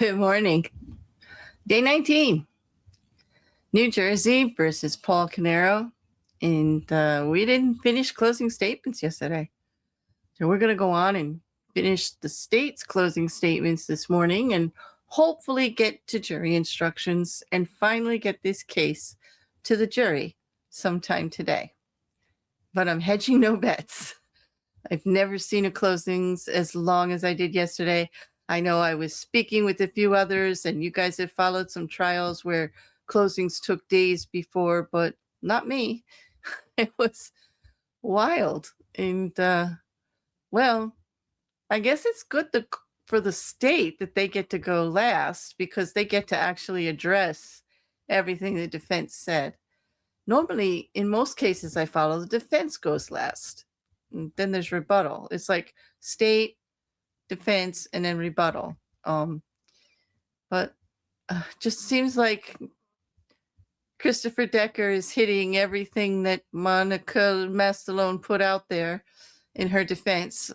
Good morning. Day 19. New Jersey versus Paul Caneiro. And we didn't finish closing statements yesterday. So we're going to go on and finish the state's closing statements this morning and hopefully get to jury instructions and finally get this case to the jury sometime today. But I'm hedging no bets. I've never seen a closings as long as I did yesterday. I know I was speaking with a few others, and you guys have followed some trials where closings took days before, but not me. It was wild. And, well, I guess it's good for the state that they get to go last because they get to actually address everything the defense said. Normally, in most cases I follow, the defense goes last. And then there's rebuttal. It's like state, defense, and then rebuttal. But just seems like Christopher Decker is hitting everything that Monika Mastellone put out there in her defense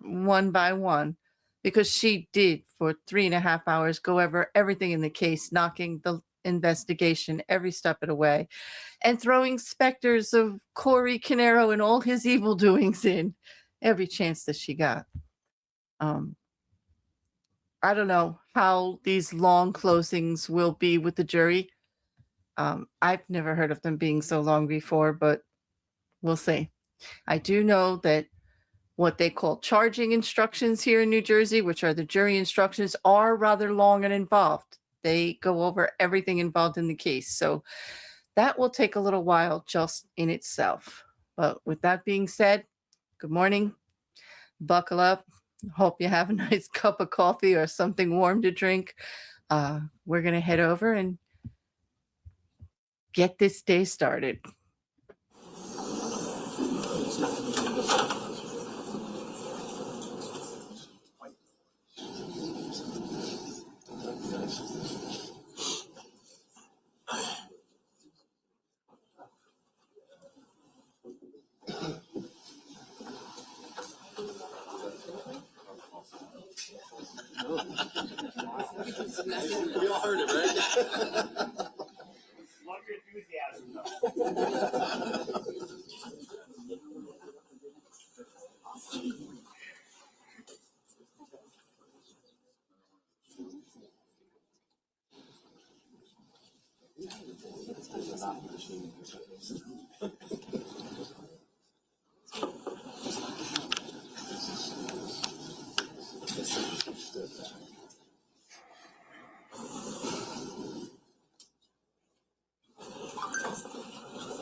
one by one, because she did for 3.5 hours go over everything in the case, knocking the investigation every step of the way and throwing specters of Corey Caneiro and all his evil doings in every chance that she got. I don't know how these long closings will be with the jury. I've never heard of them being so long before, but we'll see. I do know that what they call charging instructions here in New Jersey, which are the jury instructions, are rather long and involved. They go over everything involved in the case. So that will take a little while just in itself. But with that being said, good morning. Buckle up. Hope you have a nice cup of coffee or something warm to drink. We're going to head over and get this day started. We all heard it, right? Love your enthusiasm, though.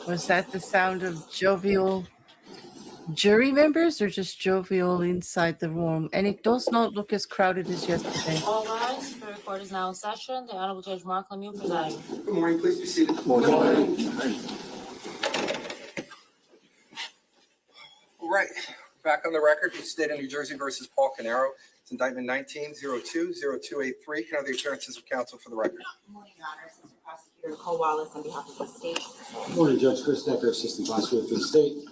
Was that the sound of jovial jury members or just jovial inside the room? And it does not look as crowded as yesterday. All rise. The court is now in session. The Honorable Judge Marc Lemieux presiding. Good morning. Please be seated. Good morning. All right. Back on the record, the state of New Jersey versus Paul Caneiro. It's indictment 19-02-0283. Can I have the appearances of counsel for the record? Good morning, Your Honor. Assistant Prosecutor Nicole Wallace on behalf of the state. Good morning, Judge Chris Decker, Assistant Prosecutor for the state. Your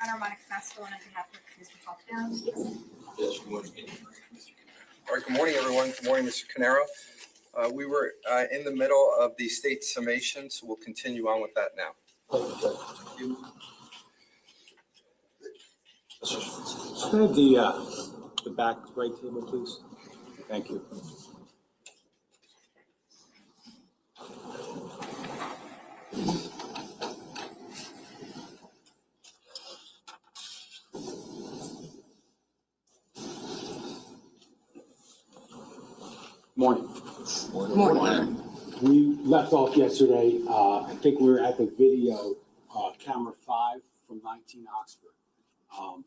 Honor, Monika Mastellone on behalf of Mr. Paul Caneiro. Yes, good morning. All right, good morning, everyone. Good morning, Mr. Caneiro. We were in the middle of the state summation, so we'll continue on with that now. Can I have the back right table, please? Thank you. Morning. Morning. We left off yesterday. I think we were at the video camera 5 from 19 Oxford.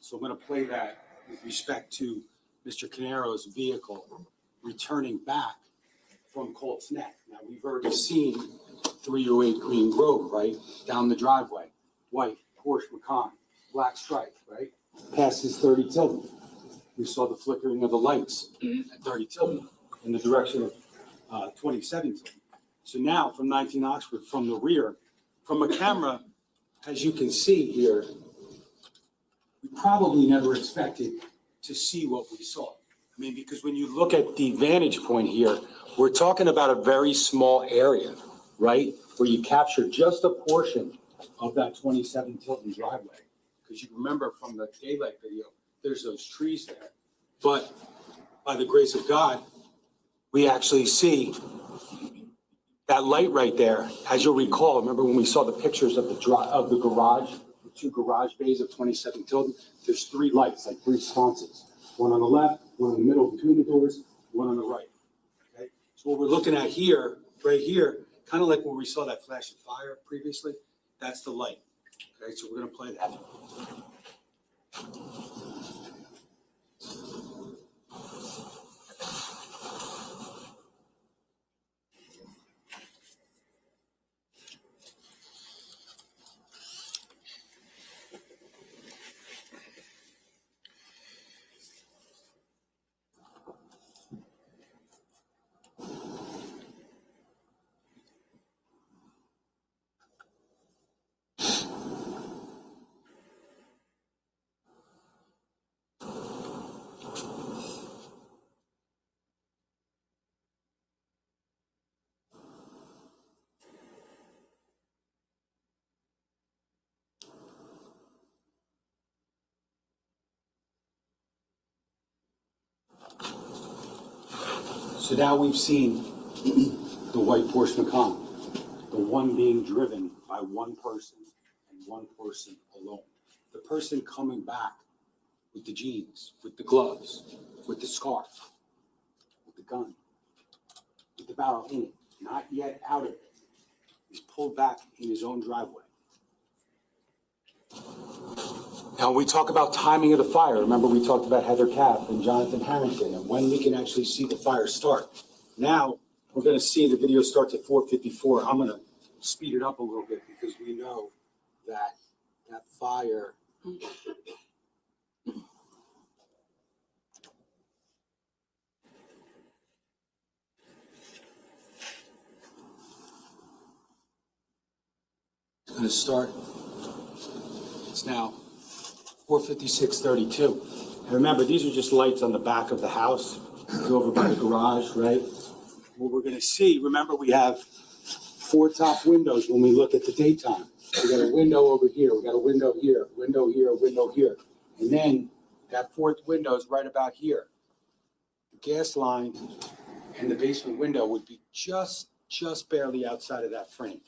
So I'm going to play that with respect to Mr. Caneiro's vehicle returning back from Colt's Neck. Now, we've already seen 308 Green Grove, right? Down the driveway. White, Porsche Macan, black stripe, right? Passes 30 Tilton. We saw the flickering of the lights at 30 Tilton in the direction of 27 Tilton. So now from 19 Oxford, from the rear, from a camera, as you can see here, we probably never expected to see what we saw. I mean, because when you look at the vantage point here, we're talking about a very small area, right? Where you capture just a portion of that 27 Tilton driveway. Because you remember from the daylight video, there's those trees there. But by the grace of God, we actually see that light right there. As you'll recall, remember when we saw the pictures of the garage, the two garage bays of 27 Tilton? There's three lights, like three sconces. One on the left, one in the middle between the doors, one on the right. Okay. So what we're looking at here, right here, kind of like when we saw that flash of fire previously, that's the light. Okay, so we're going to play that. So now we've seen the white Porsche Macan, the one being driven by one person and one person alone. The person coming back with the jeans, with the gloves, with the scarf, with the gun, with the barrel in it, not yet out of it. He's pulled back in his own driveway. Now, we talk about timing of the fire. Remember, we talked about Heather Capp and Jonathan Harrington and when we can actually see the fire start. Now, we're going to see the video starts at 4:54. I'm going to speed it up a little bit because we know that that fire is going to start. It's now 4:56:32. And remember, these are just lights on the back of the house. Go over by the garage, right? What we're going to see, remember, we have 4 top windows when we look at the daytime. We got a window over here, we got a window here, window here, a window here. And then that 4th window is right about here. The gas line and the basement window would be just barely outside of that frame.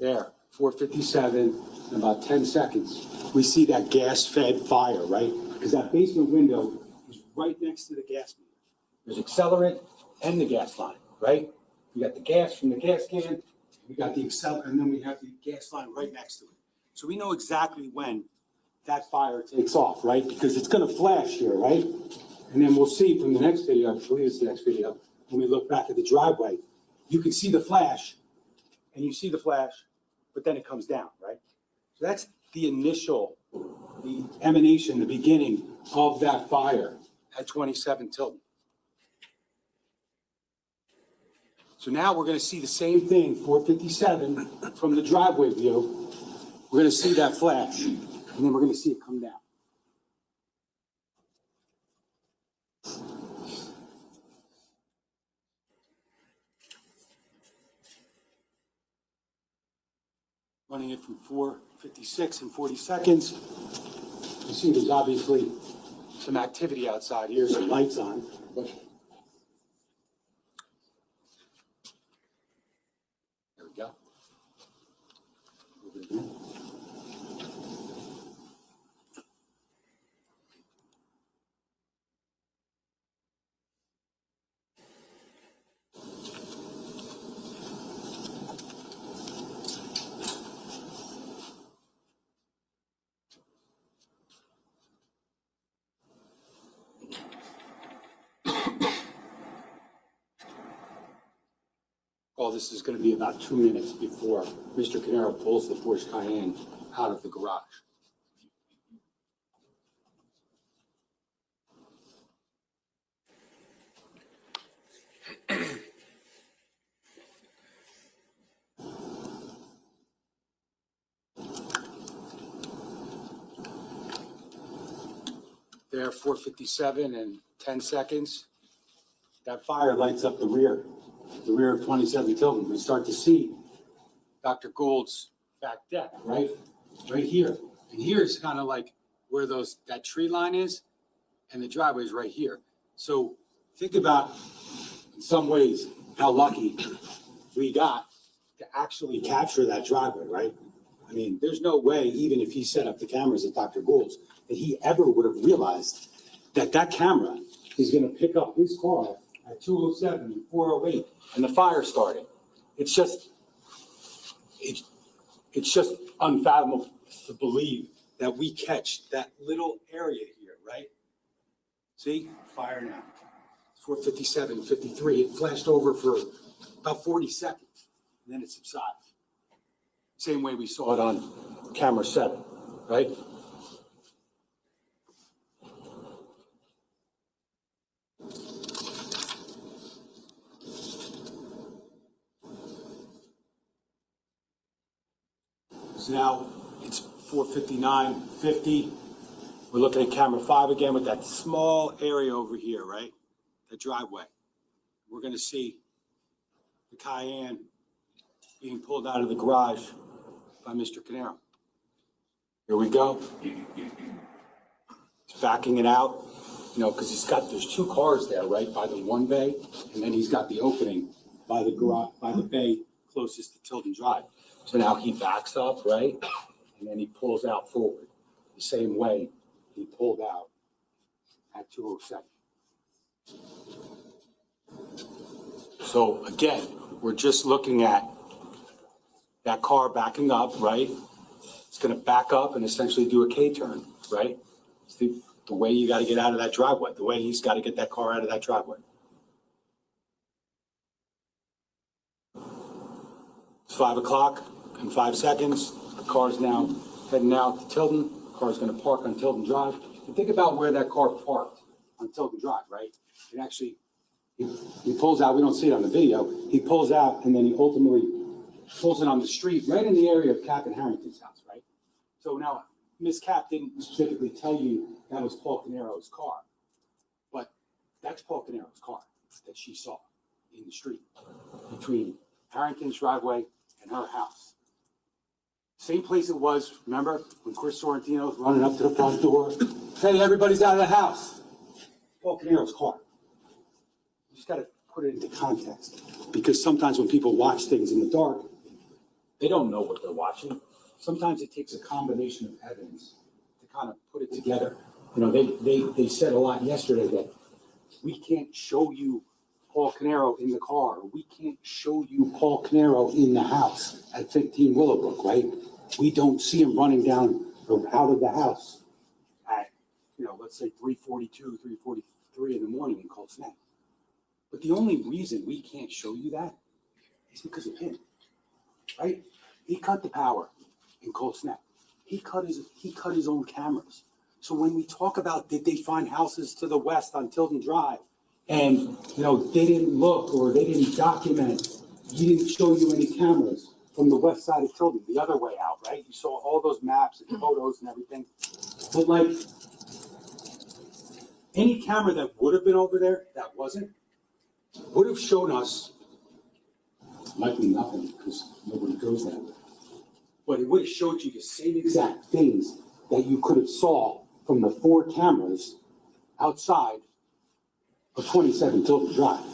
There, 4:57, in about 10 seconds, we see that gas-fed fire, right? Because that basement window is right next to the gas meter. There's accelerant and the gas line, right? We got the gas from the gas can, we got the accelerant, and then we have the gas line right next to it. So we know exactly when that fire takes off, right? Because it's going to flash here, right? And then we'll see from the next video, I believe it's the next video, when we look back at the driveway, you can see the flash, and you see the flash, but then it comes down, right? So that's the initial, the emanation, the beginning of that fire at 27 Tilton. So now we're going to see the same thing, 4:57, from the driveway view. We're going to see that flash, and then we're going to see it come down. Running it from 4:56 and 40 seconds. You see there's obviously some activity outside here, some lights on. But there we go. Move it again. Oh, this is going to be about 2 minutes before Mr. Caneiro pulls the Porsche Cayenne out of the garage. there, 4:57 and 10 seconds. That fire lights up the rear of 27 Tilden. We start to see Dr. Gould's back deck, right here. And here is kind of like where that tree line is, and the driveway is right here. So think about, in some ways, how lucky we got to actually capture that driveway, right? I mean, there's no way, even if he set up the cameras at Dr. Gould's, that he ever would have realized that that camera is going to pick up his car at 2:07 and 4:08, and the fire started. It's just unfathomable to believe that we catch that little area here, right? See, fire now. 4:57, 53. It flashed over for about 40 seconds, and then it subsides. Same way we saw it on camera 7, right? So now it's 4:59:50. We're looking at camera 5 again with that small area over here, right? The driveway. We're going to see the Cayenne being pulled out of the garage by Mr. Caneiro. Here we go. He's backing it out, because there's 2 cars there, right, by the one bay, and then he's got the opening by the garage, by the bay closest to Tilden Drive. So now he backs up, right, and then he pulls out forward the same way he pulled out at 2:07. So again, we're just looking at that car backing up, right? It's going to back up and essentially do a K-turn, right? It's the way you got to get out of that driveway, the way he's got to get that car out of that driveway. It's 5 o'clock and 5 seconds. The car's now heading out to Tilden. The car's going to park on Tilden Drive. And think about where that car parked on Tilden Drive, right? It actually, he pulls out. We don't see it on the video. He pulls out, and then he ultimately pulls it on the street right in the area of Cap and Harrington's house, right? So now, Miss Cap didn't specifically tell you that was Paul Caneiro's car, but that's Paul Caneiro's car that she saw in the street between Harrington's driveway and her house. Same place it was, remember, when Chris Sorrentino was running up to the front door. Hey, everybody's out of the house. Paul Caneiro's car. You just got to put it into context, because sometimes when people watch things in the dark, they don't know what they're watching. Sometimes it takes a combination of evidence to kind of put it together. They said a lot yesterday that we can't show you Paul Caneiro in the car. We can't show you Paul Caneiro in the house at 15 Willowbrook, right? We don't see him running down or out of the house at, let's say 3:42, 3:43 in the morning in Cold Snap. But the only reason we can't show you that is because of him, right? He cut the power in Cold Snap. He cut his own cameras. So when we talk about did they find houses to the west on Tilden Drive, and they didn't look or they didn't document, he didn't show you any cameras from the west side of Tilden, the other way out, right? You saw all those maps and photos and everything. But any camera that would have been over there that wasn't, would have shown us likely nothing, because nobody goes that way. But it would have showed you the same exact things that you could have saw from the 4 cameras outside of 27 Tilden Drive.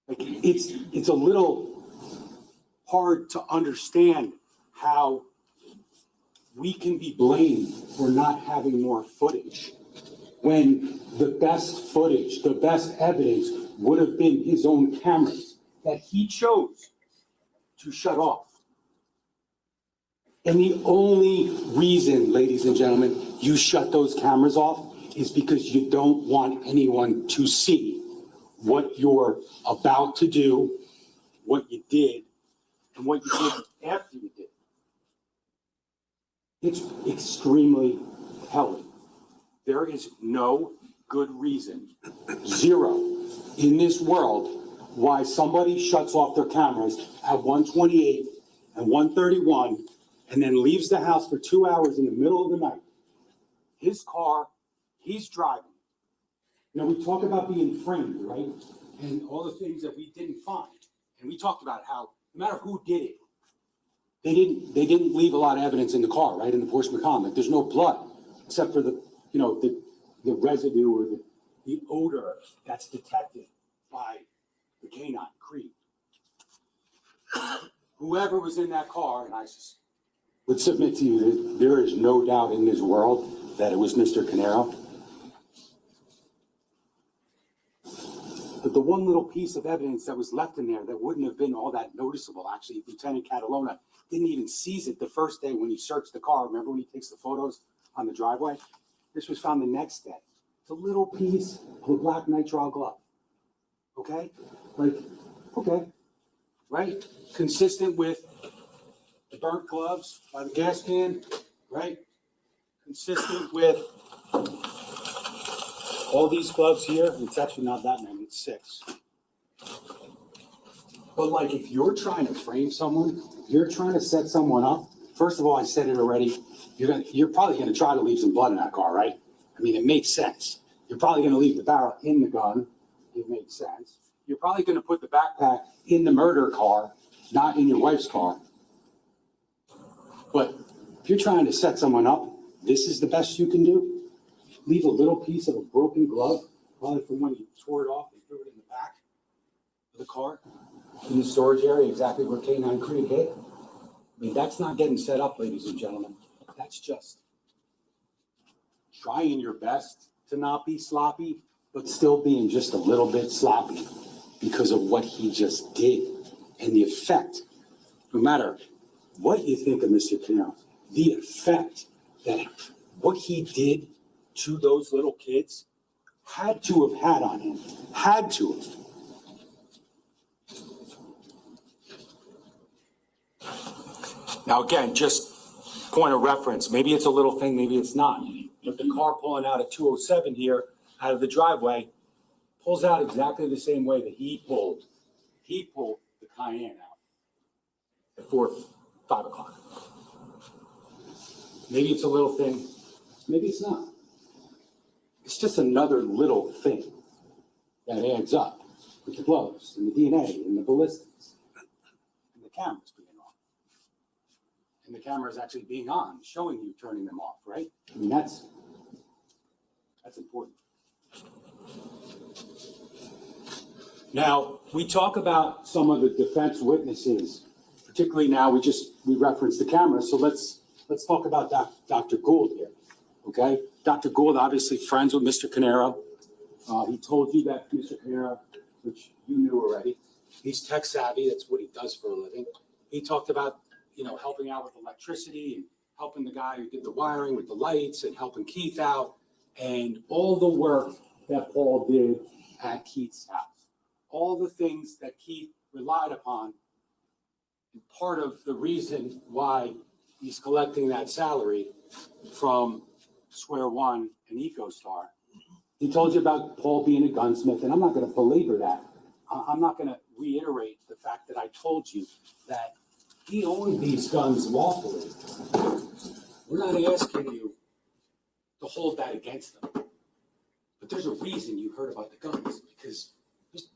It's a little hard to understand how we can be blamed for not having more footage when the best footage, the best evidence would have been his own cameras that he chose to shut off. And the only reason, ladies and gentlemen, you shut those cameras off is because you don't want anyone to see what you're about to do, what you did, and what you did after you did. It's extremely telling. There is no good reason, zero, in this world why somebody shuts off their cameras at 1:28 and 1:31 and then leaves the house for 2 hours in the middle of the night his car, he's driving. You know, we talk about being framed, right? And all the things that we didn't find. And we talked about how no matter who did it, they didn't leave a lot of evidence in the car, right? In the Porsche Macan. Like there's no blood except for the residue or the odor that's detected by the canine creep. Whoever was in that car, and I would submit to you that there is no doubt in this world that it was Mr. Caneiro. But the one little piece of evidence that was left in there that wouldn't have been all that noticeable, actually, Lieutenant Catalona didn't even seize it the first day when he searched the car. Remember when he takes the photos on the driveway? This was found the next day. It's a little piece of a black nitrile glove. Okay? Like, okay. Right? Consistent with the burnt gloves by the gas can, right? Consistent with all these gloves here. It's actually not that many, it's 6. But like if you're trying to frame someone, you're trying to set someone up, first of all, I said it already, you're probably gonna try to leave some blood in that car, right? I mean, it makes sense. You're probably gonna leave the barrel in the gun, it makes sense. You're probably gonna put the backpack in the murder car, not in your wife's car. But if you're trying to set someone up, this is the best you can do. Leave a little piece of a broken glove, probably from when he tore it off and threw it in the back of the car, in the storage area, exactly where K9 Creed hit. I mean, that's not getting set up, ladies and gentlemen. That's just trying your best to not be sloppy, but still being just a little bit sloppy because of what he just did and the effect. No matter what you think of Mr. Caneiro, the effect that what he did to those little kids had to have had on him. Had to have. Now, again, just point of reference. Maybe it's a little thing, maybe it's not. But the car pulling out at 207 here out of the driveway pulls out exactly the same way that he pulled. He pulled the Cayenne out at 5 o'clock. Maybe it's a little thing, maybe it's not. It's just another little thing that adds up with the gloves and the DNA and the ballistics and the cameras being on. And the camera is actually being on, showing you turning them off, right? I mean, that's important. Now, we talk about some of the defense witnesses, particularly now we referenced the camera, so let's talk about Dr. Gould here, okay? Dr. Gould, obviously friends with Mr. Caneiro. He told you that Mr. Caneiro, which you knew already, he's tech savvy, that's what he does for a living. He talked about, helping out with electricity and helping the guy who did the wiring with the lights and helping Keith out and all the work that Paul did at Keith's house. All the things that Keith relied upon. And part of the reason why he's collecting that salary from Square One and EcoStar. He told you about Paul being a gunsmith, and I'm not going to belabor that. I'm not going to reiterate the fact that I told you that he owned these guns lawfully. We're not asking you to hold that against them. But there's a reason you heard about the guns, because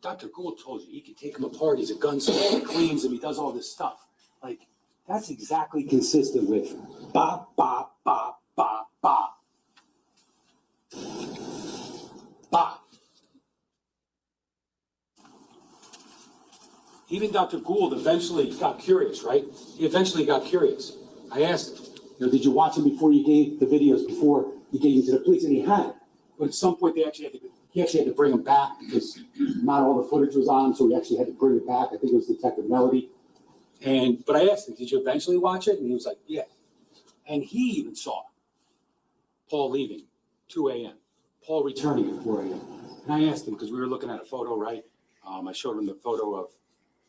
Dr. Gould told you he can take them apart. He's a gunsmith, he cleans them, he does all this stuff. Like, that's exactly consistent with bop, bop, bop, bop, bop. Bop. Even Dr. Gould eventually got curious, right? He eventually got curious. I asked him, did you watch him before you gave the videos, before you gave them to the police? And he had. But at some point, he actually had to bring him back because not all the footage was on, so he actually had to bring it back. I think it was Detective Melody. But I asked him, did you eventually watch it? And he was like, yeah. And he even saw Paul leaving, 2 a.m., Paul returning at 4 a.m. And I asked him, because we were looking at a photo, right? I showed him the photo of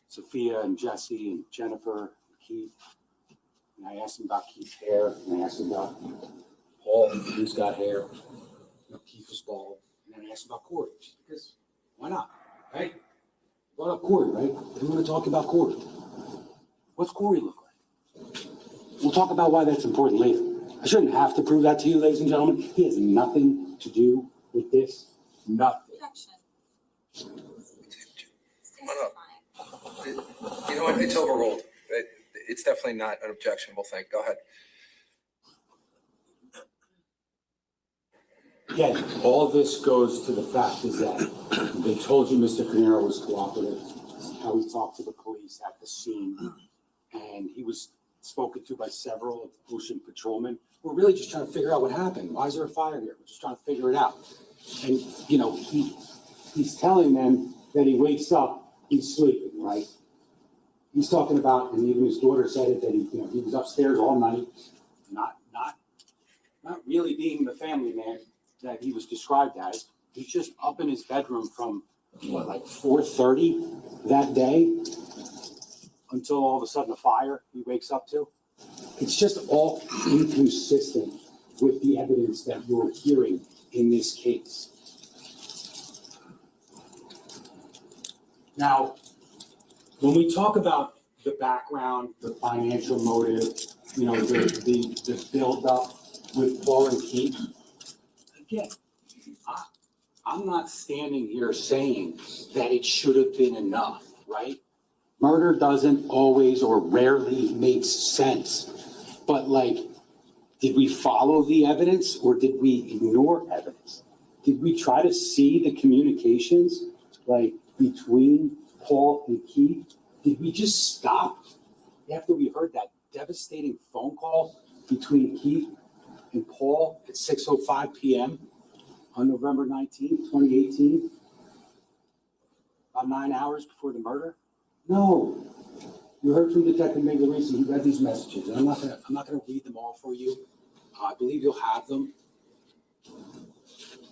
Sophia and Jesse and Jennifer and Keith. And I asked him about Keith's hair. And I asked him about Paul, who's got hair. Keith was bald. And then I asked him about Corey. Because why not, right? Brought up Corey, right? We want to talk about Corey. What's Corey look like? We'll talk about why that's important later. I shouldn't have to prove that to you, ladies and gentlemen. He has nothing to do with this. Nothing. Objection. Come on up. You know what, it's overruled. It's definitely not an objectionable thing. Go ahead. Again, all this goes to the fact is that they told you Mr. Caneiro was cooperative, how he talked to the police at the scene, and he was spoken to by several of the ocean patrolmen. We're really just trying to figure out what happened. Why is there a fire here? We're just trying to figure it out. And, you know, he's telling them that he wakes up, he's sleeping, right? He's talking about, and even his daughter said it, that he was upstairs all night, not really being the family man that he was described as. He's just up in his bedroom from, what, like 4:30 that day until all of a sudden a fire he wakes up to. It's just all inconsistent with the evidence that you're hearing in this case. Now, when we talk about the background, the financial motive, you know, the build-up with Paul and Keith, again, I'm not standing here saying that it should have been enough, right? Murder doesn't always or rarely make sense. But like, did we follow the evidence or did we ignore evidence? Did we try to see the communications like between Paul and Keith? Did we just stop after we heard that devastating phone call between Keith and Paul at 6:05 p.m. on November 19th, 2018? About 9 hours before the murder? No. You heard from Detective Mastellone. He read these messages, and I'm not gonna read them all for you. I believe you'll have them.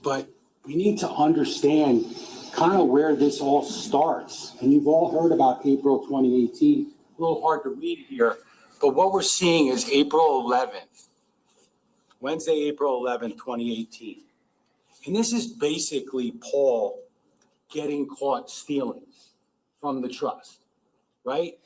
But we need to understand kind of where this all starts. And you've all heard about April 2018. A little hard to read here, but what we're seeing is April 11th, Wednesday, April 11th, 2018. And this is basically Paul getting caught stealing from the trust, right?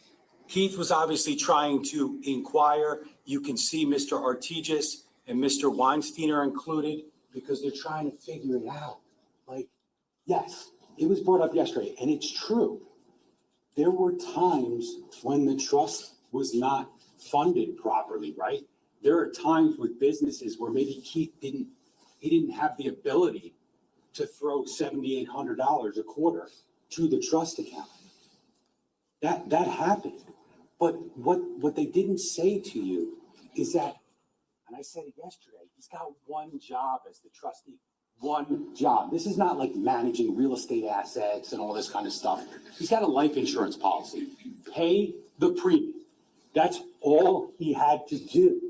Keith was obviously trying to inquire. You can see Mr. Artigas and Mr. Weinstein are included because they're trying to figure it out. Like, yes, it was brought up yesterday, and it's true. There were times when the trust was not funded properly, right? There are times with businesses where maybe Keith didn't have the ability to throw $7,800 a quarter to the trust account. That happened. But what they didn't say to you is that, and I said it yesterday, he's got one job as the trustee. One job. This is not like managing real estate assets and all this kind of stuff. He's got a life insurance policy. Pay the premium. That's all he had to do.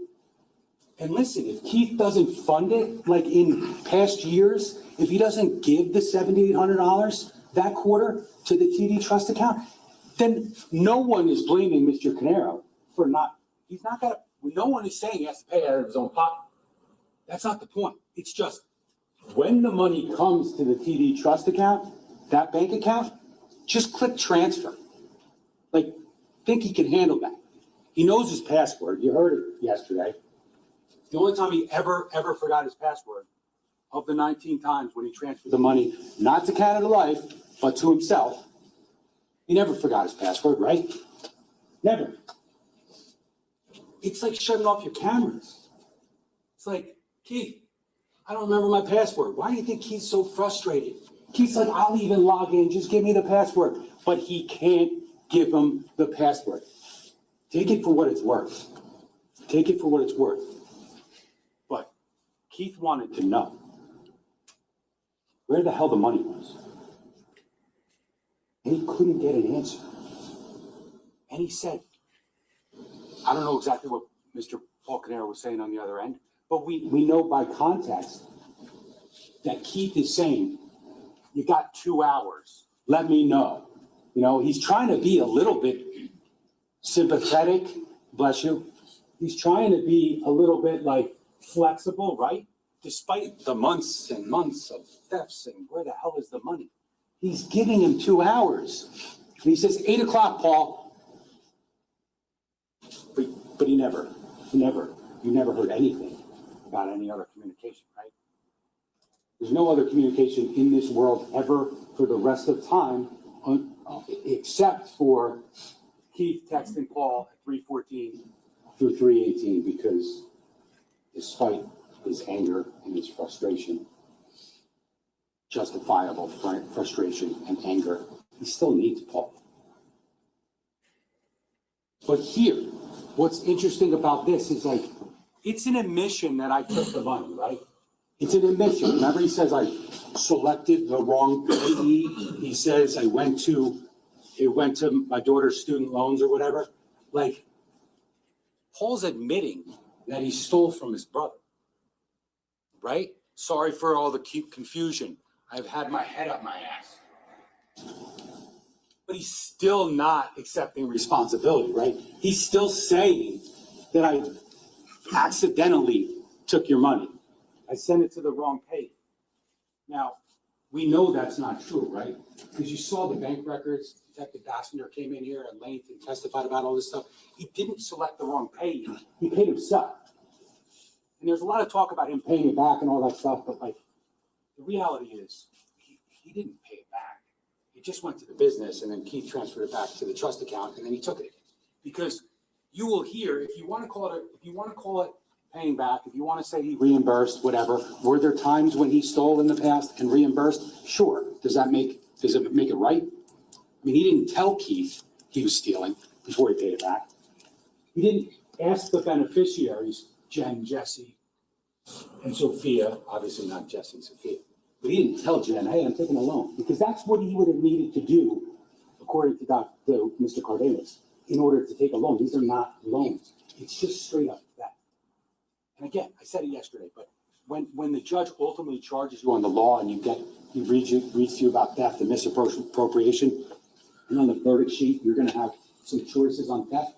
And listen, if Keith doesn't fund it, like in past years, if he doesn't give the $7,800 that quarter to the TD trust account, then no one is blaming Mr. Caneiro for no one is saying he has to pay out of his own pocket. That's not the point. It's just when the money comes to the TD trust account, that bank account, just click transfer. Like, think he can handle that. He knows his password. You heard it yesterday. The only time he ever forgot his password of the 19 times when he transferred the money, not to Canada Life, but to himself, he never forgot his password, right? Never. It's like shutting off your cameras. It's like, Keith, I don't remember my password. Why do you think Keith's so frustrated? Keith's like, I'll even log in, just give me the password. But he can't give him the password. Take it for what it's worth. Take it for what it's worth. But Keith wanted to know where the hell the money was. And he couldn't get an answer. And he said, I don't know exactly what Mr. Paul Caneiro was saying on the other end, but we know by context that Keith is saying, you got 2 hours, let me know. You know, he's trying to be a little bit sympathetic, bless you. He's trying to be a little bit like flexible, right? Despite the months and months of thefts and where the hell is the money? He's giving him 2 hours. And he says, 8 o'clock, Paul. But he never heard anything. about any other communication, right? There's no other communication in this world ever for the rest of time, except for Keith texting Paul at 3:14 through 3:18, because despite his anger and his frustration, justifiable frustration and anger, he still needs Paul. But here, what's interesting about this is like, it's an admission that I took the money, right? It's an admission. Remember, he says I selected the wrong payee. He says it went to my daughter's student loans or whatever. Like, Paul's admitting that he stole from his brother, right? Sorry for all the confusion. I've had my head up my ass. But he's still not accepting responsibility, right? He's still saying that I accidentally took your money. I sent it to the wrong page. Now, we know that's not true, right? Because you saw the bank records. Detective Bassender came in here at length and testified about all this stuff. He didn't select the wrong page. He paid himself. And there's a lot of talk about him paying it back and all that stuff, but like, the reality is he didn't pay it back. It just went to the business, and then Keith transferred it back to the trust account, and then he took it. Because you will hear, if you want to call it paying back, if you want to say he reimbursed, whatever, were there times when he stole in the past and reimbursed? Sure. Does it make it right? I mean, he didn't tell Keith he was stealing before he paid it back. He didn't ask the beneficiaries, Jen, Jesse, and Sophia, obviously not Jesse and Sophia, but he didn't tell Jen, hey, I'm taking a loan, because that's what he would have needed to do, according to Mr. Cardenas, in order to take a loan. These are not loans. It's just straight up theft. And again, I said it yesterday, but when the judge ultimately charges you on the law and he reads to you about theft and misappropriation, and on the verdict sheet, you're going to have some choices on theft.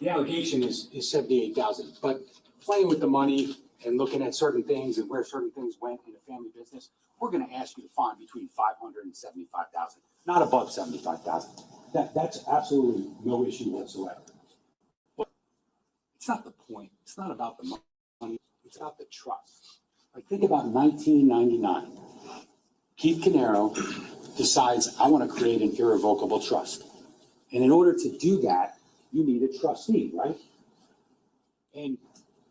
The allegation is $78,000, but playing with the money and looking at certain things and where certain things went in a family business, we're going to ask you to find between $500,000 and $75,000, not above $75,000. That's absolutely no issue whatsoever. But it's not the point. It's not about the money. It's about the trust. Like, think about 1999. Keith Caneiro decides, I want to create an irrevocable trust. And in order to do that, you need a trustee, right? And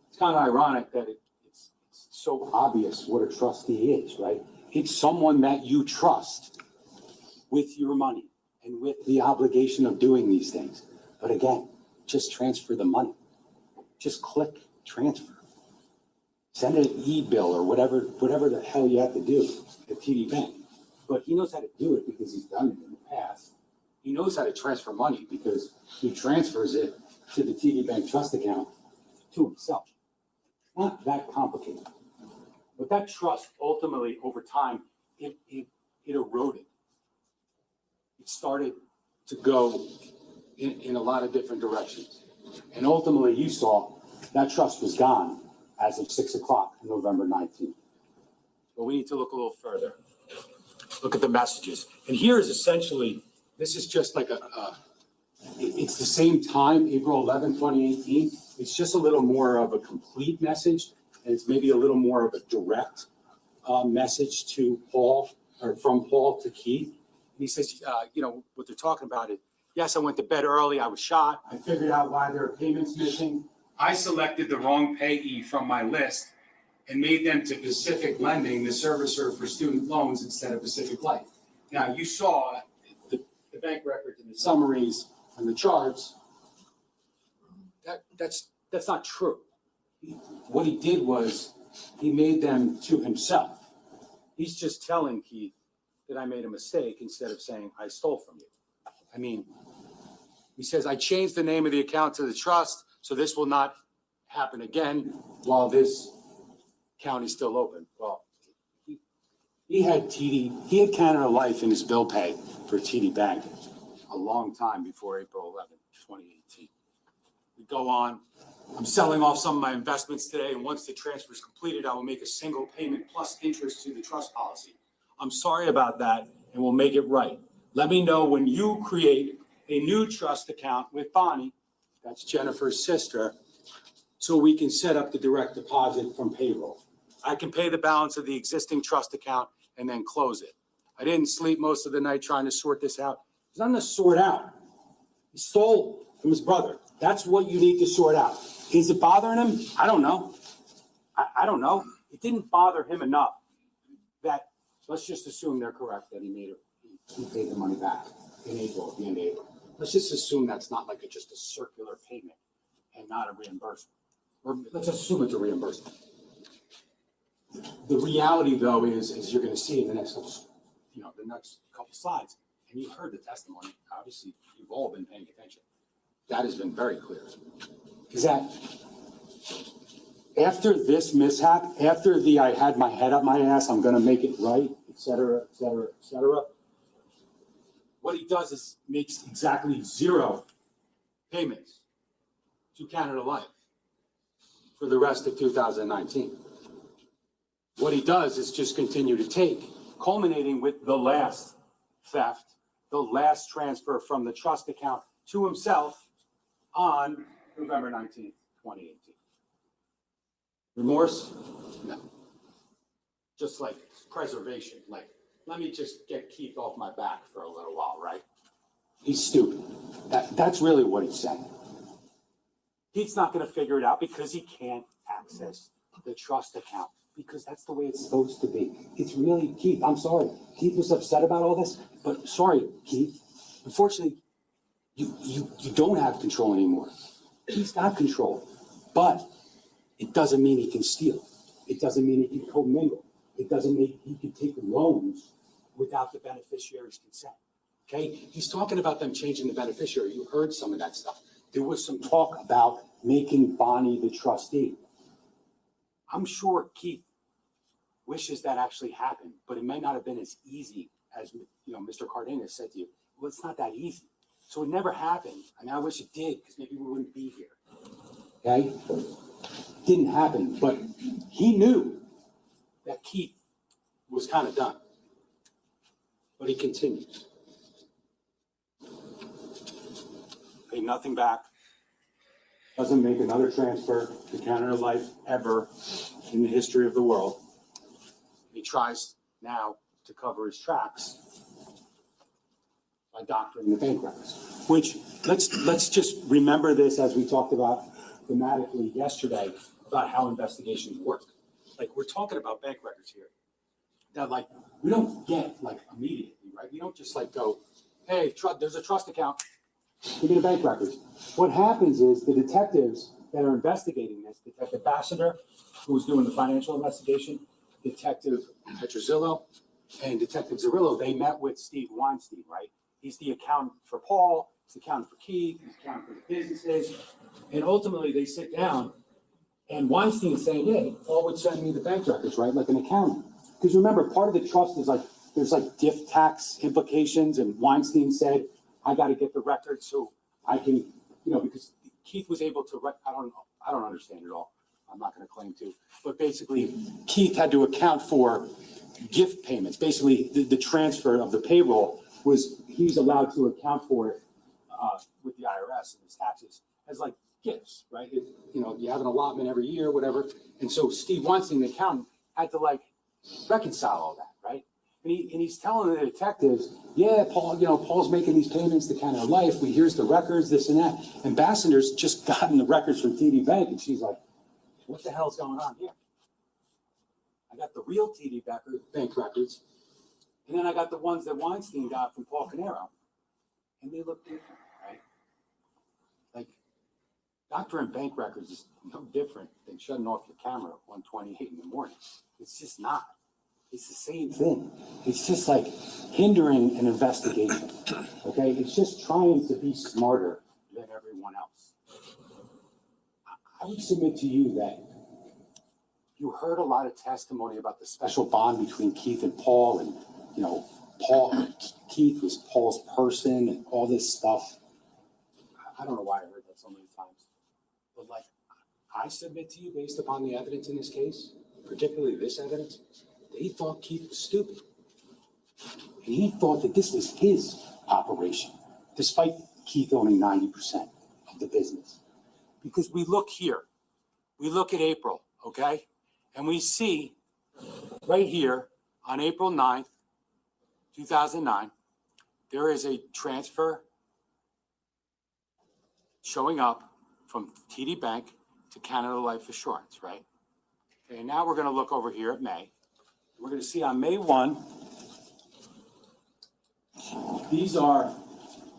it's kind of ironic that it's so obvious what a trustee is, right? It's someone that you trust with your money and with the obligation of doing these things. But again, just transfer the money. Just click transfer. Send an e-bill or whatever the hell you have to do at TD Bank. But he knows how to do it because he's done it in the past. He knows how to transfer money because he transfers it to the TD Bank trust account to himself. It's not that complicated. But that trust ultimately, over time, it eroded. It started to go in a lot of different directions. And ultimately, you saw that trust was gone as of 6 o'clock on November 19th. But we need to look a little further. Look at the messages. And here is essentially, this is just like it's the same time, April 11, 2018. It's just a little more of a complete message, and it's maybe a little more of a direct message to Paul, or from Paul to Keith. And he says, what they're talking about is, yes, I went to bed early. I was shot. I figured out why there are payments missing. I selected the wrong payee from my list and made them to Pacific Lending, the servicer for student loans, instead of Pacific Life. Now, you saw the bank records and the summaries and the charts. That's not true. What he did was he made them to himself. He's just telling Keith that I made a mistake instead of saying I stole from you. I mean, he says, I changed the name of the account to the trust, so this will not happen again while this account is still open. Well, he had Canada Life in his bill pay for TD Bank a long time before April 11, 2018. We go on. I'm selling off some of my investments today, and once the transfer is completed, I will make a single payment plus interest to the trust policy. I'm sorry about that, and we'll make it right. Let me know when you create a new trust account with Bonnie, that's Jennifer's sister, so we can set up the direct deposit from payroll. I can pay the balance of the existing trust account and then close it. I didn't sleep most of the night trying to sort this out. There's nothing to sort out. He stole from his brother. That's what you need to sort out. Is it bothering him? I don't know. I don't know. It didn't bother him enough that, let's just assume they're correct, that he paid the money back in April, at the end of April. Let's just assume that's not like just a circular payment and not a reimbursement. Or let's assume it's a reimbursement. The reality, though, is as you're going to see in the next couple slides, and you've heard the testimony. Obviously, you've all been paying attention. That has been very clear. Is that after this mishap, after I had my head up my ass, I'm going to make it right, et cetera, et cetera, et cetera. What he does is makes exactly 0 payments to Canada Life for the rest of 2019. What he does is just continue to take, culminating with the last theft, the last transfer from the trust account to himself on November 19th, 2018. Remorse? No. Just like preservation, like, let me just get Keith off my back for a little while, right? He's stupid. That's really what he's saying. Keith's not going to figure it out because he can't access the trust account, because that's the way it's supposed to be. It's really, Keith, I'm sorry. Keith was upset about all this, but sorry, Keith. Unfortunately, you don't have control anymore. He's got control, but it doesn't mean he can steal. It doesn't mean he can commingle. It doesn't mean he can take loans without the beneficiary's consent. Okay? He's talking about them changing the beneficiary. You heard some of that stuff. There was some talk about making Bonnie the trustee. I'm sure Keith wishes that actually happened, but it might not have been as easy as Mr. Cardenas said to you. Well, it's not that easy. So it never happened. I mean, I wish it did, because maybe we wouldn't be here. Okay? Didn't happen, but he knew that Keith was kind of done. But he continues. Pay nothing back. Doesn't make another transfer to Canada Life ever in the history of the world. He tries now to cover his tracks by doctoring the bank records, which let's just remember this as we talked about thematically yesterday about how investigations work. Like, we're talking about bank records here that, like, we don't get like immediately, right? We don't just like go, hey, there's a trust account, give me the bank records. What happens is the detectives that are investigating this, Detective Bassender, who's doing the financial investigation, Detective Petrozzillo, and Detective Zerillo, they met with Steve Weinstein, right? He's the accountant for Paul, he's the accountant for Keith, he's the accountant for the businesses, and ultimately they sit down, and Weinstein's saying, yeah, Paul would send me the bank records, right, like an accountant. Because remember, part of the trust is like, there's like gift tax implications, and Weinstein said, I got to get the records so I can, because Keith was able to, I don't understand it all. I'm not going to claim to, but basically Keith had to account for gift payments. Basically the transfer of the payroll he's allowed to account for it with the IRS and his taxes as like gifts, right? You have an allotment every year, whatever. And so Steve Weinstein, the accountant, had to like reconcile all that, right? And he's telling the detectives, yeah, Paul, Paul's making these payments to Canada Life. Here's the records, this and that. Ambassador's just gotten the records from TD Bank, and she's like, what the hell's going on here? I got the real TD Bank records, and then I got the ones that Weinstein got from Paul Caneiro, and they look different, right? Like, doctoring bank records is no different than shutting off your camera at 1:28 in the morning. It's just not. It's the same thing. It's just like hindering an investigation, okay? It's just trying to be smarter than everyone else. I would submit to you that you heard a lot of testimony about the special bond between Keith and Paul, and, Keith was Paul's person and all this stuff. I don't know why I heard that so many times, but like, I submit to you, based upon the evidence in this case, particularly this evidence, they thought Keith was stupid. And he thought that this was his operation, despite Keith owning 90% of the business. Because we look here, we look at April, okay? And we see right here on April 9th, 2009, there is a transfer showing up from TD Bank to Canada Life Assurance, right? Okay, and now we're going to look over here at May. We're going to see on May 1, these are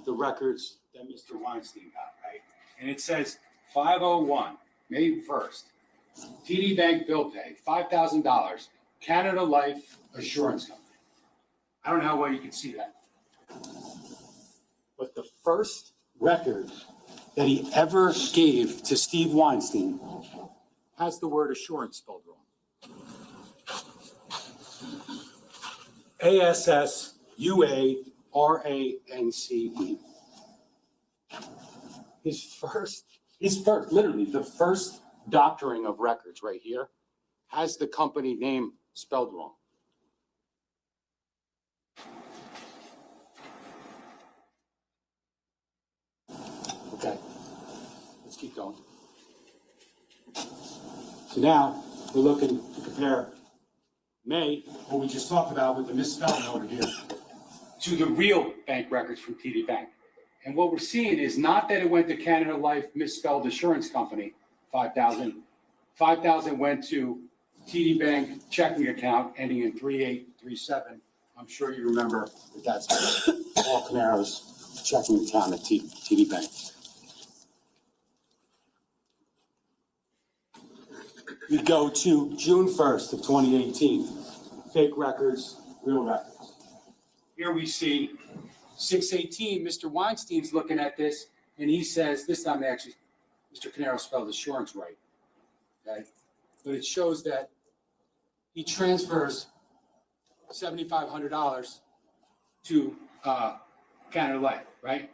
the records that Mr. Weinstein got, right? And it says 501, May 1st, TD Bank bill pay, $5,000, Canada Life Assurance Company. I don't know how well you can see that. But the first record that he ever gave to Steve Weinstein has the word assurance spelled wrong. ASSUARANCE. His first, literally the first doctoring of records right here has the company name spelled wrong. Okay, let's keep going. So now we're looking to compare May, what we just talked about with the misspelling over here, to the real bank records from TD Bank. And what we're seeing is not that it went to Canada Life misspelled assurance company, 5,000. 5,000 went to TD Bank checking account ending in 3837. I'm sure you remember that that's Paul Caneiro's checking account at TD Bank. We go to June 1st of 2018, fake records, real records. Here we see 618, Mr. Weinstein's looking at this, and he says, this time actually, Mr. Caneiro spelled assurance right, okay? But it shows that he transfers $7,500 to Canada Life, right?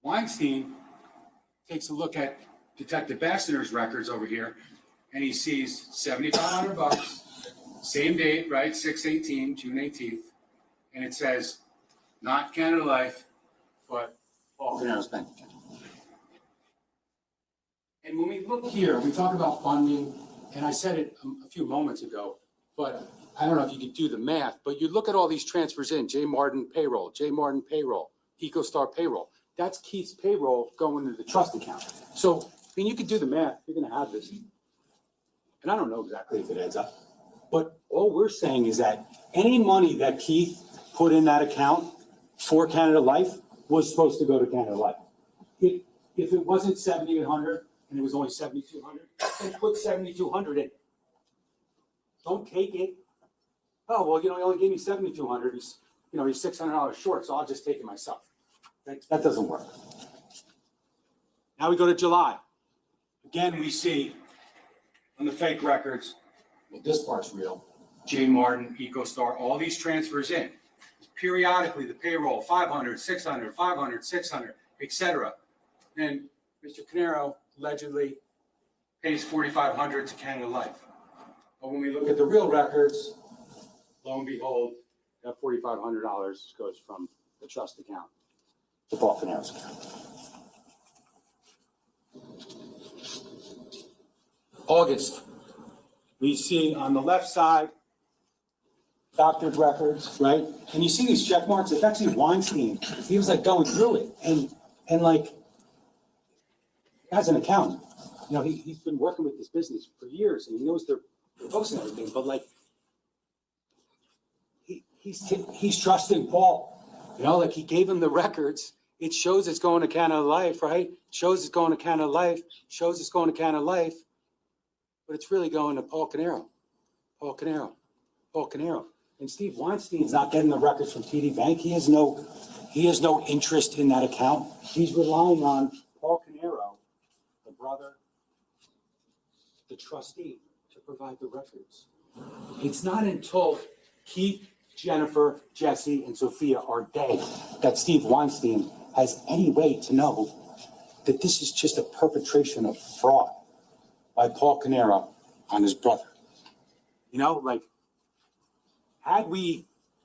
Weinstein takes a look at Detective Bassner's records over here, and he sees $7,500, same date, right? 6/18, June 18th, and it says not Canada Life, but Paul Caneiro's bank account. And when we look here, we talk about funding, and I said it a few moments ago, but I don't know if you could do the math, but you look at all these transfers in, J. Martin payroll, EcoStar payroll. That's Keith's payroll going to the trust account. So, I mean, you could do the math. You're going to have this. And I don't know exactly if it adds up. But all we're saying is that any money that Keith put in that account for Canada Life was supposed to go to Canada Life. If it wasn't 7,800 and it was only 7,200, then put 7,200 in. Don't take it. Oh, well, he only gave me 7,200. He's $600 short, so I'll just take it myself. That doesn't work. Now we go to July. Again, we see on the fake records, well, this part's real. J. Martin, EcoStar, all these transfers in. Periodically, the payroll, 500, 600, 500, 600, etc. And Mr. Caneiro allegedly pays 4,500 to Canada Life. But when we look at the real records, lo and behold, that $4,500 goes from the trust account to Paul Caneiro's account. August, we see on the left side, doctored records, right? And you see these check marks. It's actually Weinstein. He was like going through it, and like as an accountant, he's been working with this business for years, and he knows their books and everything. But like, he's trusting Paul. Like he gave him the records. It shows it's going to Canada Life, right? Shows it's going to Canada Life. Shows it's going to Canada Life. But it's really going to Paul Caneiro. Paul Caneiro. Paul Caneiro. And Steve Weinstein's not getting the records from TD Bank. He has no interest in that account. He's relying on Paul Caneiro, the brother, the trustee, to provide the records. It's not until Keith, Jennifer, Jesse, and Sophia are dead that Steve Weinstein has any way to know that this is just a perpetration of fraud by Paul Caneiro on his brother.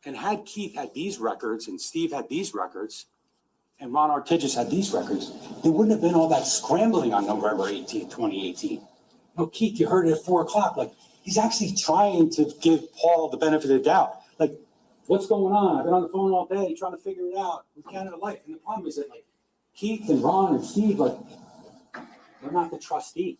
Had Keith had these records and Steve had these records, and Ron Artigas had these records, there wouldn't have been all that scrambling on November 18th, 2018. No, Keith, you heard it at 4 o'clock. Like, he's actually trying to give Paul the benefit of the doubt. Like, what's going on? I've been on the phone all day trying to figure it out with Canada Life. And the problem is that, like, Keith and Ron and Steve, like, they're not the trustee.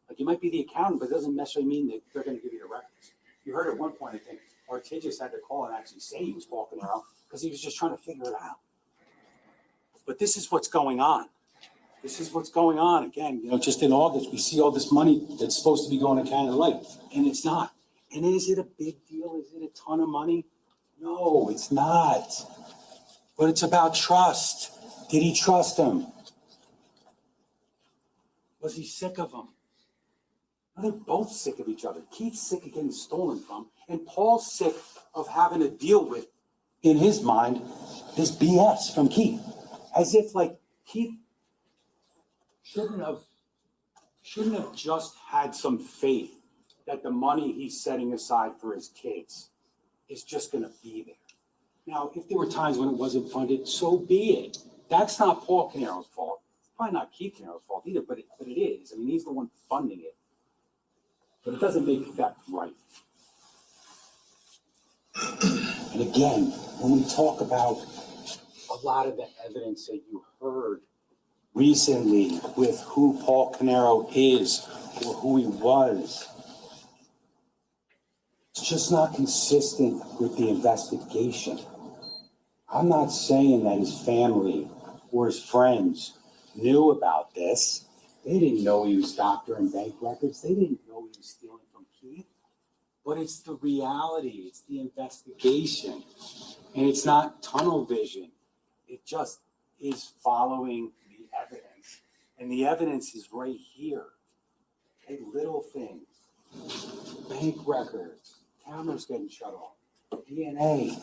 Like, you might be the accountant, but it doesn't necessarily mean that they're going to give you the records. You heard at one point, I think, Artigas had to call and actually say he was Paul Caneiro because he was just trying to figure it out. But this is what's going on. This is what's going on. Again, you know, just in August, we see all this money that's supposed to be going to Canada Life, and it's not. And is it a big deal? Is it a ton of money? No, it's not. But it's about trust. Did he trust him? Was he sick of him? No, they're both sick of each other. Keith's sick of getting stolen from, and Paul's sick of having to deal with, in his mind, this BS from Keith. As if, like, Keith shouldn't have just had some faith that the money he's setting aside for his kids is just going to be there. Now, if there were times when it wasn't funded, so be it. That's not Paul Caneiro's fault. Probably not Keith Caneiro's fault either, but it is. I mean, he's the one funding it. But it doesn't make that right. And again, when we talk about a lot of the evidence that you heard recently with who Paul Caneiro is or who he was, it's just not consistent with the investigation. I'm not saying that his family or his friends knew about this. They didn't know he was doctoring bank records. They didn't know he was stealing from Keith. But it's the reality. It's the investigation. And it's not tunnel vision. It just is following the evidence. And the evidence is right here. Okay, little things. Bank records, cameras getting shut off, DNA,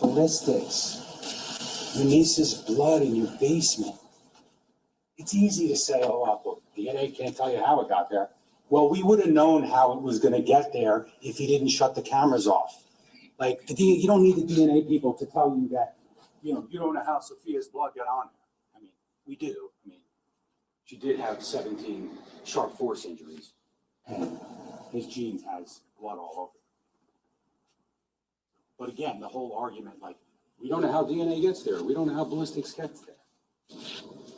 ballistics, your niece's blood in your basement. It's easy to say, oh, well, DNA can't tell you how it got there. Well, we would have known how it was going to get there if he didn't shut the cameras off. Like, you don't need the DNA people to tell you that, you know, you don't know how Sophia's blood got on her. I mean, we do. I mean, she did have 17 sharp force injuries, and his genes has blood all over. But again, the whole argument, like, we don't know how DNA gets there. We don't know how ballistics gets there.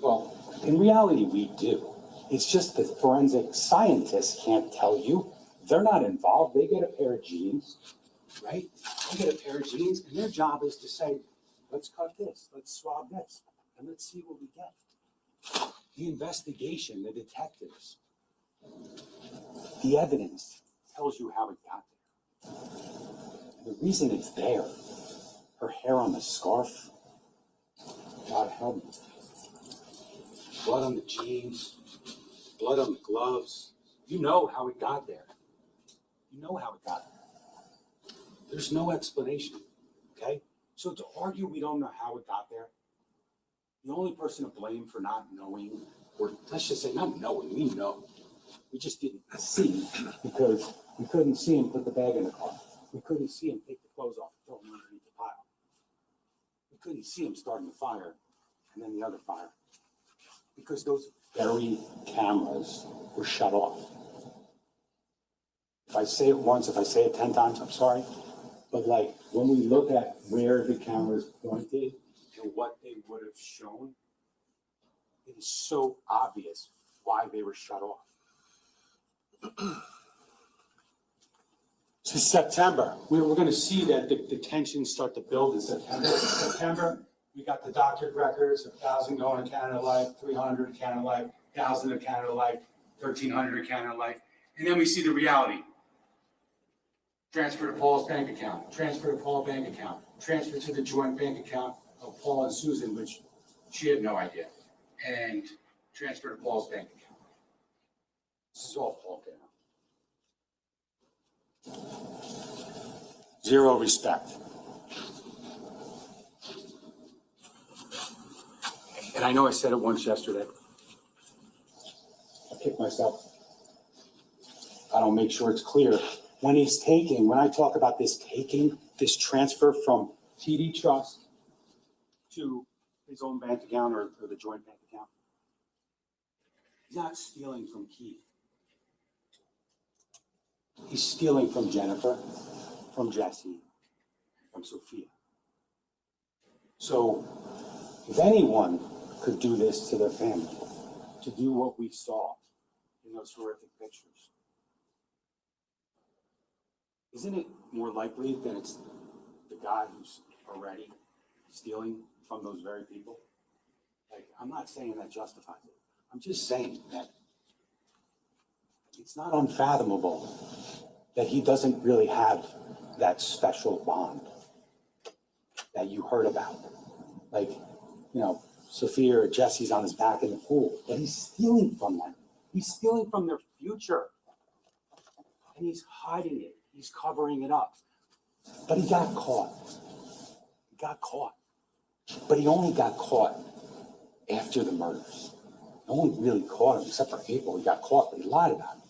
Well, in reality, we do. It's just that forensic scientists can't tell you. They're not involved. They get a pair of genes, right? They get a pair of genes, and their job is to say, let's cut this, let's swab this, and let's see what we get. The investigation, the detectives, the evidence tells you how it got there. And the reason it's there, her hair on the scarf, God help me. Blood on the jeans, blood on the gloves. You know how it got there. You know how it got there. There's no explanation, okay? So to argue we don't know how it got there, the only person to blame for not knowing, or let's just say not knowing, we know. We just didn't see because we couldn't see him put the bag in the car. We couldn't see him take the clothes off and throw them underneath the pile. We couldn't see him starting the fire and then the other fire because those very cameras were shut off. If I say it once, if I say it 10 times, I'm sorry. But like when we look at where the cameras pointed and what they would have shown, it is so obvious why they were shut off. So September, we're going to see that the tensions start to build in September. September, we got the doctored records, 1,000 going to Canada Life, 300 to Canada Life, 1,000 to Canada Life, 1,300 to Canada Life. And then we see the reality. Transfer to Paul's bank account, transfer to Paul's bank account, transfer to the joint bank account of Paul and Susan, which she had no idea, and transfer to Paul's bank account. This is all Paul Caneiro. Zero respect. And I know I said it once yesterday. I kick myself. I don't make sure it's clear. When he's taking, when I talk about this taking, this transfer from TD Trust to his own bank account or the joint bank account. He's not stealing from Keith. He's stealing from Jennifer, from Jesse, from Sophia. So if anyone could do this to their family, to do what we saw in those horrific pictures, isn't it more likely that it's the guy who's already stealing from those very people? Like, I'm not saying that justifies it. I'm just saying that it's not unfathomable that he doesn't really have that special bond that you heard about. Like, you know, Sophia or Jesse's on his back in the pool, but he's stealing from them. He's stealing from their future. And he's hiding it. He's covering it up. But he got caught. He got caught. But he only got caught after the murders. No one really caught him except for April. He got caught, but he lied about it.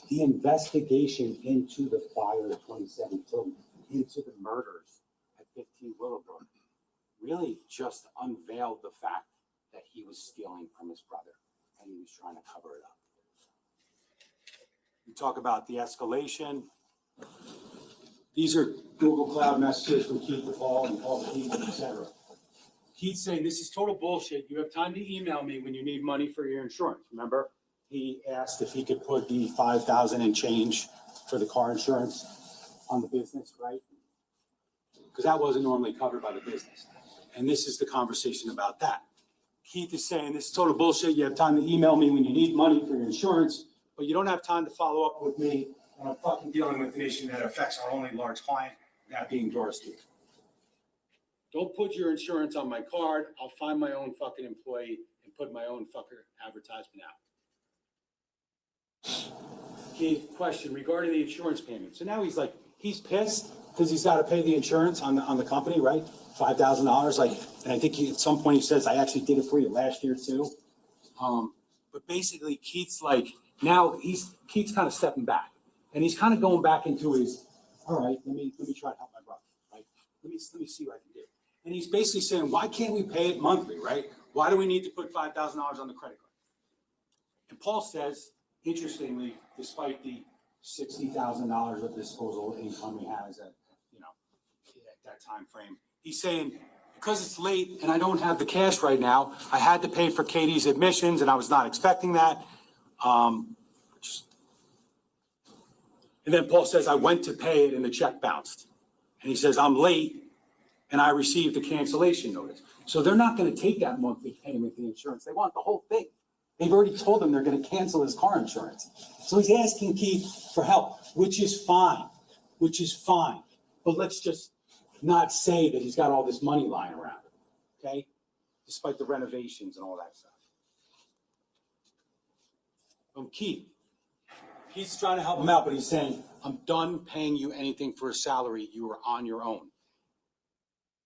The investigation into the fire of 2017, into the murders at 15 Willowbrook, really just unveiled the fact that he was stealing from his brother and he was trying to cover it up. We talk about the escalation. These are Google Cloud messages from Keith to Paul and Paul to Keith, etc. Keith saying, this is total bullshit. You have time to email me when you need money for your insurance. Remember, he asked if he could put the $5,000 and change for the car insurance on the business, right? Because that wasn't normally covered by the business. And this is the conversation about that. Keith is saying, this is total bullshit. You have time to email me when you need money for your insurance, but you don't have time to follow up with me when I'm fucking dealing with an issue that affects our only large client, that being Doris Duke. Don't put your insurance on my card. I'll find my own fucking employee and put my own fucker advertisement out. Keith, question regarding the insurance payment. So now he's like, he's pissed because he's got to pay the insurance on the company, right? $5,000. Like, and I think at some point he says, I actually did it for you last year too. But basically Keith's like, now Keith's kind of stepping back and he's kind of going back into his, all right, let me try to help my brother, right? Let me see what I can do. And he's basically saying, why can't we pay it monthly, right? Why do we need to put $5,000 on the credit card? And Paul says, interestingly, despite the $60,000 of disposable income he has at that time frame, he's saying, because it's late and I don't have the cash right now, I had to pay for Katie's admissions and I was not expecting that. And then Paul says, I went to pay it and the check bounced. And he says, I'm late and I received a cancellation notice. So they're not going to take that monthly payment, the insurance. They want the whole thing. They've already told him they're going to cancel his car insurance. So he's asking Keith for help, which is fine. But let's just not say that he's got all this money lying around, okay? Despite the renovations and all that stuff. Keith's trying to help him out, but he's saying, I'm done paying you anything for a salary. You are on your own.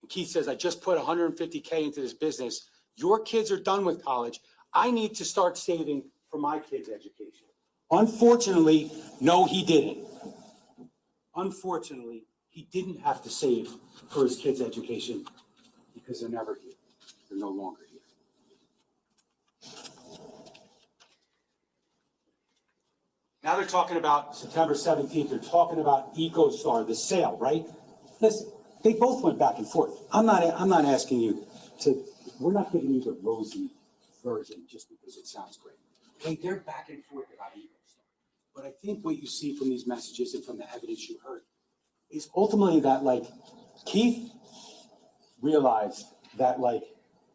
And Keith says, I just put $150K into this business. Your kids are done with college. I need to start saving for my kids' education. Unfortunately, no, he didn't. Unfortunately, he didn't have to save for his kids' education because they're never here. They're no longer here. Now they're talking about September 17th. They're talking about EcoStar, the sale, right? Listen, they both went back and forth. I'm not asking you to, we're not giving you the rosy version just because it sounds great. Okay, they're back and forth about EcoStar. But I think what you see from these messages and from the evidence you heard is ultimately that, like, Keith realized that, like,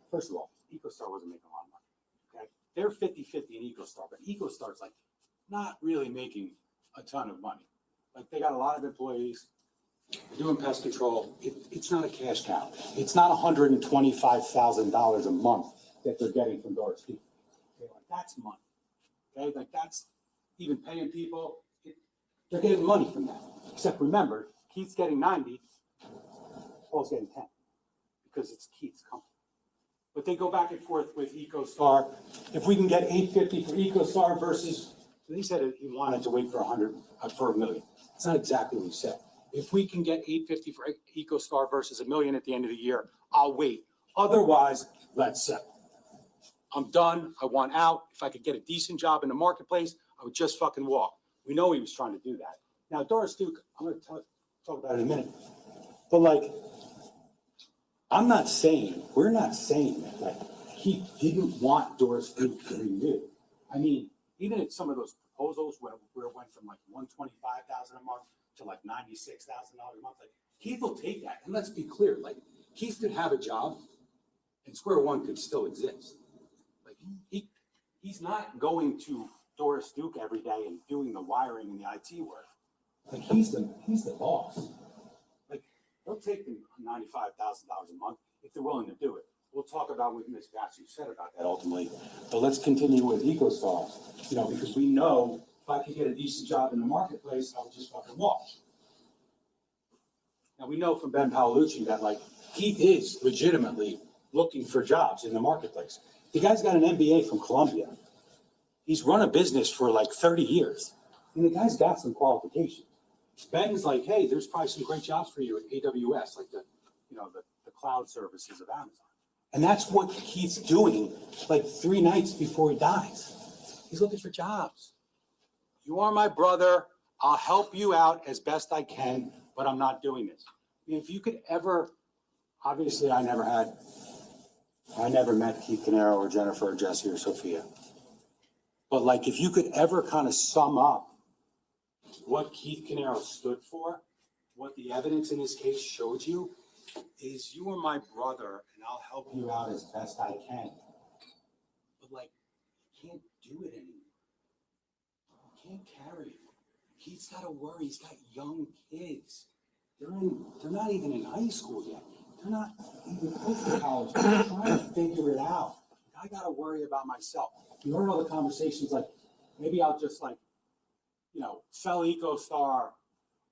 first of all, EcoStar wasn't making a lot of money, okay? They're 50-50 in EcoStar, but EcoStar's, like, not really making a ton of money. Like, they got a lot of employees, they're doing pest control. It's not a cash cow. It's not $125,000 a month that they're getting from Doris Duke. Okay, like, that's money, okay? Like, that's even paying people. They're getting money from that. Except remember, Keith's getting 90, Paul's getting 10, because it's Keith's company. But they go back and forth with EcoStar. If we can get $850 for EcoStar versus, so he said he wanted to wait for $1 million. It's not exactly what he said. If we can get $850 for EcoStar versus $1 million at the end of the year, I'll wait. Otherwise, let's settle. I'm done. I want out. If I could get a decent job in the marketplace, I would just fucking walk. We know he was trying to do that. Now, Doris Duke, I'm going to talk about it in a minute. But like, we're not saying that like he didn't want Doris Duke to renew. I mean, even at some of those proposals where it went from like $125,000 a month to like $96,000 a month, like Keith will take that. And let's be clear, like Keith could have a job and Square One could still exist. Like he's not going to Doris Duke every day and doing the wiring and the IT work. Like he's the boss. Like they'll take the $95,000 a month if they're willing to do it. We'll talk about what Ms. Bassey said about that ultimately. But let's continue with EcoStar, because we know if I could get a decent job in the marketplace, I'll just fucking walk. Now we know from Ben Paolucci that like he is legitimately looking for jobs in the marketplace. The guy's got an MBA from Columbia. He's run a business for like 30 years. And the guy's got some qualifications. Ben's like, hey, there's probably some great jobs for you at AWS, like the cloud services of Amazon. And that's what he's doing like 3 nights before he dies. He's looking for jobs. You are my brother. I'll help you out as best I can, but I'm not doing this. I mean, if you could ever, obviously I never met Keith Caneiro or Jennifer or Jesse or Sophia. But like, if you could ever kind of sum up what Keith Caneiro stood for, what the evidence in this case showed you, is you are my brother and I'll help you out as best I can. But like, you can't do it anymore. You can't carry it. Keith's got to worry. He's got young kids. They're not even in high school yet. They're not even close to college. They're trying to figure it out. I got to worry about myself. You heard all the conversations like, maybe I'll just like, sell EcoStar.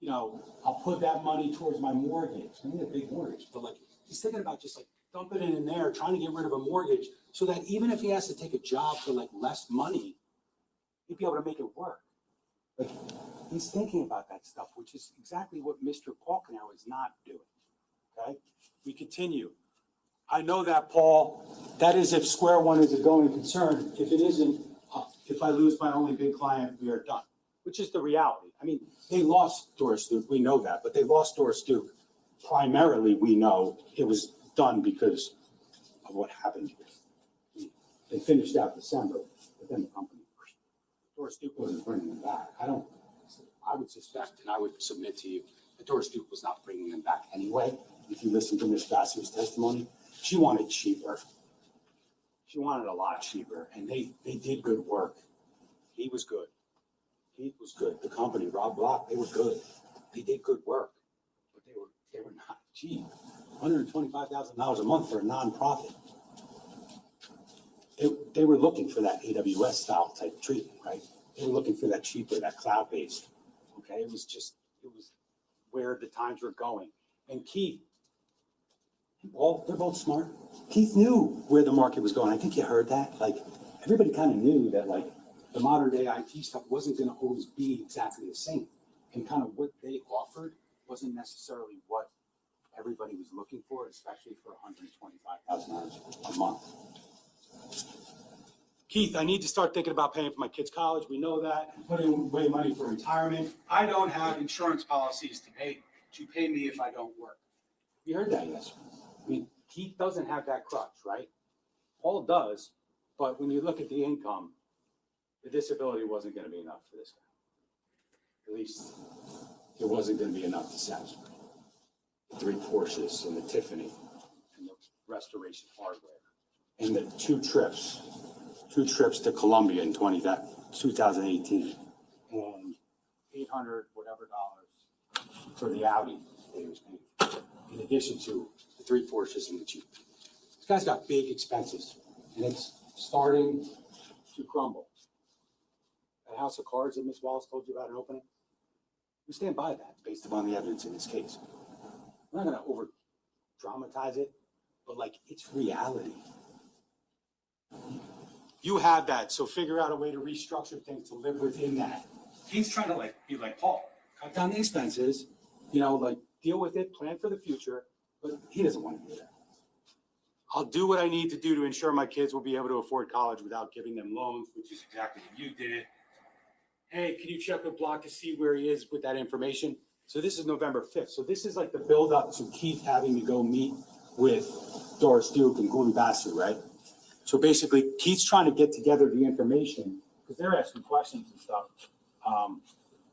I'll put that money towards my mortgage. I need a big mortgage, but like he's thinking about just like dumping it in there, trying to get rid of a mortgage so that even if he has to take a job for like less money, he'd be able to make it work. Like he's thinking about that stuff, which is exactly what Mr. Paul Caneiro is not doing. Okay, we continue. I know that, Paul. That is if Square One is a going concern. If it isn't, if I lose my only big client, we are done. Which is the reality. I mean, they lost Doris Duke, we know that, but they lost Doris Duke. Primarily, we know it was done because of what happened here. They finished out December, but then the company, Doris Duke wasn't bringing them back. I would suspect, and I would submit to you, that Doris Duke was not bringing them back anyway. If you listen to Ms. Bassey's testimony, she wanted cheaper. She wanted a lot cheaper, and they did good work. He was good. He was good. The company, Rob Block, they were good. They did good work, but they were not cheap. $125,000 a month for a nonprofit. They were looking for that AWS style type treatment, right? They were looking for that cheaper, that cloud-based. Okay, it was where the times were going. And Keith, they're both smart. Keith knew where the market was going. I think you heard that. Like everybody kind of knew that like the modern day IT stuff wasn't going to always be exactly the same. And kind of what they offered wasn't necessarily what everybody was looking for, especially for $125,000 a month. Keith, I need to start thinking about paying for my kids' college. We know that. And putting away money for retirement. I don't have insurance policies to pay me if I don't work. You heard that yesterday. I mean, Keith doesn't have that crutch, right? Paul does, but when you look at the income, the disability wasn't going to be enough for this guy. At least it wasn't going to be enough to satisfy the 3 Porsches and the Tiffany and the restoration hardware and the two trips to Colombia in 2018 and $800 whatever for the Audi that he was paying, in addition to the 3 Porsches and the Jeep. This guy's got big expenses, and it's starting to crumble. That house of cards that Ms. Wallace told you about in opening, we stand by that based upon the evidence in this case. We're not going to over-dramatize it, but like it's reality. You have that, so figure out a way to restructure things to live within that. He's trying to like be like Paul, cut down the expenses, like deal with it, plan for the future, but he doesn't want to do that. I'll do what I need to do to ensure my kids will be able to afford college without giving them loans, which is exactly what you did. Hey, can you check with Block to see where he is with that information? So this is November 5th. So this is like the buildup to Keith having to go meet with Doris Duke and Guli Basu, right? So basically, Keith's trying to get together the information because they're asking questions and stuff.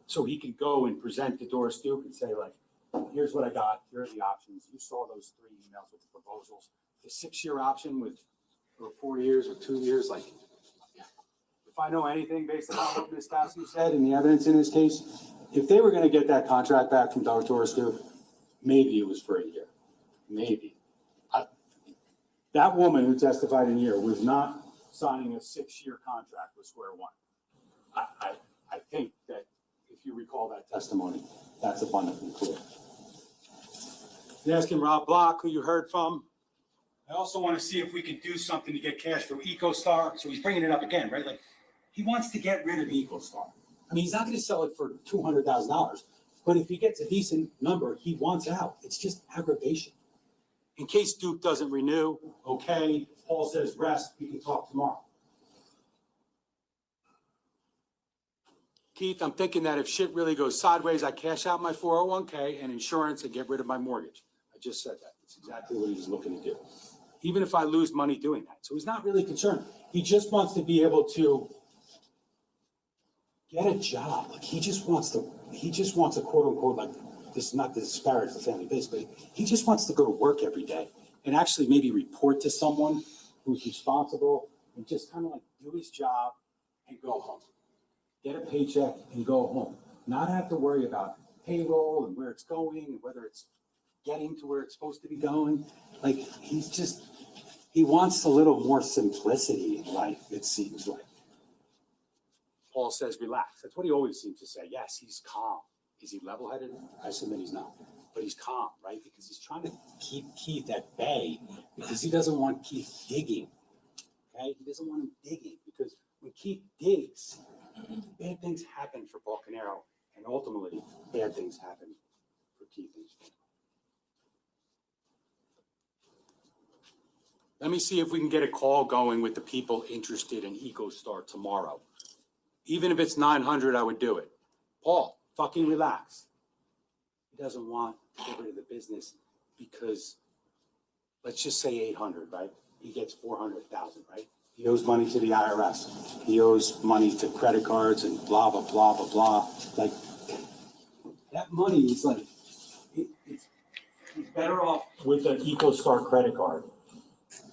So he can go and present to Doris Duke and say, like, here's what I got. Here are the options. You saw those 3 emails with the proposals. The 6-year option with or 4 years or 2 years, like, if I know anything based on what Ms. Basu said and the evidence in this case, if they were going to get that contract back from Doris Duke, maybe it was for a year. Maybe. That woman who testified in here was not signing a 6-year contract with Square One. I think that if you recall that testimony, that's abundantly clear. You're asking Rob Block, who you heard from. I also want to see if we can do something to get cash from EcoStar. So he's bringing it up again, right? Like, he wants to get rid of EcoStar. I mean, he's not going to sell it for $200,000, but if he gets a decent number, he wants out. It's just aggravation. In case Duke doesn't renew, okay, Paul says rest, we can talk tomorrow. Keith, I'm thinking that if shit really goes sideways, I cash out my 401k and insurance and get rid of my mortgage. I just said that. It's exactly what he's looking to do. Even if I lose money doing that. So he's not really concerned. He just wants to be able to get a job. Like he just wants a quote unquote, like, this is not to disparage the family business, but he just wants to go to work every day and actually maybe report to someone who's responsible and just kind of like do his job and go home. Get a paycheck and go home. Not have to worry about payroll and where it's going and whether it's getting to where it's supposed to be going. Like he wants a little more simplicity in life, it seems like. Paul says, relax. That's what he always seems to say. Yes, he's calm. Is he level-headed? I submit he's not. But he's calm, right? Because he's trying to keep Keith at bay because he doesn't want Keith digging. Okay? He doesn't want him digging because when Keith digs, bad things happen for Paul Caneiro, and ultimately, bad things happen for Keith and his family. Let me see if we can get a call going with the people interested in EcoStar tomorrow. Even if it's 900, I would do it. Paul, fucking relax. He doesn't want to get rid of the business because, let's just say 800, right? He gets 400,000, right? He owes money to the IRS. He owes money to credit cards and blah, blah, blah, blah, blah. Like, that money is like, he's better off with an EcoStar credit card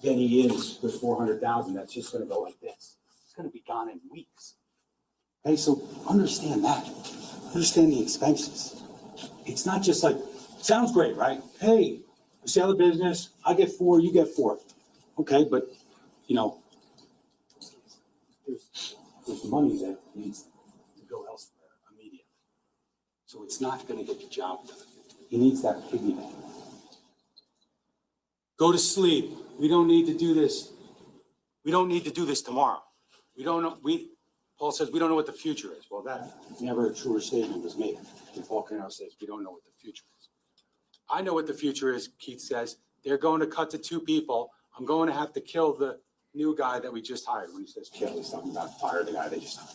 than he is with 400,000. That's just going to go like this. It's going to be gone in weeks. Okay, so understand that. Understand the expenses. It's not just like, sounds great, right? Hey, we sell the business, I get 4, you get 4. Okay, but, you know, there's money that needs to go elsewhere immediately. So it's not going to get the job done. He needs that piggy bank. Go to sleep. We don't need to do this. We don't need to do this tomorrow. We don't know. Paul says we don't know what the future is. Well, that never a truer statement was made. And Paul Caneiro says we don't know what the future is. I know what the future is, Keith says. They're going to cut to 2 people. I'm going to have to kill the new guy that we just hired. When he says kill, he's talking about fire the guy they just hired.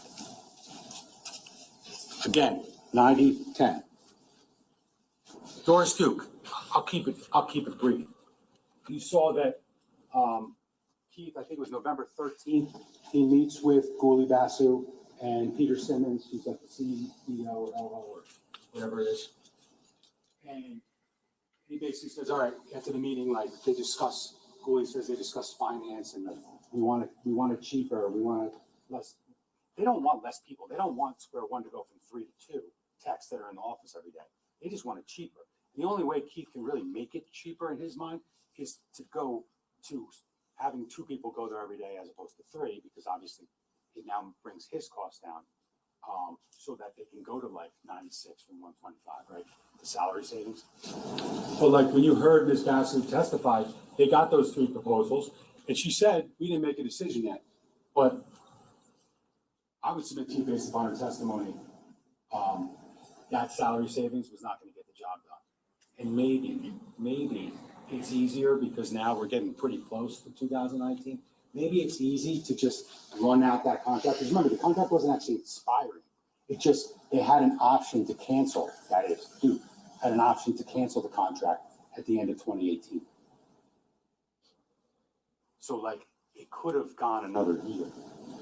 Again, 90-10. Doris Duke, I'll keep it brief. You saw that Keith, I think it was November 13th, he meets with Guli Basu and Peter Simmons, who's like the CEO or LO or whatever it is. And he basically says, all right, after the meeting, like Guli says they discuss finance and we want it cheaper, we want it less. They don't want less people. They don't want Square One to go from 3 to 2 techs that are in the office every day. They just want it cheaper. The only way Keith can really make it cheaper in his mind is to go to having 2 people go there every day as opposed to 3, because obviously it now brings his costs down, so that they can go to like 96 from 125, right? The salary savings. But like when you heard Ms. Basu testify, they got those 3 proposals, and she said, we didn't make a decision yet, but I would submit to you based upon her testimony, that salary savings was not going to get the job done. And maybe it's easier because now we're getting pretty close to 2019. Maybe it's easy to just run out that contract. Because remember, the contract wasn't actually expiring. They had an option to cancel, that is, Duke had an option to cancel the contract at the end of 2018. So like, it could have gone another year,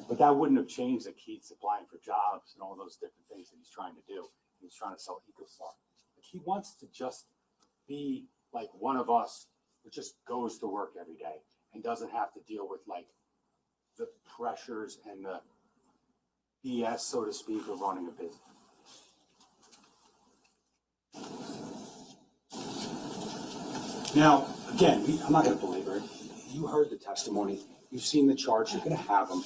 but that wouldn't have changed that Keith's applying for jobs and all those different things that he's trying to do. He's trying to sell EcoStar. Like, he wants to just be like one of us who just goes to work every day and doesn't have to deal with like the pressures and the BS, so to speak, of running a business. Now, again, I'm not going to belabor it. You heard the testimony. You've seen the charts. You're going to have them.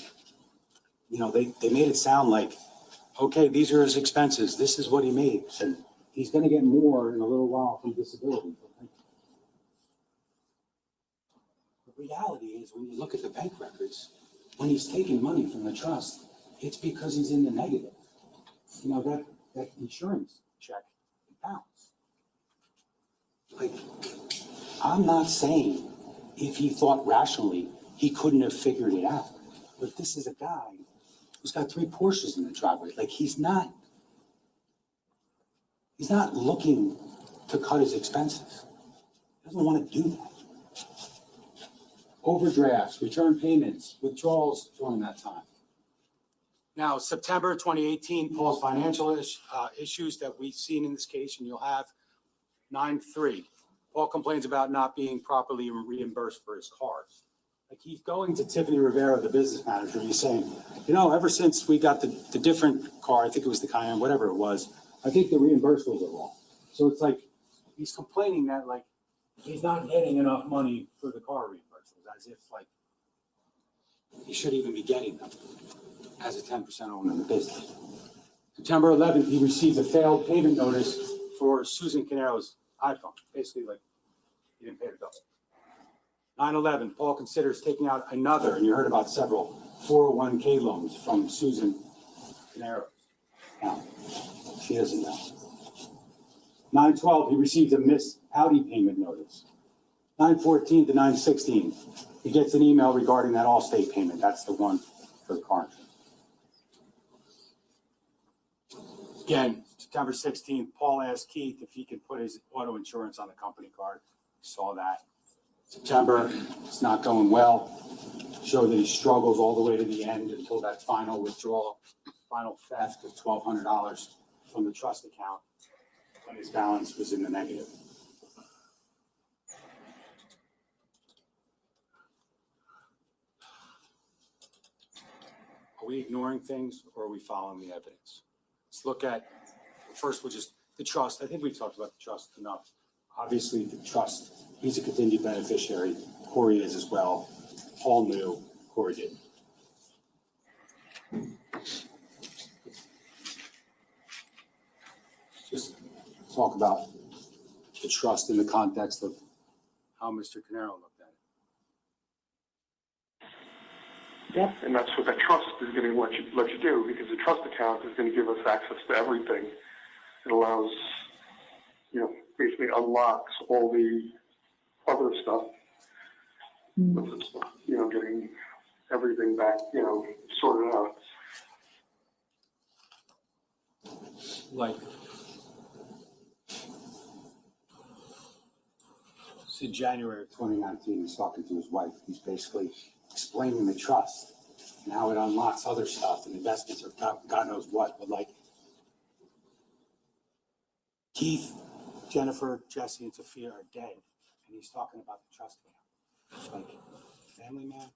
You know, they made it sound like, okay, these are his expenses. This is what he makes. And he's going to get more in a little while from disability. The reality is, when you look at the bank records, when he's taking money from the trust, it's because he's in the negative. You know, that insurance check, it bounced. Like, I'm not saying if he thought rationally, he couldn't have figured it out. But this is a guy who's got 3 Porsches in the driveway. Like, he's not looking to cut his expenses. He doesn't want to do that. Overdrafts, return payments, withdrawals during that time. Now, September 2018, Paul's financial issues that we've seen in this case, and you'll have 9-3. Paul complains about not being properly reimbursed for his cars. Like, he's going to Tiffany Rivera, the business manager, and he's saying, you know, ever since we got the different car, I think it was the Caneiro, whatever it was, I think the reimbursables are wrong. So it's like, he's complaining that, like, he's not getting enough money for the car reimbursables, as if, like, he should even be getting them as a 10% owner in the business. September 11th, he received a failed payment notice for Susan Caneiro's iPhone. Basically, like, he didn't pay the bill. 9/11, Paul considers taking out another, and you heard about several 401k loans from Susan Caneiro. Now, she doesn't know. 9/12, he received a missed Audi payment notice. 9/14 to 9/16, he gets an email regarding that Allstate payment. That's the one for the car insurance. Again, September 16th, Paul asked Keith if he could put his auto insurance on the company card. Saw that. September, it's not going well. Showed that he struggles all the way to the end until that final withdrawal, final theft of $1,200 from the trust account when his balance was in the negative. Are we ignoring things, or are we following the evidence? Let's look at, first, we'll just, the trust. I think we've talked about the trust enough. Obviously, the trust, he's a contingent beneficiary. Corey is as well. Paul knew, Corey didn't. Just talk about the trust in the context of how Mr. Caneiro looked at it. Yeah, and that's what that trust is going to let you do, because the trust account is going to give us access to everything. It allows, you know, basically unlocks all the other stuff. You know, getting everything back, you know, sorted out. Like, it's in January of 2019, he's talking to his wife. He's basically explaining the trust and how it unlocks other stuff and investments or God knows what. But like, Keith, Jennifer, Jesse, and Sophia are dead, and he's talking about the trust account. It's like, family man,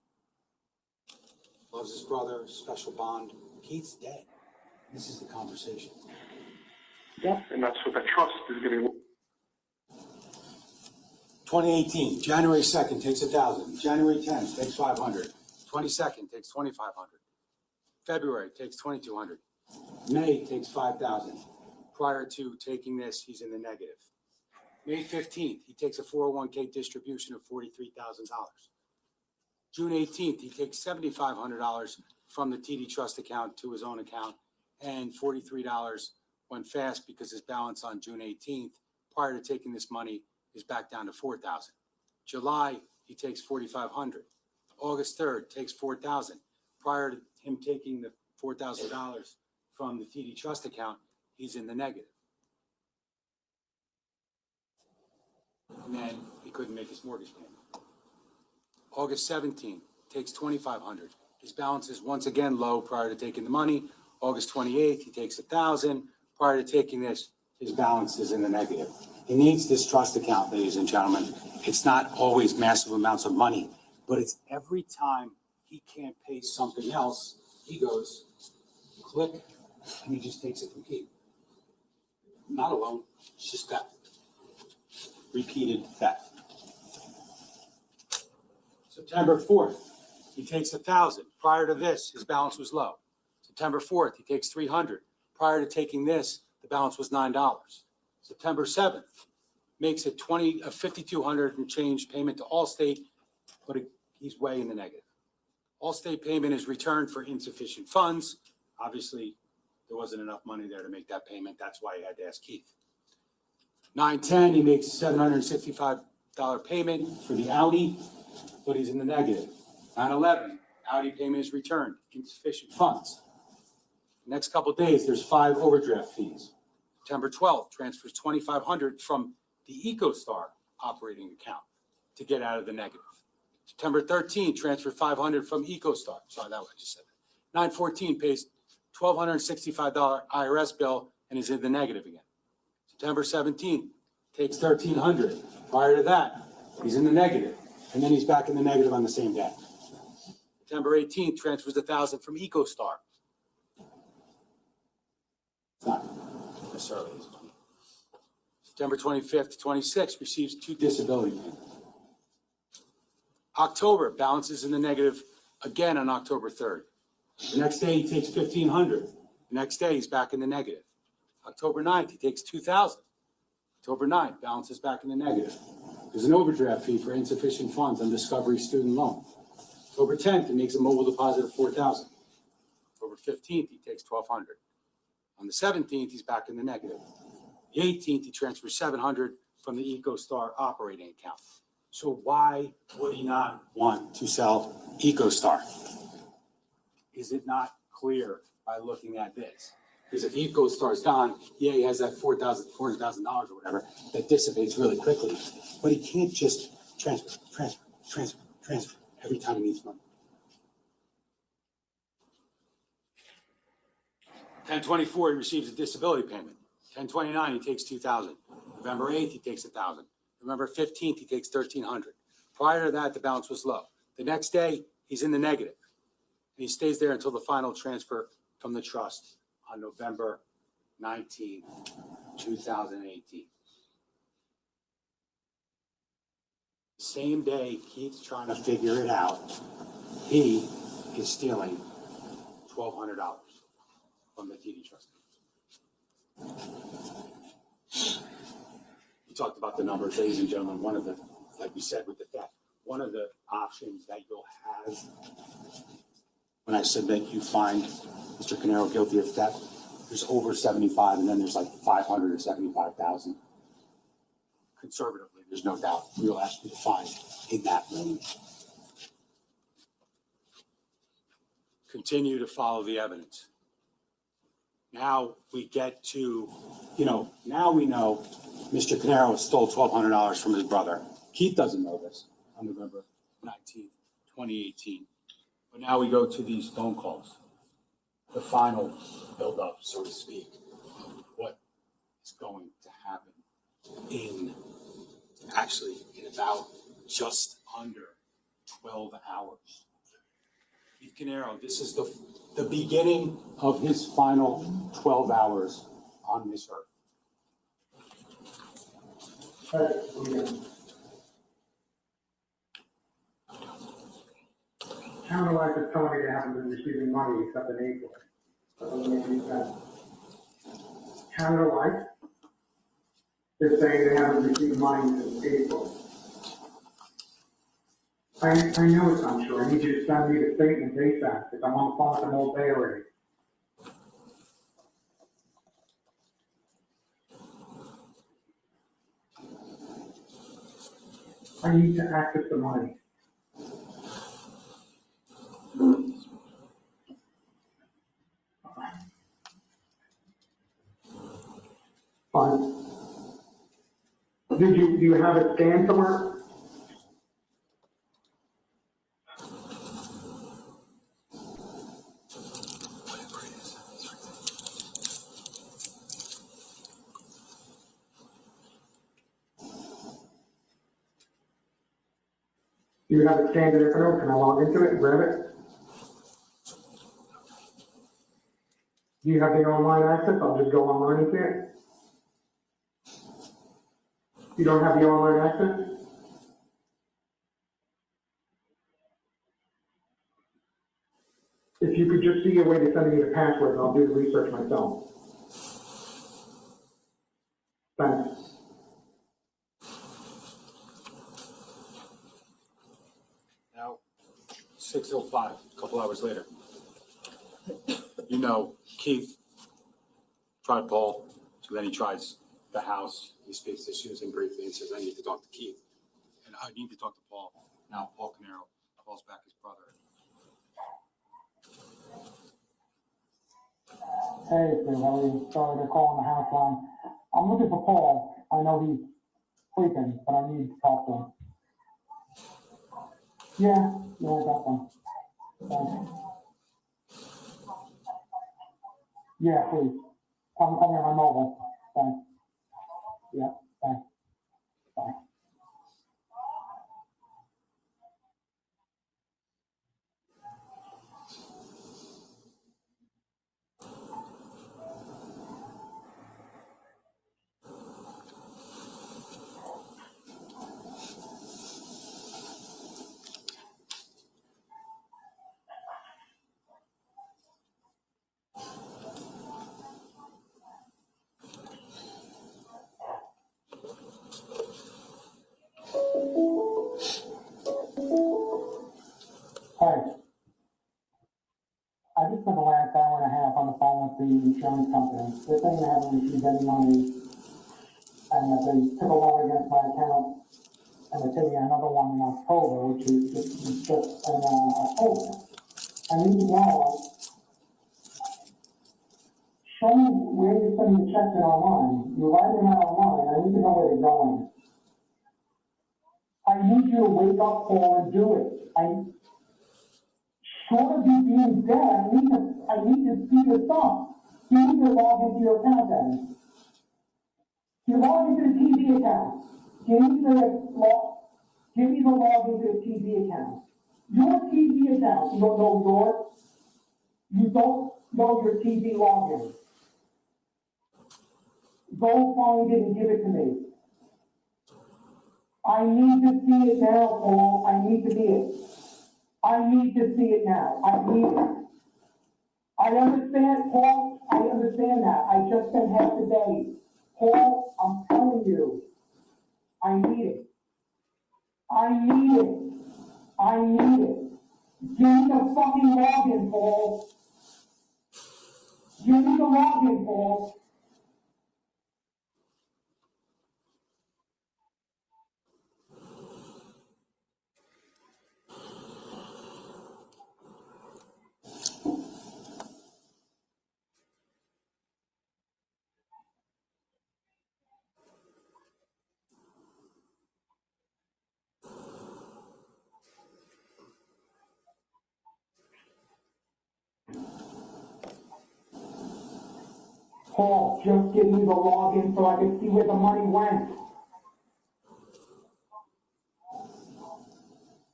loves his brother, special bond. Keith's dead. This is the conversation. Yeah, and that's what that trust is going to. 2018, January 2nd takes 1,000. January 10th takes 500. 22nd takes 2,500. February takes 2,200. May takes 5,000. Prior to taking this, he's in the negative. May 15th, he takes a 401k distribution of $43,000. June 18th, he takes $7,500 from the TD Trust account to his own account, and $43 went fast because his balance on June 18th, prior to taking this money, is back down to $4,000. July, he takes $4,500. August 3rd, takes $4,000. Prior to him taking the $4,000 from the TD Trust account, he's in the negative. And then he couldn't make his mortgage payment. August 17th, takes $2,500. His balance is once again low prior to taking the money. August 28th, he takes $1,000. Prior to taking this, his balance is in the negative. He needs this trust account, ladies and gentlemen. It's not always massive amounts of money, but it's every time he can't pay something else, he goes, click, and he just takes it from Keith. Not alone, it's just that repeated theft. September 4th, he takes $1,000. Prior to this, his balance was low. September 4th, he takes $300. Prior to taking this, the balance was $9. September 7th, makes it $5,200 and change payment to Allstate, but he's way in the negative. Allstate payment is returned for insufficient funds. Obviously, there wasn't enough money there to make that payment. That's why he had to ask Keith. 9/10, he makes $765 payment for the Audi, but he's in the negative. 9/11, Audi payment is returned, insufficient funds. Next couple of days, there's 5 overdraft fees. September 12th, transfers $2,500 from the EcoStar operating account to get out of the negative. September 13th, transfer $500 from EcoStar. Sorry, that was I just said that. 9/14 pays $1,265 IRS bill and is in the negative again. September 17th, takes $1,300. Prior to that, he's in the negative, and then he's back in the negative on the same day. September 18th, transfers $1,000 from EcoStar. It's not necessarily his money. September 25th to 26th, receives 2 disability payments. October, balances in the negative again on October 3rd. The next day, he takes $1,500. The next day, he's back in the negative. October 9th, he takes $2,000. October 9th, balance is back in the negative. There's an overdraft fee for insufficient funds on Discovery student loan. October 10th, he makes a mobile deposit of $4,000. October 15th, he takes $1,200. On the 17th, he's back in the negative. The 18th, he transfers $700 from the EcoStar operating account. So why would he not want to sell EcoStar? Is it not clear by looking at this? Because if EcoStar's gone, yeah, he has that $400,000 or whatever that dissipates really quickly, but he can't just transfer every time he needs money. 10/24, he receives a disability payment. 10/29, he takes $2,000. November 8th, he takes $1,000. November 15th, he takes $1,300. Prior to that, the balance was low. The next day, he's in the negative. And he stays there until the final transfer from the trust on November 19th, 2018. Same day Keith's trying to figure it out, he is stealing $1,200 from the TD Trust. We talked about the numbers, ladies and gentlemen. One of the, like we said with the theft, one of the options that you'll have when I submit you find Mr. Caneiro guilty of theft, there's over 75, and then there's like 500 or 75,000. Conservatively, there's no doubt we'll ask you to find in that range. Continue to follow the evidence. Now we get to, now we know Mr. Caneiro stole $1,200 from his brother. Keith doesn't know this on November 19th, 2018. But now we go to these phone calls, the final build-up, so to speak, of what is going to happen in about just under 12 hours. Keith Caneiro, this is the beginning of his final 12 hours on this earth. Counter life is telling me they haven't been receiving money except in April. That doesn't make any sense. Counter life is saying they haven't received money since April. I know it's untrue. I need you to send me the statement ASAP because I'm on the phone with them all day already. I need to access the money. Fine. Do you have it scanned somewhere? Do you have it scanned in Evernote? Can I log into it and grab it? Do you have the online access? I'll just go online and see it. You don't have the online access? If you could just see a way to send me the password, I'll do the research myself. Thanks. Now, 6:05, a couple hours later. You know, Keith tried Paul, so then he tries the house. He speaks to Susan briefly and says, I need to talk to Keith. And I need to talk to Paul. Now, Paul Caneiro calls back his brother. Hey, Steve, how are you? Sorry to call on the house line. I'm looking for Paul. I know he's sleeping, but I need to talk to him. Yeah, I got them. Thanks. Yeah, please. Come here on my mobile. Thanks. Yeah, thanks. Bye. Hey. I just spent the last hour and a half on the phone with the insurance company. They're saying they haven't received any money and that they took a loan against my account and they're taking another one in October, which is just in October. I need to know, show me where you're sending the checks in online. You're writing them out online. I need to know where they're going. I need you to wake up, Paul, and do it. Short of you being dead, I need to see your stuff. You need to log into your account then. You log into the TV account. Give me the log into the TV account. Your TV account, you don't know yours? You don't know your TV login. Go find it and give it to me. I need to see it now, Paul. I need to see it. I need to see it now. I need it. I understand, Paul. I understand that. I just spent half the day. Paul, I'm telling you, I need it. I need it. I need it. Give me the fucking login, Paul. Give me the login, Paul. Paul, just give me the login so I can see where the money went.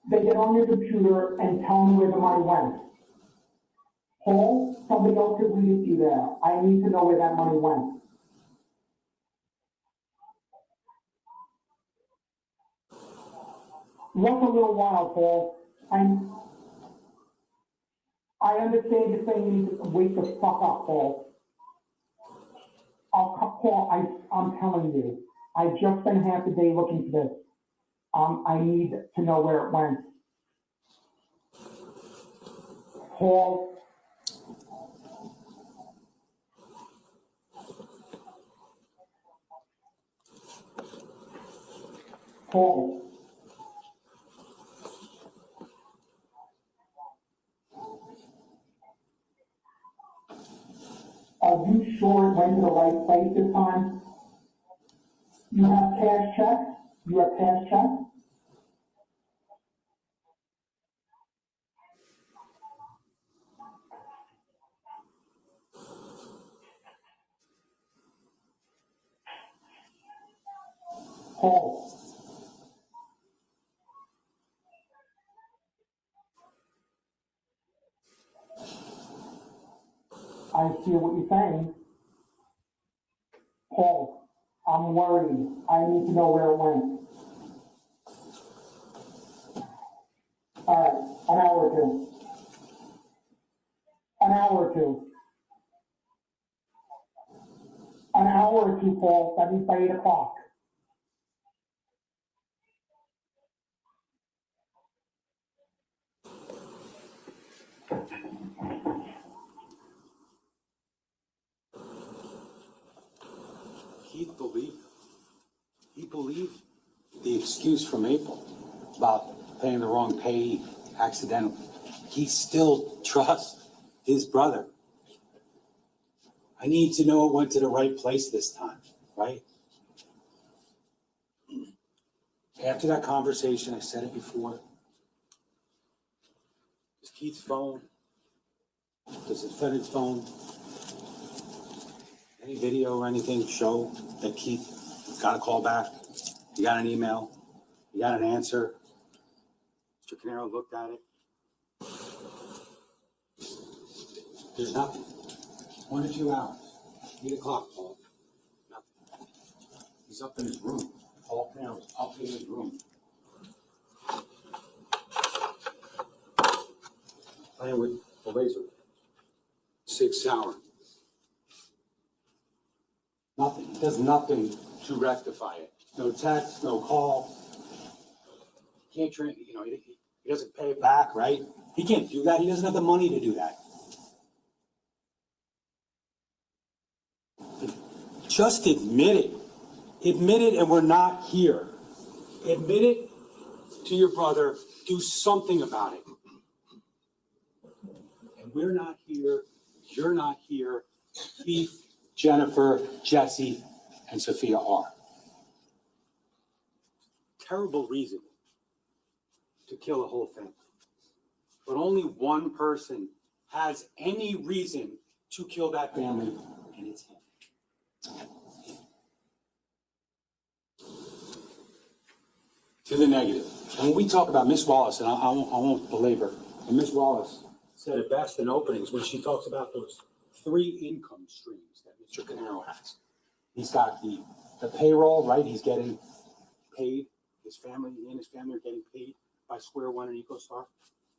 They get on your computer and tell me where the money went. Paul, somebody else could read it to you there. I need to know where that money went. What's a little while, Paul? I understand you're saying you need to wake the fuck up, Paul. Paul, I'm telling you, I just spent half the day looking for this. I need to know where it went. Paul. Paul. Are you sure it went to the right place this time? You have cash checks? You have cash checks? Paul. I hear what you're saying. Paul, I'm worried. I need to know where it went. All right, an hour or two. An hour or two. An hour or two, Paul. That means by 8 o'clock. He believed the excuse from April about paying the wrong pay accidentally. He still trusts his brother. I need to know it went to the right place this time, right? After that conversation, I said it before. Does Keith's phone, does the defendant's phone, any video or anything show that Keith got a call back? You got an email? You got an answer? Mr. Caneiro looked at it. There's nothing. 1 or 2 hours. 8 o'clock, Paul. Nothing. He's up in his room. Paul Caneiro's up in his room. Playing with the laser. 6 hours. Nothing. He does nothing to rectify it. No text, no call. He can't, he doesn't pay it back, right? He can't do that. He doesn't have the money to do that. Just admit it. Admit it, and we're not here. Admit it to your brother. Do something about it. And we're not here. You're not here. Keith, Jennifer, Jesse, and Sophia are. Terrible reason to kill a whole family. But only one person has any reason to kill that family, and it's him. To the negative. When we talk about Miss Wallace, and I won't belabor, and Miss Wallace said it best in openings when she talks about those 3 income streams that Mr. Caneiro has. He's got the payroll, right? He's getting paid. His family, he and his family are getting paid by Square One and EcoStar.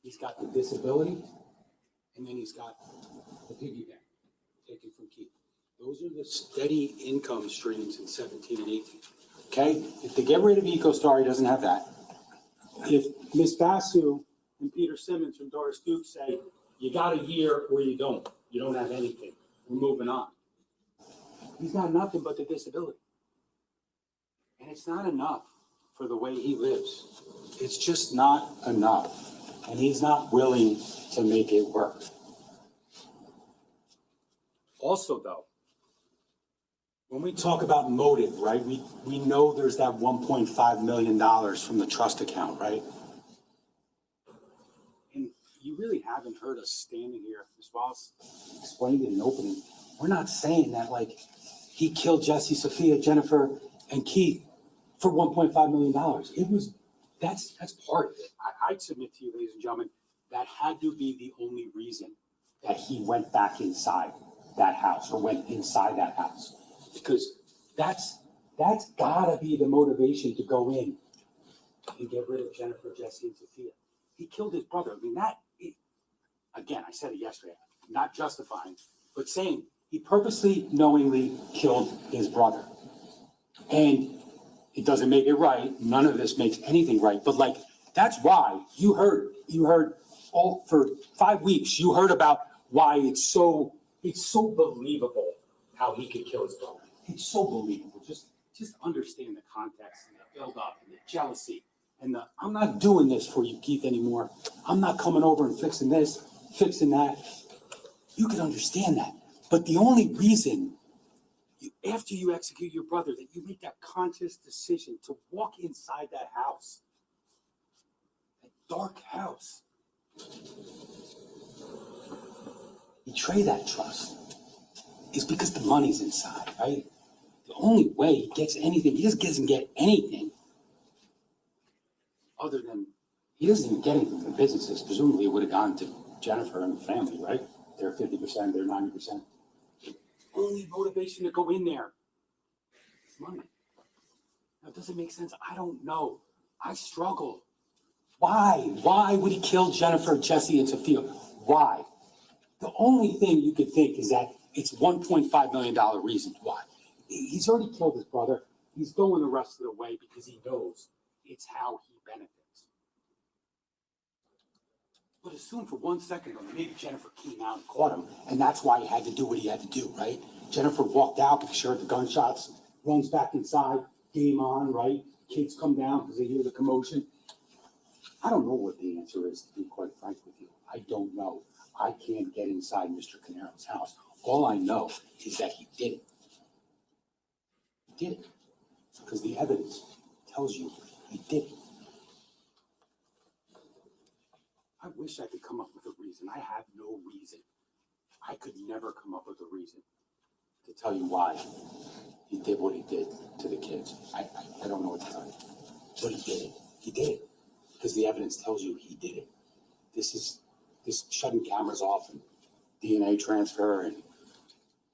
He's got the disability, and then he's got the piggy bank taken from Keith. Those are the steady income streams in 17 and 18. Okay? If they get rid of EcoStar, he doesn't have that. If Ms. Basu and Peter Simmons from Doris Duke say, you got a year or you don't have anything, we're moving on. He's got nothing but the disability. And it's not enough for the way he lives. It's just not enough. And he's not willing to make it work. Also, though, when we talk about motive, right, we know there's that $1.5 million from the trust account, right? And you really haven't heard us standing here, as Wallace explained it in opening. We're not saying that, like, he killed Jesse, Sophia, Jennifer, and Keith for $1.5 million. That's part of it. I'd submit to you, ladies and gentlemen, that had to be the only reason that he went back inside that house or went inside that house. Because that's gotta be the motivation to go in and get rid of Jennifer, Jesse, and Sophia. He killed his brother. I mean, again, I said it yesterday, not justifying, but saying he purposely, knowingly killed his brother. And it doesn't make it right. None of this makes anything right. But like, that's why you heard all for 5 weeks, you heard about why it's so believable how he could kill his brother. It's so believable. Just understand the context and the build up and the jealousy and I'm not doing this for you, Keith, anymore. I'm not coming over and fixing this, fixing that. You can understand that. But the only reason, after you execute your brother, that you make that conscious decision to walk inside that house, that dark house, betray that trust, is because the money's inside, right? The only way he gets anything, he just doesn't get anything other than, he doesn't even get anything from businesses. Presumably it would have gone to Jennifer and the family, right? They're 50%, they're 90%. Only motivation to go in there is money. Now, does it make sense? I don't know. I struggle. Why? Why would he kill Jennifer, Jesse, and Sophia? Why? The only thing you could think is that it's $1.5 million reason why. He's already killed his brother. He's going the rest of the way because he knows it's how he benefits. But assume for 1 second that maybe Jennifer came out and caught him, and that's why he had to do what he had to do, right? Jennifer walked out because she heard the gunshots, runs back inside, game on, right? Kids come down because they hear the commotion. I don't know what the answer is, to be quite frank with you. I don't know. I can't get inside Mr. Caneiro's house. All I know is that he did it. He did it. Because the evidence tells you he did it. I wish I could come up with a reason. I have no reason. I could never come up with a reason to tell you why he did what he did to the kids. I don't know what to tell you. But he did it. He did it. Because the evidence tells you he did it. This shutting cameras off and DNA transfer, and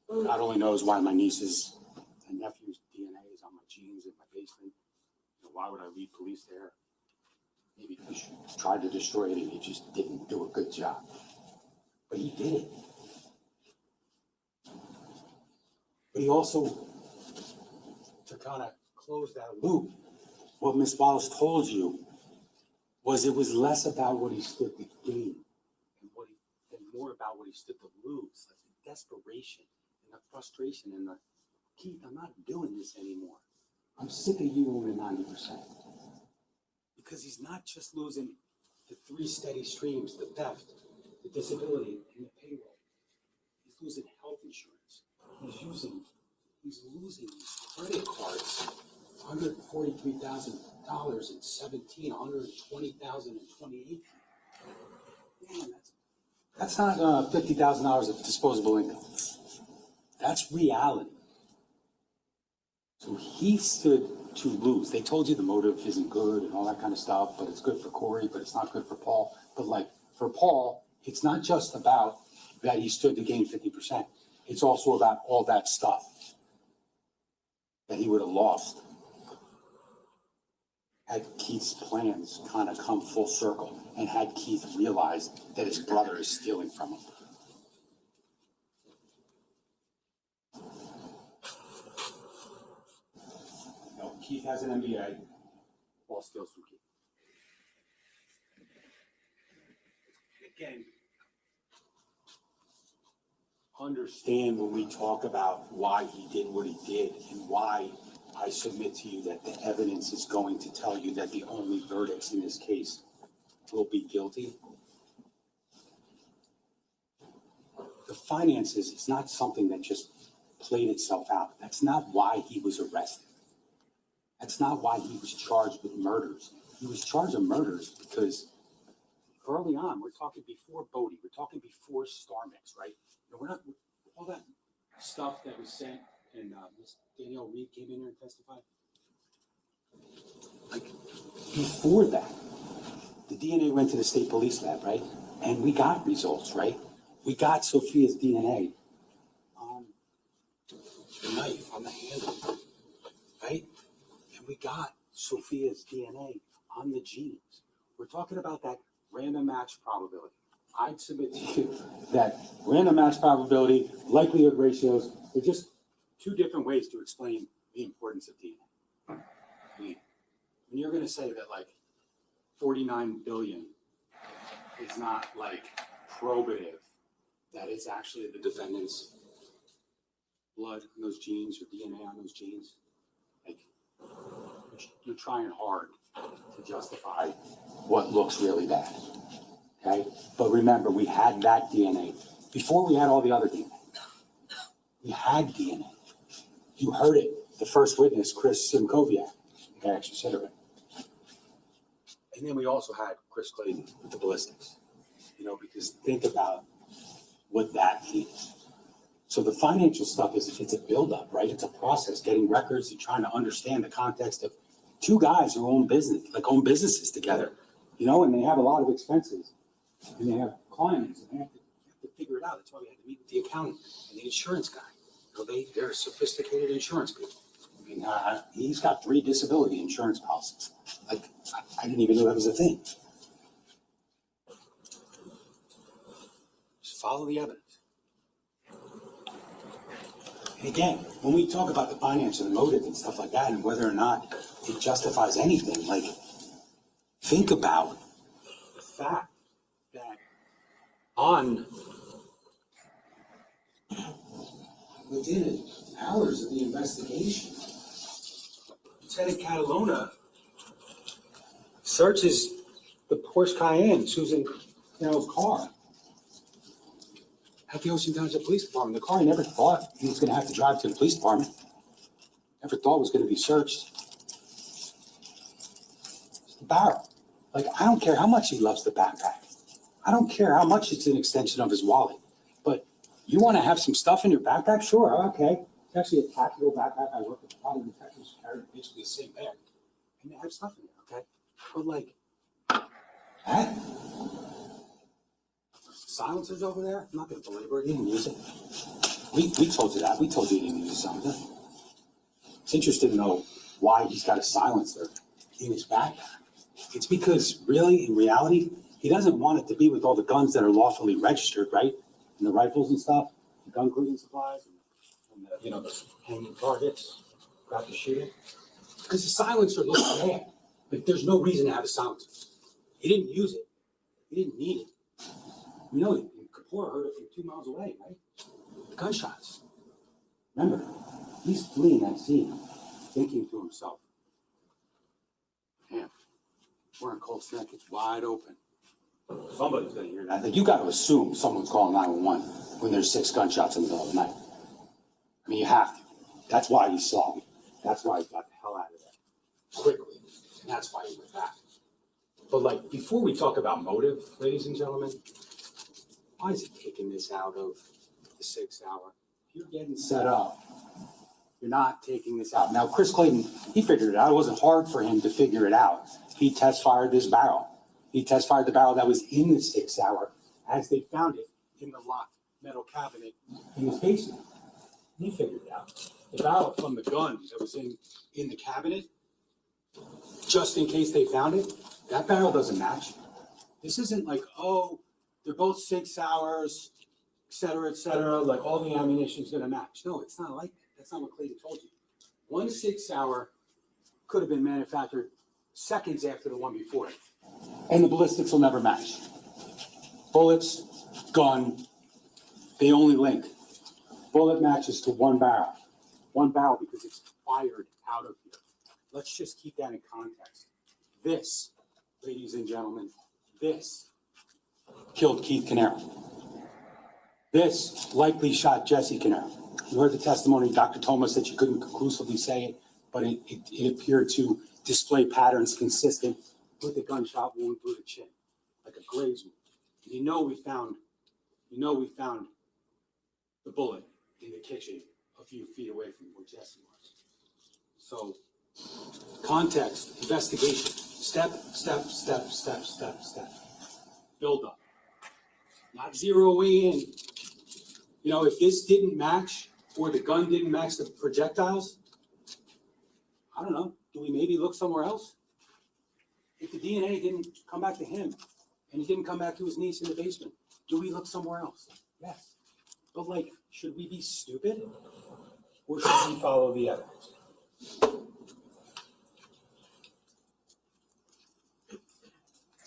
God only knows why my niece's and nephew's DNA is on my jeans in my basement. Why would I leave police there? Maybe he tried to destroy it and he just didn't do a good job. But he did it. But he also, to kind of close that loop, what Miss Wallace told you was it was less about what he stood to gain and more about what he stood to lose. Like the desperation and the frustration and the, Keith, I'm not doing this anymore. I'm sick of you owning 90%. Because he's not just losing the 3 steady streams, the theft, the disability, and the payroll. He's losing health insurance. He's losing these credit cards, $143,000 in 17, $120,000 in 28. Man, that's not $50,000 of disposable income. That's reality. So he stood to lose. They told you the motive isn't good and all that kind of stuff, but it's good for Corey, but it's not good for Paul. But like for Paul, it's not just about that he stood to gain 50%. It's also about all that stuff that he would have lost had Keith's plans kind of come full circle and had Keith realized that his brother is stealing from him. No, Keith has an MBA. Paul steals from Keith. Again, understand when we talk about why he did what he did and why I submit to you that the evidence is going to tell you that the only verdicts in this case will be guilty. The finances is not something that just played itself out. That's not why he was arrested. That's not why he was charged with murders. He was charged with murders because early on, we're talking before Bodie, we're talking before StarMix, right? And we're not, all that stuff that was sent and Miss Danielle Reed came in here and testified. Like, before that, the DNA went to the state police lab, right? And we got results, right? We got Sophia's DNA on the knife, on the handle, right? And we got Sophia's DNA on the jeans. We're talking about that random match probability. I'd submit to you that random match probability, likelihood ratios, they're just 2 different ways to explain the importance of DNA. I mean, when you're going to say that like 49 billion is not like probative, that it's actually the defendant's blood on those genes or DNA on those genes, like you're trying hard to justify what looks really bad. Okay? But remember, we had that DNA before we had all the other DNA. We had DNA. You heard it. The first witness, Chris Simkoviak. I think I actually said it right. And then we also had Chris Clayton with the ballistics. Because think about what that means. So the financial stuff it's a buildup, right? It's a process, getting records and trying to understand the context of two guys who own businesses together, and they have a lot of expenses and they have clients and they have to figure it out. That's why we had to meet with the accountant and the insurance guy. They're sophisticated insurance people. I mean, he's got 3 disability insurance policies. I didn't even know that was a thing. Just follow the evidence. And again, when we talk about the finance and the motive and stuff like that, and whether or not it justifies anything, think about the fact that within hours of the investigation, Lieutenant Mastellone searches the Porsche Cayenne, Susan Carroll's car, at the Ocean Township Police Department. The car he never thought he was going to have to drive to the police department. Never thought it was going to be searched. It's the barrel. I don't care how much he loves the backpack. I don't care how much it's an extension of his wallet. But you want to have some stuff in your backpack? Sure, okay. It's actually a tactical backpack. I work with a lot of detectives who carry basically the same bag. And they have stuff in there, okay? But that? Silencers over there? I'm not going to belabor it. He didn't use it. We told you that. We told you he didn't use something. It's interesting to know why he's got a silencer in his backpack. It's because, really, in reality, he doesn't want it to be with all the guns that are lawfully registered, right? And the rifles and stuff, the gun cleaning supplies, and the hanging targets, practice shooting. Because the silencer looks bad. There's no reason to have a silencer. He didn't use it. He didn't need it. Kapoor heard it from 2 miles away, right? The gunshots. Remember, he's fleeing that scene, thinking to himself, man, we're in Colts Neck, it's wide open. Somebody's going to hear that. You got to assume someone's calling 911 when there's 6 gunshots in the middle of the night. I mean, you have to. That's why he saw me. That's why he got the hell out of there quickly. And that's why he went back. But before we talk about motive, ladies and gentlemen, why is he taking this out of the 6th hour? If you're getting set up, you're not taking this out. Now, Chris Clayton, he figured it out. It wasn't hard for him to figure it out. He test fired this barrel. He test fired the barrel that was in the 6th hour as they found it in the locked metal cabinet in his basement. He figured it out. The barrel from the gun that was in the cabinet, just in case they found it, that barrel doesn't match. This isn't they're both 6 hours, et cetera, all the ammunition's going to match. No, it's not like that. That's not what Clayton told you. 1 6 hour could have been manufactured seconds after the one before it. And the ballistics will never match. Bullets, gun, they only link. Bullet matches to 1 barrel. 1 barrel because it's fired out of here. Let's just keep that in context. This, ladies and gentlemen, this killed Keith Caneiro. This likely shot Jesse Caneiro. You heard the testimony. Dr. Thomas said she couldn't conclusively say it, but it appeared to display patterns consistent with the gunshot wound through the chin, like a graze wound. We found the bullet in the kitchen a few feet away from where Jesse was. So, context, investigation, step. Build up. Not zeroing in. If this didn't match or the gun didn't match the projectiles, I don't know. Do we maybe look somewhere else? If the DNA didn't come back to him and it didn't come back to his niece in the basement, do we look somewhere else? Yes. But should we be stupid or should we follow the evidence?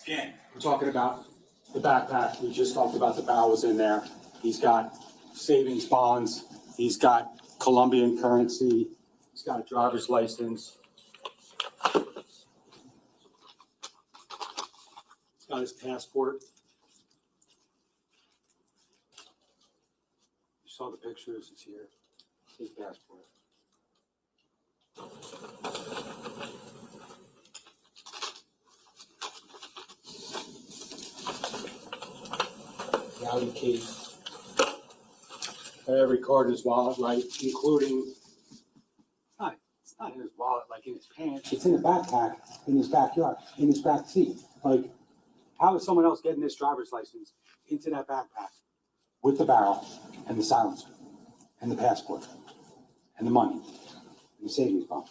Again, we're talking about the backpack. We just talked about the barrel was in there. He's got savings bonds. He's got Colombian currency. He's got a driver's license. He's got his passport. You saw the pictures. It's here. his passport. The Audi case. Got every card in his wallet, right? Including, it's not in his wallet, like in his pants. It's in the backpack, in his backyard, in his back seat. Like, how is someone else getting this driver's license into that backpack with the barrel and the silencer and the passport and the money and the savings bond?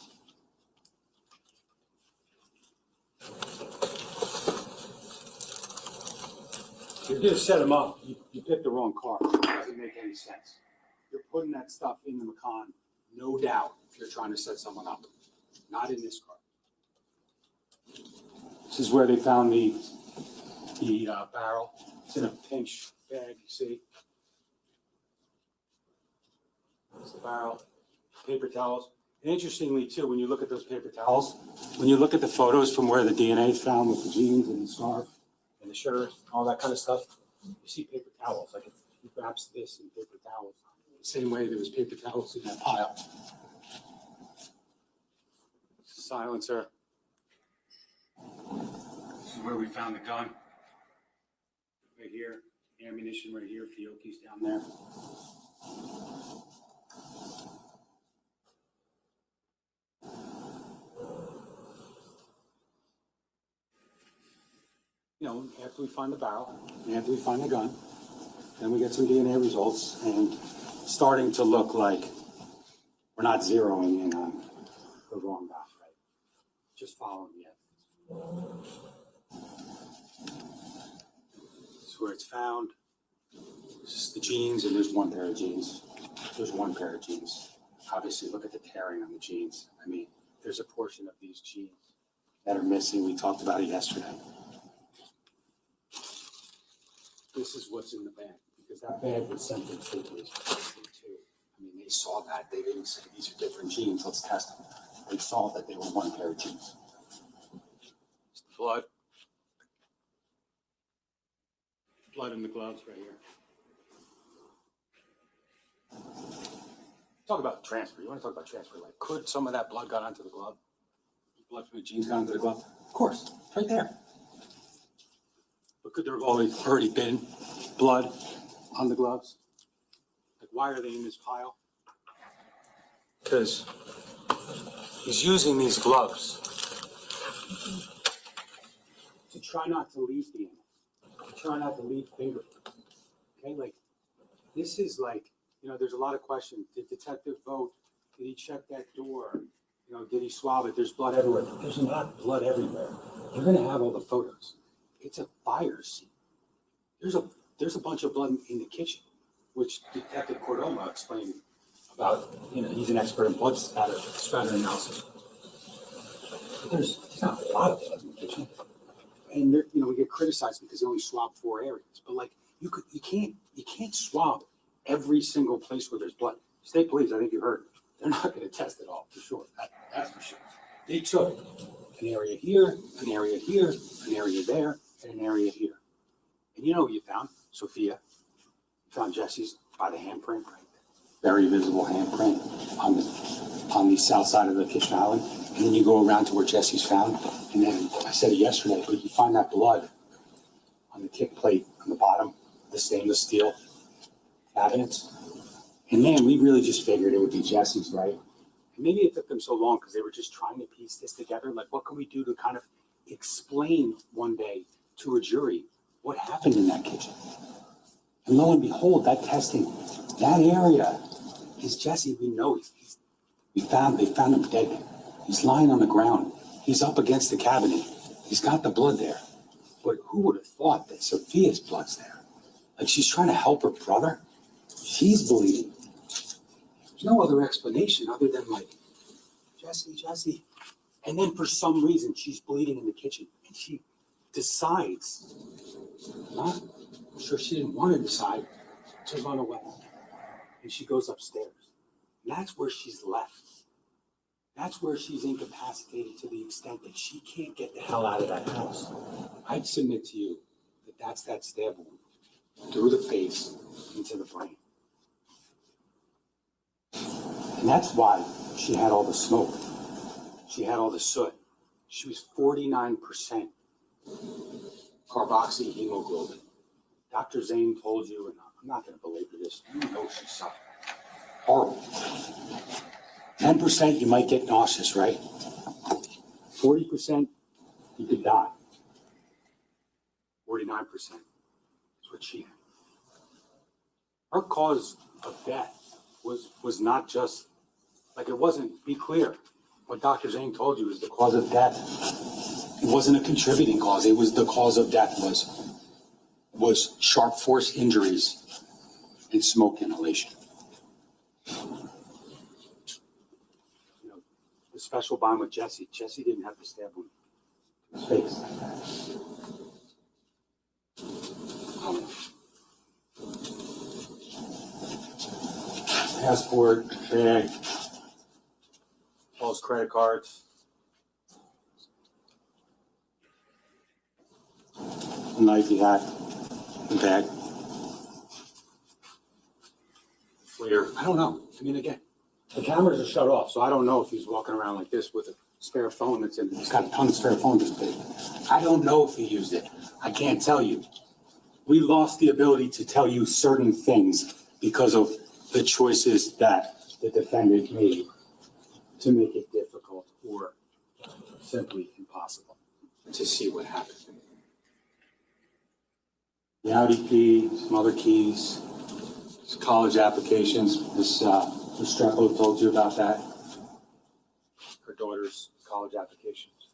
You're gonna set him up. You picked the wrong car. It doesn't make any sense. You're putting that stuff in the Macan, no doubt, if you're trying to set someone up. Not in this car. This is where they found the barrel. It's in a pinch bag, you see. It's the barrel. Paper towels. And interestingly, too, when you look at those paper towels, when you look at the photos from where the DNA is found with the jeans and the scarf and the shirt, all that kind of stuff, you see paper towels. Like he wraps this in paper towels. The same way there was paper towels in that pile. Silencer. This is where we found the gun. Right here. Ammunition right here. Fiocchi's down there. You know, after we find the barrel, and after we find the gun, then we get some DNA results, and it's starting to look like we're not zeroing in on the wrong guy, right? Just following the evidence. This is where it's found. This is the jeans, and there's one pair of jeans. There's one pair of jeans. Obviously, look at the tearing on the jeans. I mean, there's a portion of these jeans that are missing. We talked about it yesterday. This is what's in the bag, because that bag was sent to the state police too. I mean, they saw that. They didn't say these are different jeans. Let's test them. They saw that they were one pair of jeans. It's the blood. Blood in the gloves right here. Talk about transfer. You want to talk about transfer? Like, could some of that blood got onto the glove? Blood from the jeans got onto the glove? Of course, it's right there. But could there have already been blood on the gloves? Like, why are they in this pile? Because he's using these gloves to try not to leave DNA, to try not to leave fingerprints. Okay, like, this is like, you know, there's a lot of questions. Did detective vote? Did he check that door? You know, did he swab it? There's blood everywhere. There's not blood everywhere. You're going to have all the photos. It's a fire scene. There's a bunch of blood in the kitchen, which Detective Cordoma explained about. You know, he's an expert in blood spatter analysis. But there's not a lot of blood in the kitchen, and you know, we get criticized because they only swab 4 areas. But like, you can't swab every single place where there's blood. State police, I think you heard, they're not going to test it all for sure. That's for sure. They took an area here, an area here, an area there, and an area here. And you know what you found? Sophia. You found Jesse's by the handprint, right? Very visible handprint on the south side of the kitchen island. And then you go around to where Jesse's found. And then I said it yesterday, but you find that blood on the kick plate on the bottom, the stainless steel cabinets. And man, we really just figured it would be Jesse's, right? And maybe it took them so long because they were just trying to piece this together. Like, what can we do to kind of explain one day to a jury what happened in that kitchen? And lo and behold, that testing, that area is Jesse. We know they found him dead. He's lying on the ground. He's up against the cabinet. He's got the blood there. But who would have thought that Sophia's blood's there? Like, she's trying to help her brother. She's bleeding. There's no other explanation other than like, Jesse. And then for some reason, she's bleeding in the kitchen. And she decides, I'm sure she didn't want to decide, to run away. And she goes upstairs. And that's where she's left. That's where she's incapacitated to the extent that she can't get the hell out of that house. I'd submit to you that that's that stab wound through the face into the brain. And that's why she had all the smoke. She had all the soot. She was 49% carboxyhemoglobin. Dr. Zane told you, and I'm not going to belabor this, you know she suffered. Horrible. 10% you might get nauseous, right? 40% you could die. 49% is what she had. Her cause of death was not just, like it wasn't, be clear, what Dr. Zane told you is the cause of death. It wasn't a contributing cause. It was the cause of death was sharp force injuries and smoke inhalation. You know, the special bond with Jesse didn't have to stab him in his face like that. Passport, bag, all his credit cards. A knife he had, the bag. Clear. I don't know. I mean, again, the cameras are shut off, so I don't know if he's walking around like this with a spare phone that's in. He's got a ton of spare phones in his bag. I don't know if he used it. I can't tell you. We lost the ability to tell you certain things because of the choices that the defendant made to make it difficult or simply impossible to see what happened. The Audi key, some other keys, some college applications. This Streppo told you about that. Her daughter's college applications.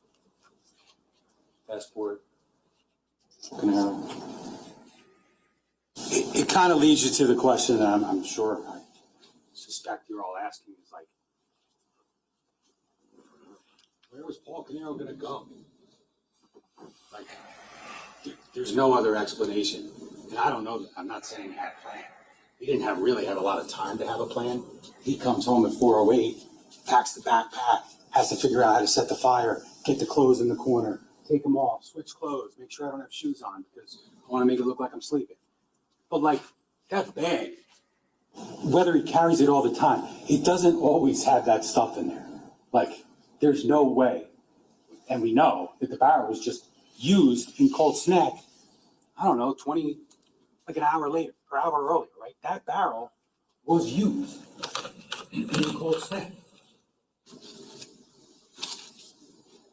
Passport. Caneiro. It kind of leads you to the question that I'm sure I suspect you're all asking is like, where was Paul Caneiro going to go? Like, there's no other explanation. And I don't know that. I'm not saying he had a plan. He didn't really have a lot of time to have a plan. He comes home at 4:08, packs the backpack, has to figure out how to set the fire, get the clothes in the corner, take them off, switch clothes, make sure I don't have shoes on because I want to make it look like I'm sleeping. But like that bag, whether he carries it all the time, it doesn't always have that stuff in there. Like there's no way. And we know that the barrel was just used in cold snack, I don't know, like an hour later, or an hour earlier, right? That barrel was used in cold snack.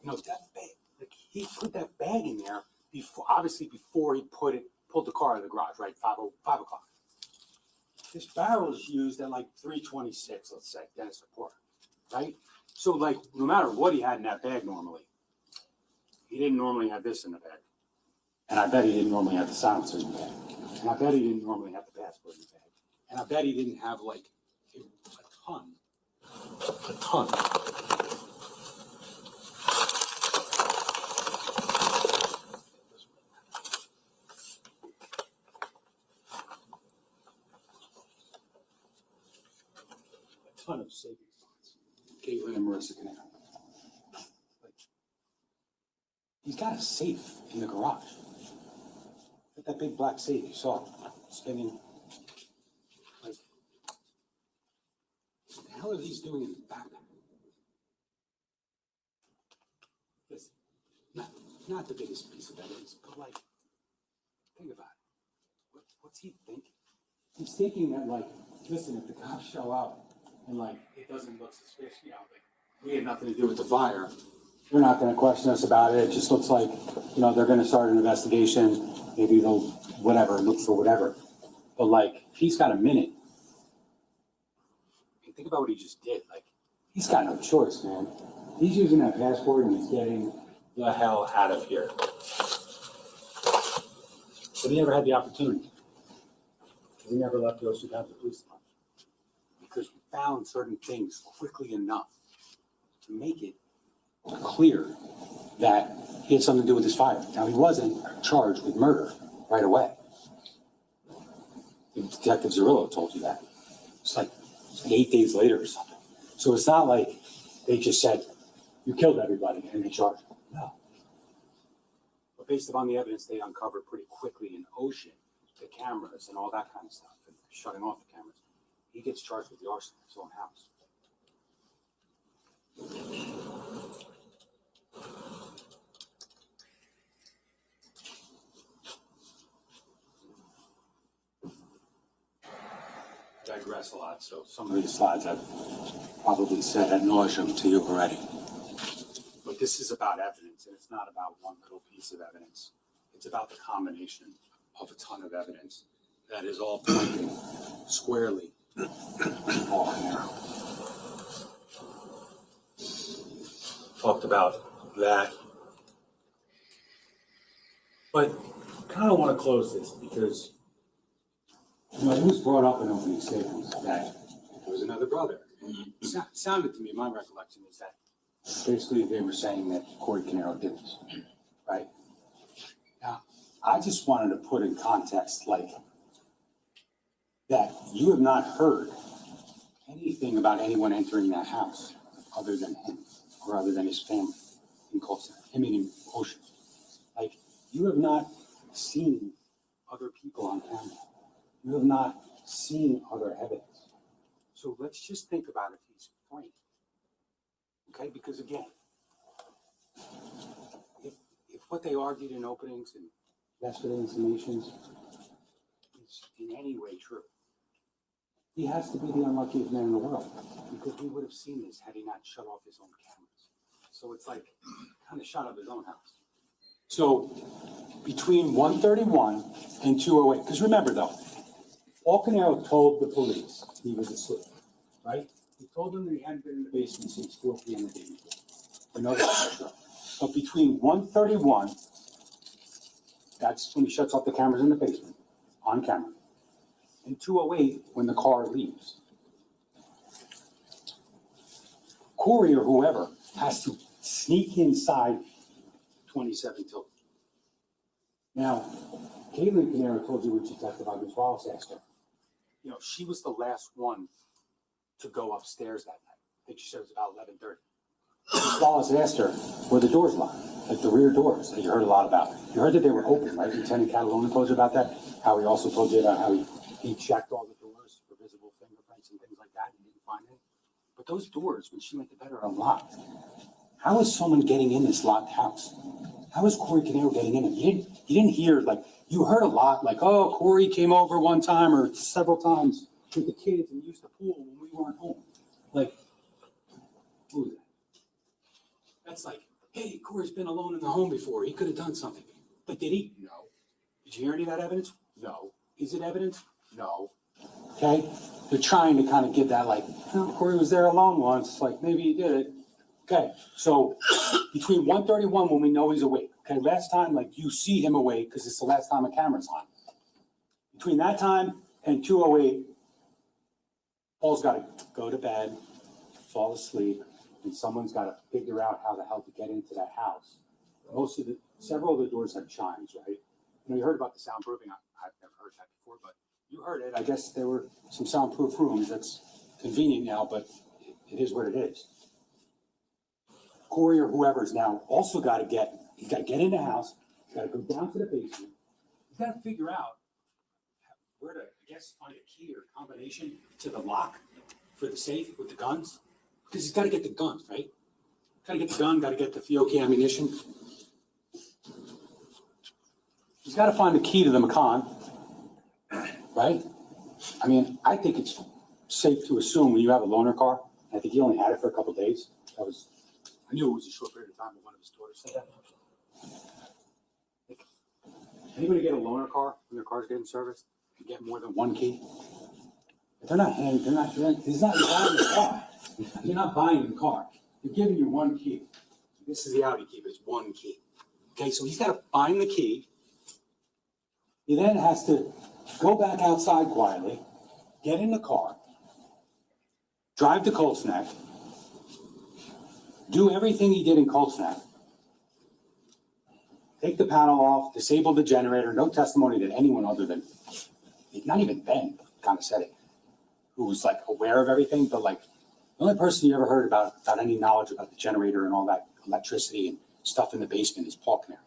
You know, that bag, like he put that bag in there before he pulled the car out of the garage, right? 5 o'clock. This barrel is used at like 3:26, let's say, Dennis report, right? So like, no matter what he had in that bag normally, he didn't normally have this in the bag. And I bet he didn't normally have the silencer in the bag. And I bet he didn't normally have the passport in the bag. And I bet he didn't have like a ton. A ton of savings bonds. Caitlin and Marissa Caneiro. Like, he's got a safe in the garage. That big black safe you saw spinning. Like, what the hell are these doing in the backpack? Listen, not the biggest piece of evidence, but like, think about it. What's he thinking? He's thinking that like, listen, if the cops show up and like it doesn't look suspicious, you know, like we had nothing to do with the fire, they're not going to question us about it. It just looks like, you know, they're going to start an investigation. Maybe they'll whatever, look for whatever. But like, he's got a minute. And think about what he just did. Like, he's got no choice, man. He's using that passport and he's getting the hell out of here. But he never had the opportunity. He never left the Ocean County Police Department. Because we found certain things quickly enough to make it clear that he had something to do with this fire. Now, he wasn't charged with murder right away. Detective Zerillo told you that. It's like 8 days later or something. So it's not like they just said, you killed everybody and they charged him. No. But based upon the evidence they uncovered pretty quickly in Ocean, the cameras and all that kind of stuff, and shutting off the cameras, he gets charged with the arson in his own house. Digress a lot, so some of these slides I've probably said ad nauseum to you already. But this is about evidence, and it's not about one little piece of evidence. It's about the combination of a ton of evidence that is all pointing squarely to Paul Caneiro. Talked about that. But I kind of want to close this because, you know, it was brought up in opening statements that there was another brother. It sounded to me, my recollection is that basically they were saying that Corey Caneiro did this, right? Now, I just wanted to put in context, like, that you have not heard anything about anyone entering that house other than him or other than his family in Colston, in Ocean. Like, you have not seen other people on camera. You have not seen other evidence. So let's just think about if he's framed. Okay, because again, if what they argued in openings and yesterday in summations is in any way true, he has to be the unluckiest man in the world because we would have seen this had he not shut off his own cameras. So it's like kind of shut up his own house. So between 131 and 208, because remember though, Paul Caneiro told the police he was asleep, right? He told them that he hadn't been in the basement since 4 p.m. the day before. We know that's true. But between 131, that's when he shuts off the cameras in the basement, on camera, and 208, when the car leaves. Corey or whoever has to sneak inside 27 till. Now, Caitlin Caneiro told you when she testified, Ms. Wallace asked her. You know, she was the last one to go upstairs that night. I think she said it was about 11:30. Ms. Wallace asked her, were the doors locked? Like the rear doors that you heard a lot about. You heard that they were open, right? Lieutenant Mastellone told you about that. How he also told you about how he checked all the doors for visible fingerprints and things like that. He didn't find any. But those doors, when she went to bed, are unlocked. How is someone getting in this locked house? How is Corey Caneiro getting in it? You didn't hear, like, you heard a lot, like, oh, Corey came over one time or several times with the kids and used the pool when we weren't home. Like, who is that? That's like, hey, Corey's been alone in the home before. He could have done something. But did he? No. Did you hear any of that evidence? No. Is it evidence? No. Okay? They're trying to kind of give that, like, oh, Corey was there alone once. Like, maybe he did it. Okay, so between 131 when we know he's awake, okay, last time, like, you see him awake because it's the last time a camera's on. Between that time and 208, Paul's got to go to bed, fall asleep, and someone's got to figure out how the hell to get into that house. Several of the doors have chimes, right? You know, you heard about the soundproofing. I've never heard that before, but you heard it. I guess there were some soundproof rooms. That's convenient now, but it is what it is. Corey or whoever's now also got to get in the house, got to go down to the basement. He's got to figure out where to, I guess, find a key or combination to the lock for the safe with the guns. Because he's got to get the gun, right? Got to get the gun, got to get the Fiocchi ammunition. He's got to find the key to the Macan, right? I mean, I think it's safe to assume when you have a loaner car, I think he only had it for a couple of days. I knew it was a short period of time, but one of his daughters said that. Anybody get a loaner car when their car's getting serviced and get more than one key? They're not buying the car. You're not buying the car. They're giving you one key. This is the Audi key, but it's one key. Okay, so he's got to find the key. He then has to go back outside quietly, get in the car, drive to Colts Neck, do everything he did in Colts Neck, take the panel off, disable the generator. No testimony that anyone other than, not even Ben kind of said it, who was like aware of everything, but like the only person you ever heard about any knowledge about the generator and all that electricity and stuff in the basement is Paul Caneiro.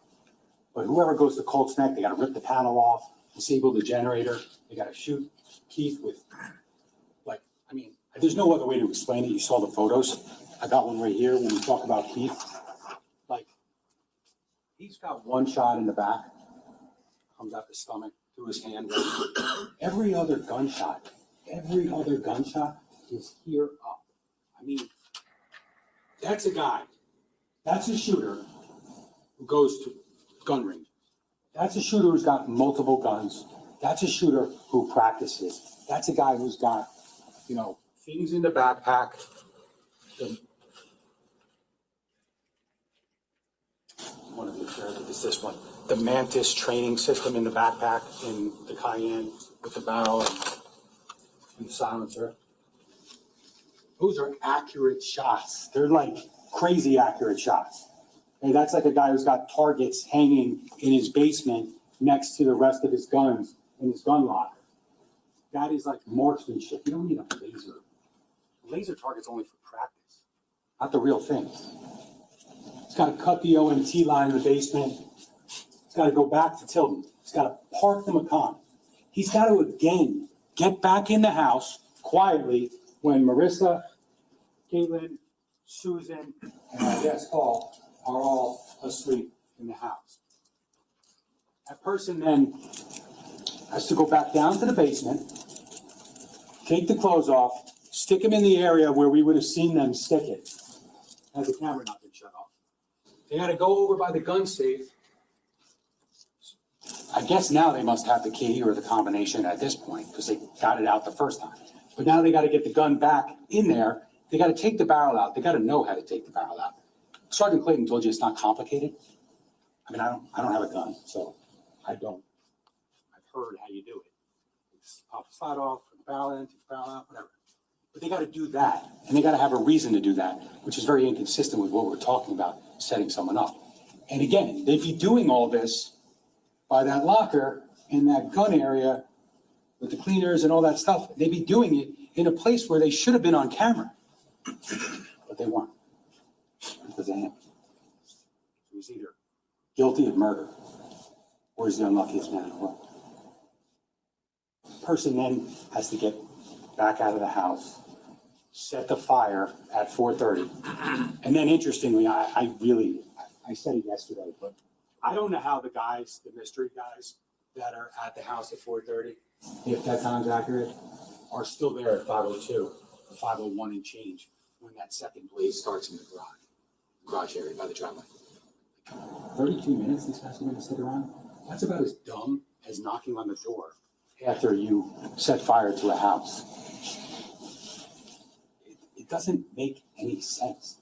But whoever goes to Colts Neck, they got to rip the panel off, disable the generator. They got to shoot Keith with, like, I mean, there's no other way to explain it. You saw the photos. I got one right here when we talk about Keith. Like, he's got one shot in the back, comes out the stomach, through his hand. Every other gunshot is here up. I mean, that's a guy. That's a shooter who goes to gun ranges. That's a shooter who's got multiple guns. That's a shooter who practices. That's a guy who's got, you know, things in the backpack. One of the characters is this one. The Mantis training system in the backpack in the Cayenne with the barrel and the silencer. Those are accurate shots. They're like crazy accurate shots. And that's like a guy who's got targets hanging in his basement next to the rest of his guns in his gun locker. That is like marksmanship. You don't need a laser. A laser target's only for practice, not the real thing. He's got to cut the OMT line in the basement. He's got to go back to Tilden. He's got to park the Macan. He's got to, again, get back in the house quietly when Marissa, Caitlin, Susan, and I guess Paul are all asleep in the house. That person then has to go back down to the basement, take the clothes off, stick them in the area where we would have seen them stick it, had the camera not been shut off. They had to go over by the gun safe. I guess now they must have the key or the combination at this point because they got it out the first time. But now they got to get the gun back in there. They got to take the barrel out. They got to know how to take the barrel out. Sergeant Clayton told you it's not complicated. I mean, I don't have a gun, so I don't. I've heard how you do it. It's pop the slide off, put the barrel in, take the barrel out, whatever. But they got to do that, and they got to have a reason to do that, which is very inconsistent with what we're talking about, setting someone up. And again, they'd be doing all this by that locker in that gun area with the cleaners and all that stuff. They'd be doing it in a place where they should have been on camera, but they weren't because of him. He was either guilty of murder or he's the unluckiest man in the world. Person then has to get back out of the house, set the fire at 4:30. And then interestingly, I said it yesterday, but I don't know how the guys, the mystery guys that are at the house at 4:30, if that time's accurate, are still there at 5:02, 5:01 and change when that second blaze starts in the garage area by the driveway. 32 minutes these guys are going to sit around? That's about as dumb as knocking on the door after you set fire to a house. It doesn't make any sense.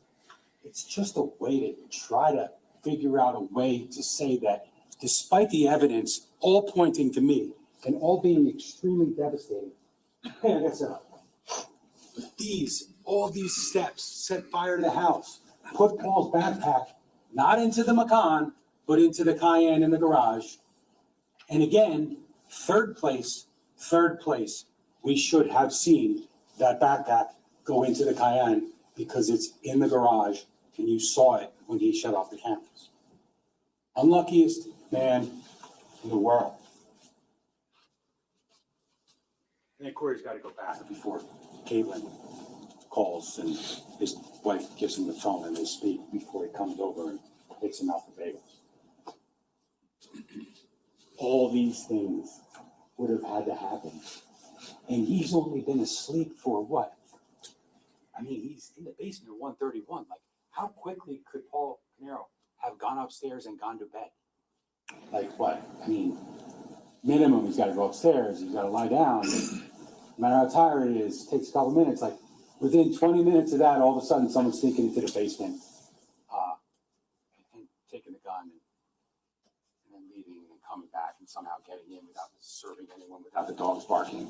It's just a way to try to figure out a way to say that despite the evidence all pointing to me and all being extremely devastating, hey, I got set up. All these steps, set fire to the house, put Paul's backpack not into the Macan, but into the Cayenne in the garage. And again, third place, we should have seen that backpack go into the Cayenne because it's in the garage and you saw it when he shut off the cameras. Unluckiest man in the world. And then Corey's got to go back before Caitlin calls and his wife gives him the phone and they speak before he comes over and takes him out for bagels. All these things would have had to happen. And he's only been asleep for what? I mean, he's in the basement at 1:31. Like, how quickly could Paul Caneiro have gone upstairs and gone to bed? Like what? I mean, minimum, he's got to go upstairs. He's got to lie down. No matter how tired he is, it takes a couple minutes. Like, within 20 minutes of that, all of a sudden, someone's sneaking into the basement and taking the gun and then leaving and coming back and somehow getting in without serving anyone, without the dogs barking.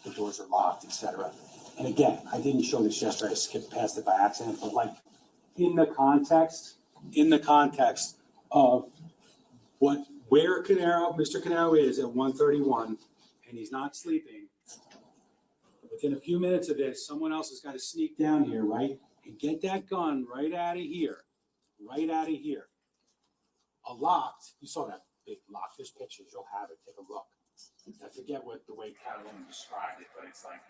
The doors are locked, etc. And again, I didn't show this yesterday. I skipped past it by accident, but like in the context of where Mr. Caneiro is at 1:31, and he's not sleeping. Within a few minutes of this, someone else has got to sneak down here, right, and get that gun right out of here. A locked. You saw that big lock. There's pictures. You'll have it. Take a look. I forget the way Catalan described it, but it's like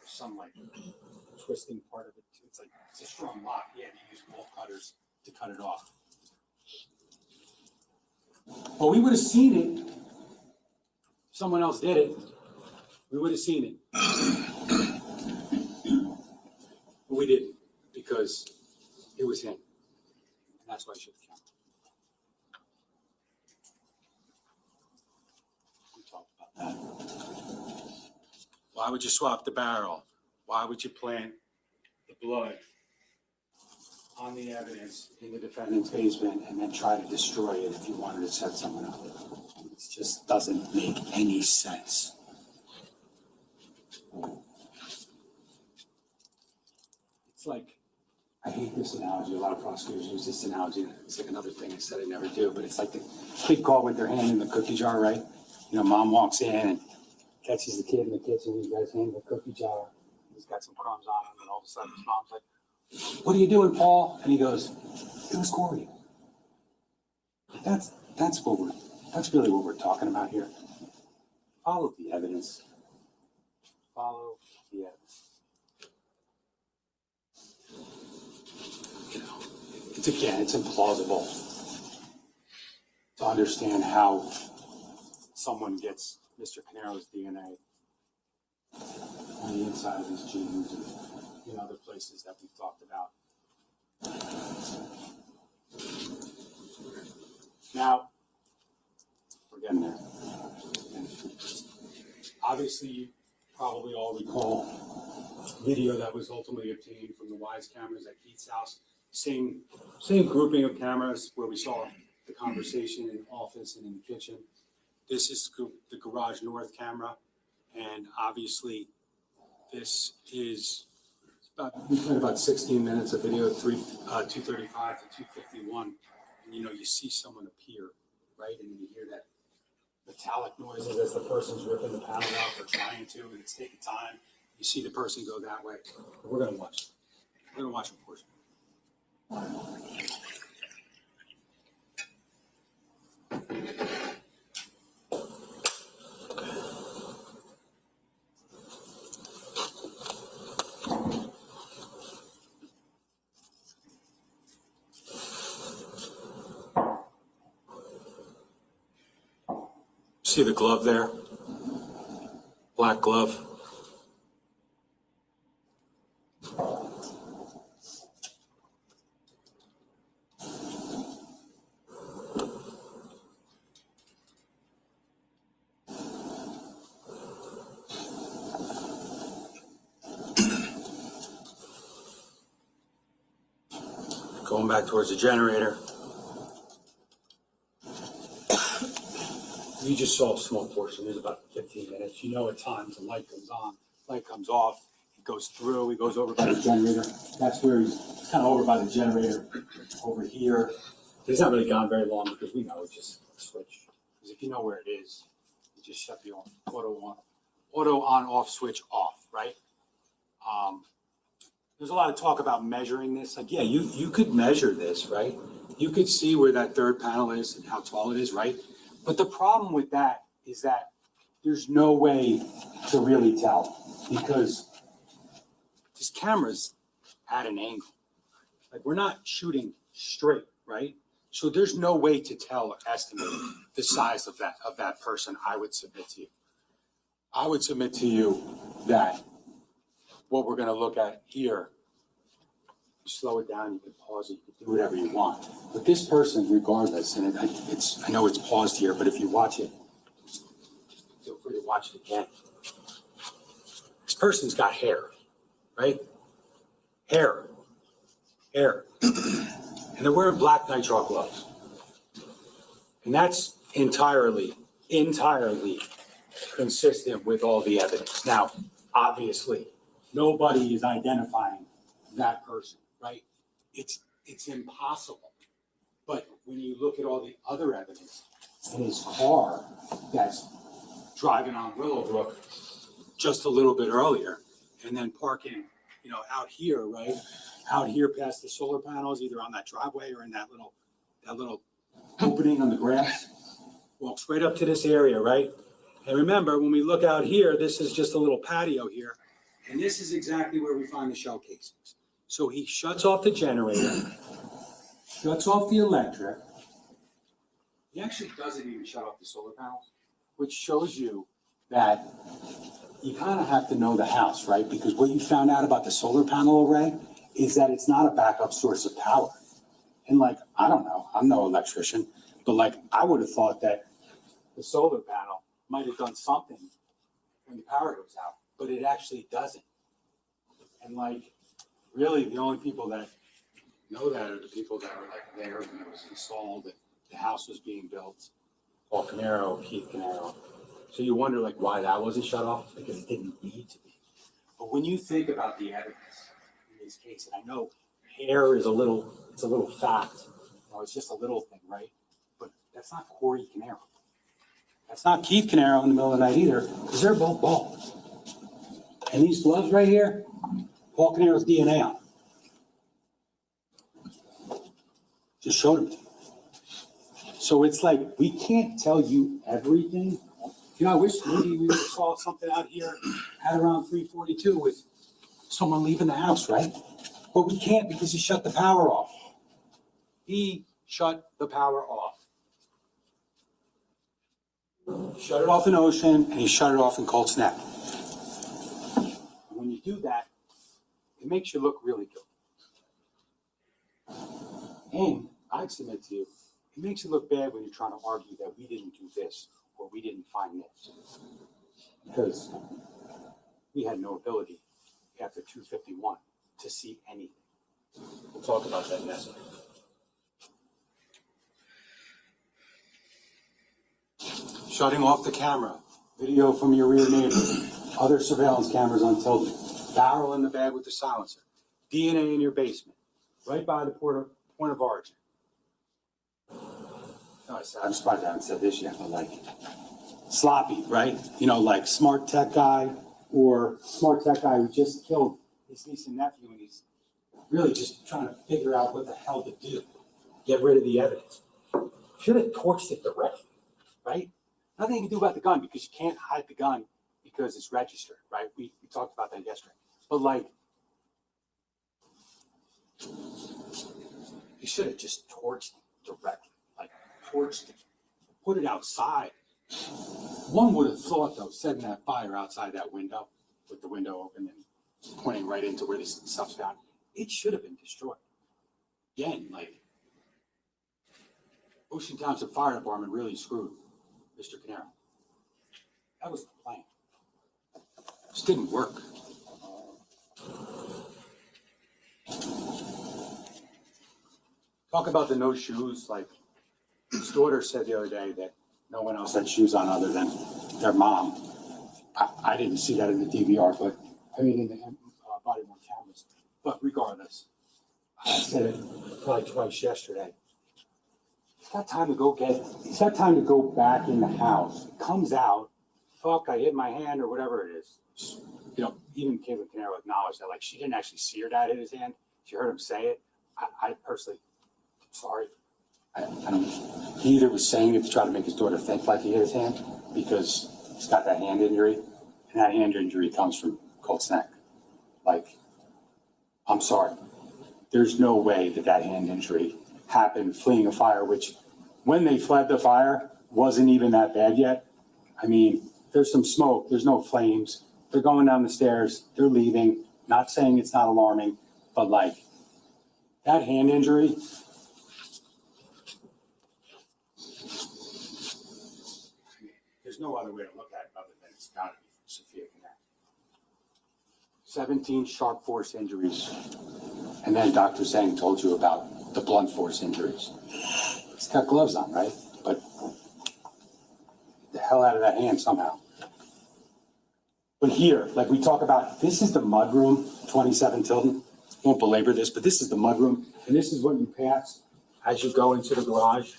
some like twisting part of it. It's like, it's a strong lock. Yeah, you use bolt cutters to cut it off. But we would have seen it. If someone else did it, we would have seen it. But we didn't, because it was him. And that's why I should have counted. We talked about that. Why would you swap the barrel? Why would you plant the blood on the evidence in the defendant's basement and then try to destroy it if you wanted to set someone up? It just doesn't make any sense. It's like, I hate this analogy. A lot of prosecutors use this analogy. It's like another thing I said I never do, but it's like the kid caught with their hand in the cookie jar, right? You know, mom walks in and catches the kid in the kitchen. He's got his hand in the cookie jar. He's got some crumbs on him, and all of a sudden his mom's like, "What are you doing, Paul?" And he goes, "It was Corey." That's really what we're talking about here. Follow the evidence. Follow the evidence. You know, it's implausible to understand how someone gets Mr. Caneiro's DNA on the inside of his jeans and in other places that we've talked about. Now, we're getting there. And obviously, you probably all recall video that was ultimately obtained from the Wise cameras at Keith's house. Same grouping of cameras where we saw the conversation in the office and in the kitchen. This is the garage north camera, and obviously this is about 16 minutes of video, 235 to 251, and you see someone appear, right, and then you hear that metallic noises as the person's ripping the panel out or trying to, and it's taking time. You see the person go that way. We're gonna watch. We're gonna watch a portion. See the glove there? Black glove. Going back towards the generator. You just saw a small portion. There's about 15 minutes. At times the light comes on, light comes off. He goes through. He goes over by the generator. That's where he's kind of over by the generator. Over here. He's not really gone very long because we know it's just a switch. Because if you know where it is, you just shut the auto on off switch off, right? There's a lot of talk about measuring this. Like, yeah, you could measure this, right? You could see where that third panel is and how tall it is, right? But the problem with that is that there's no way to really tell because this camera's at an angle. Like, we're not shooting straight, right? So there's no way to tell or estimate the size of that person. I would submit to you. I would submit to you that what we're going to look at here, you slow it down, you can pause it, you can do whatever you want. But this person, regardless, and I know it's paused here, but if you watch it, feel free to watch it again. This person's got hair, right? Hair. And they're wearing black nitrile gloves. And that's entirely consistent with all the evidence. Now, obviously, nobody is identifying that person, right? It's impossible. But when you look at all the other evidence in his car that's driving on Willowbrook just a little bit earlier and then parking, out here, right? Out here past the solar panels, either on that driveway or in that little opening on the grass, walks right up to this area, right? And remember, when we look out here, this is just a little patio here. And this is exactly where we find the shell casings. So he shuts off the generator, shuts off the electric. He actually doesn't even shut off the solar panels, which shows you that you kind of have to know the house, right? Because what you found out about the solar panel array is that it's not a backup source of power. And like, I don't know, I'm no electrician, but like, I would have thought that the solar panel might have done something when the power goes out, but it actually doesn't. And like, really, the only people that know that are the people that were like there when it was installed, and the house was being built. Paul Caneiro, Keith Caneiro. So you wonder like why that wasn't shut off, because it didn't need to be. But when you think about the evidence in this case, and I know hair is it's a little fact, you know, it's just a little thing, right? But that's not Corey Caneiro. That's not Keith Caneiro in the middle of the night either, because they're both bald. And these gloves right here, Paul Caneiro's DNA on them. Just showed them to you. So it's like, we can't tell you everything. You know, I wish maybe we saw something out here at around 3:42 with someone leaving the house, right? But we can't because he shut the power off. He shut the power off. He shut it off in Ocean, and he shut it off in Cold Snap. And when you do that, it makes you look really good. And I'd submit to you, it makes it look bad when you're trying to argue that we didn't do this or we didn't find this. Because we had no ability after 251 to see anything. We'll talk about that next. Shutting off the camera, video from your rear neighbor, other surveillance cameras on Tilden, barrel in the bag with the silencer, DNA in your basement, right by the point of origin. I'm surprised I haven't said this yet, but like sloppy, right? You know, like smart tech guy who just killed his niece and nephew, and he's really just trying to figure out what the hell to do. Get rid of the evidence. Should have torched it directly, right? Nothing you can do about the gun because you can't hide the gun because it's registered, right? We talked about that yesterday. But like, you should have just torched it directly, like torched it, put it outside. One would have thought, though, setting that fire outside that window with the window open and pointing right into where this stuff's found, it should have been destroyed. Again, like, Ocean Township Fire Department really screwed Mr. Caneiro. That was the plan. It just didn't work. Talk about the no shoes. Like, his daughter said the other day that no one else had shoes on other than their mom. I didn't see that in the DVR, but I mean in the body-worn cameras. But regardless, I said it probably twice yesterday. He's got time to go back in the house. He comes out, fuck, I hit my hand or whatever it is. You know, even Caitlin Caneiro acknowledged that, like, she didn't actually see her dad hit his hand. She heard him say it. I personally, sorry. I don't, he either was saying it to try to make his daughter think like he hit his hand because he's got that hand injury, and that hand injury comes from cold snack. Like, I'm sorry. There's no way that hand injury happened fleeing a fire, which when they fled the fire wasn't even that bad yet. I mean, there's some smoke, there's no flames. They're going down the stairs, they're leaving. Not saying it's not alarming, but like that hand injury, there's no other way to look at it other than it's got to be from Sophia Caneiro. 17 sharp force injuries. And then Dr. Zhang told you about the blunt force injuries. He's got gloves on, right? But the hell out of that hand somehow. But here, like we talk about, this is the mudroom, 27 Tilden. Won't belabor this, but this is the mudroom. And this is what you pass as you go into the garage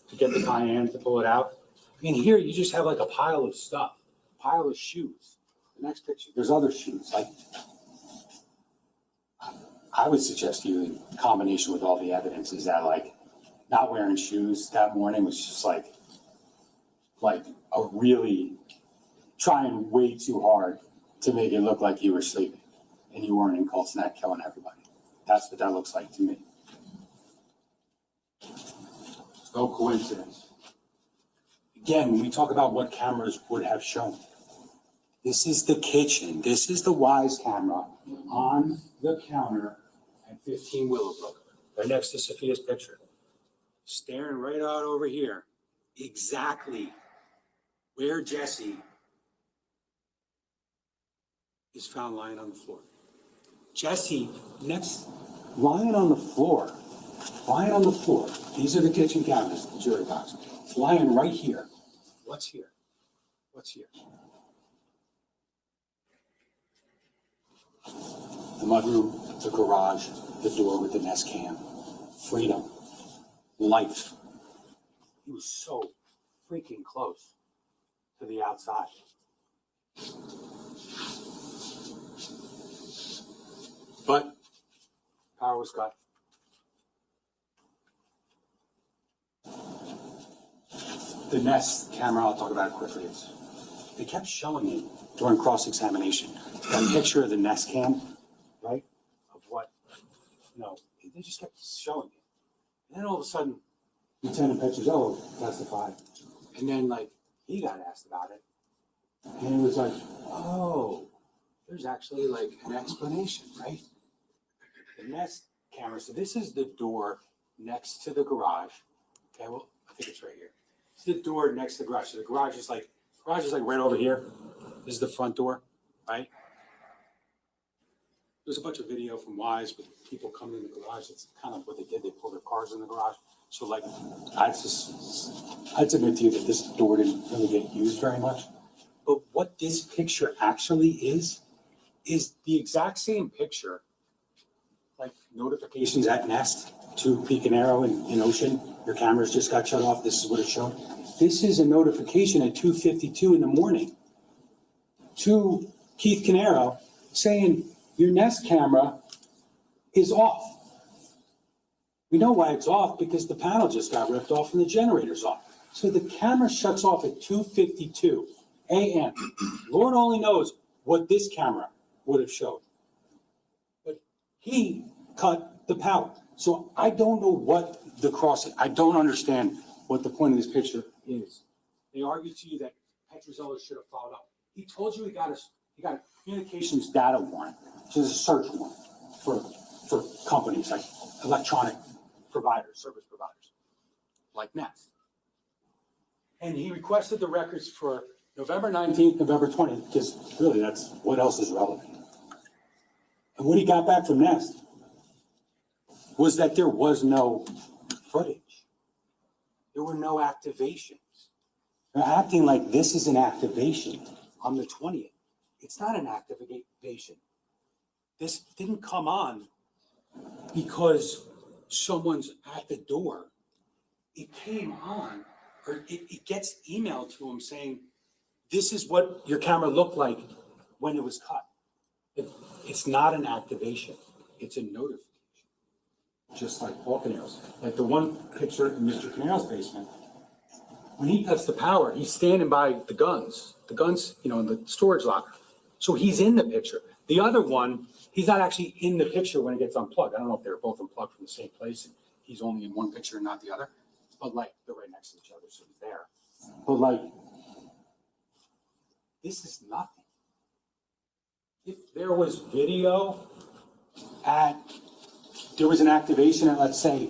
to get the Cayenne to pull it out. I mean, here you just have like a pile of stuff, a pile of shoes. The next picture, there's other shoes. Like, I would suggest to you, in combination with all the evidence, is that like not wearing shoes that morning was just like a really trying way too hard to make it look like you were sleeping and you weren't in cold snack killing everybody. That's what that looks like to me. No coincidence. Again, when we talk about what cameras would have shown, this is the kitchen. This is the Wise camera on the counter at 15 Willowbrook, right next to Sophia's picture. Staring right out over here, exactly where Jesse is found lying on the floor. Jesse, lying on the floor. These are the kitchen cabinets, the jury box. It's lying right here. What's here? The mudroom, the garage, the door with the Nest cam. Freedom. Life. He was so freaking close to the outside. But power was cut. The Nest camera, I'll talk about it quickly. They kept showing it during cross-examination. That picture of the Nest cam, right? Of what, they just kept showing it. And then all of a sudden, Lieutenant Petrozello testified. And then, he got asked about it. And it was like, oh, there's actually, an explanation, right? The Nest camera, so this is the door next to the garage. Okay, well, I think it's right here. It's the door next to the garage. So the garage is right over here. This is the front door, right? There's a bunch of video from Wise with people coming in the garage. It's kind of what they did. They pulled their cars in the garage. So I'd submit to you that this door didn't really get used very much. But what this picture actually is the exact same picture, like notifications at Nest to Peak and Arrow in Ocean. Your cameras just got shut off. This is what it showed. This is a notification at 2:52 in the morning to Keith Caneiro saying your Nest camera is off. We know why it's off, because the panel just got ripped off and the generator's off. So the camera shuts off at 2:52 a.m. Lord only knows what this camera would have showed. But he cut the power. So I don't know what I don't understand what the point of this picture is. They argue to you that Petrozello should have followed up. He told you he got a communications data warrant, which is a search warrant for companies like electronic providers, service providers, like Nest. And he requested the records for November 19th, November 20th, because really that's what else is relevant. And what he got back from Nest was that there was no footage. There were no activations. They're acting like this is an activation on the 20th. It's not an activation. This didn't come on because someone's at the door. It came on, or it gets emailed to him saying, this is what your camera looked like when it was cut. It's not an activation. It's a notification. Just like Paul Caneiro's. Like the one picture in Mr. Caneiro's basement, when he cuts the power, he's standing by the guns, in the storage locker. So he's in the picture. The other one, he's not actually in the picture when it gets unplugged. I don't know if they're both unplugged from the same place and he's only in one picture and not the other. But they're right next to each other, so he's there. But this is nothing. If there was video there was an activation at, let's say,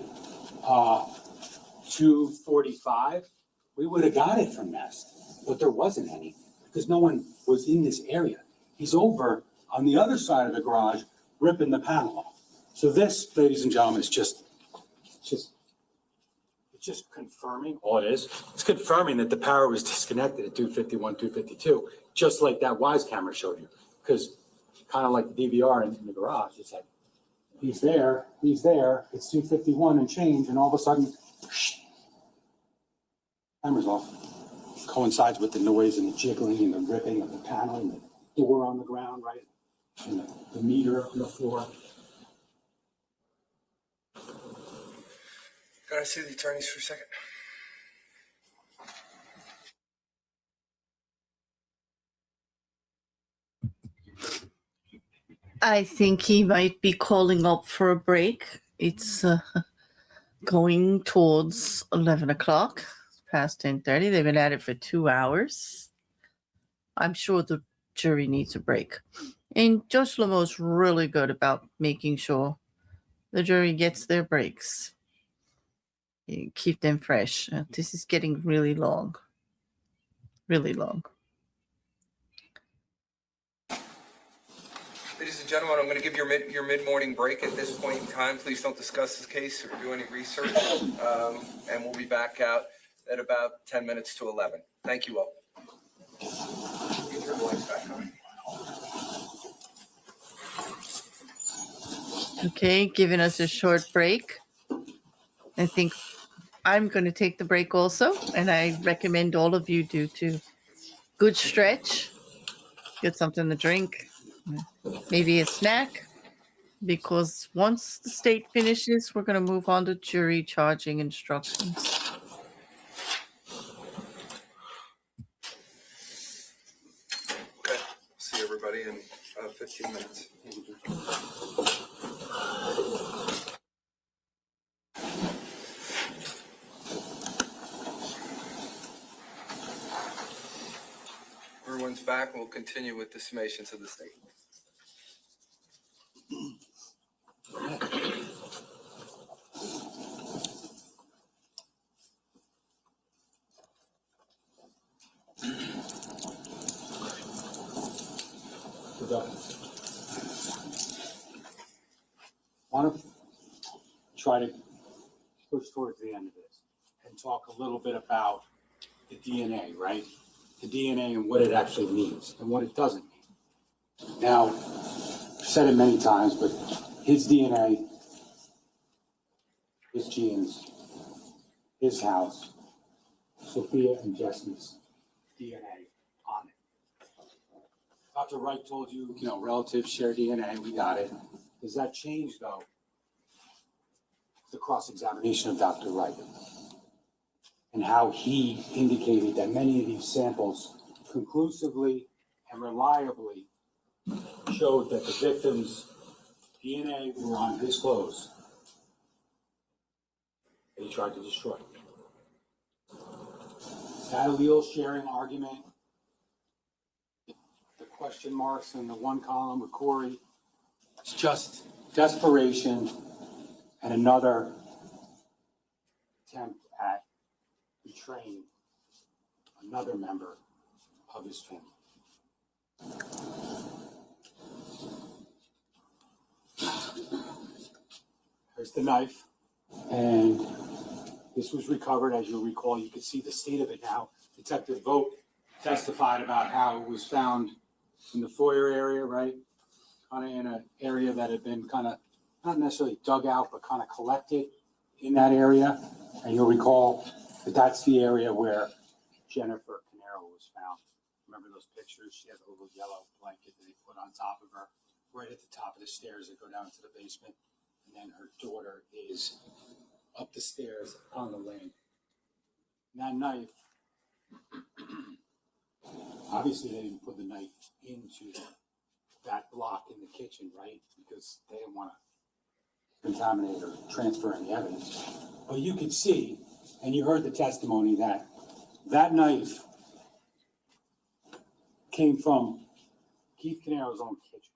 2:45, we would have got it from Nest. But there wasn't any because no one was in this area. He's over on the other side of the garage ripping the panel off. So this, ladies and gentlemen, is just confirming all it is. It's confirming that the power was disconnected at 2:51, 2:52, just like that Wise camera showed you. Because kind of like the DVR in the garage, it's like, he's there, it's 2:51 and change, and all of a sudden, camera's off. It coincides with the noise and the jiggling and the ripping of the panel and the door on the ground, right? And the meter on the floor. Can I see the attorneys for a second? I think he might be calling up for a break. It's going towards 11 o'clock, past 10:30. They've been at it for 2 hours. I'm sure the jury needs a break. And Judge Lemeux's really good about making sure the jury gets their breaks. You keep them fresh. This is getting really long. Really long. Ladies and gentlemen, I'm going to give your mid-morning break at this point in time. Please don't discuss this case or do any research. And we'll be back out at about 10 minutes to 11. Thank you all. Get your lights back on. Okay, giving us a short break. I think I'm going to take the break also, and I recommend all of you do too. Good stretch, get something to drink, maybe a snack, because once the state finishes, we're going to move on to jury charging instructions. Okay, see everybody in 15 minutes. Everyone's back, and we'll continue with the summations of the state. I want to try to push towards the end of this and talk a little bit about the DNA, right? The DNA and what it actually means and what it doesn't mean. Now, I've said it many times, but his DNA, his genes, his house, Sophia and Jesse's DNA on it. Dr. Wright told you, relatives share DNA, we got it. Does that change, though, the cross-examination of Dr. Wright and how he indicated that many of these samples conclusively and reliably showed that the victim's DNA were on his clothes that he tried to destroy? That allele sharing argument, the question marks in the one column with Corey, it's just desperation and another attempt at betraying another member of his family. There's the knife, and this was recovered. As you'll recall, you can see the state of it now. Detective Vogt testified about how it was found in the foyer area, right? Kind of in an area that had been kind of not necessarily dug out, but kind of collected in that area. And you'll recall that that's the area where Jennifer Caneiro was found. Remember those pictures? She had a little yellow blanket that they put on top of her, right at the top of the stairs that go down to the basement. And then her daughter is up the stairs on the lane. And that knife, obviously they didn't put the knife into that block in the kitchen, right? Because they didn't want to contaminate or transfer any evidence. But you could see, and you heard the testimony, that that knife came from Keith Caneiro's own kitchen.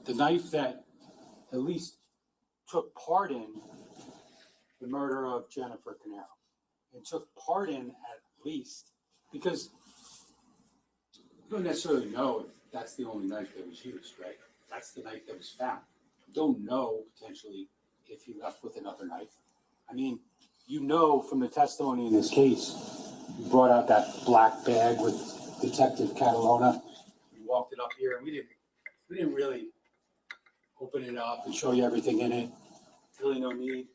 The knife that at least took part in the murder of Jennifer Caneiro, and took part in at least, because you don't necessarily know if that's the only knife that was used, right? That's the knife that was found. You don't know potentially if he left with another knife. I mean, from the testimony in this case, you brought out that black bag with Detective Catalona. We walked it up here, and we didn't really open it up and show you everything in it. Really no need.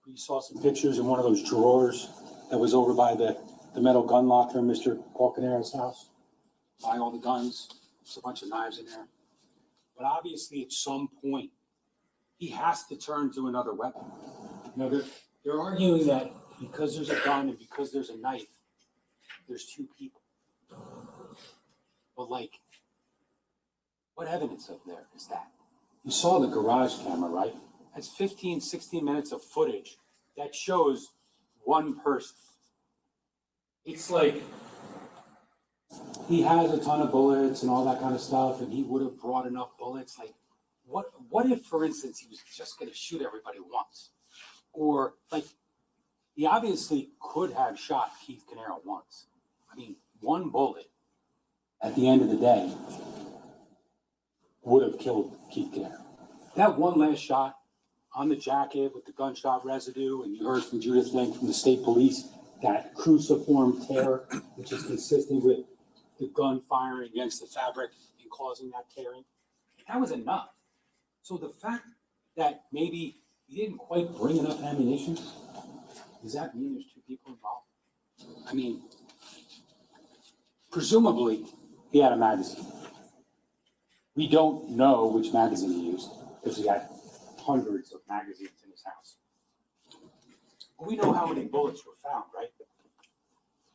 We saw some pictures in one of those drawers that was over by the metal gun locker in Mr. Paul Caneiro's house. By all the guns, there's a bunch of knives in there. But obviously, at some point, he has to turn to another weapon. They're arguing that because there's a gun and because there's a knife, there's two people. But What evidence of there is that? You saw the garage camera, right? That's 15, 16 minutes of footage that shows one person. It's like he has a ton of bullets and all that kind of stuff, and he would have brought enough bullets. Like, what if, for instance, he was just going to shoot everybody once? Or, like, he obviously could have shot Keith Caneiro once. I mean, one bullet at the end of the day would have killed Keith Caneiro. That one last shot on the jacket with the gunshot residue, and you heard from Judith Link from the state police, that cruciform tear, which is consistent with the gun firing against the fabric and causing that tearing, that was enough. So the fact that maybe he didn't quite bring enough ammunition, does that mean there's two people involved? I mean, presumably he had a magazine. We don't know which magazine he used because he had hundreds of magazines in his house. But we know how many bullets were found, right?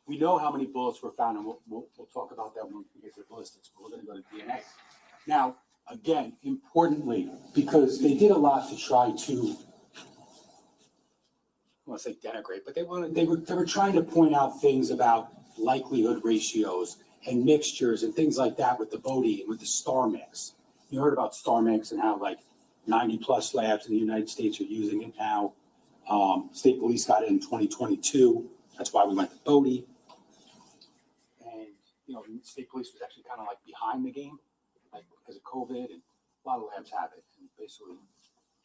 We know how many bullets were found, and we'll talk about that when we get to the ballistics, but we're going to go to DNA. Now, again, importantly, because they did a lot to try to, I want to say denigrate, but they were trying to point out things about likelihood ratios and mixtures and things like that with the Bodie and with the star mix. You heard about star mix and how like 90 plus labs in the United States are using it now. State police got it in 2022. That's why we went to Bodie. And, you know, state police was actually kind of like behind the game, like because of COVID, and a lot of labs have it. And basically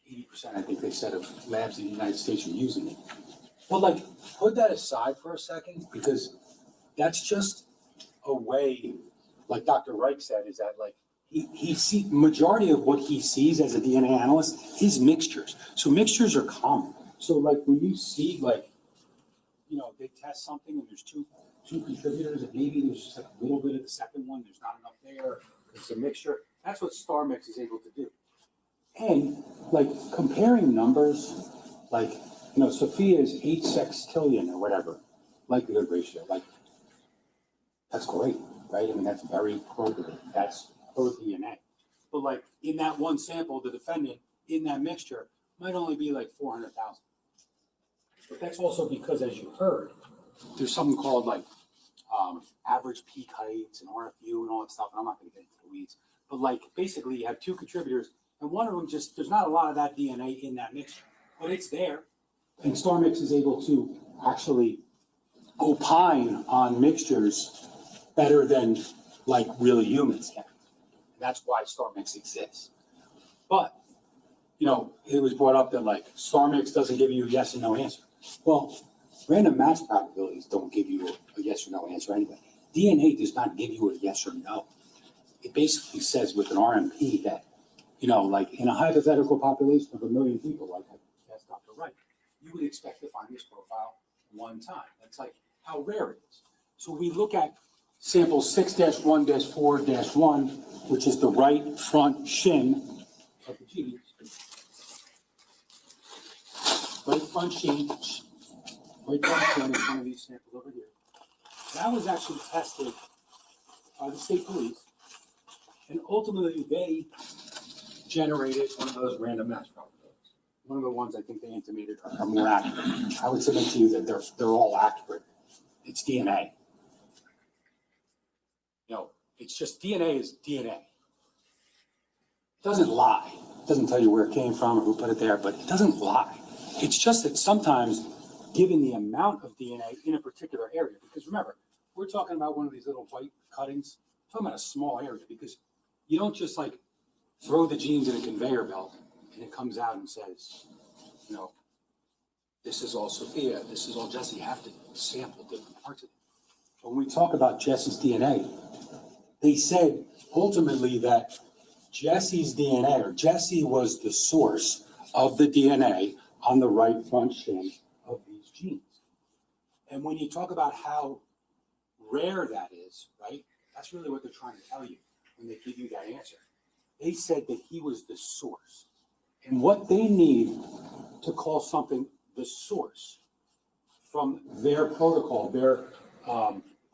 80%, I think they said, of labs in the United States are using it. But like, put that aside for a second, because that's just a way, like Dr. Reich said, is that like, he see majority of what he sees as a DNA analyst is mixtures. So mixtures are common. So like when you see like, you know, they test something and there's two contributors and maybe there's just like a little bit of the second one, there's not enough there, it's a mixture. That's what star mix is able to do. And like comparing numbers, like, you know, Sophia's 8 sextillion or whatever, likelihood ratio, like that's great, right? I mean, that's very appropriate. That's per DNA. But like in that one sample, the defendant in that mixture might only be like 400,000. But that's also because, as you heard, there's something called like average peak heights and RFU and all that stuff. And I'm not going to get into the weeds. But like basically you have two contributors and one of them just, there's not a lot of that DNA in that mixture, but it's there. And StarMix is able to actually opine on mixtures better than like real humans can. That's why StarMix exists. But, you know, it was brought up that like StarMix doesn't give you a yes and no answer. Well, random mass probabilities don't give you a yes or no answer anyway. DNA does not give you a yes or no. It basically says with an RMP that, you know, like in a hypothetical population of 1 million people, like that's Dr. Wright, you would expect to find this profile one time. That's like how rare it is. So we look at sample 6-1-4-1, which is the right front shin of the gene. Right front shin is one of these samples over here. That was actually tested by the state police, and ultimately they generated one of those random mass probabilities. One of the ones I think they intimated are more accurate. I would submit to you that they're all accurate. It's DNA. You know, it's just DNA is DNA. It doesn't lie. It doesn't tell you where it came from or who put it there, but it doesn't lie. It's just that sometimes, given the amount of DNA in a particular area, because remember, we're talking about one of these little white cuttings, we're talking about a small area, because you don't just like throw the genes in a conveyor belt and it comes out and says, you know, this is all Sophia, this is all Jesse. You have to sample different parts of it. But when we talk about Jesse's DNA, they said ultimately that Jesse's DNA, or Jesse was the source of the DNA on the right front shin of these genes. And when you talk about how rare that is, right, that's really what they're trying to tell you when they give you that answer. They said that he was the source. And what they need to call something the source from their protocol, their,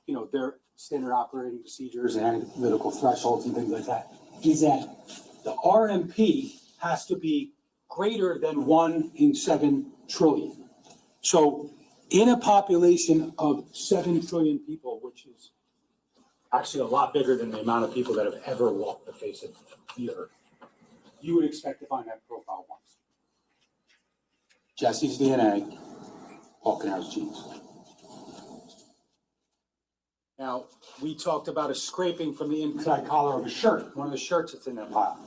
you know, their standard operating procedures and analytical thresholds and things like that, is that the RMP has to be greater than 1 in 7 trillion. So in a population of 7 trillion people, which is actually a lot bigger than the amount of people that have ever walked the face of the earth, you would expect to find that profile once. Jesse's DNA, Paul Caneiro's genes. Now, we talked about a scraping from the inside collar of a shirt, one of the shirts that's in that pile.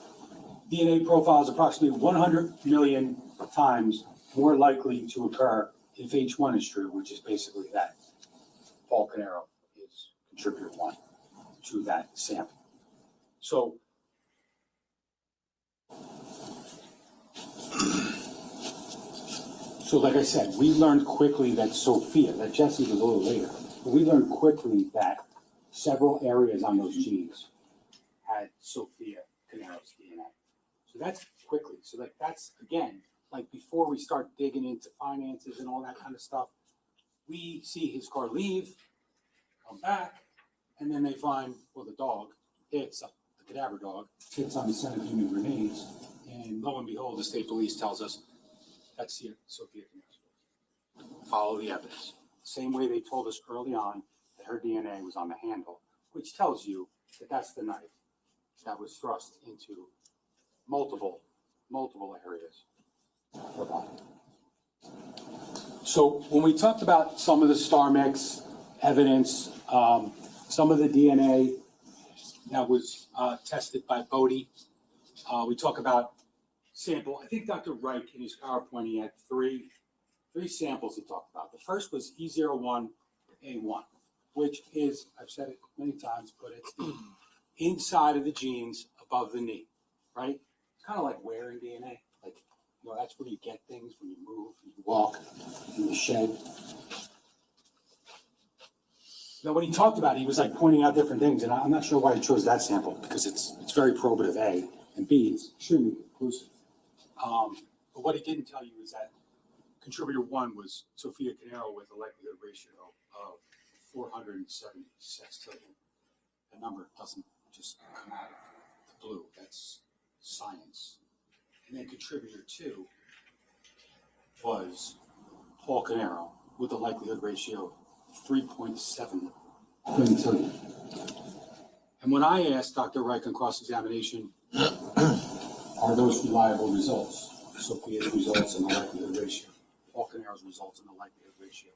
DNA profile is approximately 100 million times more likely to occur if H1 is true, which is basically that Paul Caneiro is contributor 1 to that sample. So, like I said, we learned quickly that Sophia, that Jesse's a little later, but we learned quickly that several areas on those genes had Sophia Caneiro's DNA. So that's quickly. So like that's, again, like before we start digging into finances and all that kind of stuff, we see his car leave, come back, and then they find, well, the dog hits, the cadaver dog, hits on the scent of human remains, and lo and behold, the state police tells us, that's Sophia Caneiro's. Follow the evidence. Same way they told us early on that her DNA was on the handle, which tells you that that's the knife that was thrust into multiple areas of her body. So when we talked about some of the star mix evidence, some of the DNA that was tested by Bodie, we talk about sample. I think Dr. Reich in his PowerPoint, he had three samples he talked about. The first was E01A1, which is, I've said it many times, but it's the inside of the genes above the knee, right? It's kind of like wearing DNA. Like, you know, that's where you get things when you move, you walk, in the shed. Now, when he talked about it, he was like pointing out different things, and I'm not sure why he chose that sample, because it's very probative, A, and B, it's extremely conclusive. But what he didn't tell you is that contributor 1 was Sophia Caneiro with a likelihood ratio of 476 trillion. The number doesn't just come out of the blue. That's science. And then contributor 2 was Paul Caneiro with a likelihood ratio of 3.7 quintillion. And when I asked Dr. Reich on cross-examination, are those reliable results? Sophia's results and the likelihood ratio, Paul Caneiro's results and the likelihood ratio.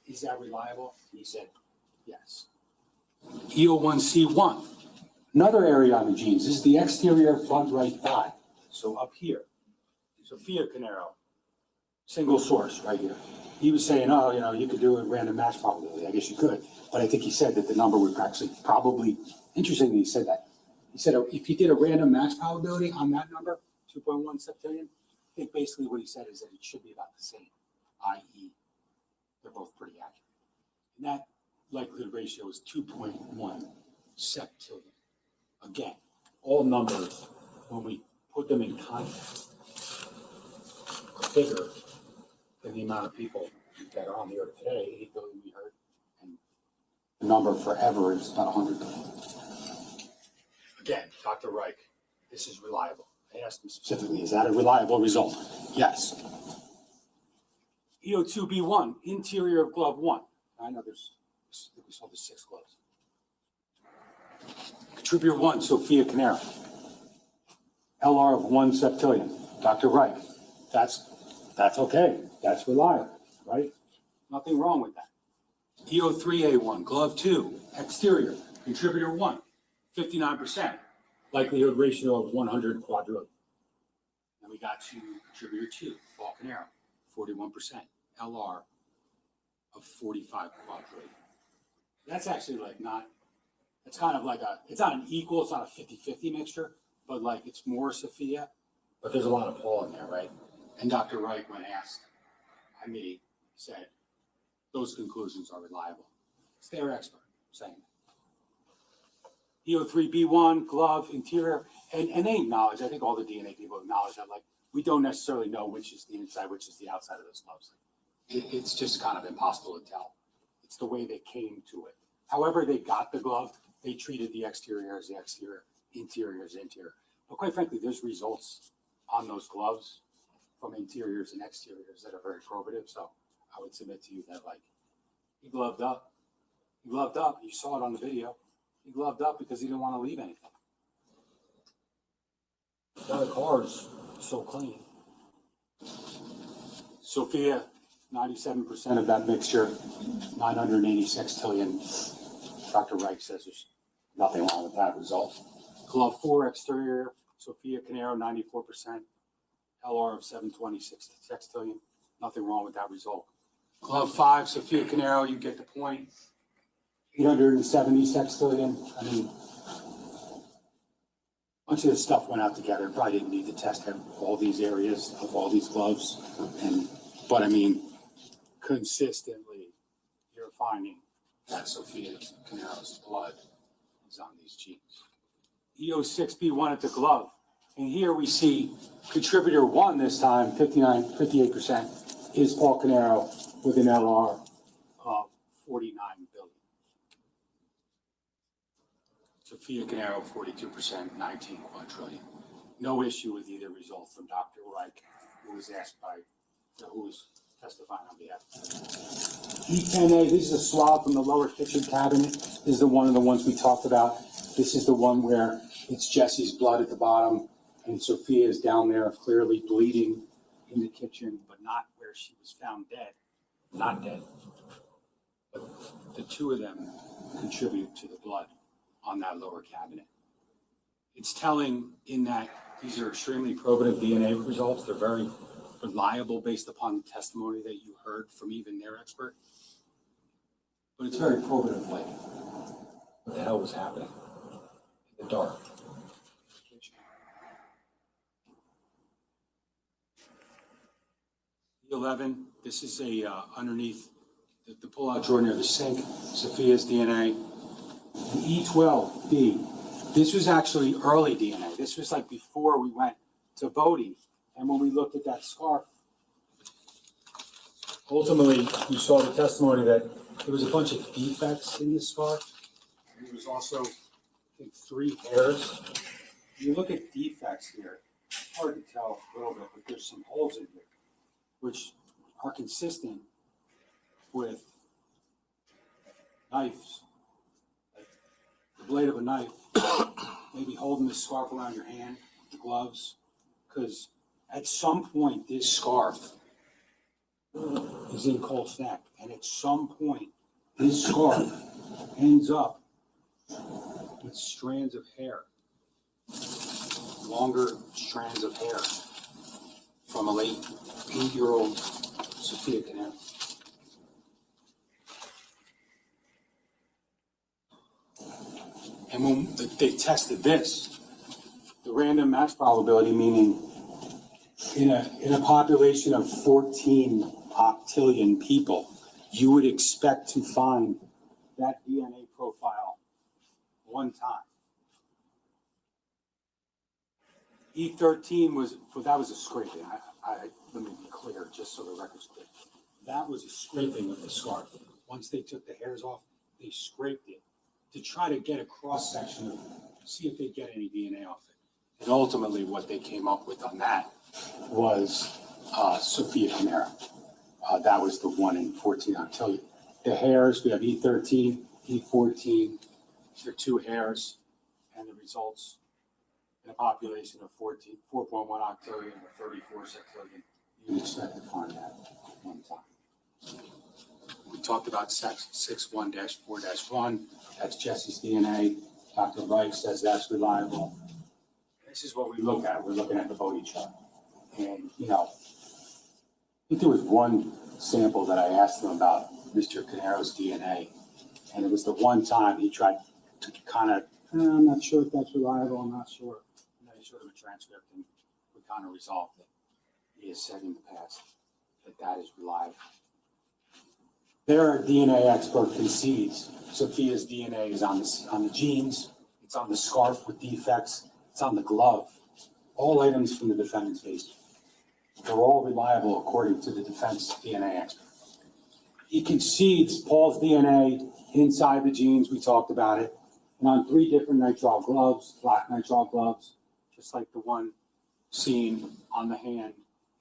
Is that reliable? He said, yes. E01C1, another area on the genes. This is the exterior front right thigh. So up here, Sophia Caneiro, single source right here. He was saying, oh, you know, you could do a random match probability. I guess you could. But I think he said that the number would actually probably, interestingly, he said that. He said if you did a random match probability on that number, 2.1 septillion, I think basically what he said is that it should be about the same, i.e. they're both pretty accurate. And that likelihood ratio is 2.1 septillion. Again, all numbers, when we put them in context, are bigger than the amount of people that are on the earth today, 8 billion we heard, and the number forever is about 100 billion. Again, Dr. Reich, this is reliable. I asked him specifically, is that a reliable result? Yes. E02B1, interior of glove 1. I know we saw the 6 gloves. Contributor 1, Sophia Caneiro. LR of 1 septillion. Dr. Reich, that's okay. That's reliable, right? Nothing wrong with that. E03A1, glove 2, exterior. Contributor 1, 59%. Likelihood ratio of 100 quadrillion. And we got to contributor 2, Paul Caneiro, 41%. LR of 45 quadrillion. That's actually like not, it's kind of like it's not an equal, it's not a 50-50 mixture, but like it's more Sophia, but there's a lot of Paul in there, right? And Dr. Reich, when asked by me, said, those conclusions are reliable. It's their expert saying that. E03B1, glove, interior, and they acknowledge, I think all the DNA people acknowledge that, like, we don't necessarily know which is the inside, which is the outside of those gloves. It's just kind of impossible to tell. It's the way they came to it. However they got the glove, they treated the exterior as the exterior, interiors, interior. But quite frankly, there's results on those gloves from interiors and exteriors that are very probative. So I would submit to you that, like, he gloved up. He gloved up. You saw it on the video. He gloved up because he didn't want to leave anything. Now the car's so clean. Sophia, 97% of that mixture, 986 tillion. Dr. Reich says there's nothing wrong with that result. Glove 4 exterior, Sophia Caneiro, 94%. LR of 726 sextillion. Nothing wrong with that result. Glove 5, Sophia Caneiro, you get the point. 870 sextillion. I mean, a bunch of this stuff went out together. Probably didn't need to test all these areas of all these gloves. But I mean, consistently, you're finding that Sophia Caneiro's blood is on these jeans. EO6B1 at the glove. And here we see contributor 1 this time, 58%, is Paul Caneiro with an LR of 49 billion. Sophia Caneiro, 42%, 19 quadrillion. No issue with either result from Dr. Reich, who was asked by, who was testifying on behalf. E10A, this is a swab from the lower kitchen cabinet. This is one of the ones we talked about. This is the one where it's Jesse's blood at the bottom, and Sophia is down there clearly bleeding in the kitchen, but not where she was found dead. Not dead. But the two of them contribute to the blood on that lower cabinet. It's telling in that these are extremely probative DNA results. They're very reliable based upon the testimony that you heard from even their expert. But it's very probative, like, what the hell was happening in the dark? 11, this is a underneath the pull-out drawer near the sink, Sophia's DNA. And E12B, this was actually early DNA. This was like before we went to Bodie. And when we looked at that scarf, ultimately you saw the testimony that there was a bunch of defects in this scarf. And there was also, I think, 3 hairs. When you look at defects here, it's hard to tell a little bit, but there's some holes in here, which are consistent with knives, like the blade of a knife, maybe holding this scarf around your hand, the gloves, because at some point this scarf is in Cole's neck, and at some point this scarf ends up with strands of hair, longer strands of hair from a late 8-year-old Sophia Caneiro. And when they tested this, the random match probability, meaning in a population of 14 octillion people, you would expect to find that DNA profile one time. E13 was, well, that was a scraping. Let me be clear, just so the record's clear. That was a scraping of the scarf. Once they took the hairs off, they scraped it to try to get a cross section of, see if they get any DNA off it. And ultimately, what they came up with on that was Sophia Caneiro. That was the 1 in 14 octillion. The hairs, we have E13, E14. There are 2 hairs, and the results in a population of 4.1 octillion or 34 sextillion, you'd expect to find that one time. We talked about 61-4-1. That's Jesse's DNA. Dr. Reich says that's reliable. This is what we look at. We're looking at the Bodie chart. And, you know, I think there was one sample that I asked him about Mr. Caneiro's DNA. And it was the one time he tried to kind of, I'm not sure if that's reliable. I'm not sure. And then he showed him a transcript and we kind of resolved it. He has said in the past that that is reliable. Their DNA expert concedes Sophia's DNA is on the jeans, it's on the scarf with defects, it's on the glove. All items from the defendant's basement. They're all reliable according to the defense DNA expert. He concedes Paul's DNA inside the jeans, we talked about it, and on 3 different nitrile gloves, black nitrile gloves, just like the one seen on the hand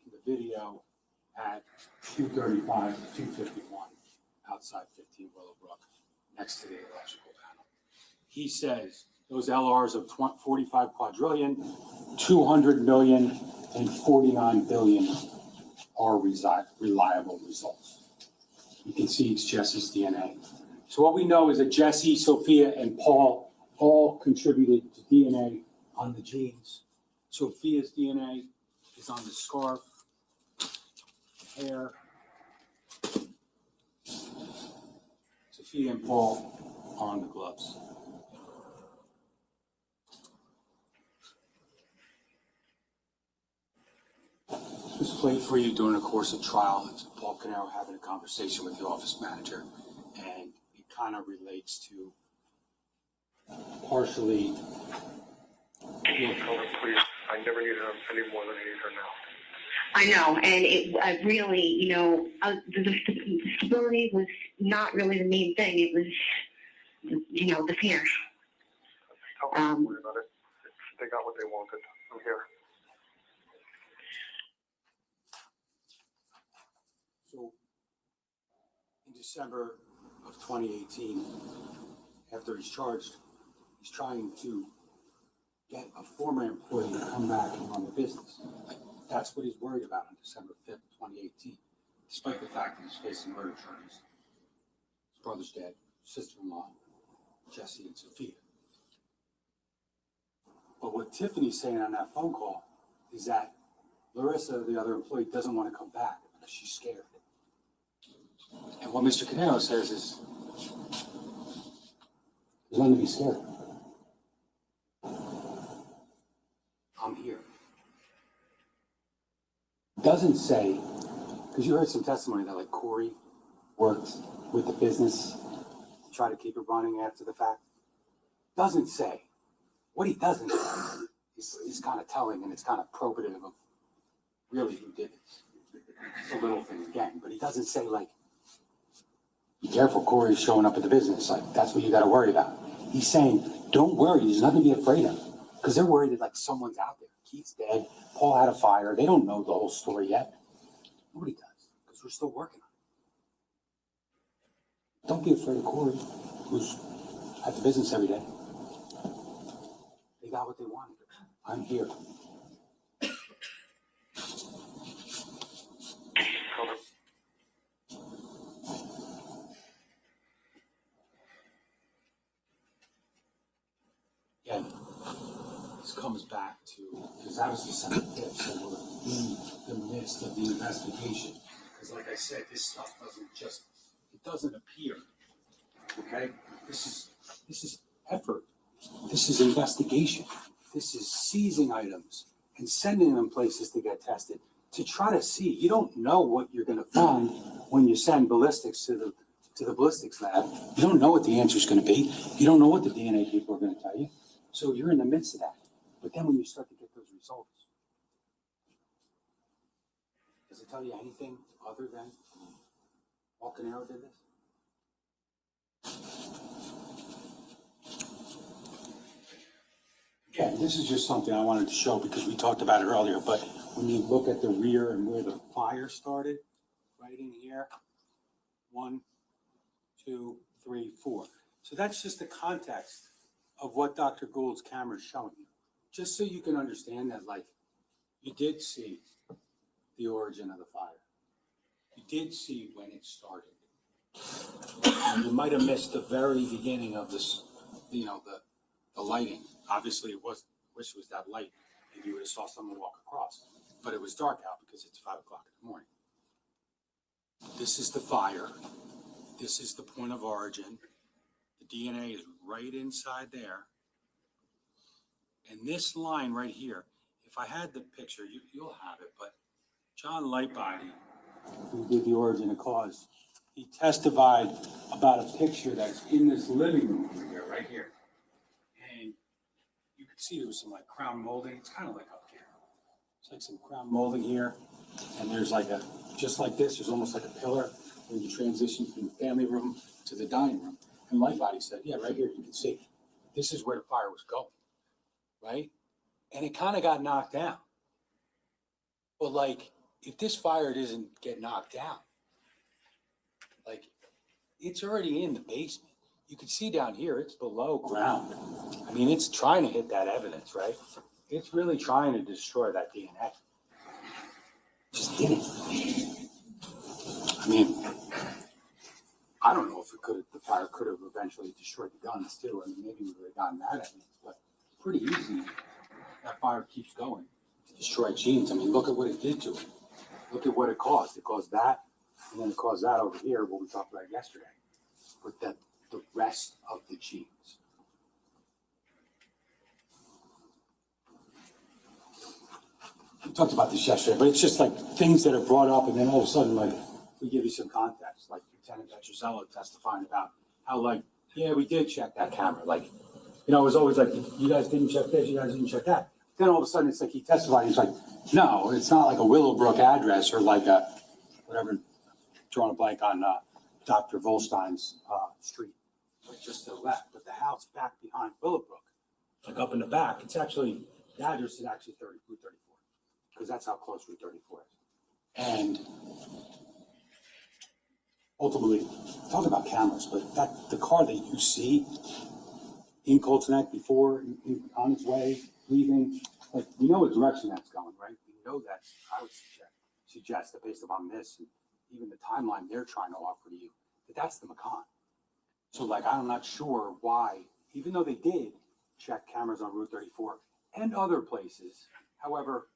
in the video at 2:35 to 2:51 outside 15 Willowbrook, next to the electrical panel. He says those LRs of 45 quadrillion, 200 million, and 49 billion are reliable results. You can see it's Jesse's DNA. So what we know is that Jesse, Sophia, and Paul all contributed to DNA on the genes. Sophia's DNA is on the scarf, hair. Sophia and Paul are on the gloves. This was played for you during the course of trial. It's Paul Caneiro having a conversation with the office manager, and it kind of relates to partially. Tell her, please, I never need her any more than I need her now. I know, and I really, the stability was not really the main thing. It was, the fear. Tell her, don't worry about it. They got what they wanted. I'm here. So, in December of 2018, after he's charged, he's trying to get a former employee to come back and run the business. That's what he's worried about on December 5th, 2018, despite the fact that he's facing murder charges. His brother's dead, sister-in-law, Jesse and Sophia. But what Tiffany's saying on that phone call is that Larissa, the other employee, doesn't want to come back because she's scared. And what Mr. Caneiro says is, there's nothing to be scared of. I'm here. Doesn't say, because you heard some testimony that like Corey worked with the business to try to keep it running after the fact. Doesn't say. What he doesn't say is kind of telling, and it's kind of probative of really who did this. It's a little thing again, but he doesn't say like, be careful, Corey's showing up at the business. Like, that's what you got to worry about. He's saying, don't worry, there's nothing to be afraid of. Because they're worried that like someone's out there. Keith's dead. Paul had a fire. They don't know the whole story yet. Nobody does, because we're still working on it. Don't be afraid of Corey, who's at the business every day. They got what they wanted. I'm here. Again, this comes back to, because that was December 5th, so we're in the midst of the investigation. Because like I said, this stuff doesn't appear, okay? This is effort. This is investigation. This is seizing items and sending them places to get tested to try to see. You don't know what you're going to find when you send ballistics to the ballistics lab. You don't know what the answer is going to be. You don't know what the DNA people are going to tell you. So you're in the midst of that. But then when you start to get those results, does it tell you anything other than Paul Caneiro did this? Yeah, this is just something I wanted to show because we talked about it earlier, but when you look at the rear and where the fire started, right in here, 1, 2, 3, 4. So that's just the context of what Dr. Gould's camera is showing you. Just so you can understand that, like, you did see the origin of the fire. You did see when it started. And you might have missed the very beginning of this, the lighting. Obviously, it wasn't. Wish it was that light. Maybe you would have saw someone walk across. But it was dark out because it's 5 o'clock in the morning. This is the fire. This is the point of origin. The DNA is right inside there. And this line right here, if I had the picture, you'll have it, but John Lightbody, who did the origin and cause, he testified about a picture that's in this living room over here, right here. And you can see there was some like crown molding. It's kind of like up here. It's like some crown molding here. And there's like just like this, there's almost like a pillar when you transition from the family room to the dining room. And Lightbody said, yeah, right here you can see. this is where the fire was going, right? And it kind of got knocked down. But like, if this fire doesn't get knocked down, like, it's already in the basement. You can see down here, it's below ground. I mean, it's trying to hit that evidence, right? It's really trying to destroy that DNA. Just didn't. I mean, I don't know if the fire could have eventually destroyed the guns too. I mean, maybe we would have gotten that evidence, but pretty easy. That fire keeps going to destroy genes. I mean, look at what it did to it. Look at what it caused. It caused that, and then it caused that over here, what we talked about yesterday. But the rest of the genes. We talked about this yesterday, but it's just like things that are brought up, and then all of a sudden, like, we give you some context, like Lieutenant Petrozello testifying about how, like, yeah, we did check that camera. Like, you know, it was always like, you guys didn't check this, you guys didn't check that. Then all of a sudden, it's like he testified, he's like, no, it's not like a Willowbrook address or like a, whatever, drawing a blank on Dr. Volstein's street, like just to the left, but the house back behind Willowbrook, like up in the back, it's actually, the address is actually Route 34, because that's how close Route 34 is. And ultimately, talk about cameras, but the car that you see in Colts Neck before, on its way, leaving, like, we know what direction that's going, right? We know that, I would suggest that based upon this, and even the timeline they're trying to offer to you, that that's the Macan. So, like, I'm not sure why, even though they did check cameras on Route 34 and other places, however,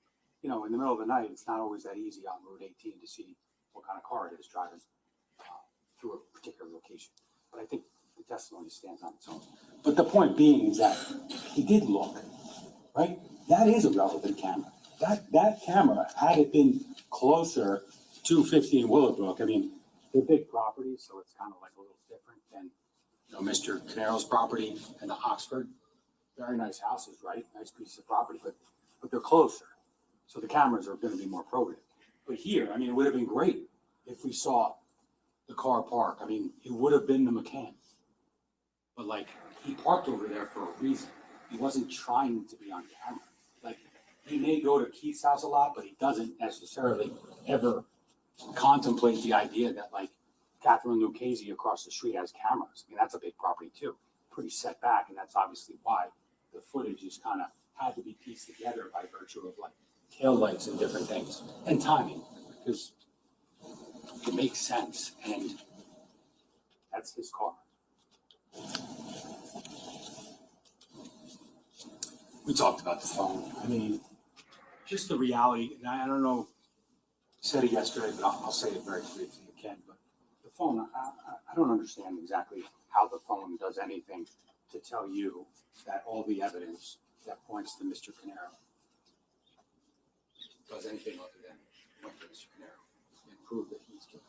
you know, in the middle of the night, it's not always that easy on Route 18 to see what kind of car it is driving through a particular location. But I think the testimony stands on its own. But the point being is that he did look, right? That is a relevant camera. That camera, had it been closer to 15 Willowbrook, I mean, they're big properties, so it's kind of like a little different than, you know, Mr. Caneiro's property and the Oxford. Very nice houses, right? Nice pieces of property, but they're closer. So the cameras are going to be more probative. But here, I mean, it would have been great if we saw the car park. I mean, it would have been the McCann. But, like, he parked over there for a reason. He wasn't trying to be on camera. Like, he may go to Keith's house a lot, but he doesn't necessarily ever contemplate the idea that, like, Catherine Lucchese across the street has cameras. I mean, that's a big property too. Pretty set back, and that's obviously why the footage is kind of had to be pieced together by virtue of, like, taillights and different things, and timing, because it makes sense, and that's his car. We talked about the phone. I mean, just the reality, and I don't know, I said it yesterday, but I'll say it very briefly again, but the phone, I don't understand exactly how the phone does anything to tell you that all the evidence that points to Mr. Caneiro does anything other than point to Mr. Caneiro and prove that he's guilty.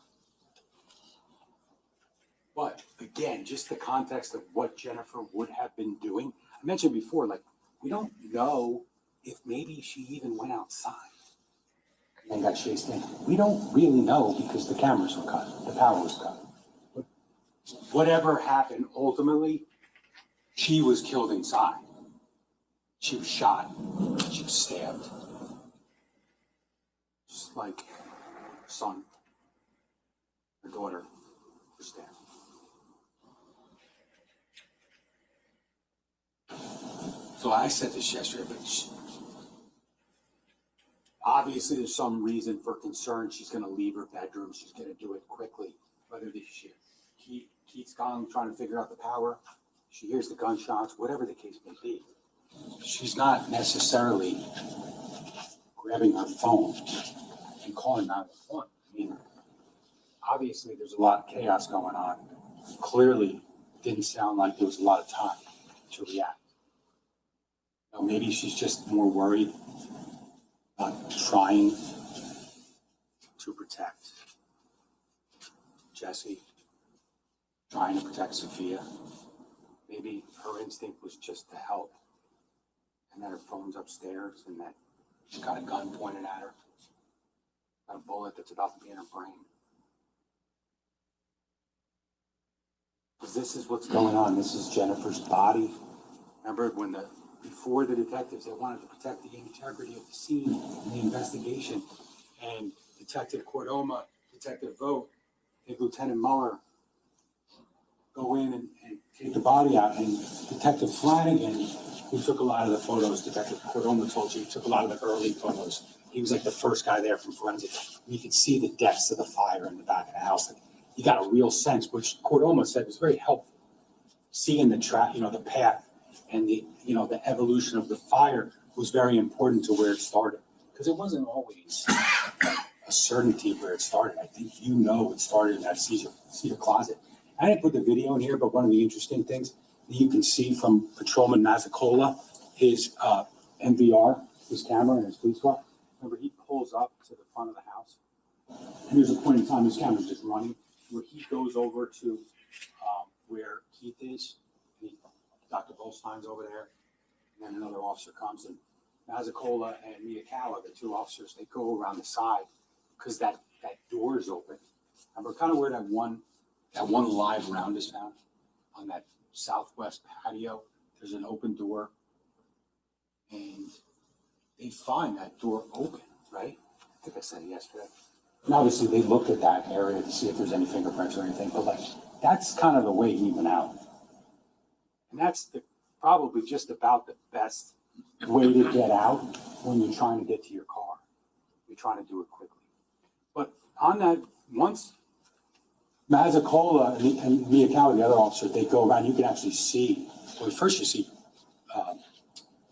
But again, just the context of what Jennifer would have been doing. I mentioned before, like, we don't know if maybe she even went outside and got chased in. We don't really know because the cameras were cut, the power was cut. But whatever happened, ultimately, she was killed inside. She was shot. She was stabbed. Just like her son, her daughter were stabbed. So I said this yesterday, but obviously there's some reason for concern. She's going to leave her bedroom. She's going to do it quickly. Whether Keith's gone trying to figure out the power. She hears the gunshots, whatever the case may be. She's not necessarily grabbing her phone and calling 911. I mean, obviously there's a lot of chaos going on. Clearly didn't sound like there was a lot of time to react. You know, maybe she's just more worried about trying to protect Jesse, trying to protect Sophia. Maybe her instinct was just to help, and that her phone's upstairs, and that she's got a gun pointed at her, got a bullet that's about to be in her brain. Because this is what's going on. This is Jennifer's body. Remember before the detectives, they wanted to protect the integrity of the scene and the investigation. And Detective Cordoma, Detective Vogt, and Lieutenant Mueller go in and take the body out. And Detective Flanagan, who took a lot of the photos, Detective Cordoma told you, he took a lot of the early photos. He was like the first guy there from forensic. You could see the depths of the fire in the back of the house. Like, you got a real sense, which Cordoma said was very helpful. Seeing the track, the path and the evolution of the fire was very important to where it started. Because it wasn't always a certainty where it started. I think it started in that cedar closet. I didn't put the video in here, but one of the interesting things that you can see from Patrolman Mazzicola, his MVR, his camera and his police car. Remember, he pulls up to the front of the house. And there's a point in time his camera's just running where he goes over to where Keith is. Dr. Bolstein's over there. And then another officer comes, and Mazzicola and Miyakawa, the two officers, they go around the side because that door is open. Remember kind of where that one live round is found on that southwest patio. There's an open door, and they find that door open, right? I think I said it yesterday. And obviously they looked at that area to see if there's any fingerprints or anything, but that's kind of the way he went out. And that's probably just about the best way to get out when you're trying to get to your car. You're trying to do it quickly. But on that, once Mazzicola and Miyakawa, the other officer, they go around, you can actually see, first you see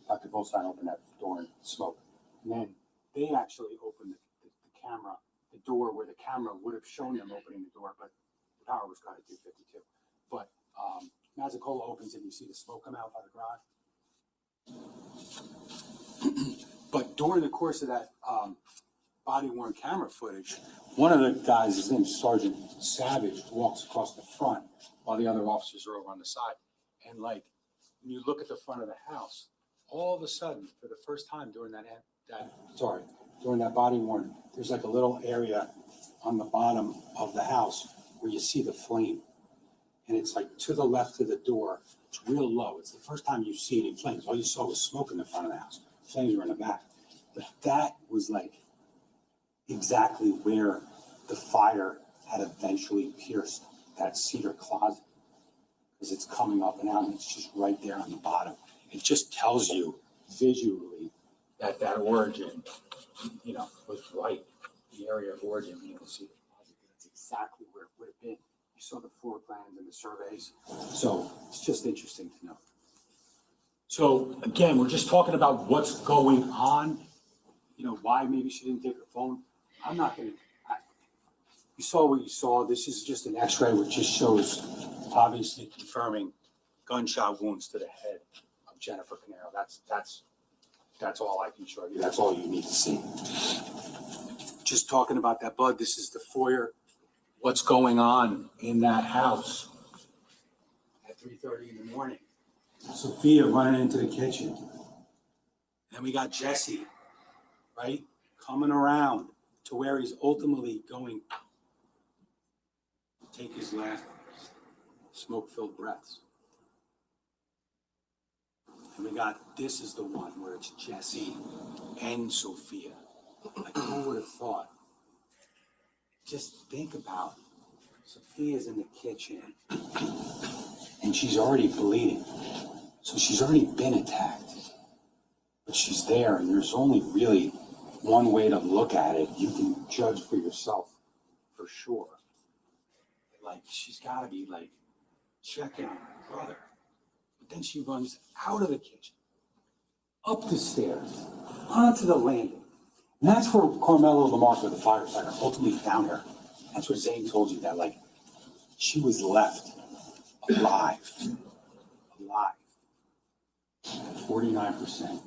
Dr. Bolstein open that door and smoke. And then they actually open the camera, the door where the camera would have shown them opening the door, but the power was cut at 252. But Mazzicola opens it and you see the smoke come out by the garage. But during the course of that body-worn camera footage, one of the guys, his name's Sergeant Savage, walks across the front while the other officers are over on the side. And when you look at the front of the house, all of a sudden, for the first time during during that body-worn, there's like a little area on the bottom of the house where you see the flame. And it's like to the left of the door. It's real low. It's the first time you see any flames. All you saw was smoke in the front of the house. Flames were in the back. But that was exactly where the fire had eventually pierced that cedar closet. Because it's coming up and out and it's just right there on the bottom. It just tells you visually that origin, was right. The area of origin, you can see the closet. That's exactly where it would have been. You saw the floor plans and the surveys. So it's just interesting to know. So again, we're just talking about what's going on. Why maybe she didn't take her phone. I'm not going to. You saw what you saw. This is just an X-ray which just shows, obviously confirming gunshot wounds to the head of Jennifer Caneiro. That's all I can show you. That's all you need to see. Just talking about that blood. This is the foyer. What's going on in that house at 3:30 in the morning? Sophia running into the kitchen. Then we got Jesse, right, coming around to where he's ultimately going to take his last smoke-filled breaths. And we got, this is the one where it's Jesse and Sophia. Like, who would have thought? Just think about it. Sophia's in the kitchen and she's already bleeding. So she's already been attacked. But she's there and there's only really one way to look at it. You can judge for yourself for sure. She's got to be checking on her brother. But then she runs out of the kitchen, up the stairs, onto the landing. And that's where Carmelo Lamarca, the firefighter, ultimately found her. That's what Zane told you, that she was left alive. 49%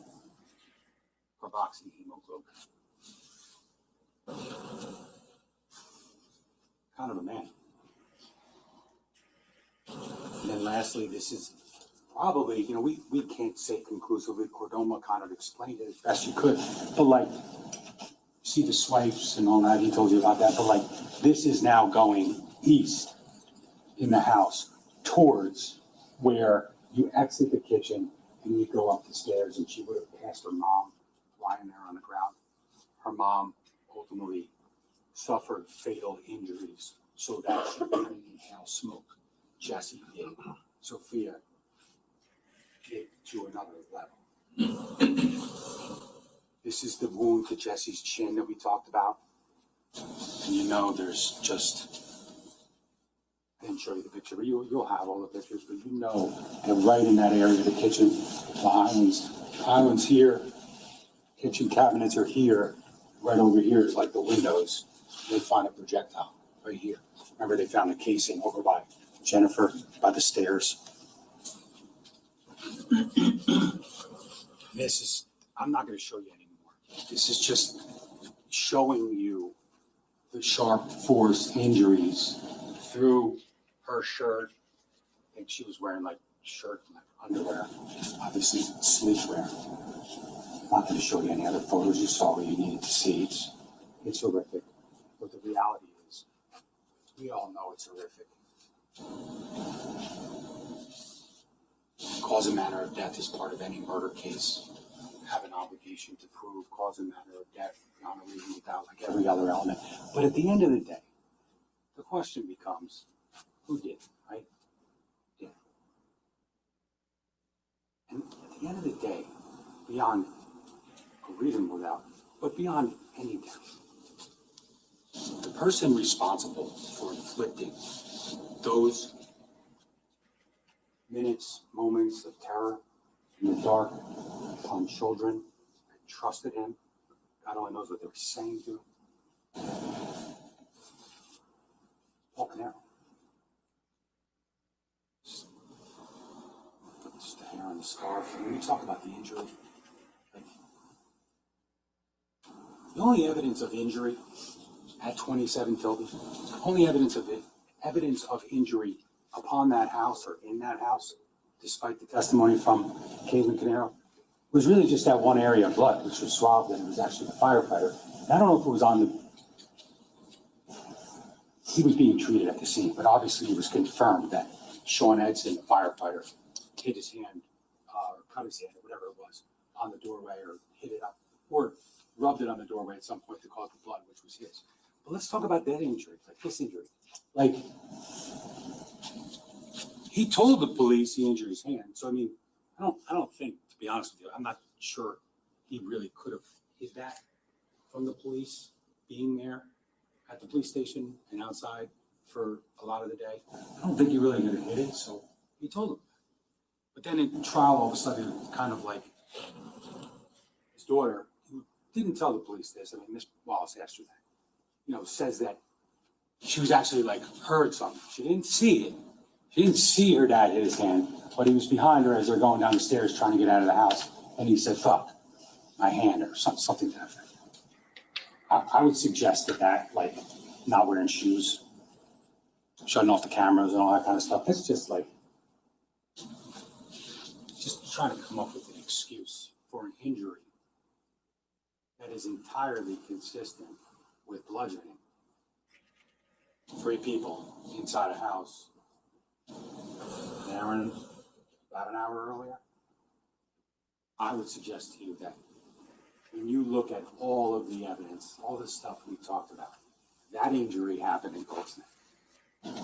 carboxyhemoglobin. Kind of a man. And then lastly, this is probably, we can't say conclusively, Cordoma kind of explained it as best you could, but see the swipes and all that, he told you about that, but this is now going east in the house towards where you exit the kitchen and you go up the stairs, and she would have passed her mom lying there on the ground. Her mom ultimately suffered fatal injuries so that she couldn't inhale smoke. Jesse did. Sophia did to another level. This is the wound to Jesse's chin that we talked about. And you know there's just, I didn't show you the picture, but you'll have all the pictures, but you know that right in that area of the kitchen, the islands here, kitchen cabinets are here, right over here is like the windows. They find a projectile right here. Remember, they found the casing over by Jennifer, by the stairs. This is, I'm not going to show you anymore. This is just showing you the sharp force injuries through her shirt. I think she was wearing like shirt and like underwear, obviously sleepwear. I'm not going to show you any other photos. You saw what you needed to see. It's horrific. But the reality is, we all know it's horrific. Cause and manner of death is part of any murder case. You have an obligation to prove cause and manner of death beyond a reasonable doubt, like every other element. But at the end of the day, the question becomes, who did, right? Did. And at the end of the day, beyond a reasonable doubt, but beyond any doubt, the person responsible for inflicting those minutes, moments of terror in the dark upon children that trusted him, God only knows what they were saying to him, Paul Caneiro. Just the hair on the scarf. And when you talk about the injury, like, the only evidence of injury at 27 Tilby, only evidence of injury upon that house or in that house, despite the testimony from Caitlin Caneiro, was really just that one area of blood, which was swabbed, and it was actually the firefighter. And I don't know if it was he was being treated at the scene, but obviously it was confirmed that Sean Edson, the firefighter, hit his hand, or cut his hand, or whatever it was, on the doorway, or hit it up, or rubbed it on the doorway at some point to cause the blood, which was his. But let's talk about that injury, like this injury. Like, he told the police he injured his hand. So, I mean, I don't think, to be honest with you, I'm not sure he really could have hid that from the police being there at the police station and outside for a lot of the day. I don't think he really could have hid it, so he told them. But then in trial, all of a sudden, kind of like his daughter, who didn't tell the police this, I mean, Miss Wallace asked her that, says that she was actually like heard something. She didn't see it. She didn't see her dad hit his hand, but he was behind her as they're going down the stairs trying to get out of the house. And he said, "Fuck, my hand," or something to that effect. I would suggest that, like, not wearing shoes, shutting off the cameras and all that kind of stuff. That's just like, just trying to come up with an excuse for an injury that is entirely consistent with bludgeoning 3 people inside a house about an hour earlier. I would suggest to you that when you look at all of the evidence, all the stuff we talked about, that injury happened in Colts Neck.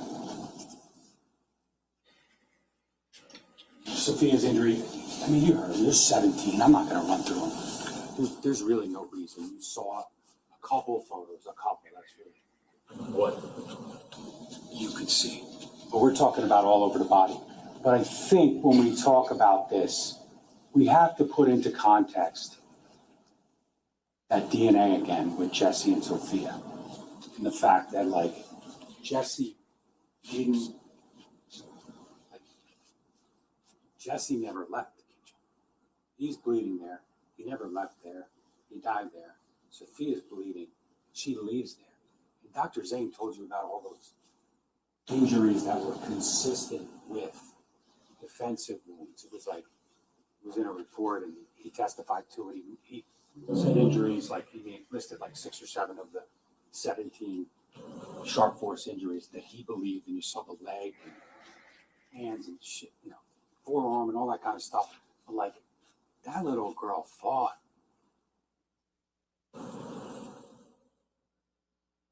Sophia's injury, I mean, you heard, there's 17. I'm not going to run through them. There's really no reason. You saw a couple of photos, that's really what you could see. But we're talking about all over the body. But I think when we talk about this, we have to put into context that DNA again with Jesse and Sophia. And the fact that, like, Jesse never left the kitchen. He's bleeding there. He never left there. He died there. Sophia's bleeding. She leaves there. And Dr. Zane told you about all those injuries that were consistent with defensive wounds. It was in a report, and he testified to it. He said injuries, like he listed like 6 or 7 of the 17 sharp force injuries that he believed, and you saw the leg and hands and shit, forearm and all that kind of stuff. But like, that little girl fought.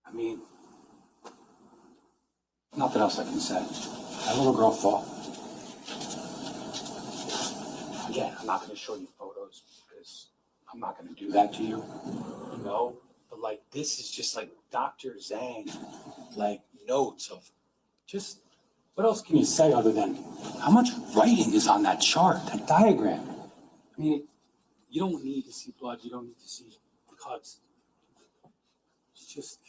I mean, nothing else I can say. That little girl fought. Again, I'm not going to show you photos because I'm not going to do that to you, you know? But like, this is just like Dr. Zhang, like notes of just, what else can you say other than how much writing is on that chart, that diagram? I mean, you don't need to see blood. You don't need to see cuts. It's just,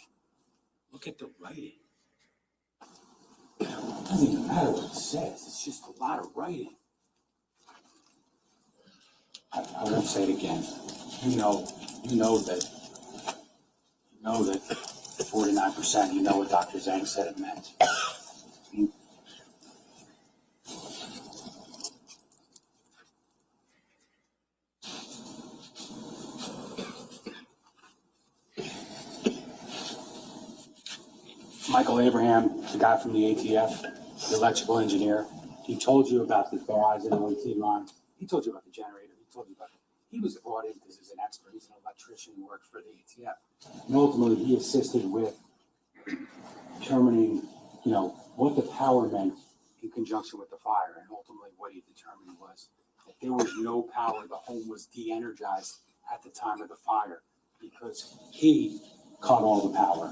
look at the writing. It doesn't even matter what it says. It's just a lot of writing. I won't say it again. You know that 49%, you know what Dr. Zhang said it meant. I mean, Michael Abraham, the guy from the ATF, the electrical engineer, he told you about the Verizon OT line. He told you about the generator. He told you about it. He was brought in because he's an expert. He's an electrician who worked for the ATF. And ultimately, he assisted with determining, what the power meant in conjunction with the fire. And ultimately, what he determined was that there was no power. The home was de-energized at the time of the fire because he cut all the power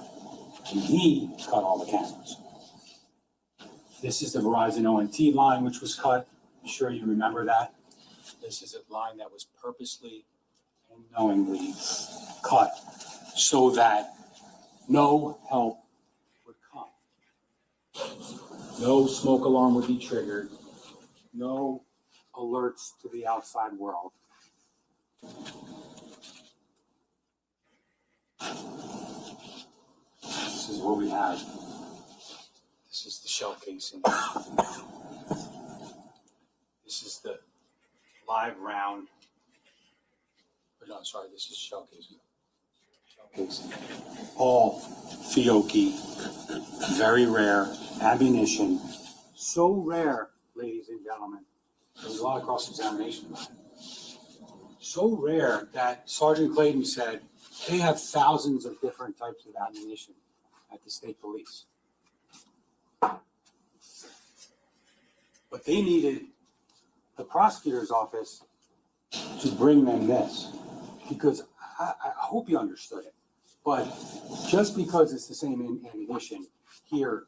and he cut all the cameras. This is the Verizon ONT line, which was cut. I'm sure you remember that. This is a line that was purposely and knowingly cut so that no help would come. No smoke alarm would be triggered. No alerts to the outside world. This is what we have. This is the shell casing. This is the live round. No, sorry, this is shell casing. Shell casing. All Fiocchi, very rare ammunition. So rare, ladies and gentlemen. There was a lot of cross-examination about it. So rare that Sergeant Clayton said they have thousands of different types of ammunition at the state police. But they needed the prosecutor's office to bring them this, because I hope you understood it. But just because it's the same ammunition here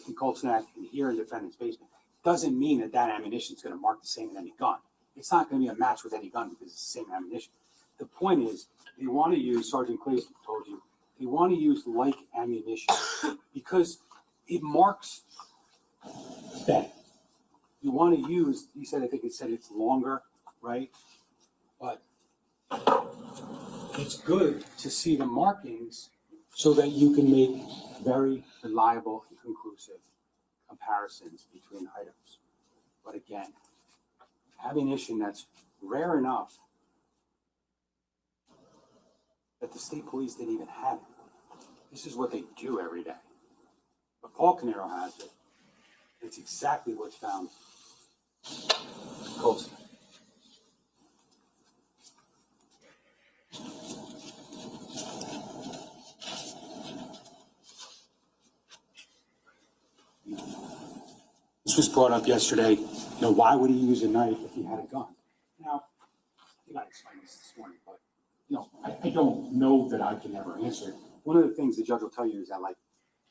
in Colts Neck and here in defendant's basement doesn't mean that that ammunition is going to mark the same in any gun. It's not going to be a match with any gun because it's the same ammunition. The point is, they want to use, Sergeant Clayton told you, they want to use like ammunition because it marks that. You want to use, he said, I think it said it's longer, right? But it's good to see the markings so that you can make very reliable and conclusive comparisons between items. But again, ammunition that's rare enough that the state police didn't even have it. This is what they do every day. But Paul Caneiro has it. It's exactly what's found. Close. This was brought up yesterday. Why would he use a knife if he had a gun? Now, I think I explained this morning, but I don't know that I can ever answer it. One of the things the judge will tell you is that,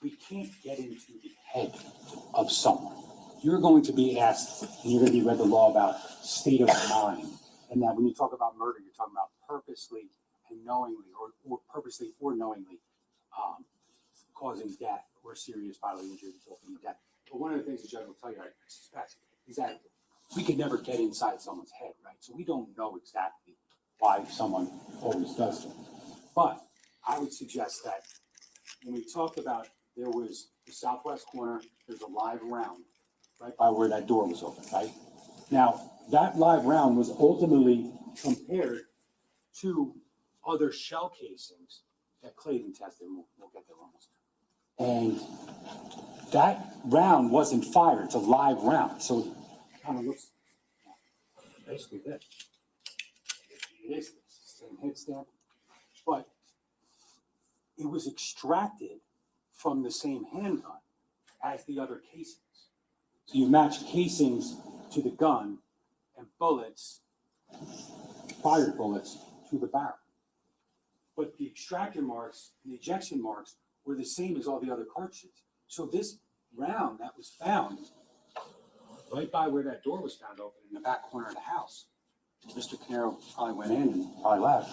we can't get into the head of someone. You're going to be asked, and you're going to be read the law about state of mind, and that when you talk about murder, you're talking about purposely and knowingly, or purposely or knowingly causing death or serious bodily injury resulting in death. But one of the things the judge will tell you, I suspect, is that we could never get inside someone's head, right? So we don't know exactly why someone always does it. But I would suggest that when we talk about there was the southwest corner, there's a live round right by where that door was open, right? Now, that live round was ultimately compared to other shell casings that Clayton tested. We'll get there almost. And that round wasn't fired. It's a live round. So it kind of looks, basically this. It is this, same hit stamp, but it was extracted from the same handgun as the other casings. So you match casings to the gun and bullets, fired bullets, to the barrel. But the extraction marks, the ejection marks were the same as all the other cartridges. So this round that was found right by where that door was found open in the back corner of the house, Mr. Caneiro probably went in and probably left.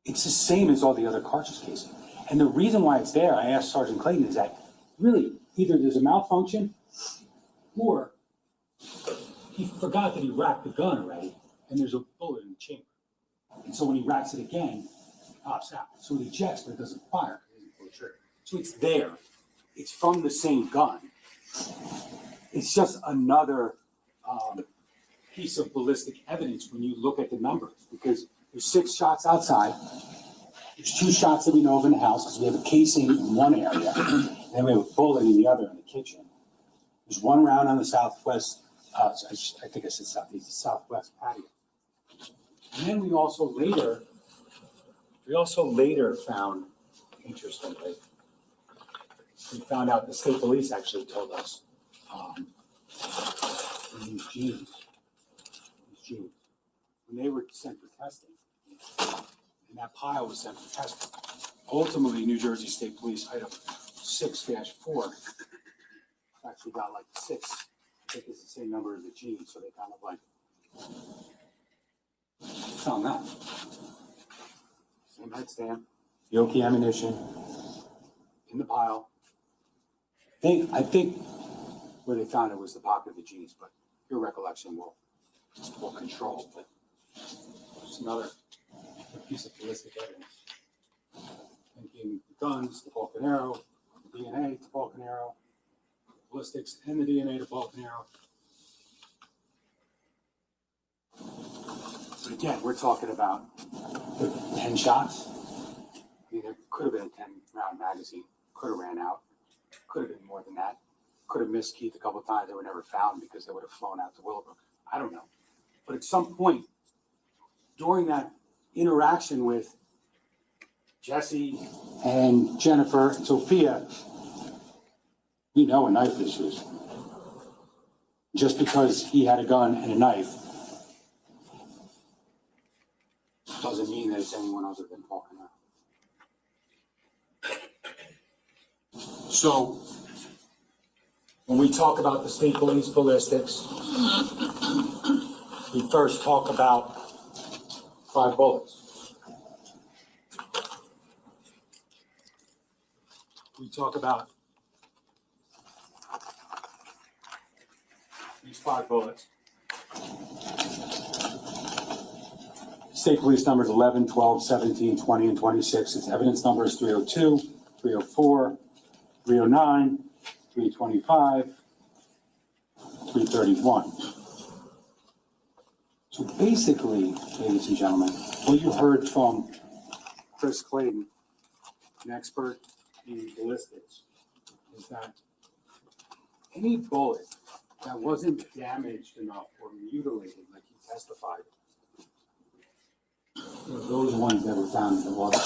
It's the same as all the other cartridge casings. And the reason why it's there, I asked Sergeant Clayton, is that really either there's a malfunction or he forgot that he racked the gun already and there's a bullet in the chamber. And so when he racks it again, it pops out. So it ejects, but it doesn't fire. It doesn't pull the trigger. So it's there. It's from the same gun. It's just another piece of ballistic evidence when you look at the numbers, because there's 6 shots outside. There's 2 shots that we know of in the house because we have a casing in one area, and we have a bullet in the other in the kitchen. There's 1 round on the southwest, I think I said southeast, the southwest patio. And then we also later found, interestingly, we found out the state police actually told us these jeans, when they were sent for testing, and that pile was sent for testing. Ultimately, New Jersey State Police item 6-4 actually got like 6. I think it's the same number as the jeans, so they kind of like found that. Same head stamp, Yoki ammunition in the pile. I think where they found it was the pocket of the jeans, but your recollection will control. But it's another piece of ballistic evidence. Linking the guns to Paul Caneiro, the DNA to Paul Caneiro, ballistics and the DNA to Paul Caneiro. But again, we're talking about 10 shots. I mean, there could have been a 10-round magazine. Could have ran out. Could have been more than that. Could have missed Keith a couple of times. They were never found because they would have flown out to Willowbrook. I don't know. But at some point during that interaction with Jesse and Jennifer and Sophia, we know a knife is used. Just because he had a gun and a knife doesn't mean that it's anyone other than Paul Caneiro. So when we talk about the state police ballistics, we first talk about 5 bullets. We talk about these 5 bullets. State police numbers 11, 12, 17, 20, and 26. Its evidence number is 302, 304, 309, 325, 331. So basically, ladies and gentlemen, what you heard from Chris Clayton, an expert in ballistics, is that any bullet that wasn't damaged enough or mutilated, like he testified, those ones that were found in the water,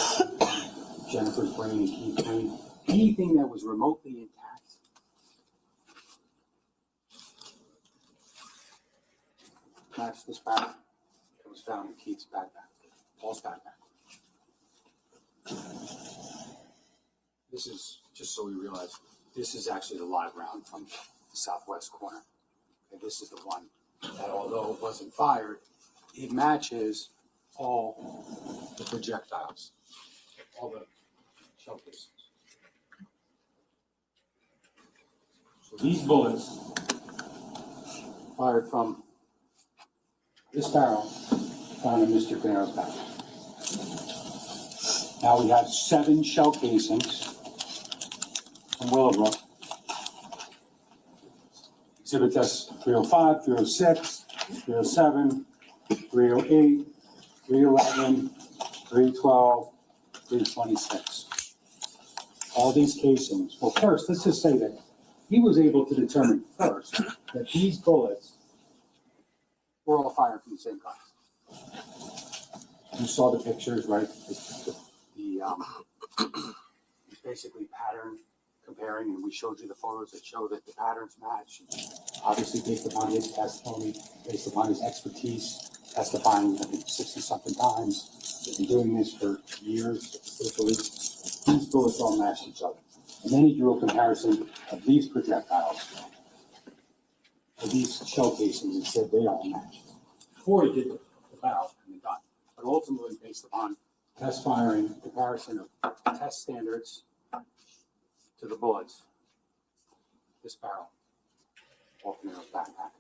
Jennifer's brain and Keith's brain, anything that was remotely intact, matched the spat that was found in Keith's backpack, Paul's backpack. This is, just so we realize, this is actually the live round from the southwest corner. And this is the one that, although it wasn't fired, it matches all the projectiles, all the shell casings. So these bullets fired from this barrel found in Mr. Caneiro's back. Now we have 7 shell casings from Willowbrook. Exhibit test 305, 306, 307, 308, 311, 312, 326. All these casings. Well, first, let's just say that he was able to determine first that these bullets We're all firing from the same gun. You saw the pictures, right? It's basically pattern comparing, and we showed you the photos that show that the patterns match. Obviously, based upon his testimony, based upon his expertise, testifying, I think, 60-something times, he's been doing this for years, literally. These bullets all matched each other. And then he drew a comparison of these projectiles, of these shell casings, and said they don't match. Before he did the barrel and the gun. But ultimately, based upon test firing, comparison of test standards to the bullets, this barrel, Paul Canero's backpack,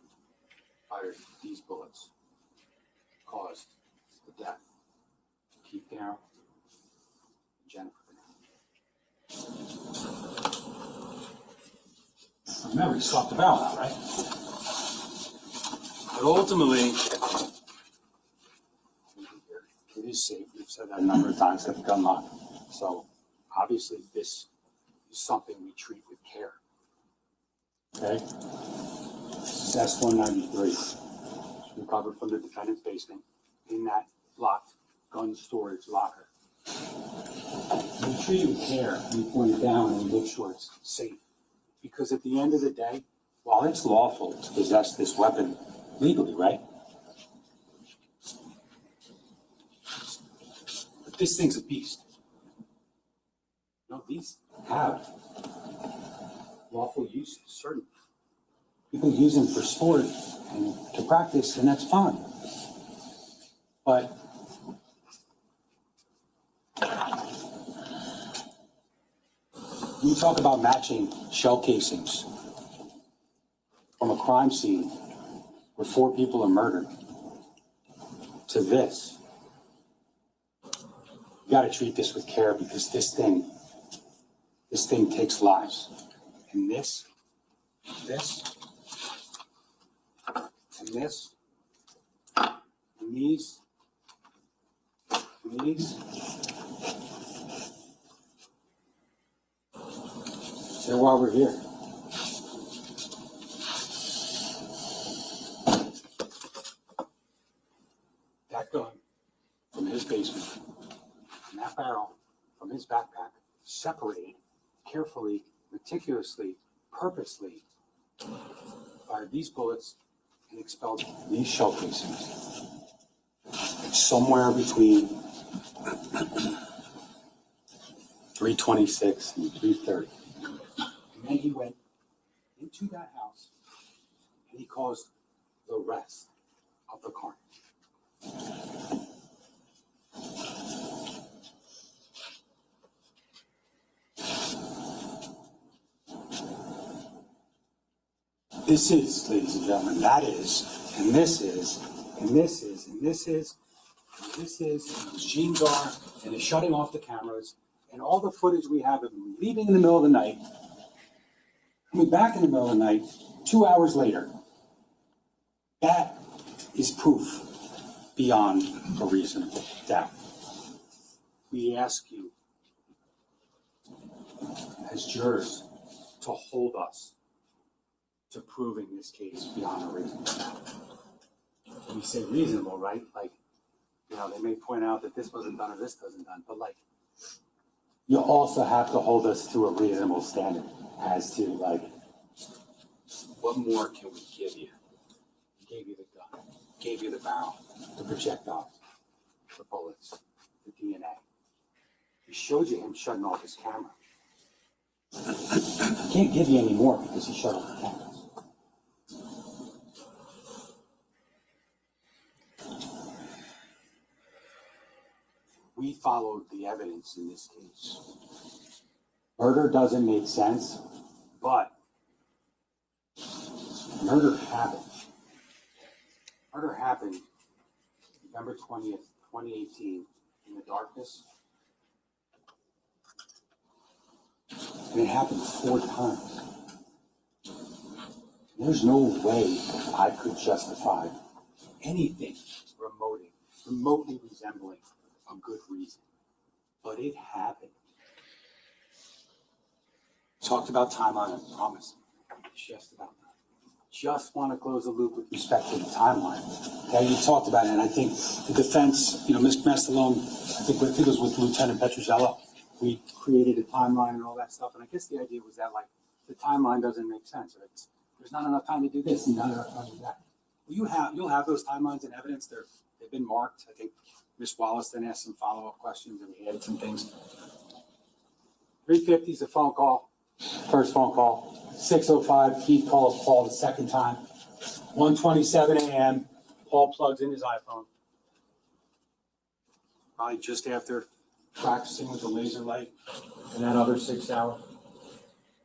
fired these bullets, caused the death of Keith Canero and Jennifer Canero. Remember, he swapped the barrel out, right? But ultimately, it is safe. We've said that a number of times at the gun lock. So obviously this is something we treat with care. Okay? This is S-193. It's recovered from the defendant's basement in that locked gun storage locker. We treat it with care. We point it down and we make sure it's safe. Because at the end of the day, while it's lawful to possess this weapon legally, right? But this thing's a beast. No, these have lawful uses, certainly. People use them for sport and to practice, and that's fine. But when you talk about matching shell casings from a crime scene where 4 people are murdered to this, you got to treat this with care because this thing takes lives. And this, and these, they're why we're here. That gun from his basement and that barrel from his backpack, separated carefully, meticulously, purposely, fired these bullets and expelled these shell casings. Somewhere between 326 and 330. And then he went into that house and he caused the rest of the carnage. This is, ladies and gentlemen, that is, and this is, and this is, and this is, and this is, and those jeans are, and it's shutting off the cameras, and all the footage we have of him leaving in the middle of the night, coming back in the middle of the night, 2 hours later. That is proof beyond a reasonable doubt. We ask you, as jurors, to hold us to proving this case beyond a reasonable doubt. When we say reasonable, right? Like, you know, they may point out that this wasn't done or this wasn't done, but like, you also have to hold us to a reasonable standard as to like, what more can we give you? We gave you the gun, gave you the barrel, the projectiles, the bullets, the DNA. We showed you him shutting off his camera. I can't give you any more because he shut off the cameras. We followed the evidence in this case. Murder doesn't make sense, but murder happened. Murder happened November 20th, 2018 in the darkness. And it happened 4 times. There's no way I could justify anything remotely resembling a good reason. But it happened. Talked about time on it, promise. It's just about that. just want to close the loop with respect to the timeline. Okay, you talked about it, and I think the defense, Mr. Mastellone, I think it was with Lieutenant Petruzzello, we created a timeline and all that stuff, and I guess the idea was that, like, the timeline doesn't make sense. Right? There's not enough time to do this and not enough time to do that. Well, you'll have those timelines and evidence. They've been marked. I think Ms. Wallace then asked some follow-up questions, and we added some things. 3:50 is a phone call, first phone call. 6:05, Keith calls Paul the second time. 1:27 a.m., Paul plugs in his iPhone. Probably just after practicing with the laser light in that other 6 hour.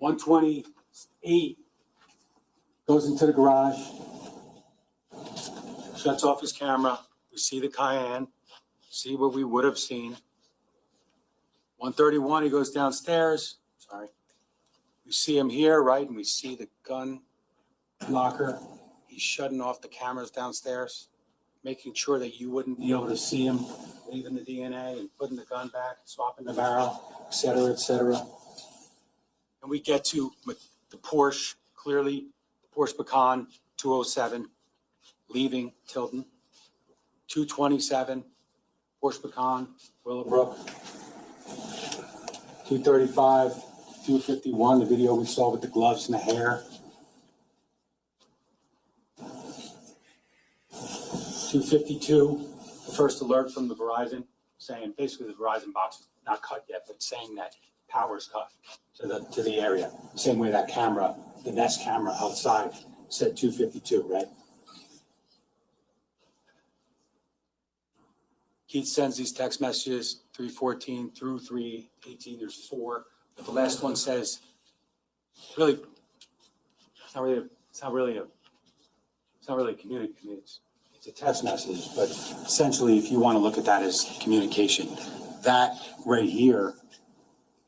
1:28, goes into the garage, shuts off his camera. We see the Cayenne, see what we would have seen. 1:31, he goes downstairs. Sorry. We see him here, right? And we see the gun locker. He's shutting off the cameras downstairs, making sure that you wouldn't be able to see him, leaving the DNA and putting the gun back, swapping the barrel, et cetera, et cetera. And we get to the Porsche, clearly the Porsche Macan 207, leaving Tilton. 2:27, Porsche Macan, Willowbrook. 2:35, 2:51, the video we saw with the gloves and the hair. 2:52, the first alert from the Verizon saying, basically the Verizon box is not cut yet, but saying that power's cut to the area. Same way that camera, the Nest camera outside said 2:52, right? Keith sends these text messages, 3:14 through 3:18, there's 4. But the last one says, really, it's not really a communication. It's a text message, but essentially, if you want to look at that as communication, that right here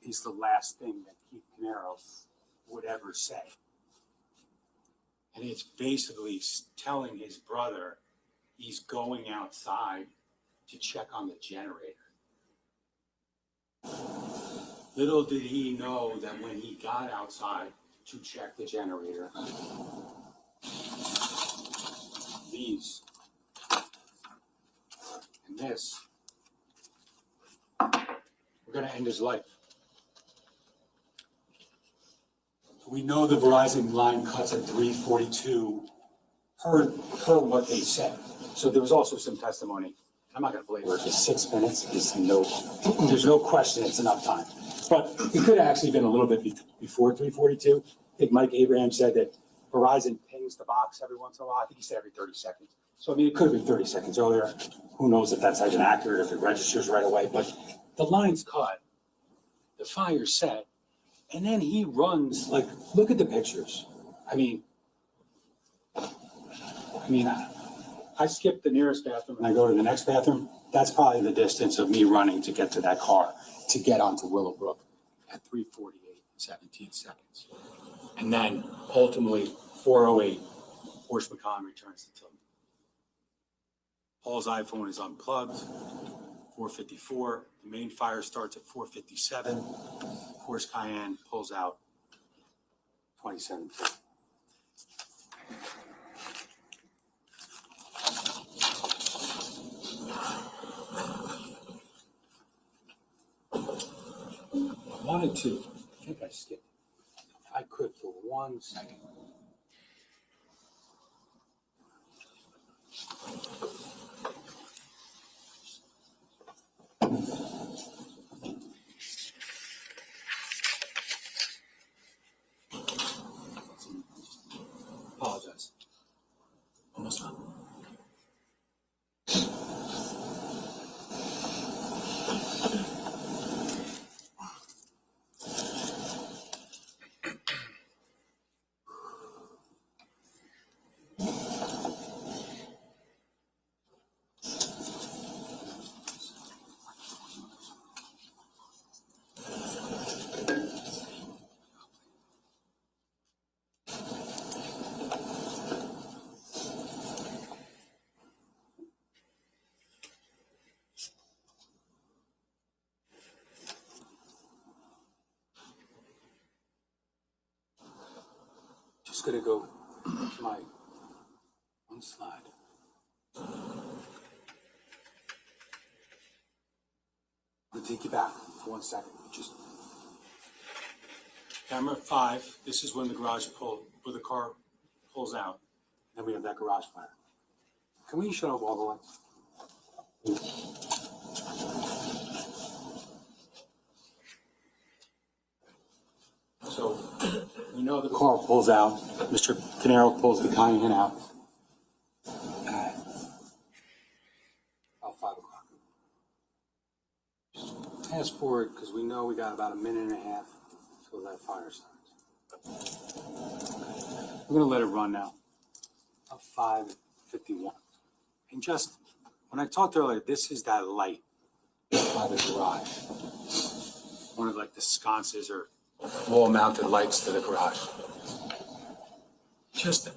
is the last thing that Keith Caneiro would ever say. And it's basically telling his brother he's going outside to check on the generator. Little did he know that when he got outside to check the generator, these and this were going to end his life. We know the Verizon line cuts at 3:42 per what they said. So there was also some testimony. I'm not going to belabor it. Just 6 minutes is there's no question it's enough time. But it could have actually been a little bit before 3:42. I think Mike Abraham said that Verizon pings the box every once in a while. I think he said every 30 seconds. So, I mean, it could have been 30 seconds earlier. Who knows if that's even accurate, if it registers right away. But the line's cut, the fire's set, and then he runs, like, look at the pictures. I mean, I skip the nearest bathroom and I go to the next bathroom. That's probably the distance of me running to get to that car, to get onto Willowbrook at 3:48 and 17 seconds. And then ultimately 4:08, Porsche Macan returns to Tilton. Paul's iPhone is unplugged, 4:54. The main fire starts at 4:57. Porsche Cayenne pulls out 27. I wanted to, I think I skipped. If I could for 1 second. Apologize. Almost done. Just gonna go my one slide. I'll take you back for 1 second. Just camera 5. This is when the where the car pulls out. Then we have that garage fire. Can we shut off all the lights? So, you know the car pulls out. Mr. Caneiro pulls the Cayenne out. About 5 o'clock. Just fast forward, because we know we got about a minute and a half until that fire starts. We're going to let it run now. About 5:51. And just, when I talked earlier, this is that light by the garage. One of like the sconces or wall-mounted lights to the garage. Just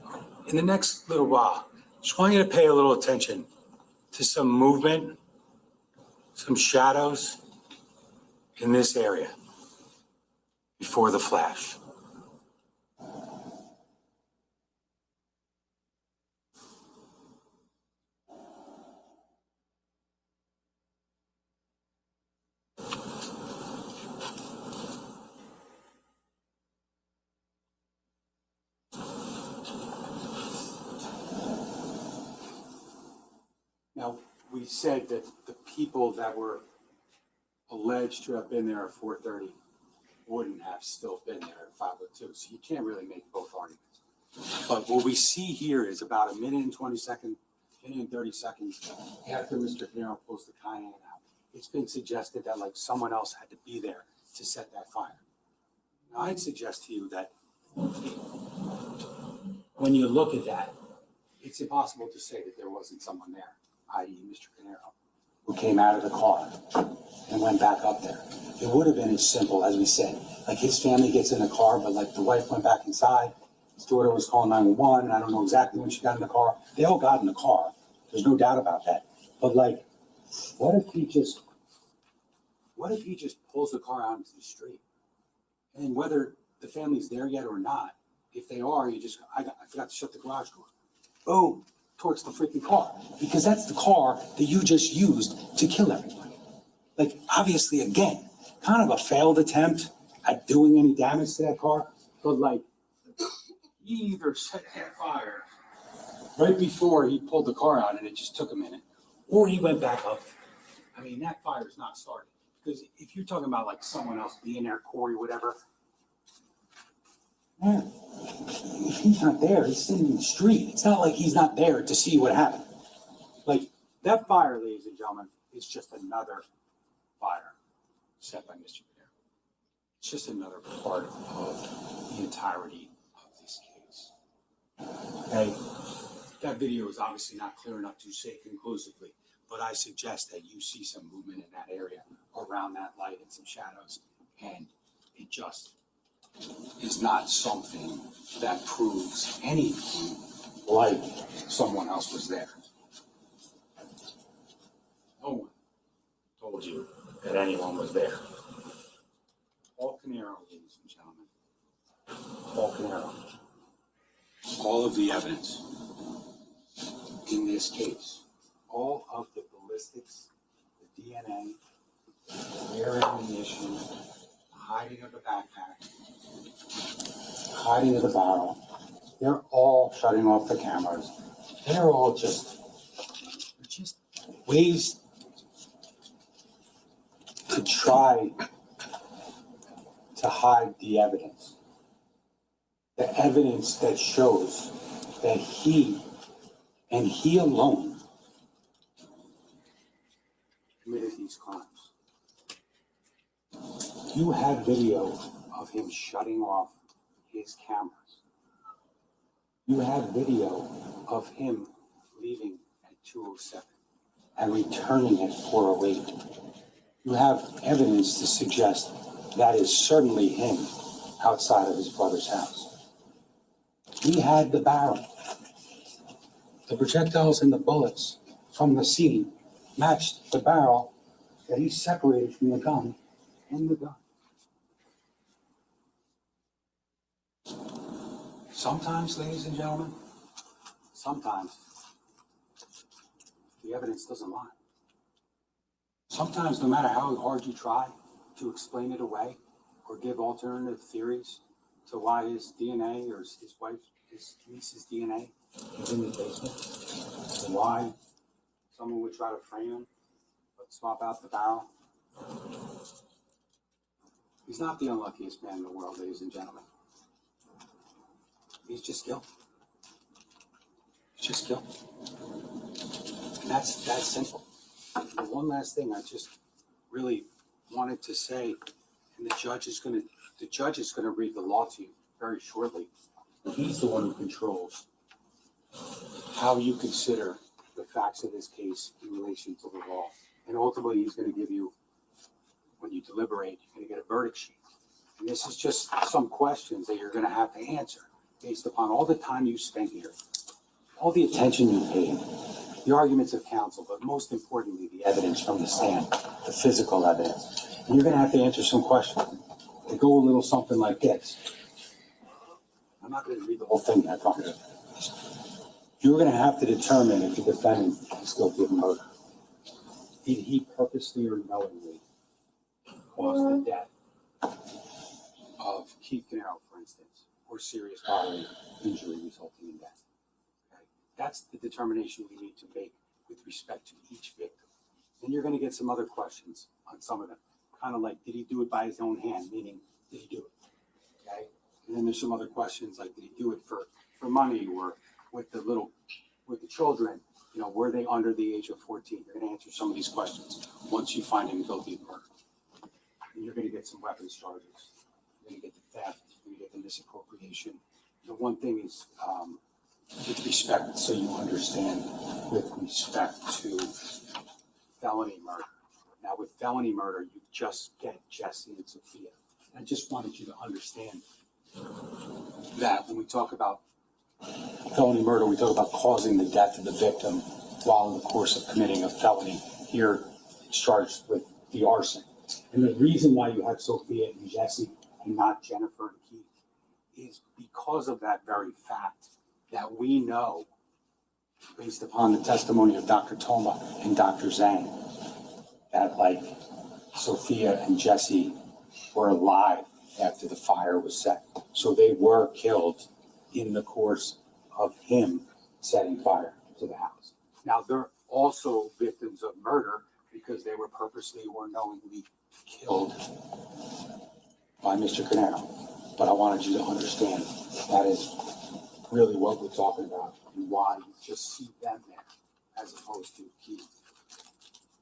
in the next little while, just want you to pay a little attention to some movement, some shadows in this area before the flash. Now, we said that the people that were alleged to have been there at 4:30 wouldn't have still been there at 5:02, so you can't really make both arguments. But what we see here is about a minute and 20 seconds, minute and 30 seconds after Mr. Caneiro pulls the Cayenne out. It's been suggested that like someone else had to be there to set that fire. Now, I'd suggest to you that when you look at that, it's impossible to say that there wasn't someone there, i.e. Mr. Caneiro, who came out of the car and went back up there. It would have been as simple as we said, like his family gets in the car, but like the wife went back inside, his daughter was calling 911, and I don't know exactly when she got in the car. They all got in the car. There's no doubt about that. But like, what if he just pulls the car out into the street? And whether the family's there yet or not, if they are, I forgot to shut the garage door. Boom, towards the freaking car. Because that's the car that you just used to kill everybody. Like, obviously, again, kind of a failed attempt at doing any damage to that car. But like, he either set that fire right before he pulled the car out and it just took a minute, or he went back up. I mean, that fire is not started. Because if you're talking about like someone else being there, Corey, whatever, man, if he's not there, he's sitting in the street. It's not like he's not there to see what happened. Like, that fire, ladies and gentlemen, is just another fire set by Mr. Caneiro. It's just another part of the entirety of this case. Okay? That video is obviously not clear enough to say conclusively, but I suggest that you see some movement in that area around that light and some shadows, and it just is not something that proves anything like someone else was there. No one told you that anyone was there. Paul Caneiro, ladies and gentlemen. Paul Caneiro. All of the evidence in this case, all of the ballistics, the DNA, their ammunition, hiding of the backpack, hiding of the barrel, they're all shutting off the cameras. They're all just ways to try to hide the evidence. The evidence that shows that he, and he alone, committed these crimes. You have video of him shutting off his cameras. You have video of him leaving at 2:07 and returning at 4:08. You have evidence to suggest that is certainly him outside of his brother's house. He had the barrel. The projectiles and the bullets from the scene matched the barrel that he separated from the gun and the gun. Sometimes, ladies and gentlemen, sometimes the evidence doesn't lie. Sometimes, no matter how hard you try to explain it away or give alternative theories to why his DNA or his niece's DNA is in the basement, and why someone would try to frame him but swap out the barrel. He's not the unluckiest man in the world, ladies and gentlemen. He's just guilty. He's just guilty. And that's simple. The one last thing I just really wanted to say, and the judge is going to read the law to you very shortly. He's the one who controls how you consider the facts of this case in relation to the law. And ultimately, he's going to give you, when you deliberate, you're going to get a verdict sheet. And this is just some questions that you're going to have to answer based upon all the time you spent here, all the attention you paid, the arguments of counsel, but most importantly, the evidence from the stand, the physical evidence. And you're going to have to answer some questions. They go a little something like this. I'm not going to read the whole thing, I promise. You're going to have to determine if the defendant is guilty of murder. Did he purposely or knowingly cause the death of Keith Caneiro, for instance, or serious bodily injury resulting in death? Okay? That's the determination we need to make with respect to each victim. Then you're going to get some other questions on some of them, kind of like, did he do it by his own hand, meaning, did he do it? Okay? And then there's some other questions like, did he do it for money, or with the children, were they under the age of 14? You're going to answer some of these questions once you find him guilty of murder. And you're going to get some weapons charges. You're going to get the theft. You're going to get the misappropriation. The one thing is, with respect, so you understand, with respect to felony murder. Now, with felony murder, you just get Jesse and Sophia. I just wanted you to understand that when we talk about felony murder, we talk about causing the death of the victim while in the course of committing a felony. Here, it's charged with the arson. And the reason why you have Sophia and Jesse and not Jennifer and Keith is because of that very fact that we know, based upon the testimony of Dr. Toma and Dr. Zhang, that Sophia and Jesse were alive after the fire was set. So they were killed in the course of him setting fire to the house. Now, they're also victims of murder because they were purposely or knowingly killed by Mr. Caneiro. But I wanted you to understand that is really what we're talking about and why you just see them there as opposed to Keith,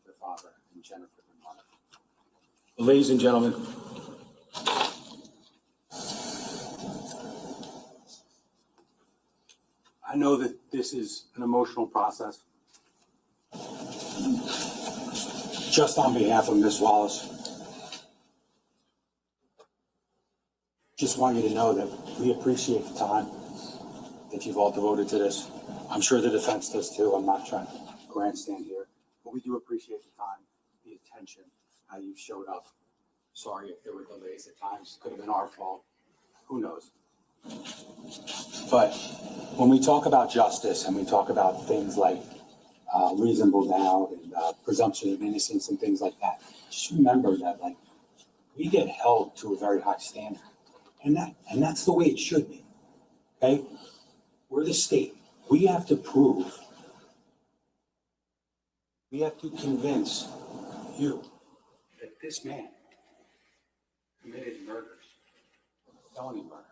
the father, and Jennifer, the mother. Ladies and gentlemen, I know that this is an emotional process. Just on behalf of Ms. Wallace, just want you to know that we appreciate the time that you've all devoted to this. I'm sure the defense does too. I'm not trying to grandstand here, but we do appreciate the time, the attention, how you showed up. Sorry if there were delays at times. Could have been our fault. Who knows? But when we talk about justice and we talk about things like reasonable doubt and presumption of innocence and things like that, just remember that we get held to a very high standard, and that's the way it should be. Okay, we're the state. We have to prove. We have to convince you that this man committed murders, felony murder,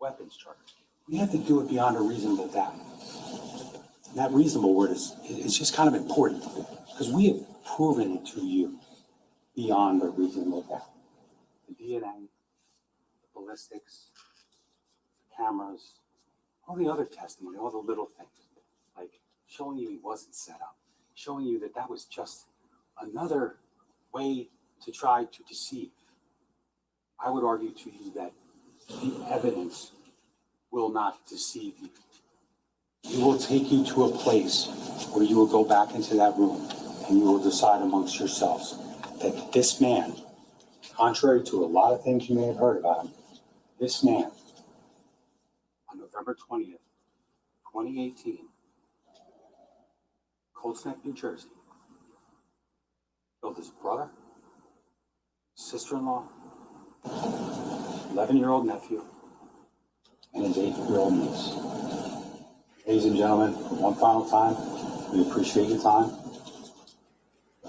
weapons charges. We have to do it beyond a reasonable doubt. And that reasonable word is just kind of important because we have proven it to you beyond a reasonable doubt. The DNA, the ballistics, the cameras, all the other testimony, all the little things, like showing you he wasn't set up, showing you that that was just another way to try to deceive. I would argue to you that the evidence will not deceive you. It will take you to a place where you will go back into that room and you will decide amongst yourselves that this man, contrary to a lot of things you may have heard about him, this man on November 20th, 2018, Cold Snap, New Jersey, killed his brother, sister-in-law, 11-year-old nephew, and his 8-year-old niece. Ladies and gentlemen, for one final time, we appreciate your time.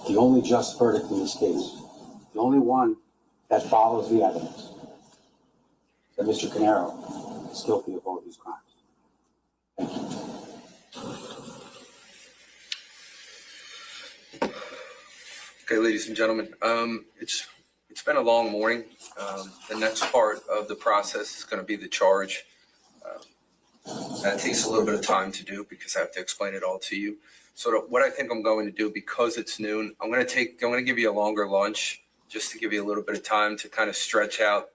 The only just verdict in this case, the only one that follows the evidence, is that Mr. Caneiro is guilty of all these crimes. Thank you. Okay, ladies and gentlemen, it's been a long morning. The next part of the process is going to be the charge. That takes a little bit of time to do because I have to explain it all to you. So what I think I'm going to do, because it's noon, I'm going to give you a longer lunch just to give you a little bit of time to kind of stretch out,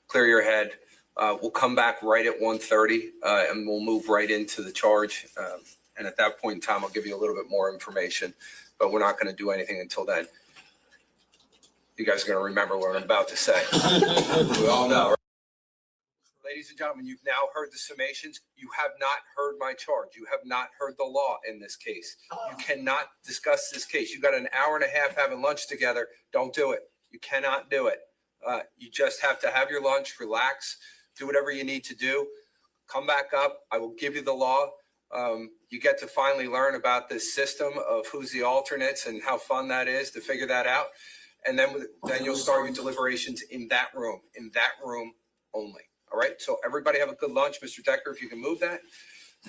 clear your head. We'll come back right at 1:30 and we'll move right into the charge. And at that point in time, I'll give you a little bit more information, but we're not going to do anything until then. You guys are going to remember what I'm about to say. We all know, right? Ladies and gentlemen, you've now heard the summations. You have not heard my charge. You have not heard the law in this case. You cannot discuss this case. You got an hour and a half having lunch together. Don't do it. You cannot do it. You just have to have your lunch, relax, do whatever you need to do. Come back up. I will give you the law. You get to finally learn about this system of who's the alternates and how fun that is to figure that out. And then you'll start your deliberations in that room only. All right. So everybody have a good lunch. Mr. Decler, if you can move that.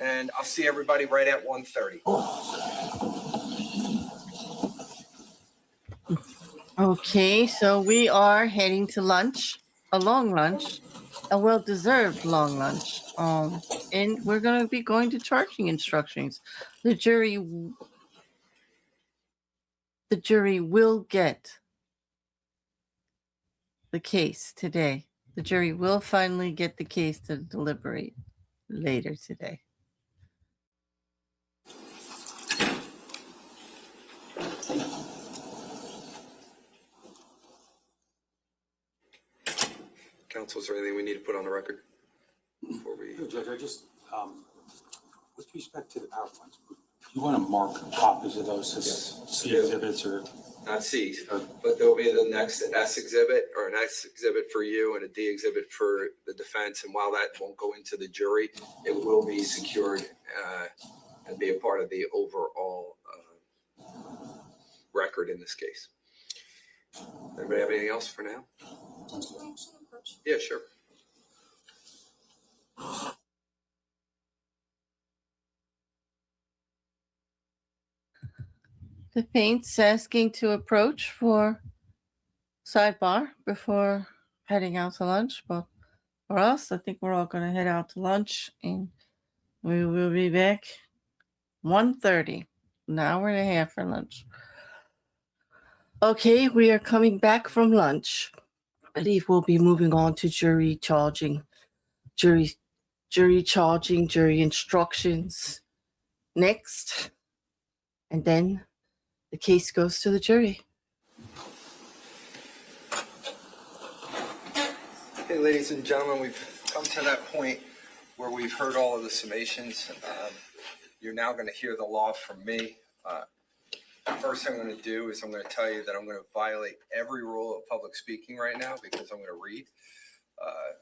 And I'll see everybody right at 1:30. Okay, so we are heading to lunch, a long lunch, a well-deserved long lunch. And we're going to be going to charging instructions. The jury will get the case today. The jury will finally get the case to deliberate later today. Counsel, is there anything we need to put on the record before we? No, Judge, I just, with respect to the PowerPoints, you want to mark copies of those as C exhibits or? Not C's, but there'll be the next S exhibit or an S exhibit for you and a D exhibit for the defense. And while that won't go into the jury, it will be secured and be a part of the overall record in this case. Anybody have anything else for now? Yeah, sure. The paint's asking to approach for sidebar before heading out to lunch. But for us, I think we're all going to head out to lunch and we will be back 1:30, an hour and a half for lunch. Okay, we are coming back from lunch. I believe we'll be moving on to jury instructions next. And then the case goes to the jury. Okay, ladies and gentlemen, we've come to that point where we've heard all of the summations. You're now going to hear the law from me. The first thing I'm going to do is I'm going to tell you that I'm going to violate every rule of public speaking right now because I'm going to read.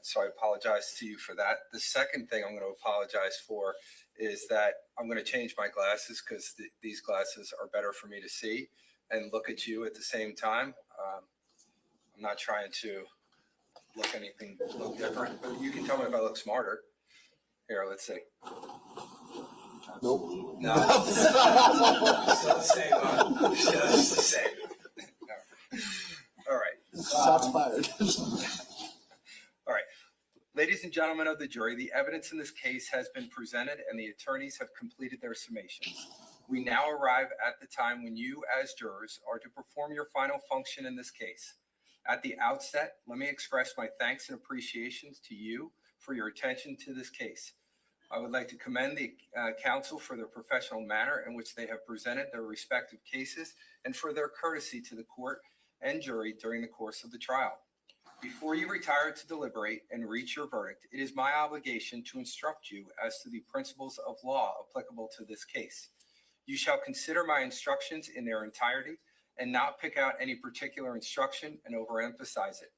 So I apologize to you for that. The second thing I'm going to apologize for is that I'm going to change my glasses because these glasses are better for me to see and look at you at the same time. I'm not trying to look different, but you can tell me if I look smarter. Here, let's see. Nope. No. Still the same, huh? Just the same. All right. Shots fired. All right. Ladies and gentlemen of the jury, the evidence in this case has been presented and the attorneys have completed their summations. We now arrive at the time when you, as jurors, are to perform your final function in this case. At the outset, let me express my thanks and appreciations to you for your attention to this case. I would like to commend the counsel for their professional manner in which they have presented their respective cases and for their courtesy to the court and jury during the course of the trial. Before you retire to deliberate and reach your verdict, it is my obligation to instruct you as to the principles of law applicable to this case. You shall consider my instructions in their entirety and not pick out any particular instruction and overemphasize it.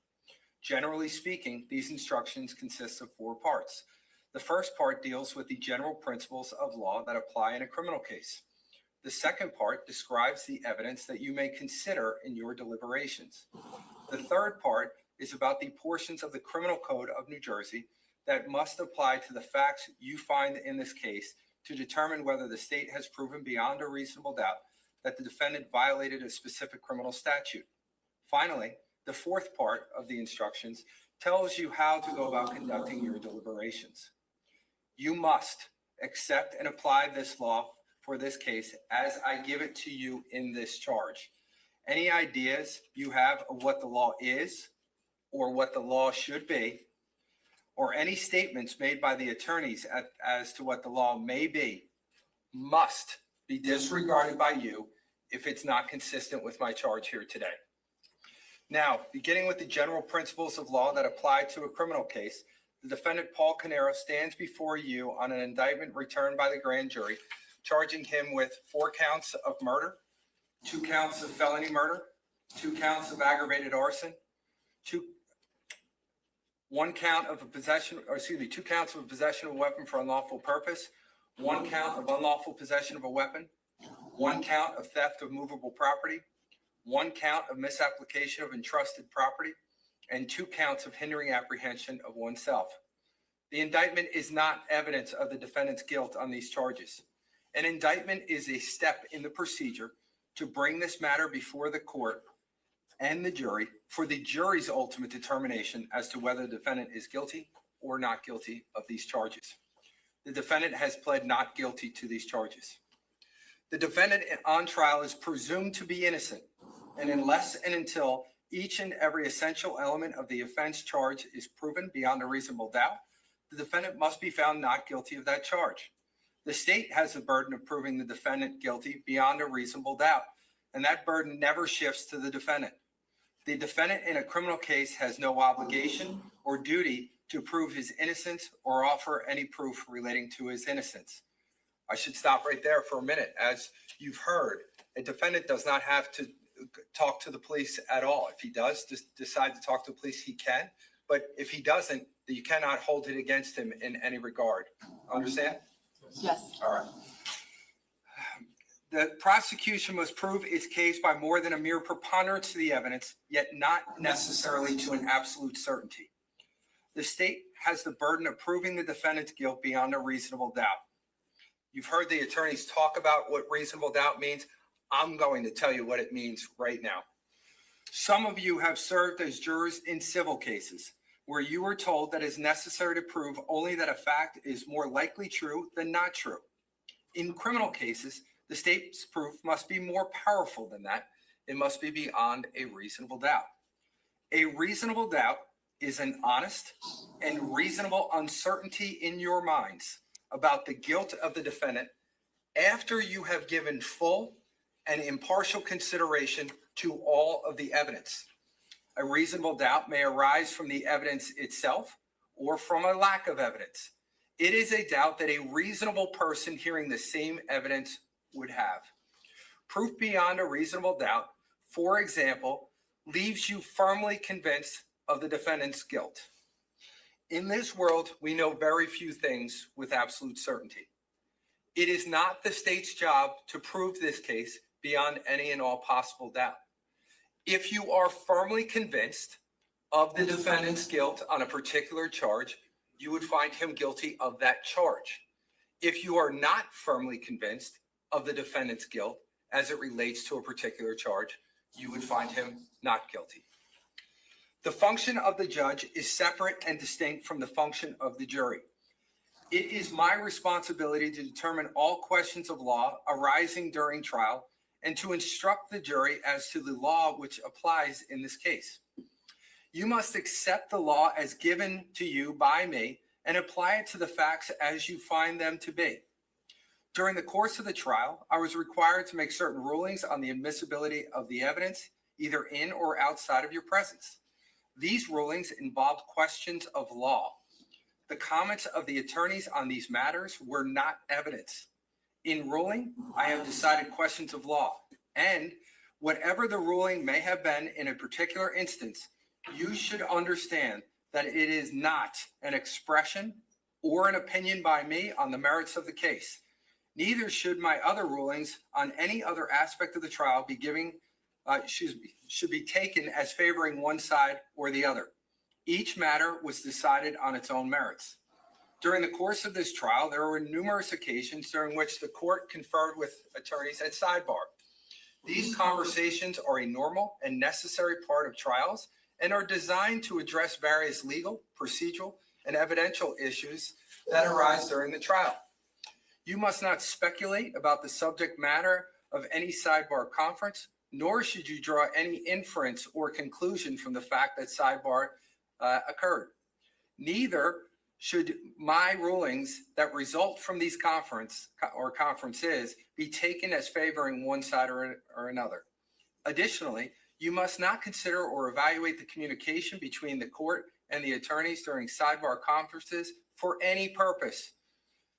Generally speaking, these instructions consist of 4 parts. The first part deals with the general principles of law that apply in a criminal case. The second part describes the evidence that you may consider in your deliberations. The third part is about the portions of the Criminal Code of New Jersey that must apply to the facts you find in this case to determine whether the state has proven beyond a reasonable doubt that the defendant violated a specific criminal statute. Finally, the fourth part of the instructions tells you how to go about conducting your deliberations. You must accept and apply this law for this case as I give it to you in this charge. Any ideas you have of what the law is or what the law should be, or any statements made by the attorneys as to what the law may be, must be disregarded by you if it's not consistent with my charge here today. Now, beginning with the general principles of law that apply to a criminal case, the defendant Paul Caneiro stands before you on an indictment returned by the grand jury, charging him with 4 counts of murder, 2 counts of felony murder, 2 counts of aggravated arson, 2 counts of a possession of a weapon for unlawful purpose, 1 count of unlawful possession of a weapon, 1 count of theft of movable property, 1 count of misapplication of entrusted property, and 2 counts of hindering apprehension of oneself. The indictment is not evidence of the defendant's guilt on these charges. An indictment is a step in the procedure to bring this matter before the court and the jury for the jury's ultimate determination as to whether the defendant is guilty or not guilty of these charges. The defendant has pled not guilty to these charges. The defendant on trial is presumed to be innocent, and unless and until each and every essential element of the offense charge is proven beyond a reasonable doubt, the defendant must be found not guilty of that charge. The state has the burden of proving the defendant guilty beyond a reasonable doubt, and that burden never shifts to the defendant. The defendant in a criminal case has no obligation or duty to prove his innocence or offer any proof relating to his innocence. I should stop right there for a minute. As you've heard, a defendant does not have to talk to the police at all. If he does decide to talk to the police, he can. But if he doesn't, you cannot hold it against him in any regard. Understand? Yes. All right. The prosecution must prove its case by more than a mere preponderance of the evidence, yet not necessarily to an absolute certainty. The state has the burden of proving the defendant's guilt beyond a reasonable doubt. You've heard the attorneys talk about what reasonable doubt means. I'm going to tell you what it means right now. Some of you have served as jurors in civil cases where you were told that it is necessary to prove only that a fact is more likely true than not true. In criminal cases, the state's proof must be more powerful than that. It must be beyond a reasonable doubt. A reasonable doubt is an honest and reasonable uncertainty in your minds about the guilt of the defendant after you have given full and impartial consideration to all of the evidence. A reasonable doubt may arise from the evidence itself or from a lack of evidence. It is a doubt that a reasonable person hearing the same evidence would have. Proof beyond a reasonable doubt, for example, leaves you firmly convinced of the defendant's guilt. In this world, we know very few things with absolute certainty. It is not the state's job to prove this case beyond any and all possible doubt. If you are firmly convinced of the defendant's guilt on a particular charge, you would find him guilty of that charge. If you are not firmly convinced of the defendant's guilt as it relates to a particular charge, you would find him not guilty. The function of the judge is separate and distinct from the function of the jury. It is my responsibility to determine all questions of law arising during trial and to instruct the jury as to the law which applies in this case. You must accept the law as given to you by me and apply it to the facts as you find them to be. During the course of the trial, I was required to make certain rulings on the admissibility of the evidence, either in or outside of your presence. These rulings involved questions of law. The comments of the attorneys on these matters were not evidence. In ruling, I have decided questions of law, and whatever the ruling may have been in a particular instance, you should understand that it is not an expression or an opinion by me on the merits of the case. Neither should my other rulings on any other aspect of the trial be should be taken as favoring one side or the other. Each matter was decided on its own merits. During the course of this trial, there were numerous occasions during which the court conferred with attorneys at sidebar. These conversations are a normal and necessary part of trials and are designed to address various legal, procedural, and evidential issues that arise during the trial. You must not speculate about the subject matter of any sidebar conference, nor should you draw any inference or conclusion from the fact that sidebar occurred. Neither should my rulings that result from these conferences be taken as favoring one side or another. Additionally, you must not consider or evaluate the communication between the court and the attorneys during sidebar conferences for any purpose.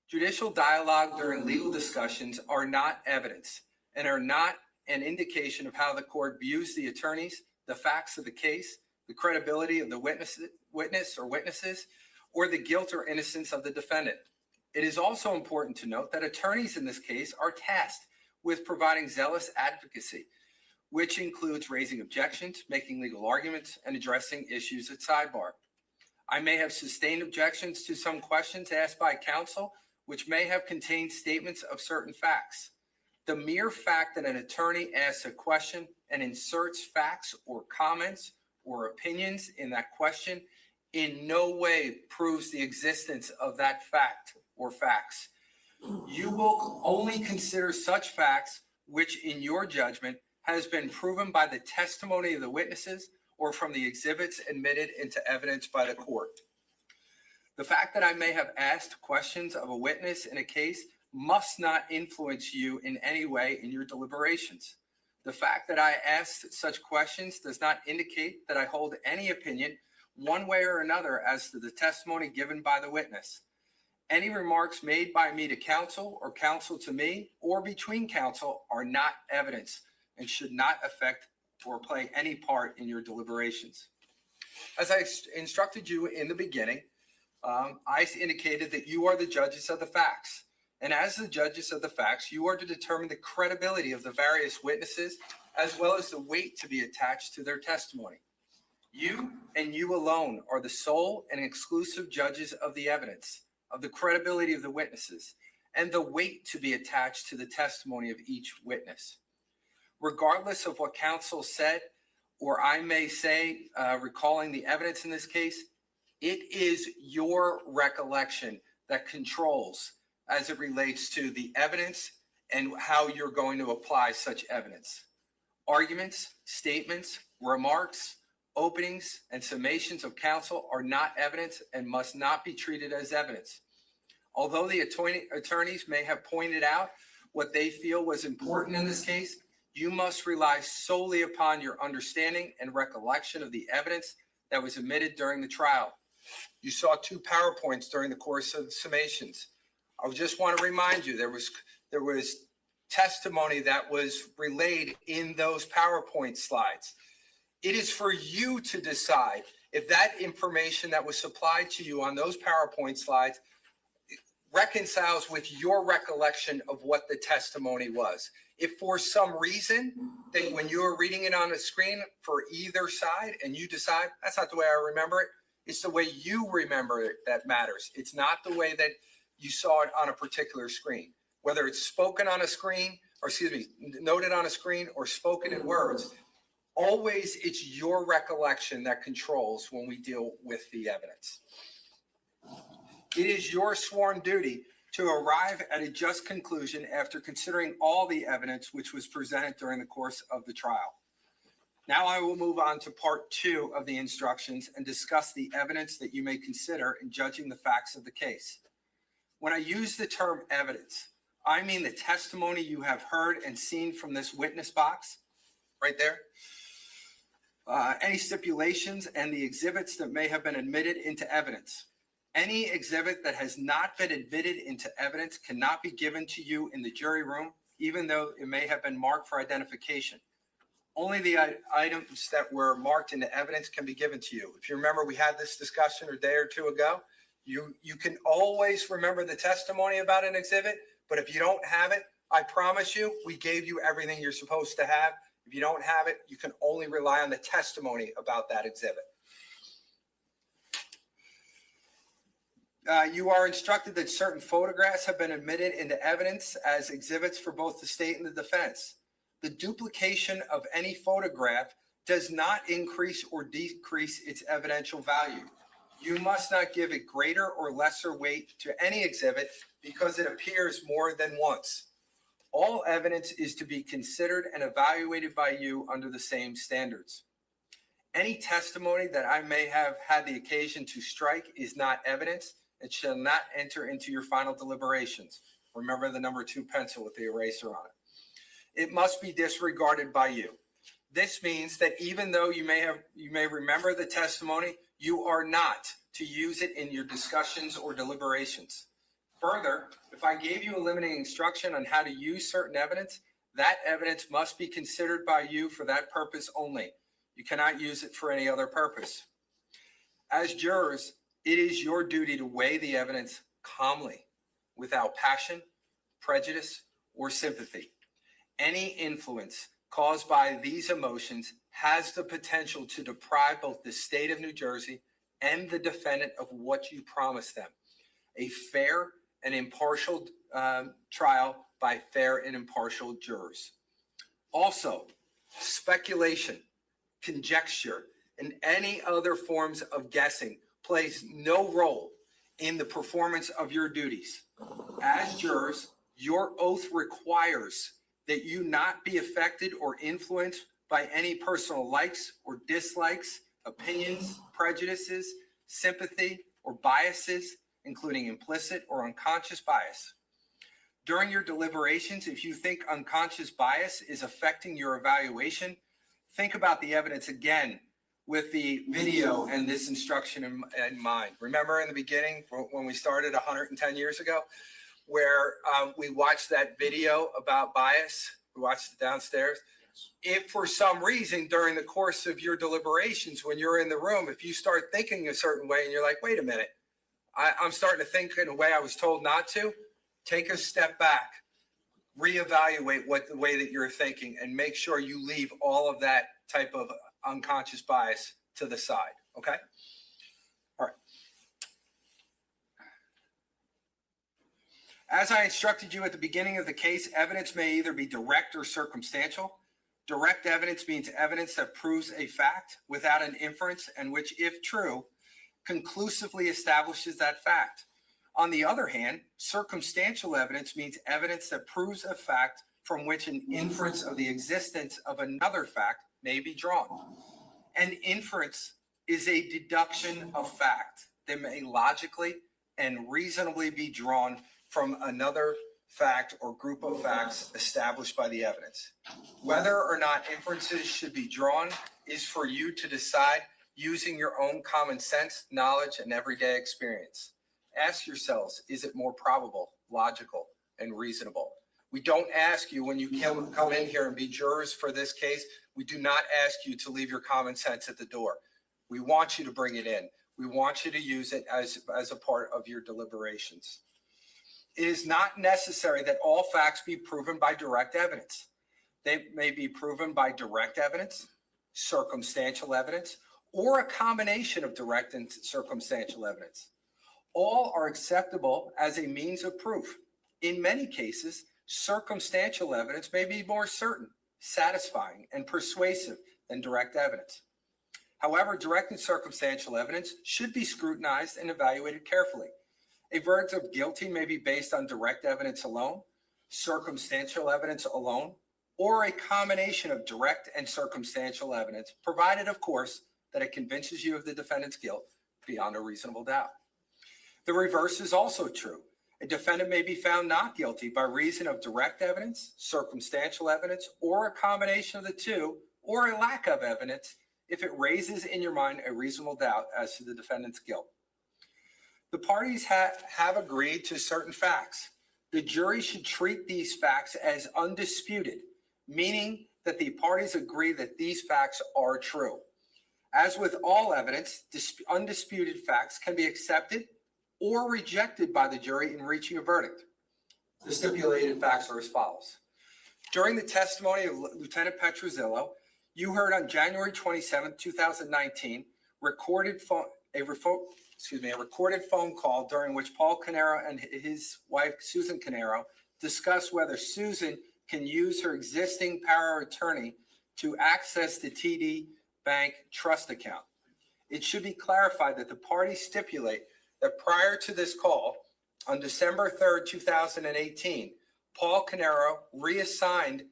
Judicial dialogue during legal discussions are not evidence and are not an indication of how the court views the attorneys, the facts of the case, the credibility of the witness or witnesses, or the guilt or innocence of the defendant. It is also important to note that attorneys in this case are tasked with providing zealous advocacy, which includes raising objections, making legal arguments, and addressing issues at sidebar. I may have sustained objections to some questions asked by counsel, which may have contained statements of certain facts. The mere fact that an attorney asks a question and inserts facts or comments or opinions in that question in no way proves the existence of that fact or facts. You will only consider such facts which, in your judgment, has been proven by the testimony of the witnesses or from the exhibits admitted into evidence by the court. The fact that I may have asked questions of a witness in a case must not influence you in any way in your deliberations. The fact that I asked such questions does not indicate that I hold any opinion one way or another as to the testimony given by the witness. Any remarks made by me to counsel or counsel to me or between counsel are not evidence and should not affect or play any part in your deliberations. As I instructed you in the beginning, I indicated that you are the judges of the facts. And as the judges of the facts, you are to determine the credibility of the various witnesses as well as the weight to be attached to their testimony. You and you alone are the sole and exclusive judges of the evidence, of the credibility of the witnesses, and the weight to be attached to the testimony of each witness. Regardless of what counsel said, or I may say, recalling the evidence in this case, it is your recollection that controls as it relates to the evidence and how you're going to apply such evidence. Arguments, statements, remarks, openings, and summations of counsel are not evidence and must not be treated as evidence. Although the attorneys may have pointed out what they feel was important in this case, you must rely solely upon your understanding and recollection of the evidence that was admitted during the trial. You saw 2 PowerPoints during the course of the summations. I just want to remind you, there was testimony that was relayed in those PowerPoint slides. It is for you to decide if that information that was supplied to you on those PowerPoint slides reconciles with your recollection of what the testimony was. If for some reason that when you are reading it on the screen for either side and you decide that's not the way I remember it, it's the way you remember it that matters. It's not the way that you saw it on a particular screen. Whether it's spoken on a screen, or noted on a screen or spoken in words, always it's your recollection that controls when we deal with the evidence. It is your sworn duty to arrive at a just conclusion after considering all the evidence which was presented during the course of the trial. Now I will move on to part 2 of the instructions and discuss the evidence that you may consider in judging the facts of the case. When I use the term evidence, I mean the testimony you have heard and seen from this witness box, right there. any stipulations and the exhibits that may have been admitted into evidence. Any exhibit that has not been admitted into evidence cannot be given to you in the jury room, even though it may have been marked for identification. Only the items that were marked into evidence can be given to you. If you remember, we had this discussion a day or two ago. You can always remember the testimony about an exhibit, but if you don't have it, I promise you, we gave you everything you're supposed to have. If you don't have it, you can only rely on the testimony about that exhibit. You are instructed that certain photographs have been admitted into evidence as exhibits for both the state and the defense. The duplication of any photograph does not increase or decrease its evidential value. You must not give it greater or lesser weight to any exhibit because it appears more than once. All evidence is to be considered and evaluated by you under the same standards. Any testimony that I may have had the occasion to strike is not evidence. It shall not enter into your final deliberations. Remember the number 2 pencil with the eraser on it. It must be disregarded by you. This means that even though you may remember the testimony, you are not to use it in your discussions or deliberations. Further, if I gave you a limiting instruction on how to use certain evidence, that evidence must be considered by you for that purpose only. You cannot use it for any other purpose. As jurors, it is your duty to weigh the evidence calmly, without passion, prejudice, or sympathy. Any influence caused by these emotions has the potential to deprive both the state of New Jersey and the defendant of what you promised them: a fair and impartial trial by fair and impartial jurors. Also, speculation, conjecture, and any other forms of guessing plays no role in the performance of your duties. As jurors, your oath requires that you not be affected or influenced by any personal likes or dislikes, opinions, prejudices, sympathy, or biases, including implicit or unconscious bias. During your deliberations, if you think unconscious bias is affecting your evaluation, think about the evidence again with the video and this instruction in mind. Remember in the beginning when we started 110 years ago, where we watched that video about bias? We watched it downstairs. If for some reason during the course of your deliberations, when you're in the room, if you start thinking a certain way and you're like, wait a minute, I'm starting to think in a way I was told not to, take a step back, reevaluate the way that you're thinking, and make sure you leave all of that type of unconscious bias to the side, okay? All right. As I instructed you at the beginning of the case, evidence may either be direct or circumstantial. Direct evidence means evidence that proves a fact without an inference and which, if true, conclusively establishes that fact. On the other hand, circumstantial evidence means evidence that proves a fact from which an inference of the existence of another fact may be drawn. An inference is a deduction of fact that may logically and reasonably be drawn from another fact or group of facts established by the evidence. Whether or not inferences should be drawn is for you to decide using your own common sense, knowledge, and everyday experience. Ask yourselves, is it more probable, logical, and reasonable? We don't ask you when you come in here and be jurors for this case, we do not ask you to leave your common sense at the door. We want you to bring it in. We want you to use it as a part of your deliberations. It is not necessary that all facts be proven by direct evidence. They may be proven by direct evidence, circumstantial evidence, or a combination of direct and circumstantial evidence. All are acceptable as a means of proof. In many cases, circumstantial evidence may be more certain, satisfying, and persuasive than direct evidence. However, direct and circumstantial evidence should be scrutinized and evaluated carefully. A verdict of guilty may be based on direct evidence alone, circumstantial evidence alone, or a combination of direct and circumstantial evidence, provided, of course, that it convinces you of the defendant's guilt beyond a reasonable doubt. The reverse is also true. A defendant may be found not guilty by reason of direct evidence, circumstantial evidence, or a combination of the two, or a lack of evidence if it raises in your mind a reasonable doubt as to the defendant's guilt. The parties have agreed to certain facts. The jury should treat these facts as undisputed, meaning that the parties agree that these facts are true. As with all evidence, undisputed facts can be accepted or rejected by the jury in reaching a verdict. The stipulated facts are as follows. During the testimony of Lieutenant Petrozzillo, you heard on January 27, 2019, a recorded phone call during which Paul Caneiro and his wife, Susan Caneiro, discussed whether Susan can use her existing power of attorney to access the TD Bank trust account. It should be clarified that the parties stipulate that prior to this call, on December 3rd, 2018, Paul Caneiro resigned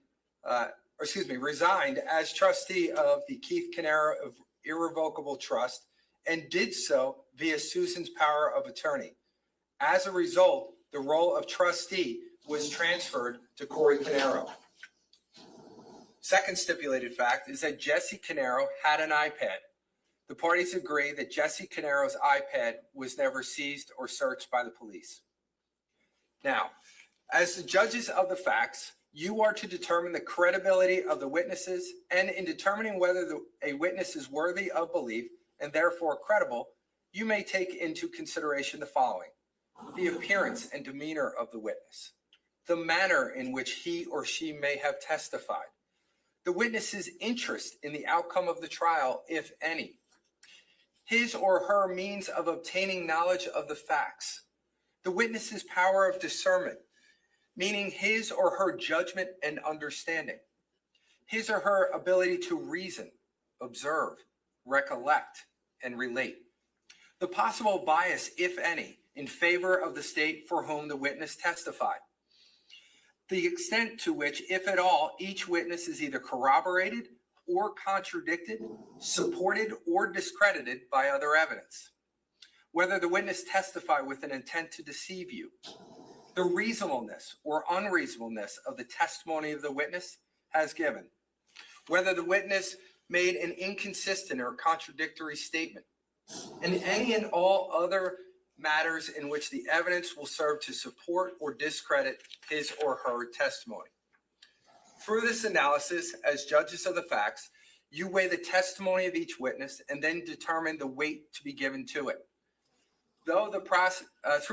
as trustee of the Keith Caneiro of Irrevocable Trust and did so via Susan's power of attorney. As a result, the role of trustee was transferred to Corey Caneiro. Second stipulated fact is that Jesse Caneiro had an iPad. The parties agree that Jesse Caneiro's iPad was never seized or searched by the police. Now, as the judges of the facts, you are to determine the credibility of the witnesses, and in determining whether a witness is worthy of belief and therefore credible, you may take into consideration the following: the appearance and demeanor of the witness, the manner in which he or she may have testified, the witness's interest in the outcome of the trial, if any, his or her means of obtaining knowledge of the facts, the witness's power of discernment, meaning his or her judgment and understanding, his or her ability to reason, observe, recollect, and relate, the possible bias, if any, in favor of the state for whom the witness testified, the extent to which, if at all, each witness is either corroborated or contradicted, supported or discredited by other evidence, whether the witness testified with an intent to deceive you, the reasonableness or unreasonableness of the testimony of the witness has given, whether the witness made an inconsistent or contradictory statement, and any and all other matters in which the evidence will serve to support or discredit his or her testimony. Through this analysis, as judges of the facts, you weigh the testimony of each witness and then determine the weight to be given to it. Through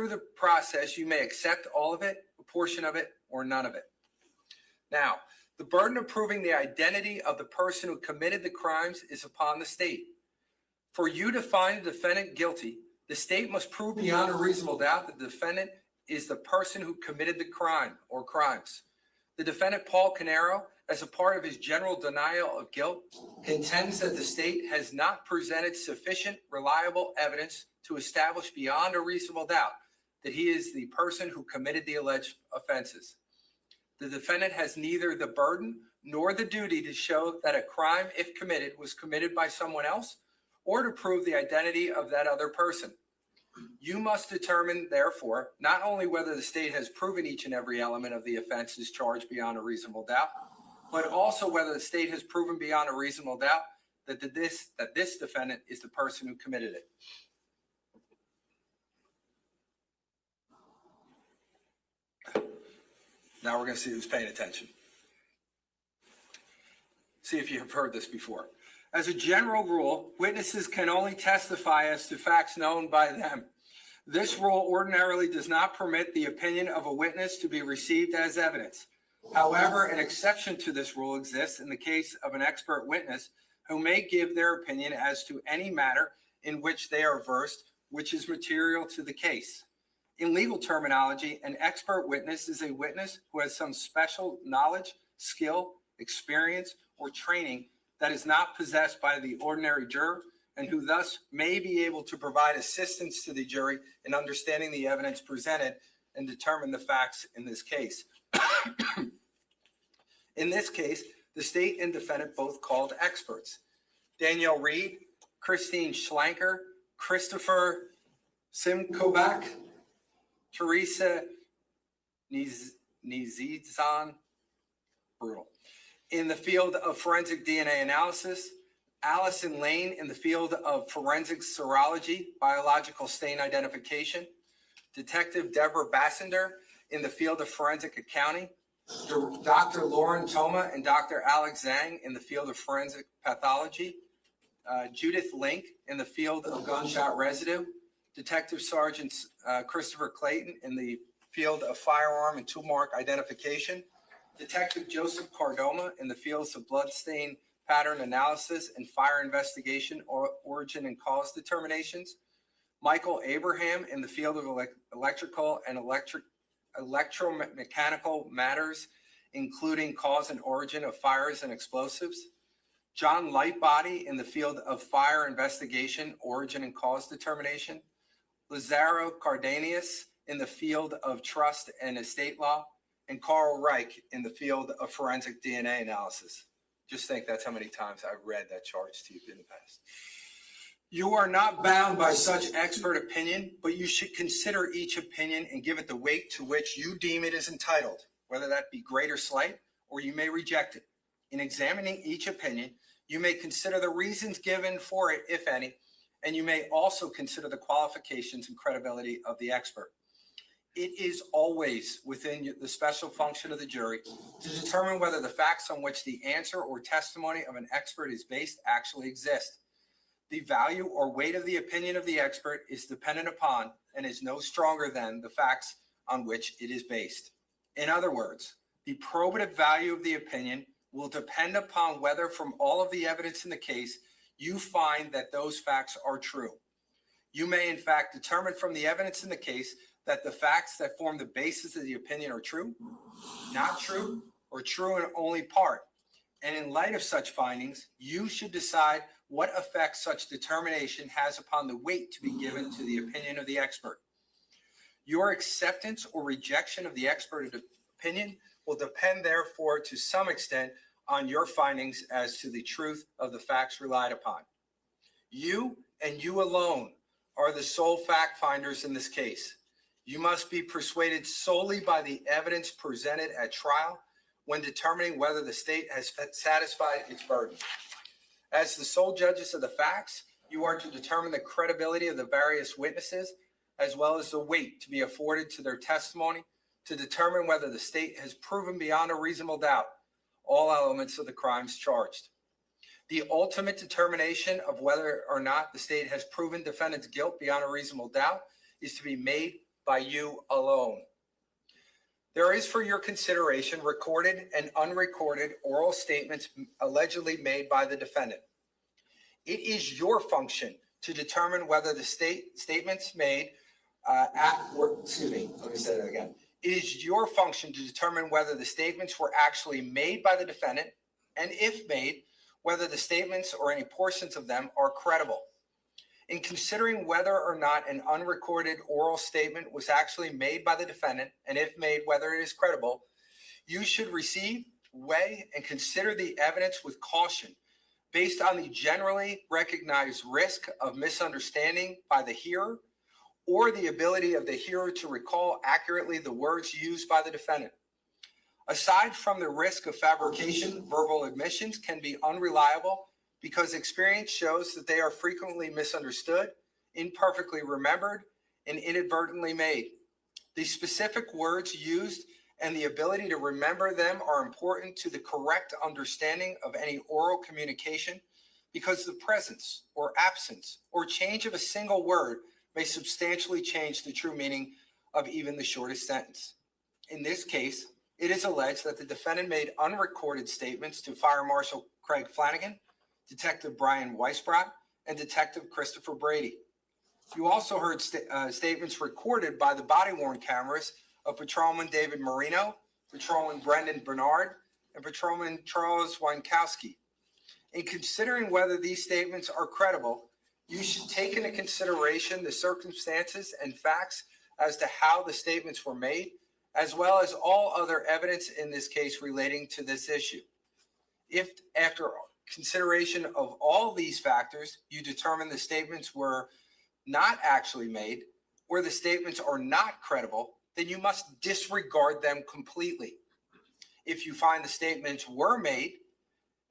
the process, you may accept all of it, a portion of it, or none of it. Now, the burden of proving the identity of the person who committed the crimes is upon the state. For you to find the defendant guilty, the state must prove beyond a reasonable doubt that the defendant is the person who committed the crime or crimes. The defendant, Paul Caneiro, as a part of his general denial of guilt, contends that the state has not presented sufficient reliable evidence to establish beyond a reasonable doubt that he is the person who committed the alleged offenses. The defendant has neither the burden nor the duty to show that a crime, if committed, was committed by someone else, or to prove the identity of that other person. You must determine, therefore, not only whether the state has proven each and every element of the offenses charged beyond a reasonable doubt, but also whether the state has proven beyond a reasonable doubt that this defendant is the person who committed it. Now we're going to see who's paying attention. See if you've heard this before. As a general rule, witnesses can only testify as to facts known by them. This rule ordinarily does not permit the opinion of a witness to be received as evidence. However, an exception to this rule exists in the case of an expert witness who may give their opinion as to any matter in which they are versed, which is material to the case. In legal terminology, an expert witness is a witness who has some special knowledge, skill, experience, or training that is not possessed by the ordinary juror, and who thus may be able to provide assistance to the jury in understanding the evidence presented and determine the facts in this case. In this case, the state and defendant both called experts: Danielle Reed, Christine Schlanker, Christopher Simkovac, Teresa Nizizan, brutal, in the field of forensic DNA analysis, Allison Lane in the field of forensic serology, biological stain identification, Detective Deborah Bassender in the field of forensic accounting, Dr. Lauren Toma and Dr. Alex Zhang in the field of forensic pathology, Judith Link in the field of gunshot residue, Detective Sergeant Christopher Clayton in the field of firearm and tool mark identification, Detective Joseph Cardoma in the fields of bloodstain pattern analysis and fire investigation or origin and cause determinations, Michael Abraham in the field of electrical and electromechanical matters, including cause and origin of fires and explosives, John Lightbody in the field of fire investigation, origin and cause determination, Lazaro Cardenas in the field of trust and estate law, and Carl Reich in the field of forensic DNA analysis. Just think that's how many times I've read that charge to you in the past. You are not bound by such expert opinion, but you should consider each opinion and give it the weight to which you deem it is entitled, whether that be great or slight, or you may reject it. In examining each opinion, you may consider the reasons given for it, if any, and you may also consider the qualifications and credibility of the expert. It is always within the special function of the jury to determine whether the facts on which the answer or testimony of an expert is based actually exist. The value or weight of the opinion of the expert is dependent upon and is no stronger than the facts on which it is based. In other words, the probative value of the opinion will depend upon whether from all of the evidence in the case, you find that those facts are true. You may in fact determine from the evidence in the case that the facts that form the basis of the opinion are true, not true, or true in only part. And in light of such findings, you should decide what effect such determination has upon the weight to be given to the opinion of the expert. Your acceptance or rejection of the expert opinion will depend, therefore, to some extent on your findings as to the truth of the facts relied upon. You and you alone are the sole fact finders in this case. You must be persuaded solely by the evidence presented at trial when determining whether the state has satisfied its burden. As the sole judges of the facts, you are to determine the credibility of the various witnesses, as well as the weight to be afforded to their testimony to determine whether the state has proven beyond a reasonable doubt all elements of the crimes charged. The ultimate determination of whether or not the state has proven defendant's guilt beyond a reasonable doubt is to be made by you alone. There is for your consideration recorded and unrecorded oral statements allegedly made by the defendant. It is your function to determine whether the statements made It is your function to determine whether the statements were actually made by the defendant, and if made, whether the statements or any portions of them are credible. In considering whether or not an unrecorded oral statement was actually made by the defendant, and if made, whether it is credible, you should receive, weigh, and consider the evidence with caution based on the generally recognized risk of misunderstanding by the hearer or the ability of the hearer to recall accurately the words used by the defendant. Aside from the risk of fabrication, verbal admissions can be unreliable because experience shows that they are frequently misunderstood, imperfectly remembered, and inadvertently made. The specific words used and the ability to remember them are important to the correct understanding of any oral communication because the presence or absence or change of a single word may substantially change the true meaning of even the shortest sentence. In this case, it is alleged that the defendant made unrecorded statements to Fire Marshal Craig Flanagan, Detective Brian Weisbrot, and Detective Christopher Brady. You also heard statements recorded by the body-worn cameras of Patrolman David Marino, Patrolman Brendan Bernard, and Patrolman Charles Winkowski. In considering whether these statements are credible, you should take into consideration the circumstances and facts as to how the statements were made, as well as all other evidence in this case relating to this issue. If, after consideration of all these factors, you determine the statements were not actually made, or the statements are not credible, then you must disregard them completely. If you find the statements were made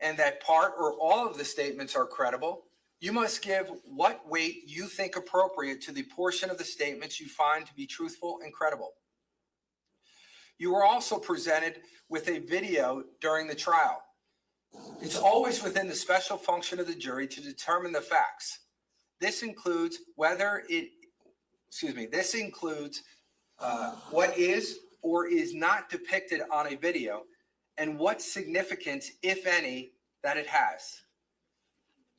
and that part or all of the statements are credible, you must give what weight you think appropriate to the portion of the statements you find to be truthful and credible. You are also presented with a video during the trial. It's always within the special function of the jury to determine the facts. This includes what is or is not depicted on a video and what significance, if any, that it has.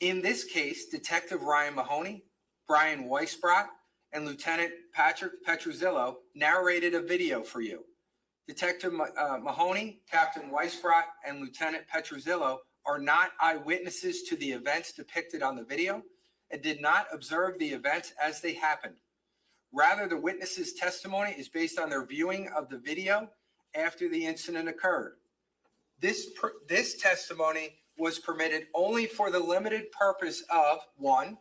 In this case, Detective Ryan Mahoney, Brian Weisbrot, and Lieutenant Patrick Petruzillo narrated a video for you. Detective Mahoney, Captain Weisbrot, and Lieutenant Petruzillo are not eyewitnesses to the events depicted on the video and did not observe the events as they happened. Rather, the witnesses' testimony is based on their viewing of the video after the incident occurred. This testimony was permitted only for the limited purpose of, 1,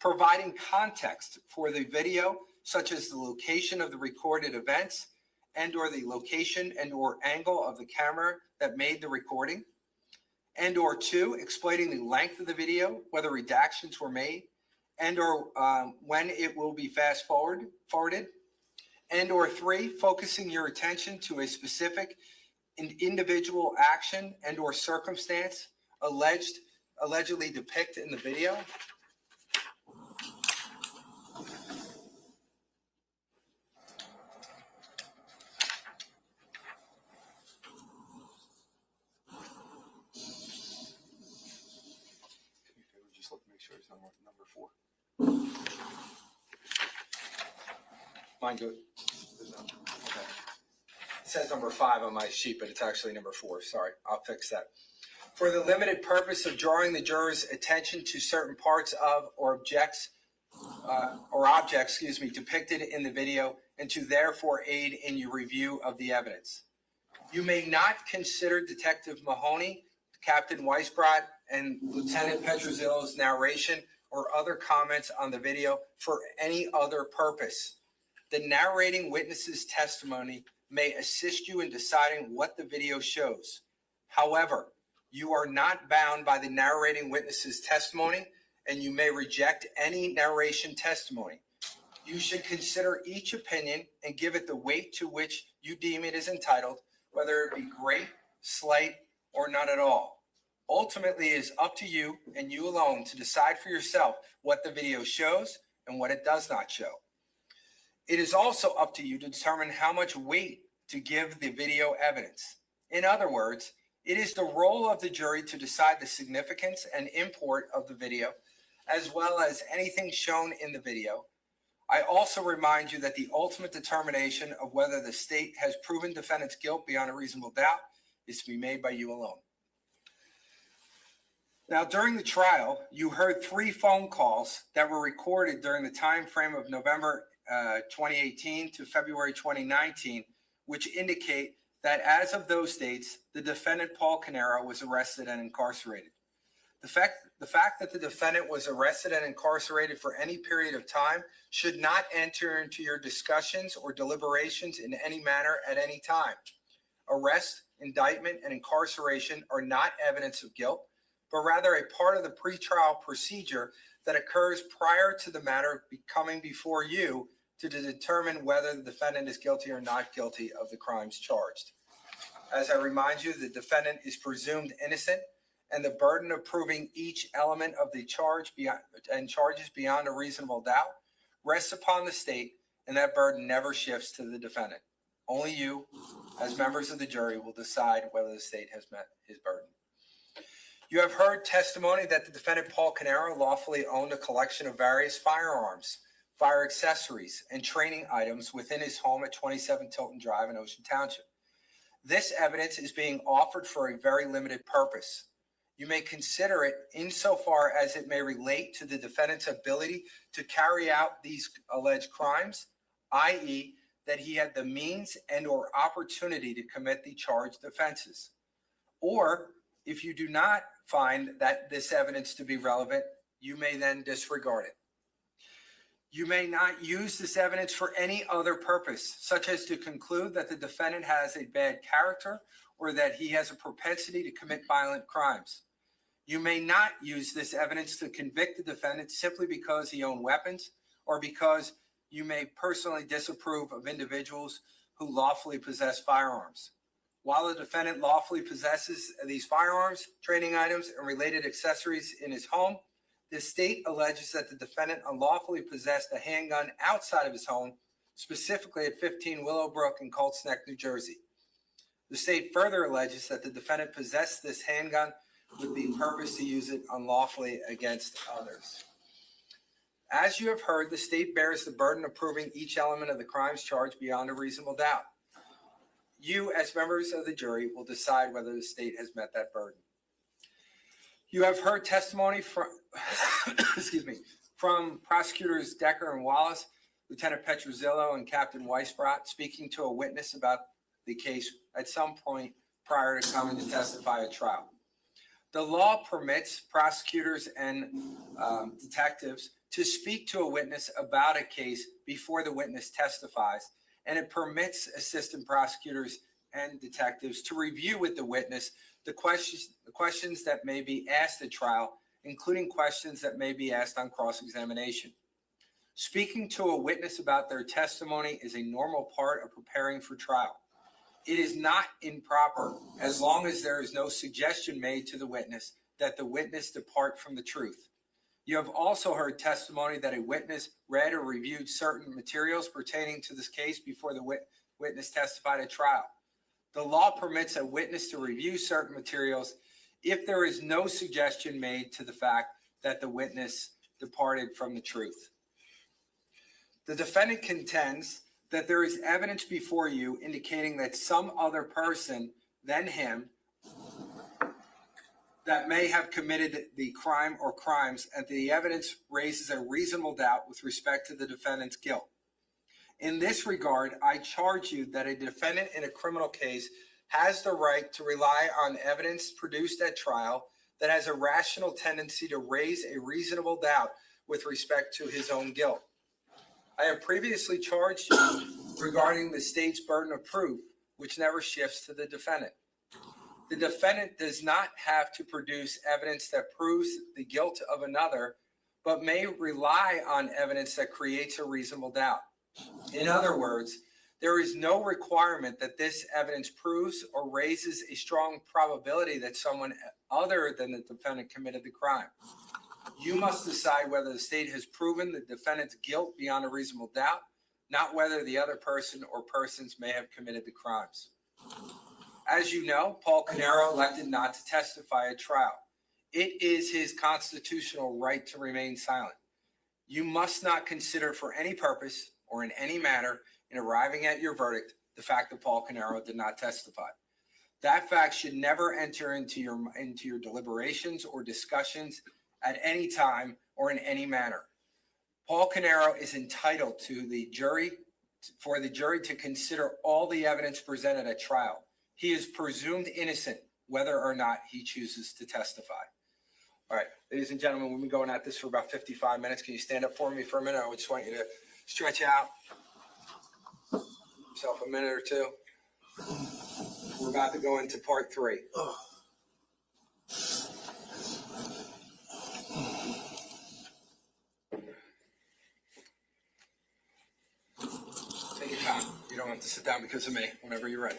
providing context for the video, such as the location of the recorded events and or the location and or angle of the camera that made the recording, and or 2, explaining the length of the video, whether redactions were made, and or when it will be fast forwarded, and or 3, focusing your attention to a specific individual action and or circumstance allegedly depicted in the video. Just look to make sure it's number 4. Mine good. Okay. It says number 5 on my sheet, but it's actually number 4. Sorry, I'll fix that. For the limited purpose of drawing the juror's attention to certain parts of or objects depicted in the video, and to therefore aid in your review of the evidence. You may not consider Detective Mahoney, Captain Weisbrot, and Lieutenant Petruzillo's narration or other comments on the video for any other purpose. The narrating witness's testimony may assist you in deciding what the video shows. However, you are not bound by the narrating witness's testimony, and you may reject any narration testimony. You should consider each opinion and give it the weight to which you deem it is entitled, whether it be great, slight, or none at all. Ultimately, it is up to you and you alone to decide for yourself what the video shows and what it does not show. It is also up to you to determine how much weight to give the video evidence. In other words, it is the role of the jury to decide the significance and import of the video, as well as anything shown in the video. I also remind you that the ultimate determination of whether the state has proven defendant's guilt beyond a reasonable doubt is to be made by you alone. Now, during the trial, you heard 3 phone calls that were recorded during the time frame of November 2018 to February 2019, which indicate that as of those dates, the defendant, Paul Caneiro, was arrested and incarcerated. The fact that the defendant was arrested and incarcerated for any period of time should not enter into your discussions or deliberations in any manner at any time. Arrest, indictment, and incarceration are not evidence of guilt, but rather a part of the pretrial procedure that occurs prior to the matter coming before you to determine whether the defendant is guilty or not guilty of the crimes charged. As I remind you, the defendant is presumed innocent, and the burden of proving each element of the charge and charges beyond a reasonable doubt rests upon the state, and that burden never shifts to the defendant. Only you, as members of the jury, will decide whether the state has met his burden. You have heard testimony that the defendant, Paul Caneiro, lawfully owned a collection of various firearms, fire accessories, and training items within his home at 27 Tilton Drive in Ocean Township. This evidence is being offered for a very limited purpose. You may consider it insofar as it may relate to the defendant's ability to carry out these alleged crimes, i.e., that he had the means and or opportunity to commit the charged offenses. Or, if you do not find that this evidence to be relevant, you may then disregard it. You may not use this evidence for any other purpose, such as to conclude that the defendant has a bad character or that he has a propensity to commit violent crimes. You may not use this evidence to convict the defendant simply because he owned weapons or because you may personally disapprove of individuals who lawfully possess firearms. While the defendant lawfully possesses these firearms, training items, and related accessories in his home, the state alleges that the defendant unlawfully possessed a handgun outside of his home, specifically at 15 Willowbrook in Colts Neck, New Jersey. The state further alleges that the defendant possessed this handgun with the purpose to use it unlawfully against others. As you have heard, the state bears the burden of proving each element of the crimes charged beyond a reasonable doubt. You, as members of the jury, will decide whether the state has met that burden. You have heard testimony from, from prosecutors Decler and Wallace, Lieutenant Petruzillo and Captain Weisbrot speaking to a witness about the case at some point prior to coming to testify at trial. The law permits prosecutors and detectives to speak to a witness about a case before the witness testifies, and it permits assistant prosecutors and detectives to review with the witness the questions that may be asked at trial, including questions that may be asked on cross-examination. Speaking to a witness about their testimony is a normal part of preparing for trial. It is not improper as long as there is no suggestion made to the witness that the witness depart from the truth. You have also heard testimony that a witness read or reviewed certain materials pertaining to this case before the witness testified at trial. The law permits a witness to review certain materials if there is no suggestion made to the fact that the witness departed from the truth. The defendant contends that there is evidence before you indicating that some other person than him that may have committed the crime or crimes, and the evidence raises a reasonable doubt with respect to the defendant's guilt. In this regard, I charge you that a defendant in a criminal case has the right to rely on evidence produced at trial that has a rational tendency to raise a reasonable doubt with respect to his own guilt. I have previously charged you regarding the state's burden of proof, which never shifts to the defendant. The defendant does not have to produce evidence that proves the guilt of another, but may rely on evidence that creates a reasonable doubt. In other words, there is no requirement that this evidence proves or raises a strong probability that someone other than the defendant committed the crime. You must decide whether the state has proven the defendant's guilt beyond a reasonable doubt, not whether the other person or persons may have committed the crimes. As you know, Paul Caneiro elected not to testify at trial. It is his constitutional right to remain silent. You must not consider for any purpose or in any manner in arriving at your verdict the fact that Paul Caneiro did not testify. That fact should never enter into your deliberations or discussions at any time or in any manner. Paul Caneiro is entitled to for the jury to consider all the evidence presented at trial. He is presumed innocent whether or not he chooses to testify. All right, ladies and gentlemen, we've been going at this for about 55 minutes. Can you stand up for me for a minute? I just want you to stretch out yourself a minute or two. We're about to go into part 3. Take your time. You don't have to sit down because of me whenever you're ready.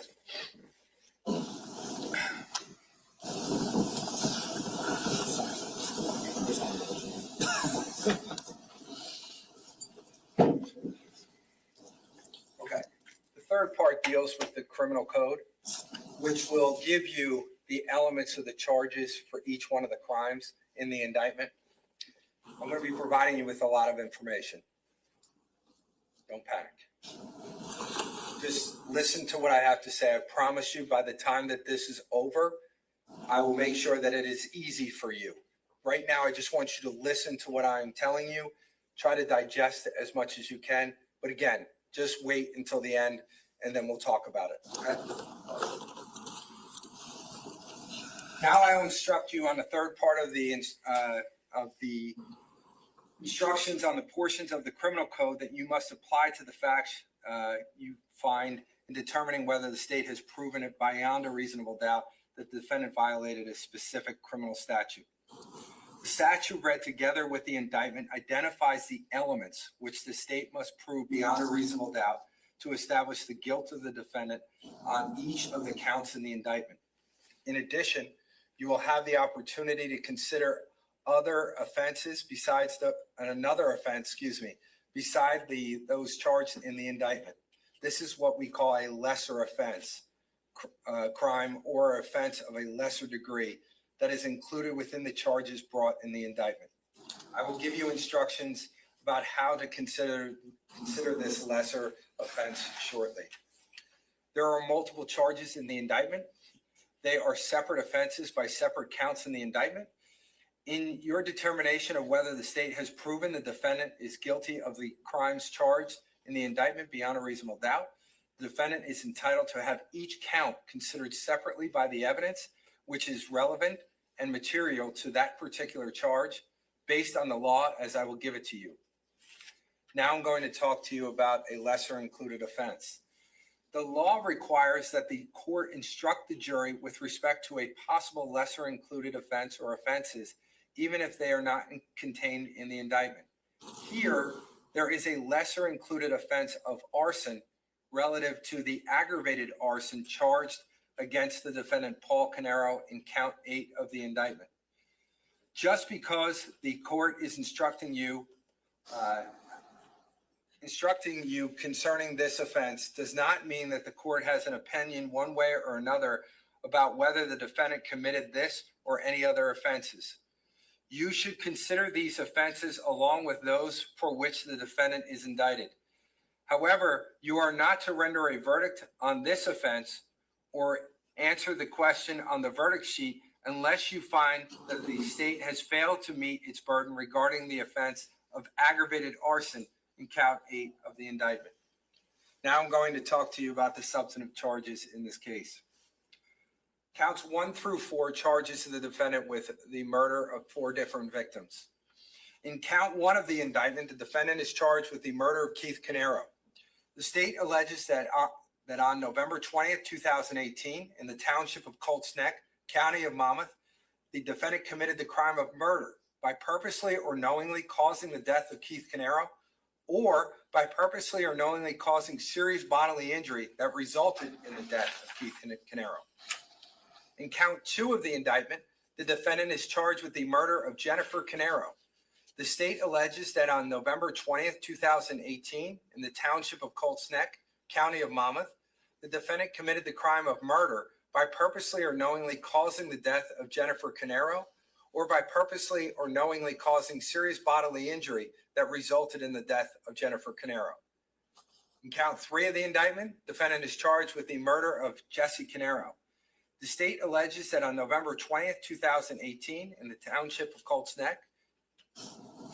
Okay. The third part deals with the criminal code, which will give you the elements of the charges for each one of the crimes in the indictment. I'm going to be providing you with a lot of information. Don't panic. Just listen to what I have to say. I promise you by the time that this is over, I will make sure that it is easy for you. Right now, I just want you to listen to what I'm telling you. Try to digest it as much as you can. But again, just wait until the end, and then we'll talk about it. Okay? Now I will instruct you on the third part of the instructions on the portions of the criminal code that you must apply to the facts you find in determining whether the state has proven it beyond a reasonable doubt that the defendant violated a specific criminal statute. The statute read together with the indictment identifies the elements which the state must prove beyond a reasonable doubt to establish the guilt of the defendant on each of the counts in the indictment. In addition, you will have the opportunity to consider other offenses besides those charged in the indictment. This is what we call a lesser offense, crime or offense of a lesser degree that is included within the charges brought in the indictment. I will give you instructions about how to consider this lesser offense shortly. There are multiple charges in the indictment. They are separate offenses by separate counts in the indictment. In your determination of whether the state has proven the defendant is guilty of the crimes charged in the indictment beyond a reasonable doubt, the defendant is entitled to have each count considered separately by the evidence which is relevant and material to that particular charge based on the law as I will give it to you. Now I'm going to talk to you about a lesser included offense. The law requires that the court instruct the jury with respect to a possible lesser included offense or offenses, even if they are not contained in the indictment. Here, there is a lesser included offense of arson relative to the aggravated arson charged against the defendant Paul Caneiro in count 8 of the indictment. Just because the court is instructing you concerning this offense does not mean that the court has an opinion one way or another about whether the defendant committed this or any other offenses. You should consider these offenses along with those for which the defendant is indicted. However, you are not to render a verdict on this offense or answer the question on the verdict sheet unless you find that the state has failed to meet its burden regarding the offense of aggravated arson in count 8 of the indictment. Now I'm going to talk to you about the substantive charges in this case. Counts 1 through 4 charges the defendant with the murder of 4 different victims. In count 1 of the indictment, the defendant is charged with the murder of Keith Caneiro. The state alleges that on November 20th, 2018, in the township of Colts Neck, county of Monmouth, the defendant committed the crime of murder by purposely or knowingly causing the death of Keith Caneiro, or by purposely or knowingly causing serious bodily injury that resulted in the death of Keith Caneiro. In count 2 of the indictment, the defendant is charged with the murder of Jennifer Caneiro. The state alleges that on November 20th, 2018, in the township of Colts Neck, county of Monmouth, the defendant committed the crime of murder by purposely or knowingly causing the death of Jennifer Caneiro, or by purposely or knowingly causing serious bodily injury that resulted in the death of Jennifer Caneiro. In count 3 of the indictment, the defendant is charged with the murder of Jesse Caneiro. The state alleges that on November 20th, 2018, in the township of Colts Neck,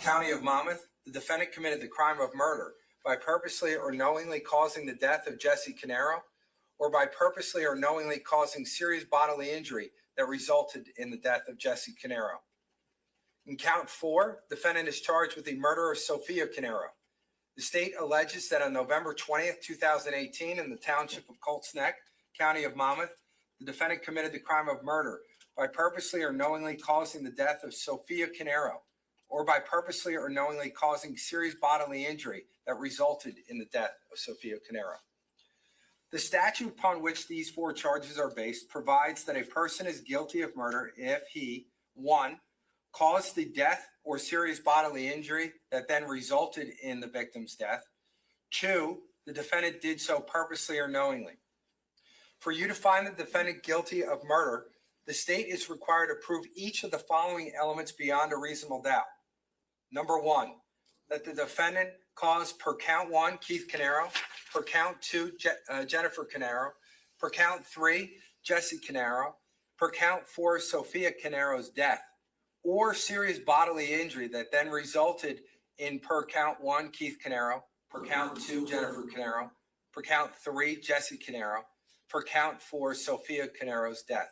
county of Monmouth, the defendant committed the crime of murder by purposely or knowingly causing the death of Jesse Caneiro, or by purposely or knowingly causing serious bodily injury that resulted in the death of Jesse Caneiro. In count 4, the defendant is charged with the murder of Sophia Caneiro. The state alleges that on November 20th, 2018, in the township of Colts Neck, county of Monmouth, the defendant committed the crime of murder by purposely or knowingly causing the death of Sophia Caneiro, or by purposely or knowingly causing serious bodily injury that resulted in the death of Sophia Caneiro. The statute upon which these 4 charges are based provides that a person is guilty of murder if he, 1, caused the death or serious bodily injury that then resulted in the victim's death. 2, the defendant did so purposely or knowingly. For you to find the defendant guilty of murder, the state is required to prove each of the following elements beyond a reasonable doubt. Number 1, that the defendant caused per count 1, Keith Caneiro, per count 2, Jennifer Caneiro, per count 3, Jesse Caneiro, per count 4, Sophia Caneiro's death, or serious bodily injury that then resulted in per count 1, Keith Caneiro, per count 2, Jennifer Caneiro, per count 3, Jesse Caneiro, per count 4, Sophia Caneiro's death.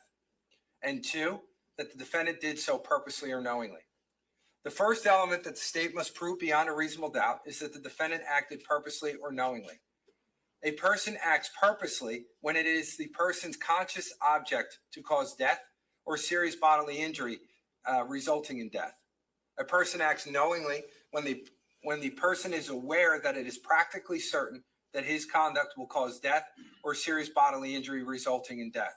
And 2, that the defendant did so purposely or knowingly. The first element that the state must prove beyond a reasonable doubt is that the defendant acted purposely or knowingly. A person acts purposely when it is the person's conscious object to cause death or serious bodily injury resulting in death. A person acts knowingly when the person is aware that it is practically certain that his conduct will cause death or serious bodily injury resulting in death.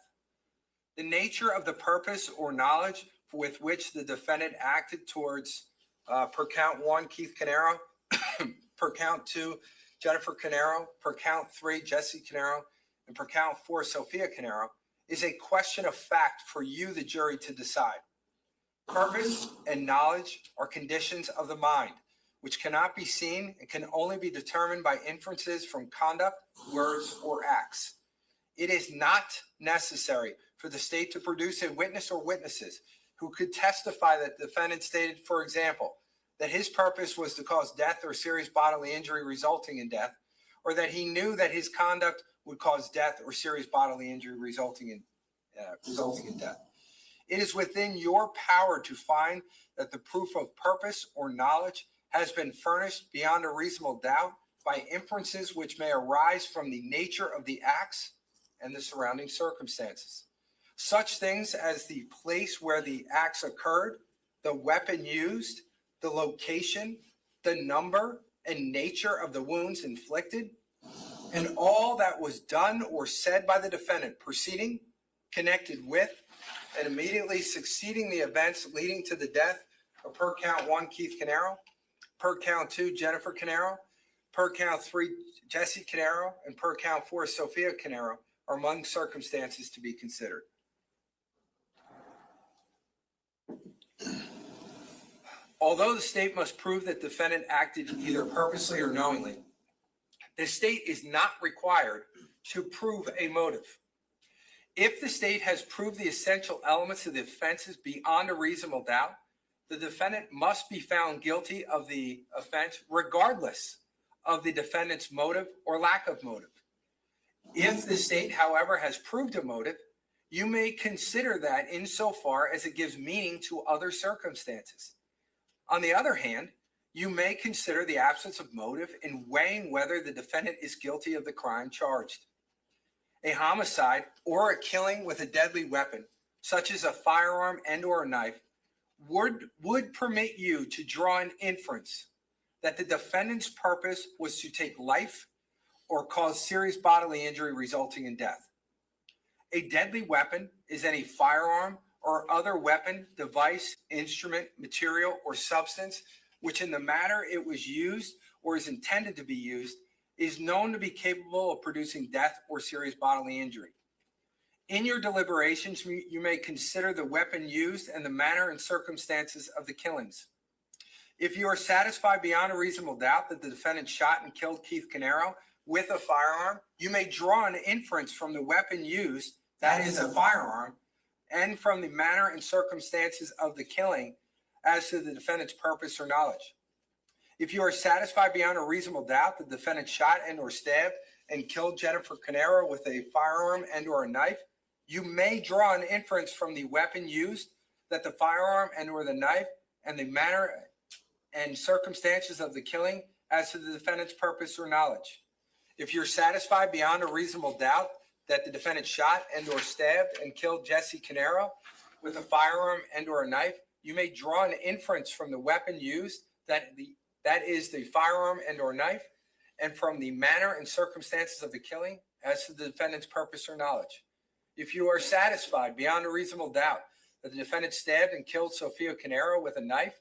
The nature of the purpose or knowledge with which the defendant acted towards, per count 1, Keith Caneiro, per count 2, Jennifer Caneiro, per count 3, Jesse Caneiro, and per count 4, Sophia Caneiro, is a question of fact for you, the jury, to decide. Purpose and knowledge are conditions of the mind, which cannot be seen and can only be determined by inferences from conduct, words, or acts. It is not necessary for the state to produce a witness or witnesses who could testify that the defendant stated, for example, that his purpose was to cause death or serious bodily injury resulting in death, or that he knew that his conduct would cause death or serious bodily injury resulting in death. It is within your power to find that the proof of purpose or knowledge has been furnished beyond a reasonable doubt by inferences which may arise from the nature of the acts and the surrounding circumstances. Such things as the place where the acts occurred, the weapon used, the location, the number and nature of the wounds inflicted, and all that was done or said by the defendant preceding, connected with, and immediately succeeding the events leading to the death of per count 1, Keith Caneiro, per count 2, Jennifer Caneiro, per count 3, Jesse Caneiro, and per count 4, Sophia Caneiro are among circumstances to be considered. Although the state must prove that the defendant acted either purposely or knowingly, the state is not required to prove a motive. If the state has proved the essential elements of the offenses beyond a reasonable doubt, the defendant must be found guilty of the offense regardless of the defendant's motive or lack of motive. If the state, however, has proved a motive, you may consider that insofar as it gives meaning to other circumstances. On the other hand, you may consider the absence of motive in weighing whether the defendant is guilty of the crime charged. A homicide or a killing with a deadly weapon, such as a firearm and or a knife, would permit you to draw an inference that the defendant's purpose was to take life or cause serious bodily injury resulting in death. A deadly weapon is any firearm or other weapon, device, instrument, material, or substance which in the manner it was used or is intended to be used is known to be capable of producing death or serious bodily injury. In your deliberations, you may consider the weapon used and the manner and circumstances of the killings. If you are satisfied beyond a reasonable doubt that the defendant shot and killed Keith Caneiro with a firearm, you may draw an inference from the weapon used, that is a firearm, and from the manner and circumstances of the killing as to the defendant's purpose or knowledge. If you are satisfied beyond a reasonable doubt that the defendant shot and or stabbed and killed Jennifer Caneiro with a firearm and or a knife, you may draw an inference from the weapon used that the firearm and or the knife and the manner and circumstances of the killing as to the defendant's purpose or knowledge. If you're satisfied beyond a reasonable doubt that the defendant shot and or stabbed and killed Jesse Caneiro with a firearm and or a knife, you may draw an inference from the weapon used that is the firearm and or knife, and from the manner and circumstances of the killing as to the defendant's purpose or knowledge. If you are satisfied beyond a reasonable doubt that the defendant stabbed and killed Sophia Caneiro with a knife,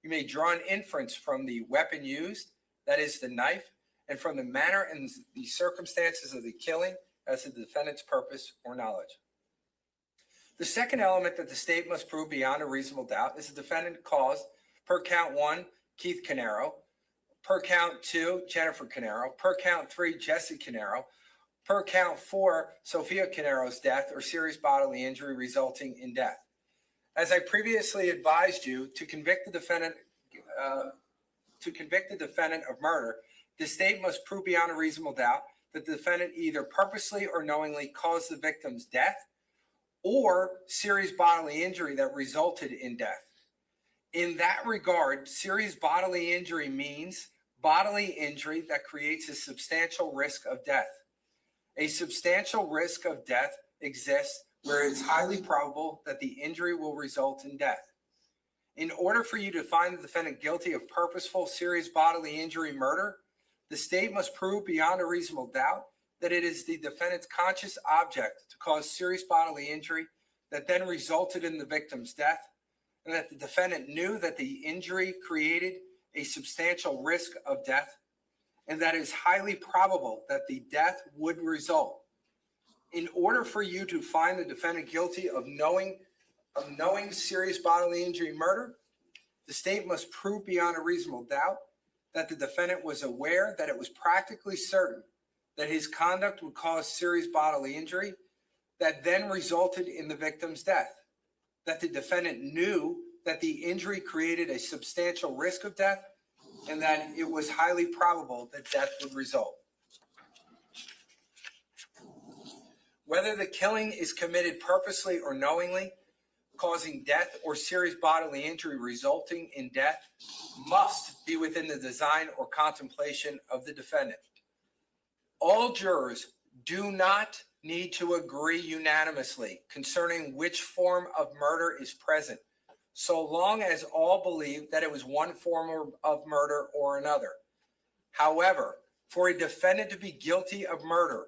you may draw an inference from the weapon used, that is the knife, and from the manner and the circumstances of the killing as to the defendant's purpose or knowledge. The second element that the state must prove beyond a reasonable doubt is the defendant caused, per count 1, Keith Caneiro, per count 2, Jennifer Caneiro, per count 3, Jesse Caneiro, per count 4, Sophia Caneiro's death or serious bodily injury resulting in death. As I previously advised you, to convict the defendant of murder, the state must prove beyond a reasonable doubt that the defendant either purposely or knowingly caused the victim's death or serious bodily injury that resulted in death. In that regard, serious bodily injury means bodily injury that creates a substantial risk of death. A substantial risk of death exists where it's highly probable that the injury will result in death. In order for you to find the defendant guilty of purposeful serious bodily injury murder, the state must prove beyond a reasonable doubt that it is the defendant's conscious object to cause serious bodily injury that then resulted in the victim's death, and that the defendant knew that the injury created a substantial risk of death, and that it is highly probable that the death would result. In order for you to find the defendant guilty of knowing serious bodily injury murder, the state must prove beyond a reasonable doubt that the defendant was aware that it was practically certain that his conduct would cause serious bodily injury that then resulted in the victim's death, that the defendant knew that the injury created a substantial risk of death, and that it was highly probable that death would result. Whether the killing is committed purposely or knowingly, causing death or serious bodily injury resulting in death, must be within the design or contemplation of the defendant. All jurors do not need to agree unanimously concerning which form of murder is present, so long as all believe that it was one form of murder or another. However, for a defendant to be guilty of murder,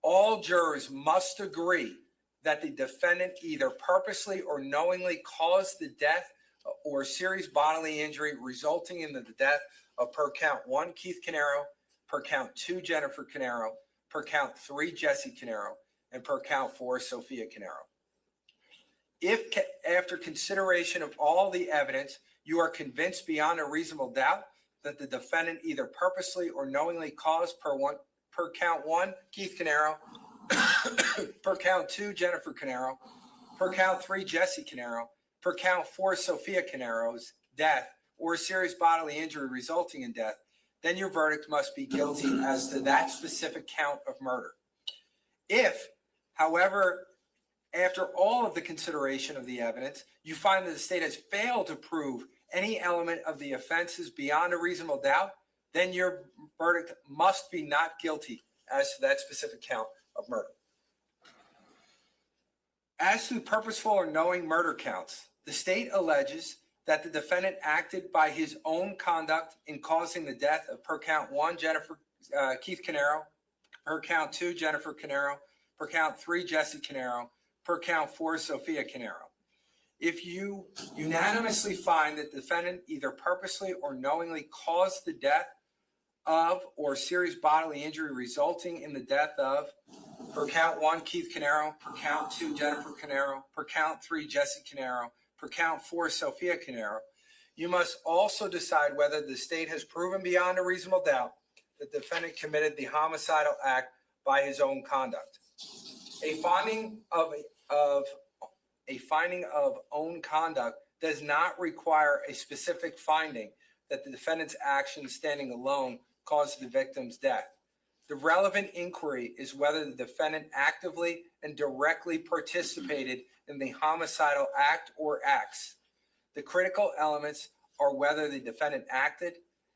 all jurors must agree that the defendant either purposely or knowingly caused the death or serious bodily injury resulting in the death of, per count 1, Keith Caneiro, per count 2, Jennifer Caneiro, per count 3, Jesse Caneiro, and per count 4, Sophia Caneiro. If after consideration of all the evidence, you are convinced beyond a reasonable doubt that the defendant either purposely or knowingly caused, per count 1, Keith Caneiro, per count 2, Jennifer Caneiro, per count 3, Jesse Caneiro, per count 4, Sophia Caneiro's death or serious bodily injury resulting in death, then your verdict must be guilty as to that specific count of murder. If, however, after all of the consideration of the evidence, you find that the state has failed to prove any element of the offenses beyond a reasonable doubt, then your verdict must be not guilty as to that specific count of murder. As to purposeful or knowing murder counts, the state alleges that the defendant acted by his own conduct in causing the death of, per count 1, Keith Caneiro, per count 2, Jennifer Caneiro, per count 3, Jesse Caneiro, per count 4, Sophia Caneiro. If you unanimously find that the defendant either purposely or knowingly caused the death of or serious bodily injury resulting in the death of, per count 1, Keith Caneiro, per count 2, Jennifer Caneiro, per count 3, Jesse Caneiro, per count 4, Sophia Caneiro, you must also decide whether the state has proven beyond a reasonable doubt that the defendant committed the homicidal act by his own conduct. A finding of own conduct does not require a specific finding that the defendant's actions standing alone caused the victim's death. The relevant inquiry is whether the defendant actively and directly participated in the homicidal act or acts. The critical elements are whether the defendant acted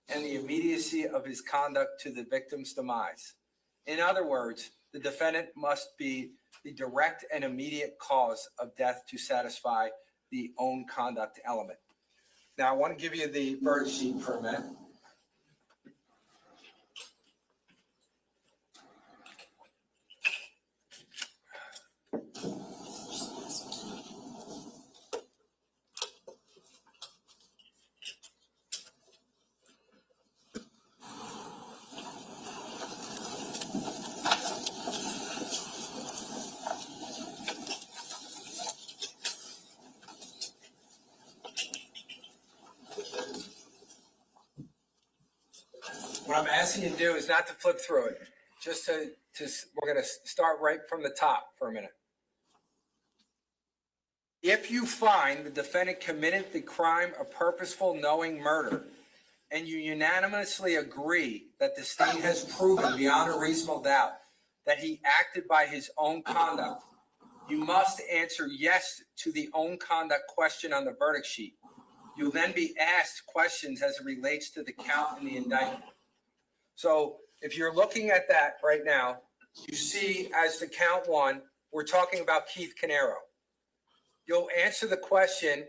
and the immediacy of his conduct to the victim's demise. In other words, the defendant must be the direct and immediate cause of death to satisfy the own conduct element. Now, I want to give you the verdict sheet for a minute. What I'm asking you to do is not to flip through it, just to we're going to start right from the top for a minute. If you find the defendant committed the crime of purposeful knowing murder, and you unanimously agree that the state has proven beyond a reasonable doubt that he acted by his own conduct, you must answer yes to the own conduct question on the verdict sheet. You'll then be asked questions as it relates to the count in the indictment. So if you're looking at that right now, you see as to count 1, we're talking about Keith Caneiro. You'll answer the question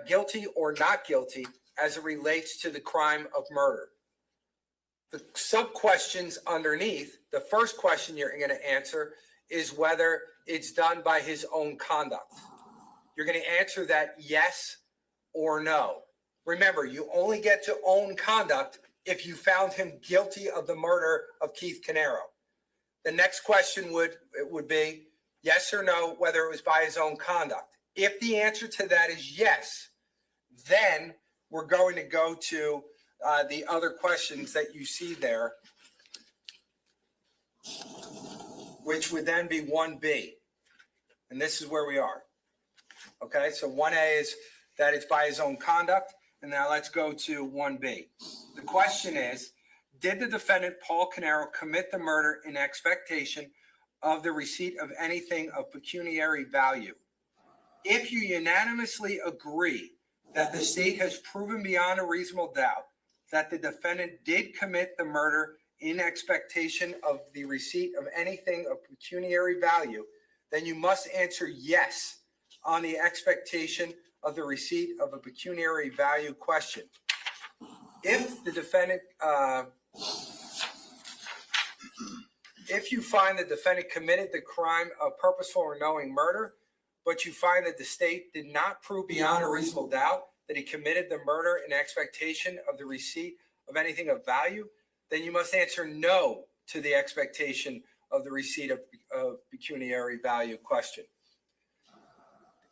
guilty or not guilty as it relates to the crime of murder. The sub-questions underneath, the first question you're going to answer is whether it's done by his own conduct. You're going to answer that yes or no. Remember, you only get to own conduct if you found him guilty of the murder of Keith Caneiro. The next question would be yes or no, whether it was by his own conduct. If the answer to that is yes, then we're going to go to the other questions that you see there, which would then be 1B. And this is where we are. Okay, so 1A is that it's by his own conduct. And now let's go to 1B. The question is, did the defendant, Paul Caneiro, commit the murder in expectation of the receipt of anything of pecuniary value? If you unanimously agree that the state has proven beyond a reasonable doubt that the defendant did commit the murder in expectation of the receipt of anything of pecuniary value, then you must answer yes on the expectation of the receipt of a pecuniary value question. If the defendant, if you find the defendant committed the crime of purposeful or knowing murder, but you find that the state did not prove beyond a reasonable doubt that he committed the murder in expectation of the receipt of anything of value, then you must answer no to the expectation of the receipt of pecuniary value question.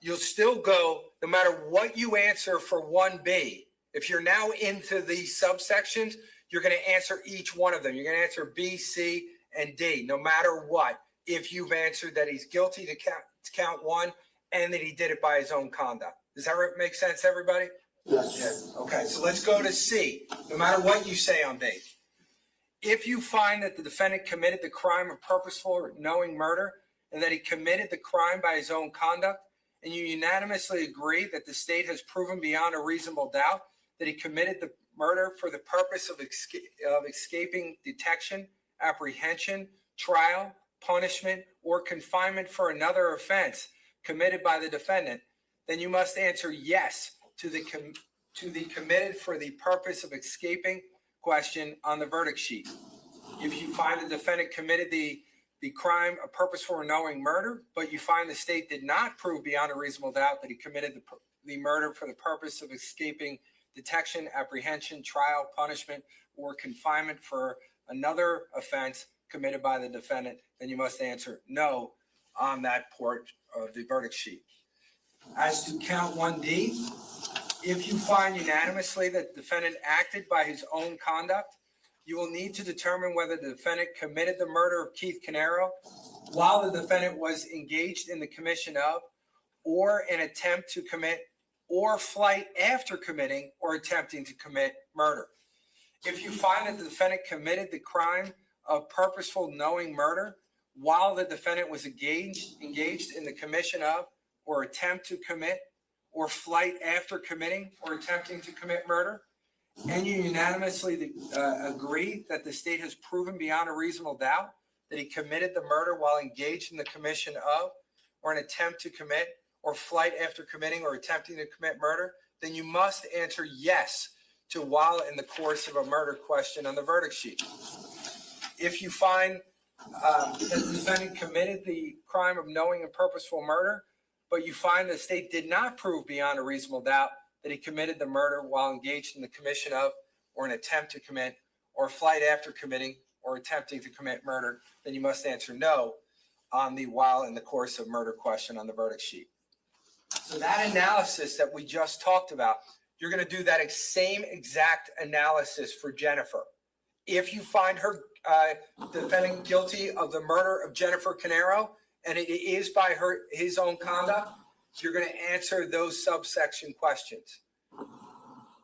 You'll still go, no matter what you answer for 1B, if you're now into these subsections, you're going to answer each one of them. You're going to answer B, C, and D, no matter what, if you've answered that he's guilty to count one and that he did it by his own conduct. Does that make sense, everybody? Yes. Yes. Okay, so let's go to C, no matter what you say on B. If you find that the defendant committed the crime of purposeful or knowing murder and that he committed the crime by his own conduct, and you unanimously agree that the state has proven beyond a reasonable doubt that he committed the murder for the purpose of escaping detection, apprehension, trial, punishment, or confinement for another offense committed by the defendant, then you must answer yes to the committed for the purpose of escaping question on the verdict sheet. If you find the defendant committed the crime of purposeful or knowing murder, but you find the state did not prove beyond a reasonable doubt that he committed the murder for the purpose of escaping detection, apprehension, trial, punishment, or confinement for another offense committed by the defendant, then you must answer no on that part of the verdict sheet. As to count 1D, if you find unanimously that the defendant acted by his own conduct, you will need to determine whether the defendant committed the murder of Keith Caneiro while the defendant was engaged in the commission of, or an attempt to commit, or flight after committing or attempting to commit murder. If you find that the defendant committed the crime of purposeful knowing murder while the defendant was engaged in the commission of, or attempt to commit, or flight after committing or attempting to commit murder, and you unanimously agree that the state has proven beyond a reasonable doubt that he committed the murder while engaged in the commission of, or an attempt to commit, or flight after committing or attempting to commit murder, then you must answer yes to while in the course of a murder question on the verdict sheet. If you find that the defendant committed the crime of knowing and purposeful murder, but you find the state did not prove beyond a reasonable doubt that he committed the murder while engaged in the commission of, or an attempt to commit, or flight after committing or attempting to commit murder, then you must answer no on the while in the course of murder question on the verdict sheet. So that analysis that we just talked about, you're going to do that same exact analysis for Jennifer. If you find her defendant guilty of the murder of Jennifer Caneiro, and it is by his own conduct, you're going to answer those subsection questions.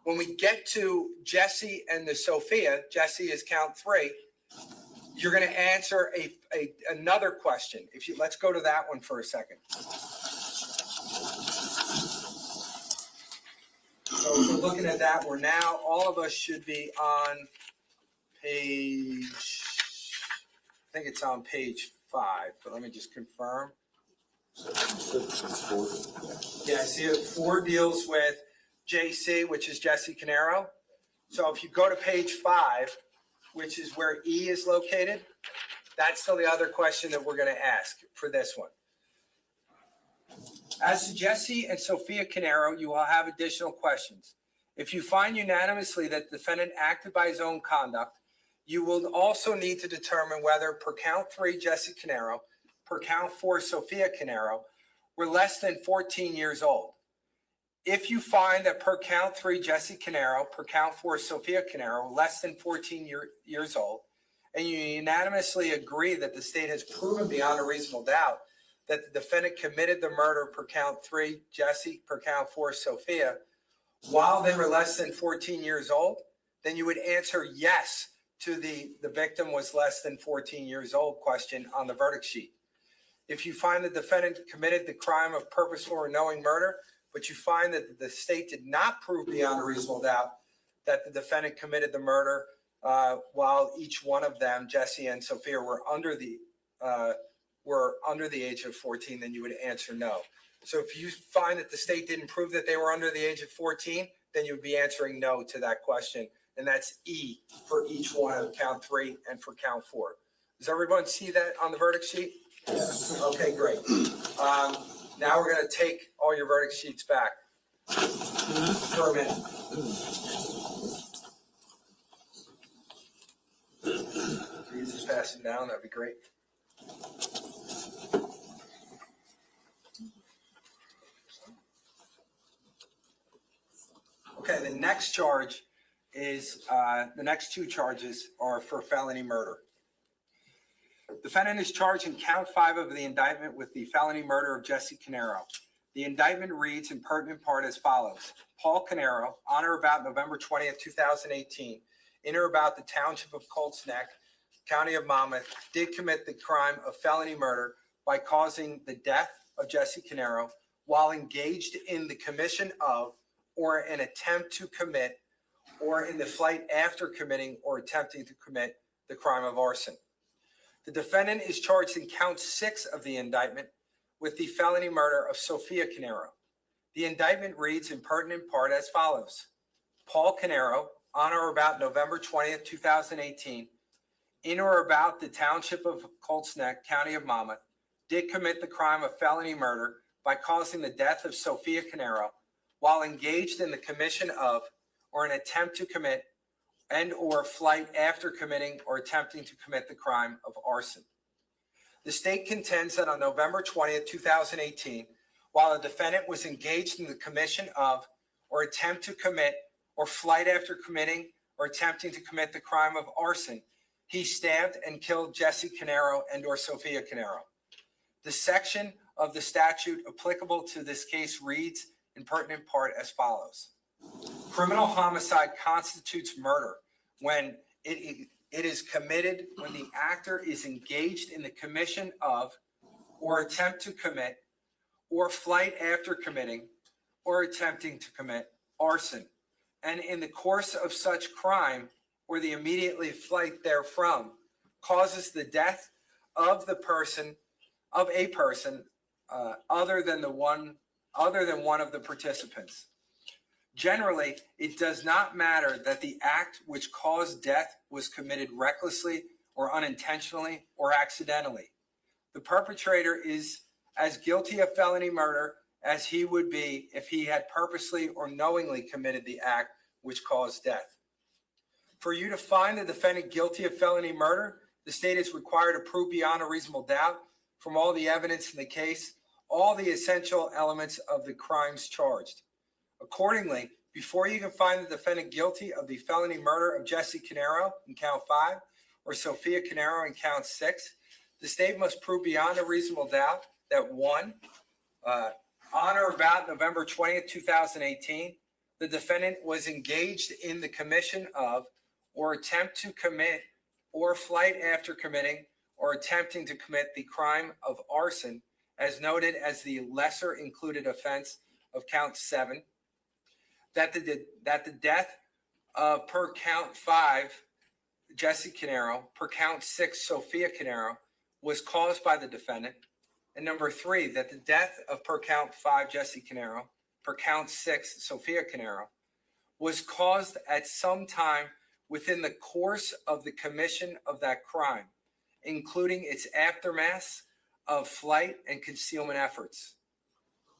When we get to Jesse and the Sophia, Jesse is count 3, you're going to answer another question. Let's go to that one for a second. So if we're looking at that, we're now, all of us should be on page, I think it's on page 5, but let me just confirm. Yeah, I see it. 4 deals with JC, which is Jesse Caneiro. So if you go to page 5, which is where E is located, that's still the other question that we're going to ask for this one. As to Jesse and Sophia Caneiro, you will have additional questions. If you find unanimously that the defendant acted by his own conduct, you will also need to determine whether per count 3, Jesse Caneiro, per count 4, Sophia Caneiro, were less than 14 years old. If you find that per count 3, Jesse Caneiro, per count 4, Sophia Caneiro, less than 14 years old, and you unanimously agree that the state has proven beyond a reasonable doubt that the defendant committed the murder per count 3, Jesse, per count 4, Sophia, while they were less than 14 years old, then you would answer yes to the victim was less than 14 years old question on the verdict sheet. If you find the defendant committed the crime of purposeful or knowing murder, but you find that the state did not prove beyond a reasonable doubt that the defendant committed the murder while each one of them, Jesse and Sophia, were under the age of 14, then you would answer no. So if you find that the state didn't prove that they were under the age of 14, then you would be answering no to that question. And that's E for each one of count 3 and for count 4. Does everyone see that on the verdict sheet? Yes. Okay, great. Now we're going to take all your verdict sheets back for a minute. Please just pass them down. That'd be great. Okay, the next charge is, the next 2 charges are for felony murder. Defendant is charged in count 5 of the indictment with the felony murder of Jesse Caneiro. The indictment reads in pertinent part as follows. Paul Caneiro, on or about November 20th, 2018, in or about the township of Colts Neck, county of Monmouth, did commit the crime of felony murder by causing the death of Jesse Caneiro while engaged in the commission of or an attempt to commit or in the flight after committing or attempting to commit the crime of arson. The defendant is charged in count 6 of the indictment with the felony murder of Sophia Caneiro. The indictment reads in pertinent part as follows. Paul Caneiro, on or about November 20th, 2018, in or about the township of Colts Neck, county of Monmouth, did commit the crime of felony murder by causing the death of Sophia Caneiro while engaged in the commission of or an attempt to commit and or flight after committing or attempting to commit the crime of arson. The state contends that on November 20th, 2018, while the defendant was engaged in the commission of or attempt to commit or flight after committing or attempting to commit the crime of arson, he stabbed and killed Jesse Caneiro and or Sophia Caneiro. The section of the statute applicable to this case reads in pertinent part as follows. Criminal homicide constitutes murder when it is committed when the actor is engaged in the commission of or attempt to commit or flight after committing or attempting to commit arson, and in the course of such crime or the immediately flight therefrom causes the death of a person other than one of the participants. Generally, it does not matter that the act which caused death was committed recklessly or unintentionally or accidentally. The perpetrator is as guilty of felony murder as he would be if he had purposely or knowingly committed the act which caused death. For you to find the defendant guilty of felony murder, the state is required to prove beyond a reasonable doubt from all the evidence in the case, all the essential elements of the crimes charged. Accordingly, before you can find the defendant guilty of the felony murder of Jesse Caneiro in count 5 or Sophia Caneiro in count 6, the state must prove beyond a reasonable doubt that 1, on or about November 20th, 2018, the defendant was engaged in the commission of or attempt to commit or flight after committing or attempting to commit the crime of arson as noted as the lesser included offense of count 7, that the death of per count 5 Jesse Caneiro, per count 6 Sophia Caneiro was caused by the defendant, And number 3, that the death of per count 5 Jesse Caneiro, per count 6 Sophia Caneiro, was caused at some time within the course of the commission of that crime, including its aftermath of flight and concealment efforts.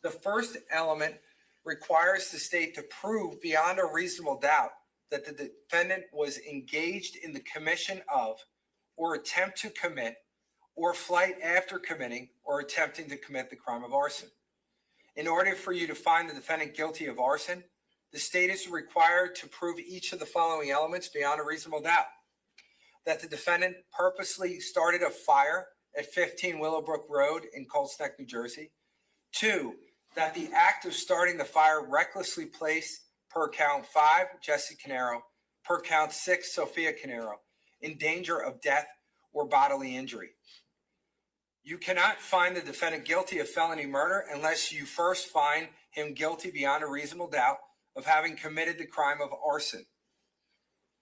The first element requires the state to prove beyond a reasonable doubt that the defendant was engaged in the commission of or attempt to commit or flight after committing or attempting to commit the crime of arson. In order for you to find the defendant guilty of arson, the state is required to prove each of the following elements beyond a reasonable doubt. That the defendant purposely started a fire at 15 Willowbrook Road in Colts Neck, New Jersey. 2, that the act of starting the fire recklessly placed per count 5 Jesse Caneiro, per count 6 Sophia Caneiro in danger of death or bodily injury. You cannot find the defendant guilty of felony murder unless you first find him guilty beyond a reasonable doubt of having committed the crime of arson.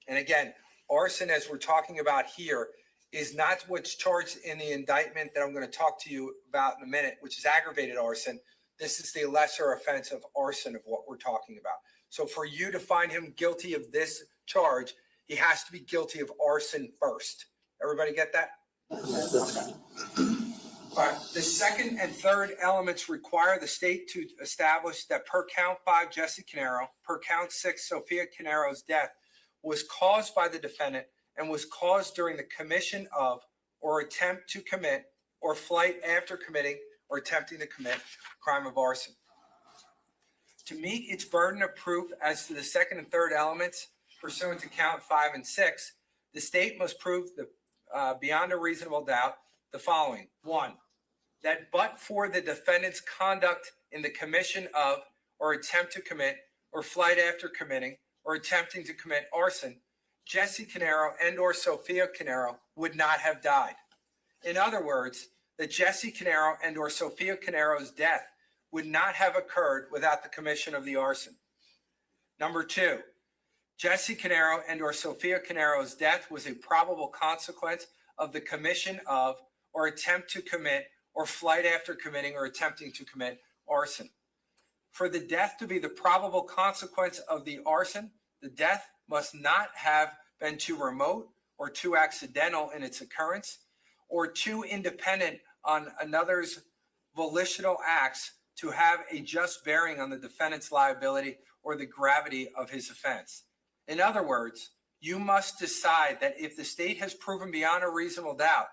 And again, arson, as we're talking about here, is not what's charged in the indictment that I'm going to talk to you about in a minute, which is aggravated arson. This is the lesser offense of arson of what we're talking about. So for you to find him guilty of this charge, he has to be guilty of arson first. Everybody get that? Okay. All right. The second and third elements require the state to establish that per count 5 Jesse Caneiro, per count 6 Sophia Caneiro's death was caused by the defendant and was caused during the commission of or attempt to commit or flight after committing or attempting to commit crime of arson. To meet its burden of proof as to the second and third elements pursuant to count 5 and 6, the state must prove beyond a reasonable doubt the following. 1, that but for the defendant's conduct in the commission of or attempt to commit or flight after committing or attempting to commit arson, Jesse Caneiro and or Sophia Caneiro would not have died. In other words, that Jesse Caneiro and or Sophia Caneiro's death would not have occurred without the commission of the arson. Number 2, Jesse Caneiro and or Sophia Caneiro's death was a probable consequence of the commission of or attempt to commit or flight after committing or attempting to commit arson. For the death to be the probable consequence of the arson, the death must not have been too remote or too accidental in its occurrence or too independent on another's volitional acts to have a just bearing on the defendant's liability or the gravity of his offense. In other words, you must decide that if the state has proven beyond a reasonable doubt,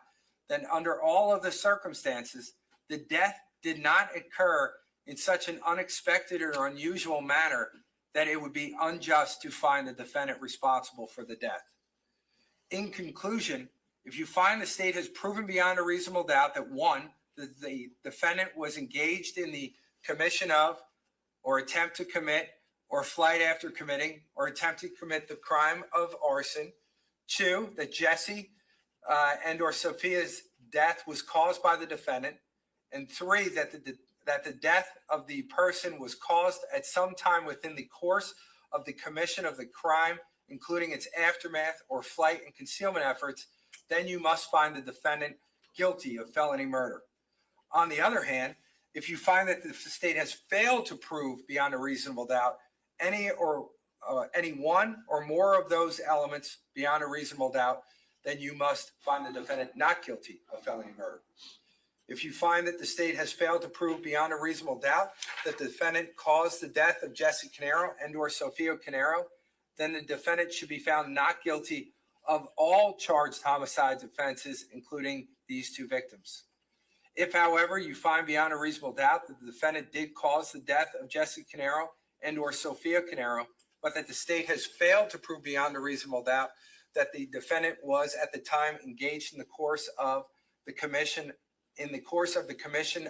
then under all of the circumstances, the death did not occur in such an unexpected or unusual manner that it would be unjust to find the defendant responsible for the death. In conclusion, if you find the state has proven beyond a reasonable doubt that 1, the defendant was engaged in the commission of or attempt to commit or flight after committing or attempt to commit the crime of arson, 2, that Jesse and or Sophia's death was caused by the defendant, and 3, that the death of the person was caused at some time within the course of the commission of the crime, including its aftermath or flight and concealment efforts, then you must find the defendant guilty of felony murder. On the other hand, if you find that the state has failed to prove beyond a reasonable doubt any one or more of those elements beyond a reasonable doubt, then you must find the defendant not guilty of felony murder. If you find that the state has failed to prove beyond a reasonable doubt that the defendant caused the death of Jesse Caneiro and or Sophia Caneiro, then the defendant should be found not guilty of all charged homicides offenses, including these 2 victims. If, however, you find beyond a reasonable doubt that the defendant did cause the death of Jesse Caneiro and or Sophia Caneiro, but that the state has failed to prove beyond a reasonable doubt that the defendant was at the time engaged in the course of the commission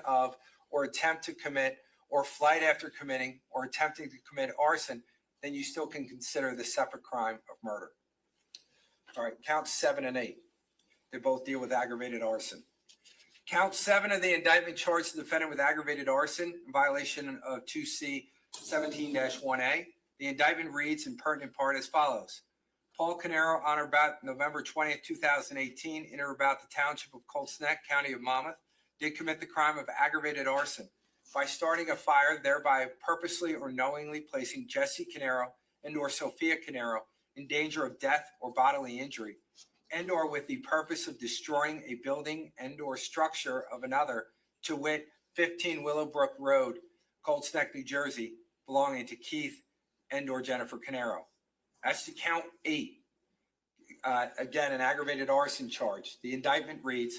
of or attempt to commit or flight after committing or attempting to commit arson, then you still can consider the separate crime of murder. All right, count 7 and 8. They both deal with aggravated arson. Count 7 of the indictment charged the defendant with aggravated arson in violation of 2C 17-1A. The indictment reads in pertinent part as follows. Paul Caneiro, on or about November 20th, 2018, in or about the township of Colts Neck, county of Monmouth, did commit the crime of aggravated arson by starting a fire, thereby purposely or knowingly placing Jesse Caneiro and or Sophia Caneiro in danger of death or bodily injury, and or with the purpose of destroying a building and or structure of another, to wit, 15 Willowbrook Road, Colts Neck, New Jersey, belonging to Keith and or Jennifer Caneiro. As to count 8, again, an aggravated arson charge. The indictment reads,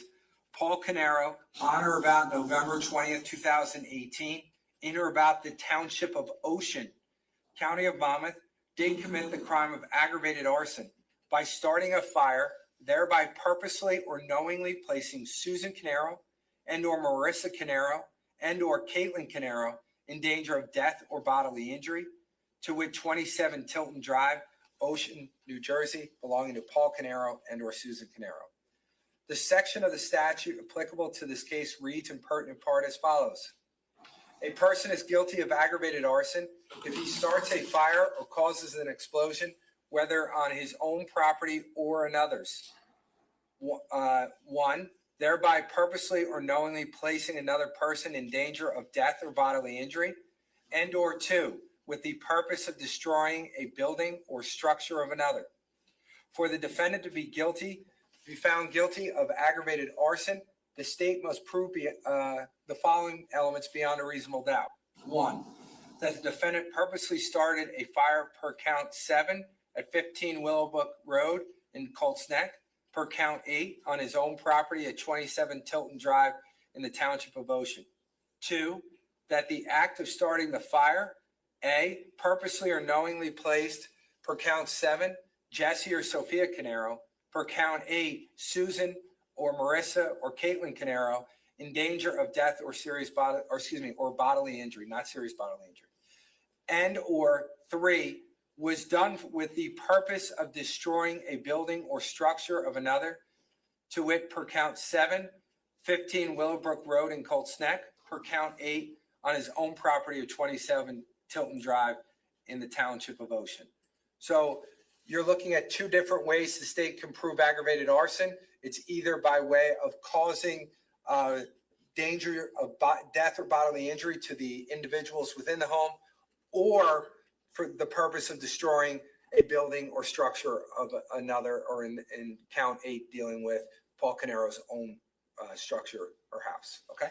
Paul Caneiro, on or about November 20th, 2018, in or about the township of Ocean, County of Monmouth, did commit the crime of aggravated arson by starting a fire, thereby purposely or knowingly placing Susan Caneiro and or Marissa Caneiro and or Caitlin Caneiro in danger of death or bodily injury, to wit 27 Tilton Drive, Ocean, New Jersey, belonging to Paul Caneiro and or Susan Caneiro. The section of the statute applicable to this case reads in pertinent part as follows. A person is guilty of aggravated arson if he starts a fire or causes an explosion, whether on his own property or another's. 1, thereby purposely or knowingly placing another person in danger of death or bodily injury, and or 2, with the purpose of destroying a building or structure of another. For the defendant to be found guilty of aggravated arson, the state must prove the following elements beyond a reasonable doubt. 1, that the defendant purposely started a fire per count 7 at 15 Willowbrook Road in Colts Neck, per count 8 on his own property at 27 Tilton Drive in the Township of Ocean. 2, that the act of starting the fire, A, purposely or knowingly placed per count 7, Jesse or Sophia Caneiro, per count 8, Susan or Marissa or Caitlin Caneiro in danger of death or or bodily injury, not serious bodily injury. And or 3, was done with the purpose of destroying a building or structure of another, to wit, per count 7, 15 Willowbrook Road in Colts Neck, per count 8 on his own property of 27 Tilton Drive in the Township of Ocean. So you're looking at 2 different ways the state can prove aggravated arson. It's either by way of causing danger of death or bodily injury to the individuals within the home, or for the purpose of destroying a building or structure of another, or in count 8 dealing with Paul Caneiro's own structure or house, okay?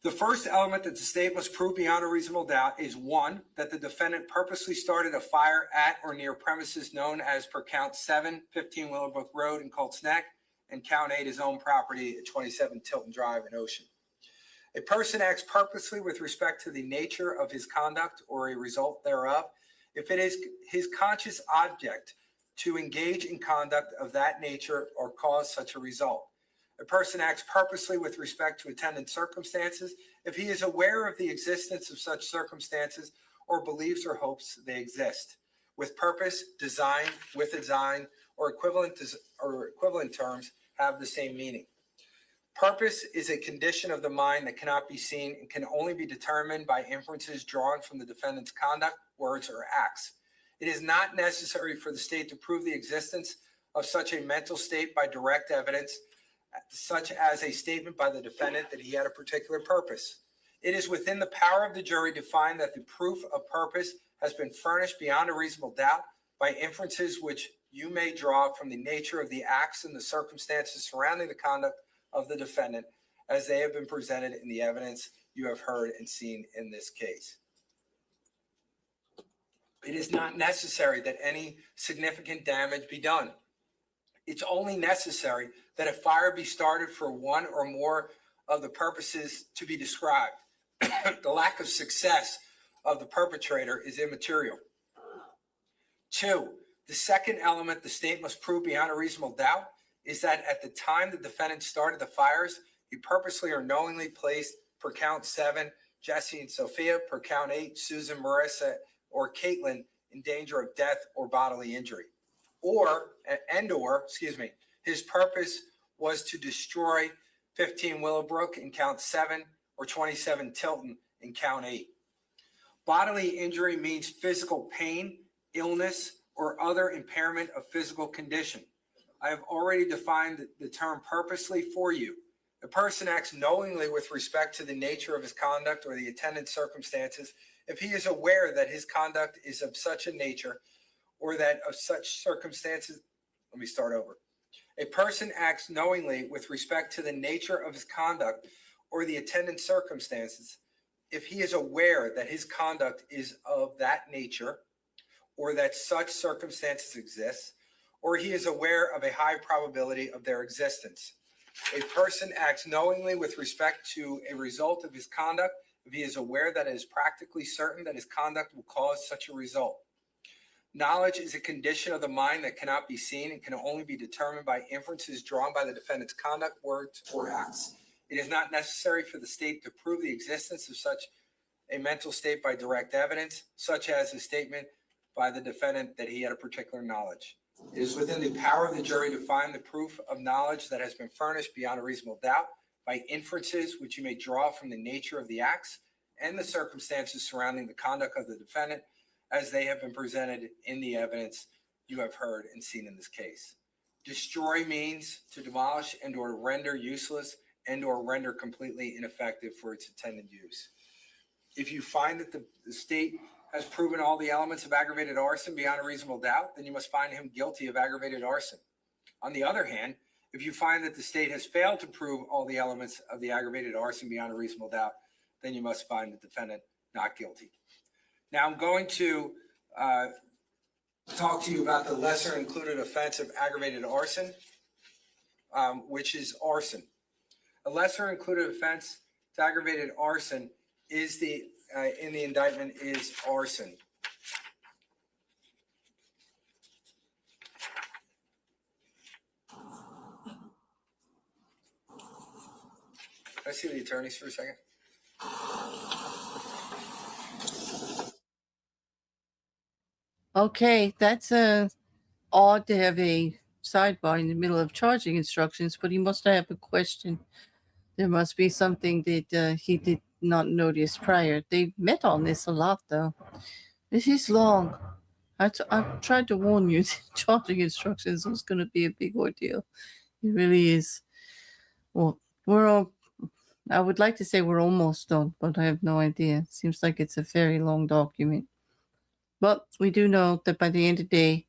The first element that the state must prove beyond a reasonable doubt is 1, that the defendant purposely started a fire at or near premises known as per count 7, 15 Willowbrook Road in Colts Neck, and count 8 his own property at 27 Tilton Drive in Ocean. A person acts purposely with respect to the nature of his conduct or a result thereof if it is his conscious object to engage in conduct of that nature or cause such a result. A person acts purposely with respect to attendant circumstances if he is aware of the existence of such circumstances or believes or hopes they exist. With purpose, design, with design, or equivalent terms have the same meaning. Purpose is a condition of the mind that cannot be seen and can only be determined by inferences drawn from the defendant's conduct, words, or acts. It is not necessary for the state to prove the existence of such a mental state by direct evidence, such as a statement by the defendant that he had a particular purpose. It is within the power of the jury to find that the proof of purpose has been furnished beyond a reasonable doubt by inferences which you may draw from the nature of the acts and the circumstances surrounding the conduct of the defendant as they have been presented in the evidence you have heard and seen in this case. It is not necessary that any significant damage be done. It's only necessary that a fire be started for one or more of the purposes to be described. The lack of success of the perpetrator is immaterial. 2, the second element the state must prove beyond a reasonable doubt is that at the time the defendant started the fires, he purposely or knowingly placed per count 7, Jesse and Sophia, per count 8, Susan, Marissa, or Caitlin in danger of death or bodily injury. His purpose was to destroy 15 Willowbrook in count 7 or 27 Tilton in count 8. Bodily injury means physical pain, illness, or other impairment of physical condition. I have already defined the term purposely for you. A person acts knowingly with respect to the nature of his conduct or the attendant circumstances if he is aware that his conduct is of such a nature or that of such circumstances. Let me start over. A person acts knowingly with respect to the nature of his conduct or the attendant circumstances if he is aware that his conduct is of that nature or that such circumstances exist, or he is aware of a high probability of their existence. A person acts knowingly with respect to a result of his conduct if he is aware that it is practically certain that his conduct will cause such a result. Knowledge is a condition of the mind that cannot be seen and can only be determined by inferences drawn by the defendant's conduct, words, or acts. It is not necessary for the state to prove the existence of such a mental state by direct evidence, such as a statement by the defendant that he had a particular knowledge. It is within the power of the jury to find the proof of knowledge that has been furnished beyond a reasonable doubt by inferences which you may draw from the nature of the acts and the circumstances surrounding the conduct of the defendant as they have been presented in the evidence you have heard and seen in this case. Destroy means to demolish and or render useless and or render completely ineffective for its intended use. If you find that the state has proven all the elements of aggravated arson beyond a reasonable doubt, then you must find him guilty of aggravated arson. On the other hand, if you find that the state has failed to prove all the elements of the aggravated arson beyond a reasonable doubt, then you must find the defendant not guilty. Now I'm going to talk to you about the lesser included offense of aggravated arson, which is arson. A lesser included offense to aggravated arson is in the indictment is arson. Can I see the attorneys for a second? Okay, that's odd to have a sidebar in the middle of charging instructions, but he must have a question. There must be something that he did not notice prior. They met on this a lot, though. This is long. I've tried to warn you. Charging instructions was going to be a big ordeal. It really is. Well, I would like to say we're almost done, but I have no idea. Seems like it's a very long document. But we do know that by the end of the day,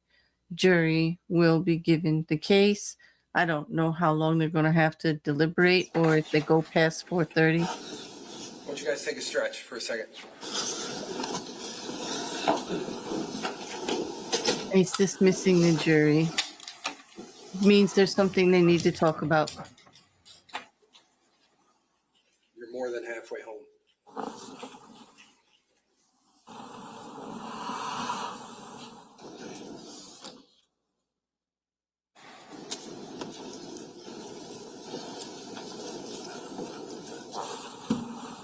jury will be given the case. I don't know how long they're going to have to deliberate or if they go past 4:30. Why don't you guys take a stretch for a second? He's dismissing the jury. Means there's something they need to talk about. You're more than halfway home.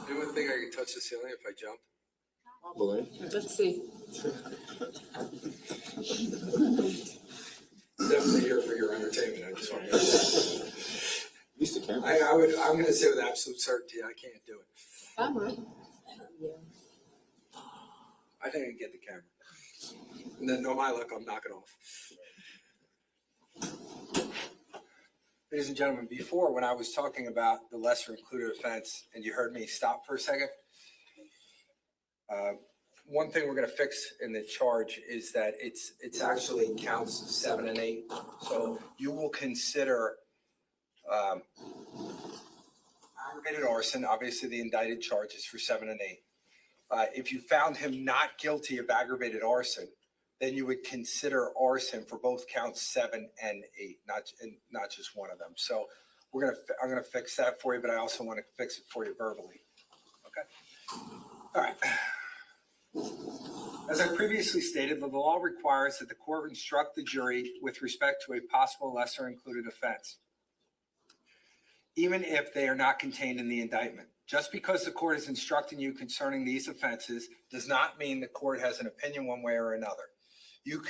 Anyone think I could touch the ceiling if I jump? Probably. Let's see. Definitely here for your entertainment. I just want to. At least the camera. I'm going to say with absolute certainty, I can't do it. Camera. I think I can get the camera. And then, no, my luck, I'm knocking off. Ladies and gentlemen, before when I was talking about the lesser included offense, and you heard me stop for a second, one thing we're going to fix in the charge is that it's actually counts 7 and 8. So you will consider aggravated arson. Obviously, the indicted charge is for 7 and 8. If you found him not guilty of aggravated arson, then you would consider arson for both counts 7 and 8, not just one of them. So I'm gonna fix that for you, but I also want to fix it for you verbally. Okay. All right. As I previously stated, the law requires that the court instruct the jury with respect to a possible lesser included offense, even if they are not contained in the indictment. Just because the court is instructing you concerning these offenses does not mean the court has an opinion one way or another. You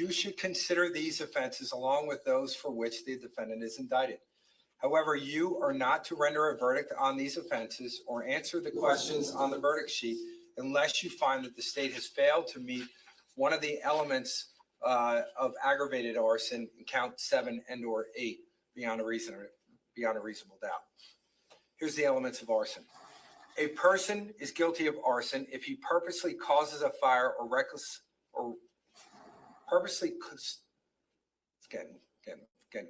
should consider these offenses along with those for which the defendant is indicted. However, you are not to render a verdict on these offenses or answer the questions on the verdict sheet unless you find that the state has failed to meet one of the elements of aggravated arson in count 7 and or 8 beyond a reasonable doubt. Here's the elements of arson. A person is guilty of arson if he purposely causes a fire or purposely, it's getting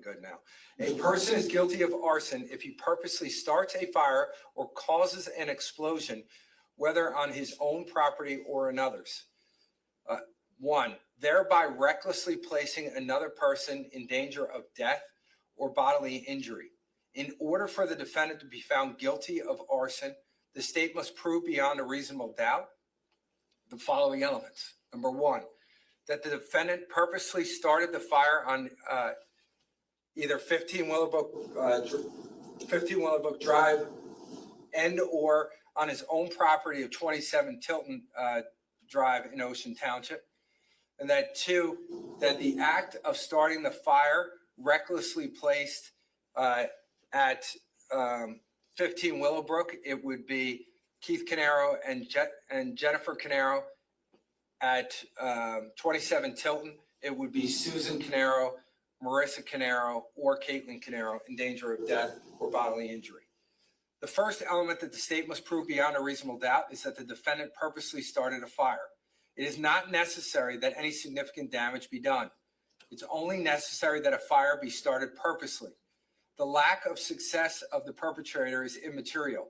good now. A person is guilty of arson if he purposely starts a fire or causes an explosion, whether on his own property or another's. 1, thereby recklessly placing another person in danger of death or bodily injury. In order for the defendant to be found guilty of arson, the state must prove beyond a reasonable doubt the following elements. Number 1, that the defendant purposely started the fire on either 15 Willowbrook Drive and or on his own property of 27 Tilton Drive in Ocean Township. And that 2, that the act of starting the fire recklessly placed at 15 Willowbrook, it would be Keith Caneiro and Jennifer Caneiro. At 27 Tilton, it would be Susan Caneiro, Marissa Caneiro, or Caitlin Caneiro in danger of death or bodily injury. The first element that the state must prove beyond a reasonable doubt is that the defendant purposely started a fire. It is not necessary that any significant damage be done. It's only necessary that a fire be started purposely. The lack of success of the perpetrator is immaterial.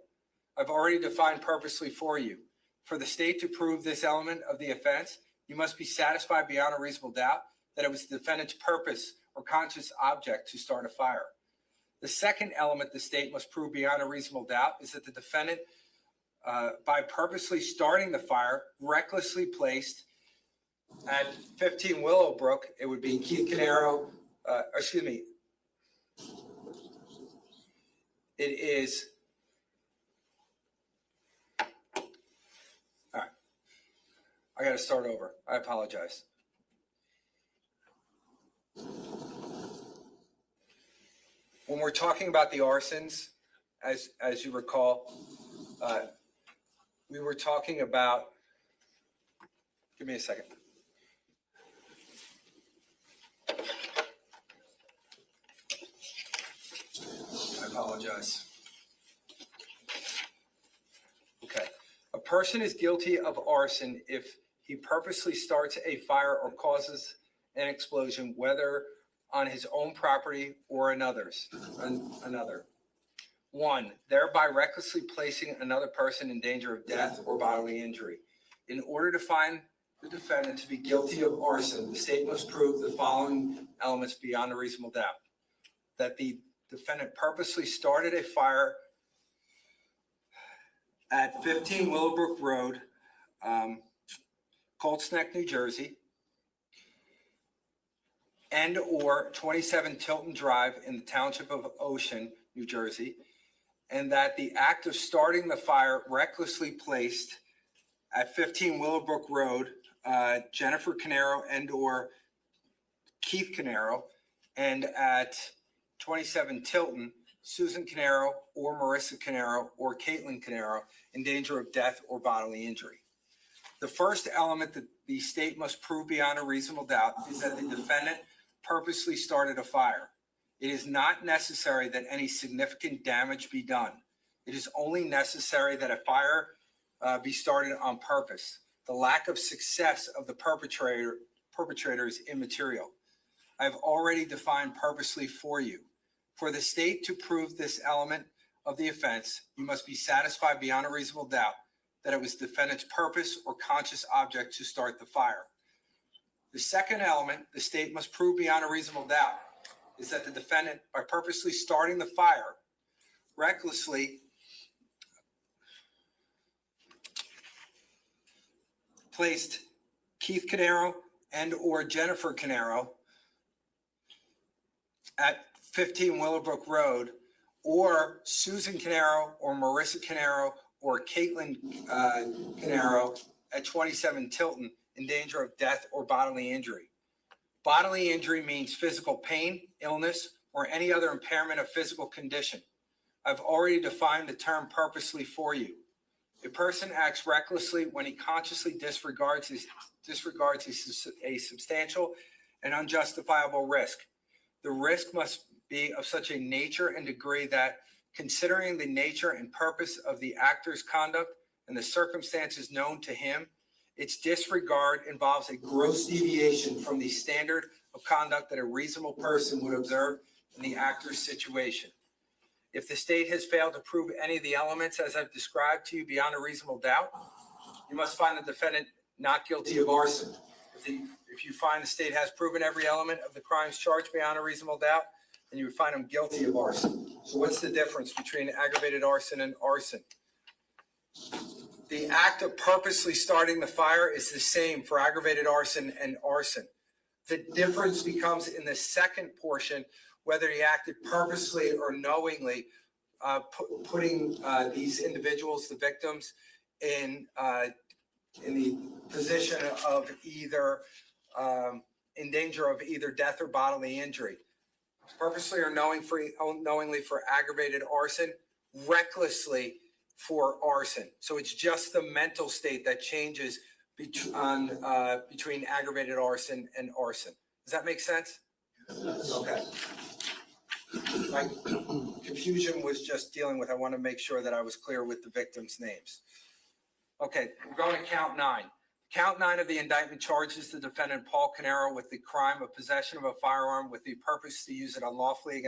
I've already defined purposely for you. For the state to prove this element of the offense, you must be satisfied beyond a reasonable doubt that it was the defendant's purpose or conscious object to start a fire. The second element the state must prove beyond a reasonable doubt is that the defendant, by purposely starting the fire, recklessly placed at 15 Willowbrook, it would be Keith Caneiro, it is, all right, I got to start over. I apologize. When we're talking about the arsons, as you recall, we were talking about, give me a second. I apologize. Okay. A person is guilty of arson if he purposely starts a fire or causes an explosion, whether on his own property or another's. 1, thereby recklessly placing another person in danger of death or bodily injury. In order to find the defendant to be guilty of arson, the state must prove the following elements beyond a reasonable doubt. That the defendant purposely started a fire at 15 Willowbrook Road, Colts Neck, New Jersey, and or 27 Tilton Drive in the Township of Ocean, New Jersey, and that the act of starting the fire recklessly placed at 15 Willowbrook Road, Jennifer Caneiro and or Keith Caneiro, and at 27 Tilton, Susan Caneiro or Marissa Caneiro or Caitlin Caneiro in danger of death or bodily injury. The first element that the state must prove beyond a reasonable doubt is that the defendant purposely started a fire. It is not necessary that any significant damage be done. It is only necessary that a fire be started on purpose. The lack of success of the perpetrator is immaterial. I have already defined purposely for you. For the state to prove this element of the offense, you must be satisfied beyond a reasonable doubt that it was the defendant's purpose or conscious object to start the fire. The second element the state must prove beyond a reasonable doubt is that the defendant, by purposely starting the fire, recklessly placed Keith Caneiro and or Jennifer Caneiro at 15 Willowbrook Road, or Susan Caneiro or Marissa Caneiro or Caitlin Caneiro at 27 Tilton in danger of death or bodily injury. Bodily injury means physical pain, illness, or any other impairment of physical condition. I've already defined the term purposely for you. A person acts recklessly when he consciously disregards a substantial and unjustifiable risk. The risk must be of such a nature and degree that, considering the nature and purpose of the actor's conduct and the circumstances known to him, its disregard involves a gross deviation from the standard of conduct that a reasonable person would observe in the actor's situation. If the state has failed to prove any of the elements as I've described to you beyond a reasonable doubt, you must find the defendant not guilty of arson. If you find the state has proven every element of the crimes charged beyond a reasonable doubt, then you would find him guilty of arson. So what's the difference between aggravated arson and arson? The act of purposely starting the fire is the same for aggravated arson and arson. The difference becomes in the second portion, whether he acted purposely or knowingly, putting these individuals, the victims, in the position of either in danger of either death or bodily injury. Purposely or knowingly for aggravated arson, recklessly for arson. So it's just the mental state that changes between aggravated arson and arson. Does that make sense? Okay. My confusion was just dealing with, I want to make sure that I was clear with the victims' names. Okay, we're going to count 9. Count 9 of the indictment charges the defendant Paul Caneiro with the crime of possession of a firearm with the purpose to use it unlawfully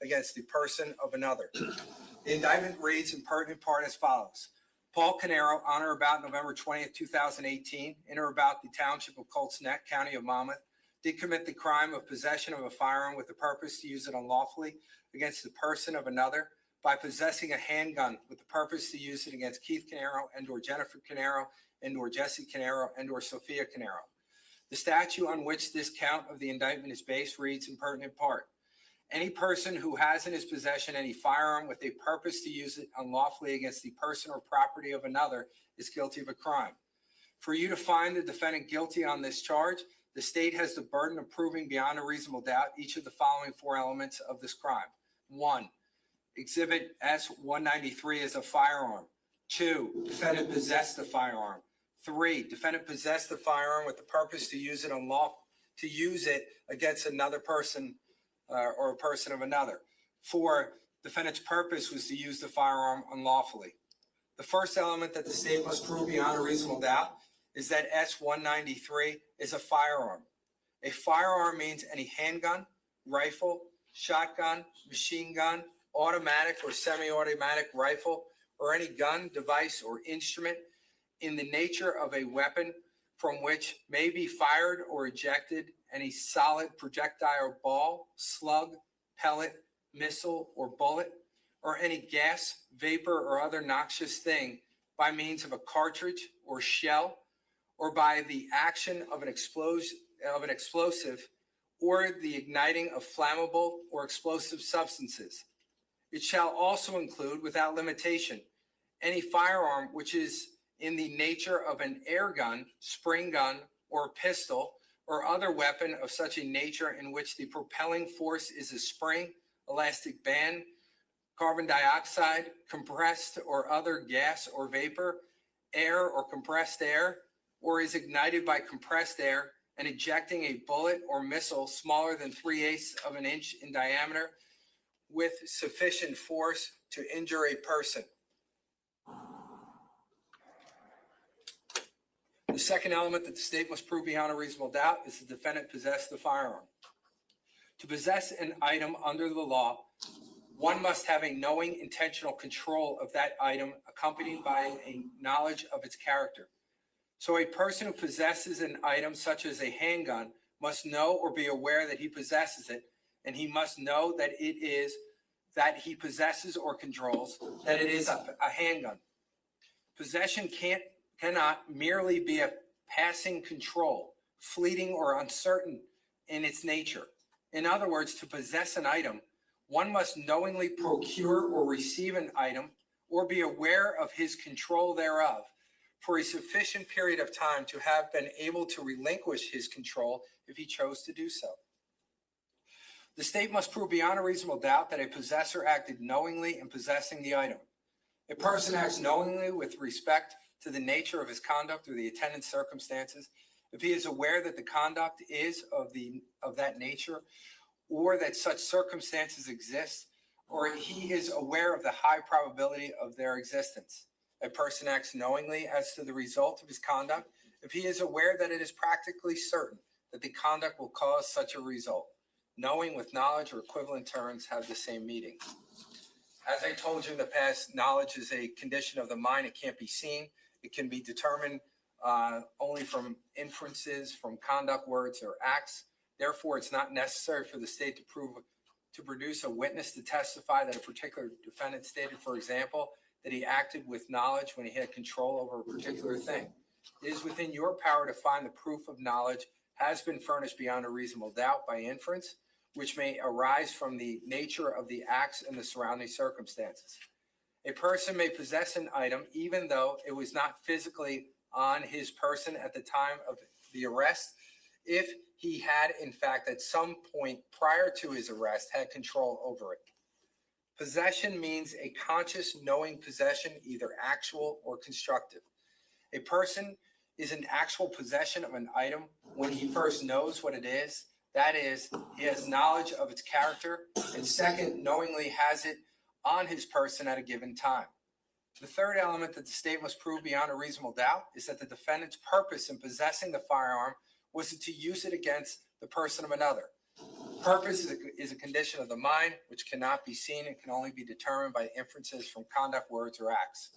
against the person of another. The indictment reads in pertinent part as follows. Paul Caneiro, on or about November 20th, 2018, in or about the township of Colts Neck, county of Monmouth, did commit the crime of possession of a firearm with the purpose to use it unlawfully against the person of another by possessing a handgun with the purpose to use it against Keith Caneiro and or Jennifer Caneiro and or Jesse Caneiro and or Sophia Caneiro. The statute on which this count of the indictment is based reads in pertinent part. Any person who has in his possession any firearm with a purpose to use it unlawfully against the person or property of another is guilty of a crime. For you to find the defendant guilty on this charge, the state has the burden of proving beyond a reasonable doubt each of the following 4 elements of this crime. 1, Exhibit S-193 is a firearm. 2, defendant possessed the firearm. 3, defendant possessed the firearm with the purpose to use it against another person or a person of another. 4, defendant's purpose was to use the firearm unlawfully. The first element that the state must prove beyond a reasonable doubt is that S-193 is a firearm. A firearm means any handgun, rifle, shotgun, machine gun, automatic or semi-automatic rifle, or any gun, device, or instrument in the nature of a weapon from which may be fired or ejected any solid projectile ball, slug, pellet, missile, or bullet, or any gas, vapor, or other noxious thing by means of a cartridge or shell, or by the action of an explosive, or the igniting of flammable or explosive substances. It shall also include, without limitation, any firearm which is in the nature of an air gun, spring gun, or pistol, or other weapon of such a nature in which the propelling force is a spring, elastic band, carbon dioxide, compressed or other gas or vapor, air or compressed air, or is ignited by compressed air and ejecting a bullet or missile smaller than 3/8 of an inch in diameter with sufficient force to injure a person. The second element that the state must prove beyond a reasonable doubt is the defendant possessed the firearm. To possess an item under the law, one must have a knowing, intentional control of that item accompanied by a knowledge of its character. So a person who possesses an item such as a handgun must know or be aware that he possesses it, and he must know that it is that he possesses or controls that it is a handgun. Possession cannot merely be a passing control, fleeting or uncertain in its nature. In other words, to possess an item, one must knowingly procure or receive an item or be aware of his control thereof for a sufficient period of time to have been able to relinquish his control if he chose to do so. The state must prove beyond a reasonable doubt that a possessor acted knowingly in possessing the item. A person acts knowingly with respect to the nature of his conduct or the attendant circumstances if he is aware that the conduct is of that nature or that such circumstances exist or he is aware of the high probability of their existence. A person acts knowingly as to the result of his conduct if he is aware that it is practically certain that the conduct will cause such a result. Knowing with knowledge or equivalent terms have the same meaning. As I told you in the past, knowledge is a condition of the mind. It can't be seen. It can be determined only from inferences, from conduct, words, or acts. Therefore, it's not necessary for the state to produce a witness to testify that a particular defendant stated, for example, that he acted with knowledge when he had control over a particular thing. It is within your power to find the proof of knowledge has been furnished beyond a reasonable doubt by inference, which may arise from the nature of the acts and the surrounding circumstances. A person may possess an item even though it was not physically on his person at the time of the arrest, if he had, in fact, at some point prior to his arrest, had control over it. Possession means a conscious, knowing possession, either actual or constructive. A person is in actual possession of an item when he first knows what it is. That is, he has knowledge of its character, and second, knowingly has it on his person at a given time. The third element that the state must prove beyond a reasonable doubt is that the defendant's purpose in possessing the firearm was to use it against the person of another. Purpose is a condition of the mind which cannot be seen and can only be determined by inferences from conduct, words, or acts.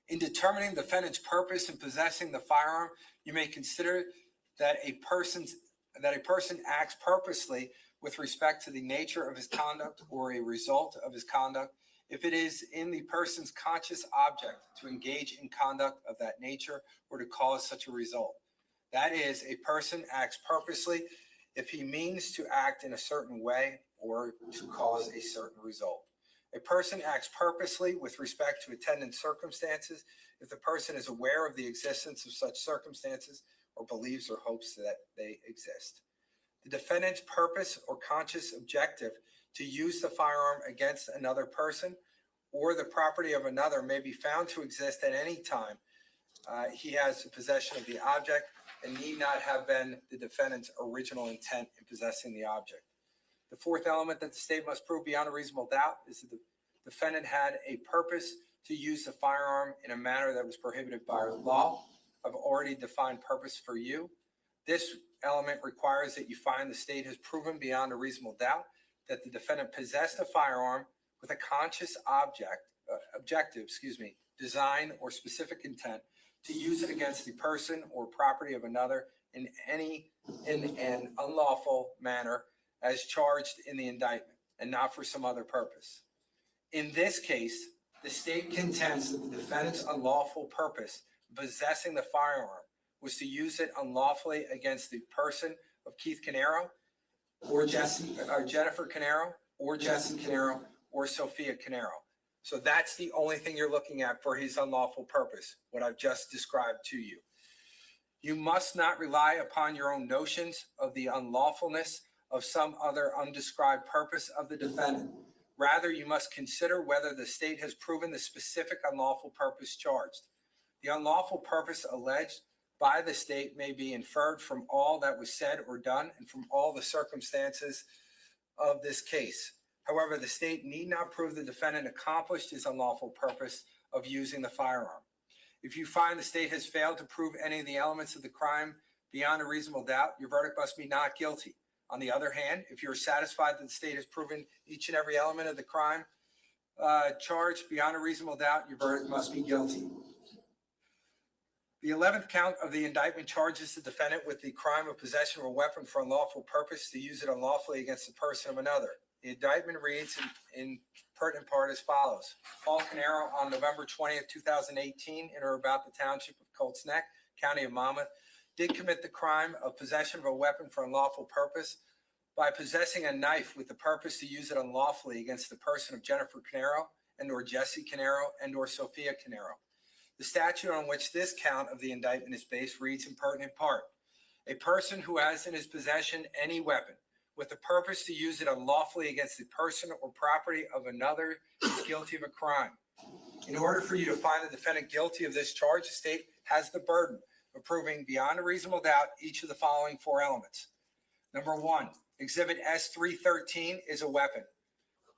In determining the defendant's purpose in possessing the firearm, you may consider that a person acts purposely with respect to the nature of his conduct or a result of his conduct if it is in the person's conscious object to engage in conduct of that nature or to cause such a result. That is, a person acts purposely if he means to act in a certain way or to cause a certain result. A person acts purposely with respect to attendant circumstances if the person is aware of the existence of such circumstances or believes or hopes that they exist. The defendant's purpose or conscious objective to use the firearm against another person or the property of another may be found to exist at any time he has possession of the object and need not have been the defendant's original intent in possessing the object. The fourth element that the state must prove beyond a reasonable doubt is that the defendant had a purpose to use the firearm in a manner that was prohibited by law. I've already defined purpose for you. This element requires that you find the state has proven beyond a reasonable doubt that the defendant possessed a firearm with a conscious objective, design or specific intent to use it against the person or property of another in an unlawful manner as charged in the indictment and not for some other purpose. In this case, the state contends that the defendant's unlawful purpose in possessing the firearm was to use it unlawfully against the person of Keith Caneiro or Jennifer Caneiro or Jesse Caneiro or Sophia Caneiro. So that's the only thing you're looking at for his unlawful purpose, what I've just described to you. You must not rely upon your own notions of the unlawfulness of some other undescribed purpose of the defendant. Rather, you must consider whether the state has proven the specific unlawful purpose charged. The unlawful purpose alleged by the state may be inferred from all that was said or done and from all the circumstances of this case. However, the state need not prove the defendant accomplished his unlawful purpose of using the firearm. If you find the state has failed to prove any of the elements of the crime beyond a reasonable doubt, your verdict must be not guilty. On the other hand, if you're satisfied that the state has proven each and every element of the crime charged beyond a reasonable doubt, your verdict must be guilty. The 11th count of the indictment charges the defendant with the crime of possession of a weapon for unlawful purpose to use it unlawfully against the person of another. The indictment reads in pertinent part as follows. Paul Caneiro, on November 20th, 2018, in or about the township of Colts Neck, county of Monmouth, did commit the crime of possession of a weapon for unlawful purpose by possessing a knife with the purpose to use it unlawfully against the person of Jennifer Caneiro and or Jesse Caneiro and or Sophia Caneiro. The statute on which this count of the indictment is based reads in pertinent part. A person who has in his possession any weapon with the purpose to use it unlawfully against the person or property of another is guilty of a crime. In order for you to find the defendant guilty of this charge, the state has the burden of proving beyond a reasonable doubt each of the following four elements. Number one, Exhibit S313 is a weapon.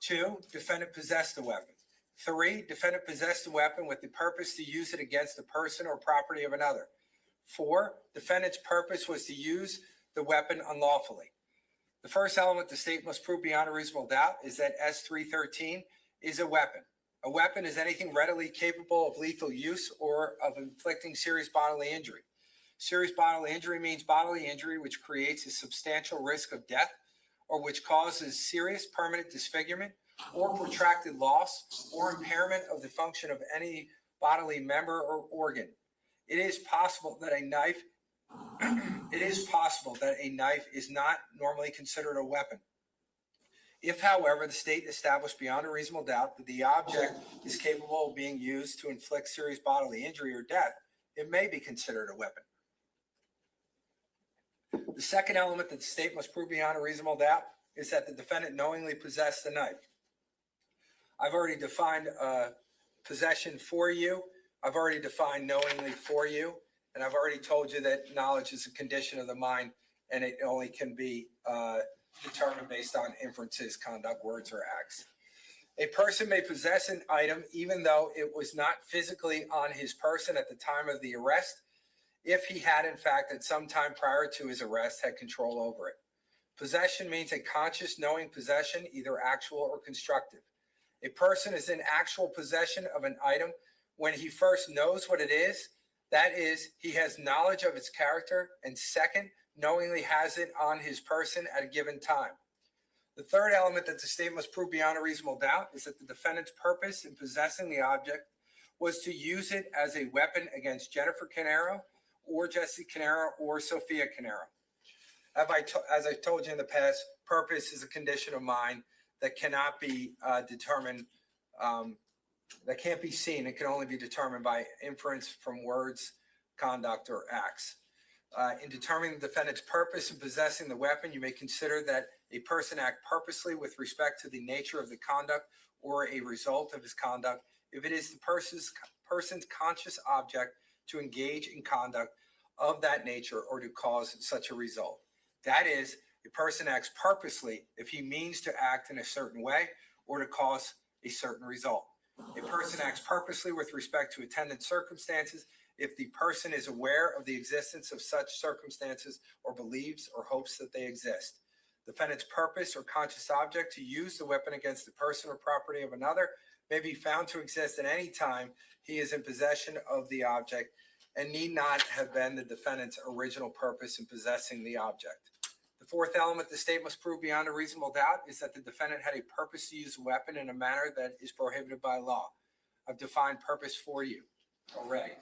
2, defendant possessed the weapon. 3, defendant possessed the weapon with the purpose to use it against the person or property of another. 4, defendant's purpose was to use the weapon unlawfully. The first element the state must prove beyond a reasonable doubt is that S313 is a weapon. A weapon is anything readily capable of lethal use or of inflicting serious bodily injury. Serious bodily injury means bodily injury which creates a substantial risk of death or which causes serious permanent disfigurement or protracted loss or impairment of the function of any bodily member or organ. It is possible that a knife is not normally considered a weapon. If, however, the state established beyond a reasonable doubt that the object is capable of being used to inflict serious bodily injury or death, it may be considered a weapon. The second element that the state must prove beyond a reasonable doubt is that the defendant knowingly possessed the knife. I've already defined possession for you. I've already defined knowingly for you. And I've already told you that knowledge is a condition of the mind and it only can be determined based on inferences, conduct, words, or acts. A person may possess an item even though it was not physically on his person at the time of the arrest, if he had in fact at some time prior to his arrest had control over it. Possession means a conscious knowing possession, either actual or constructive. A person is in actual possession of an item when he first knows what it is, that is, he has knowledge of its character, and second, knowingly has it on his person at a given time. The third element that the state must prove beyond a reasonable doubt is that the defendant's purpose in possessing the object was to use it as a weapon against Jennifer Caneiro or Jesse Caneiro or Sophia Caneiro. As I told you in the past, purpose is a condition of mind that cannot be determined, that can't be seen. It can only be determined by inference from words, conduct, or acts. In determining the defendant's purpose in possessing the weapon, you may consider that a person act purposely with respect to the nature of the conduct or a result of his conduct if it is the person's conscious object to engage in conduct of that nature or to cause such a result. That is, a person acts purposely if he means to act in a certain way or to cause a certain result. A person acts purposely with respect to attendant circumstances if the person is aware of the existence of such circumstances or believes or hopes that they exist. Defendant's purpose or conscious object to use the weapon against the person or property of another may be found to exist at any time he is in possession of the object and need not have been the defendant's original purpose in possessing the object. The fourth element the state must prove beyond a reasonable doubt is that the defendant had a purpose to use a weapon in a manner that is prohibited by law. I've defined purpose for you already.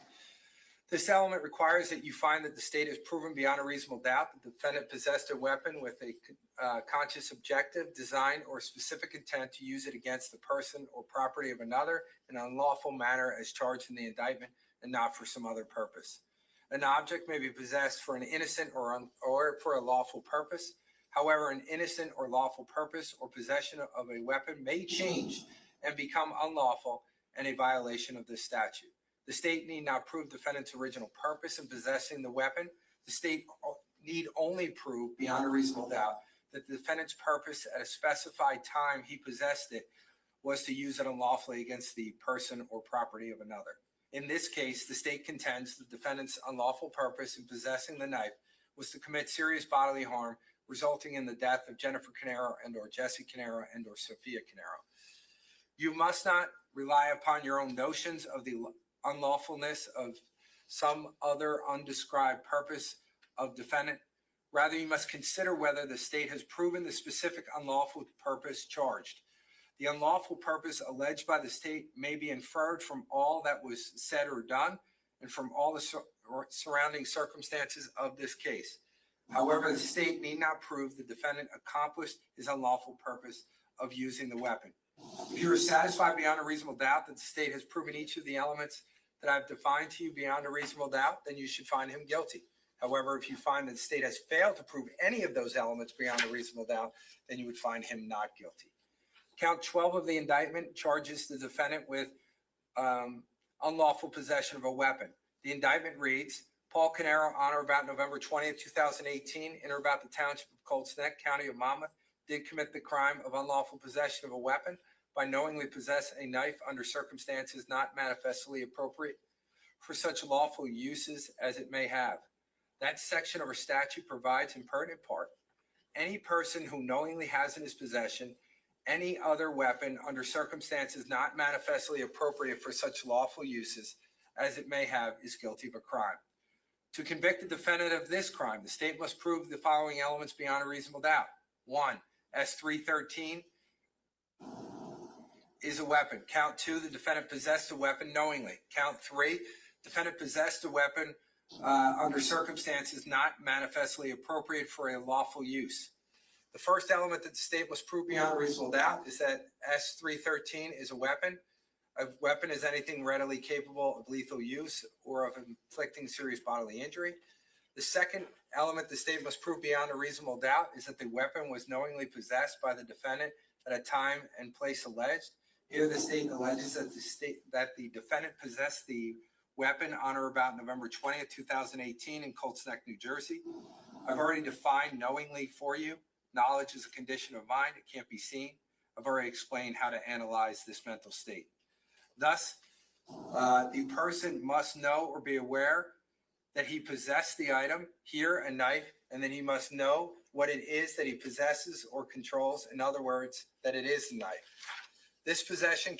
This element requires that you find that the state has proven beyond a reasonable doubt that the defendant possessed a weapon with a conscious objective, design, or specific intent to use it against the person or property of another in an unlawful manner as charged in the indictment and not for some other purpose. An object may be possessed for an innocent or for a lawful purpose. However, an innocent or lawful purpose or possession of a weapon may change and become unlawful and a violation of this statute. The state need not prove defendant's original purpose in possessing the weapon. The state need only prove beyond a reasonable doubt that the defendant's purpose at a specified time he possessed it was to use it unlawfully against the person or property of another. In this case, the state contends the defendant's unlawful purpose in possessing the knife was to commit serious bodily harm, resulting in the death of Jennifer Caneiro and or Jesse Caneiro and or Sophia Caneiro. You must not rely upon your own notions of the unlawfulness of some other undescribed purpose of defendant. Rather, you must consider whether the state has proven the specific unlawful purpose charged. The unlawful purpose alleged by the state may be inferred from all that was said or done and from all the surrounding circumstances of this case. However, the state need not prove the defendant accomplished his unlawful purpose of using the weapon. If you are satisfied beyond a reasonable doubt that the state has proven each of the elements that I've defined to you beyond a reasonable doubt, then you should find him guilty. However, if you find that the state has failed to prove any of those elements beyond a reasonable doubt, then you would find him not guilty. Count 12 of the indictment charges the defendant with unlawful possession of a weapon. The indictment reads, Paul Caneiro, on or about November 20th, 2018, in or about the township of Colts Neck, county of Monmouth, did commit the crime of unlawful possession of a weapon by knowingly possess a knife under circumstances not manifestly appropriate for such lawful uses as it may have. That section of our statute provides in pertinent part, any person who knowingly has in his possession any other weapon under circumstances not manifestly appropriate for such lawful uses as it may have is guilty of a crime. To convict the defendant of this crime, the state must prove the following elements beyond a reasonable doubt. 1, S313 is a weapon. Count 2, the defendant possessed a weapon knowingly. Count 3, defendant possessed a weapon under circumstances not manifestly appropriate for a lawful use. The first element that the state must prove beyond a reasonable doubt is that S313 is a weapon. A weapon is anything readily capable of lethal use or of inflicting serious bodily injury. The second element the state must prove beyond a reasonable doubt is that the weapon was knowingly possessed by the defendant at a time and place alleged. Here the state alleges that the defendant possessed the weapon on or about November 20th, 2018 in Colts Neck, New Jersey. I've already defined knowingly for you. Knowledge is a condition of mind. It can't be seen. I've already explained how to analyze this mental state. Thus, the person must know or be aware that he possessed the item, here a knife, and then he must know what it is that he possesses or controls. In other words, that it is a knife. This possession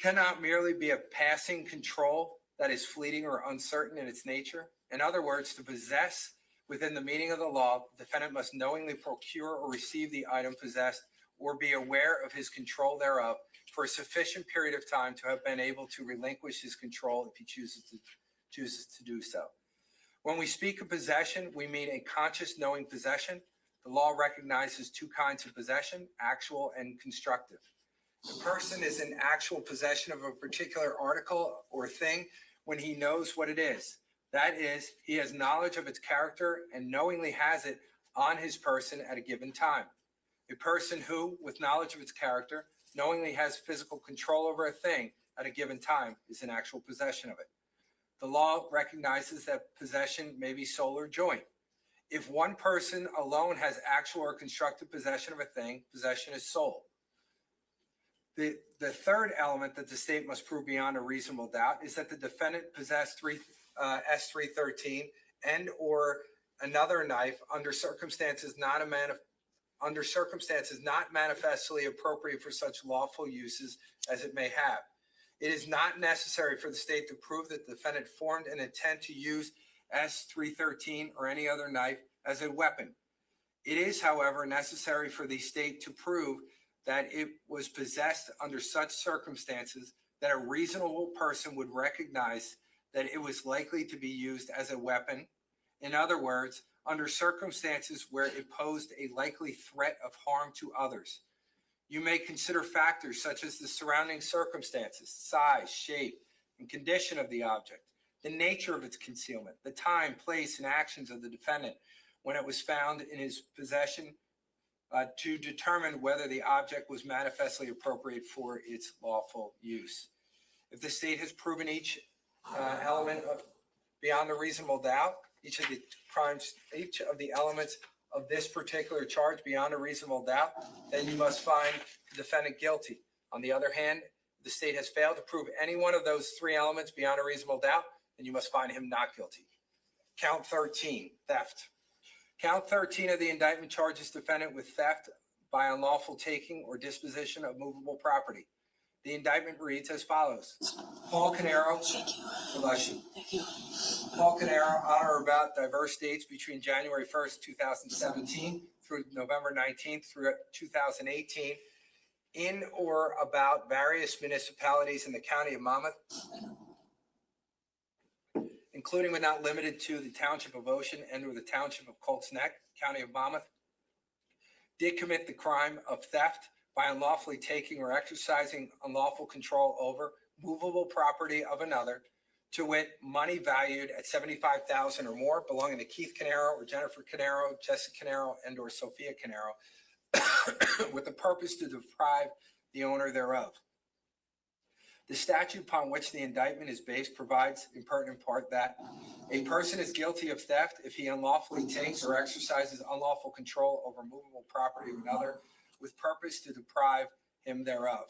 cannot merely be a passing control that is fleeting or uncertain in its nature. In other words, to possess within the meaning of the law, the defendant must knowingly procure or receive the item possessed or be aware of his control thereof for a sufficient period of time to have been able to relinquish his control if he chooses to do so. When we speak of possession, we mean a conscious knowing possession. The law recognizes two kinds of possession, actual and constructive. The person is in actual possession of a particular article or thing when he knows what it is. That is, he has knowledge of its character and knowingly has it on his person at a given time. A person who, with knowledge of its character, knowingly has physical control over a thing at a given time is in actual possession of it. The law recognizes that possession may be sole or joint. If one person alone has actual or constructive possession of a thing, possession is sole. The third element that the state must prove beyond a reasonable doubt is that the defendant possessed S313 and or another knife under circumstances not manifestly appropriate for such lawful uses as it may have. It is not necessary for the state to prove that the defendant formed an intent to use S313 or any other knife as a weapon. It is, however, necessary for the state to prove that it was possessed under such circumstances that a reasonable person would recognize that it was likely to be used as a weapon. In other words, under circumstances where it posed a likely threat of harm to others. You may consider factors such as the surrounding circumstances, size, shape, and condition of the object, the nature of its concealment, the time, place, and actions of the defendant when it was found in his possession to determine whether the object was manifestly appropriate for its lawful use. If the state has proven each element beyond a reasonable doubt, each of the elements of this particular charge beyond a reasonable doubt, then you must find the defendant guilty. On the other hand, if the state has failed to prove any one of those three elements beyond a reasonable doubt, then you must find him not guilty. Count 13, theft. Count 13 of the indictment charges defendant with theft by unlawful taking or disposition of movable property. The indictment reads as follows. Paul Caneiro, Paul Caneiro, on or about diverse dates between January 1st, 2017 through November 19th through 2018, in or about various municipalities in the county of Monmouth, including but not limited to the township of Ocean and or the township of Colts Neck, county of Monmouth, did commit the crime of theft by unlawfully taking or exercising unlawful control over movable property of another, to wit, money valued at $75,000 or more belonging to Keith Caneiro or Jennifer Caneiro, Jessica Caneiro, and or Sophia Caneiro, with the purpose to deprive the owner thereof. The statute upon which the indictment is based provides in pertinent part that a person is guilty of theft if he unlawfully takes or exercises unlawful control over movable property of another with purpose to deprive him thereof.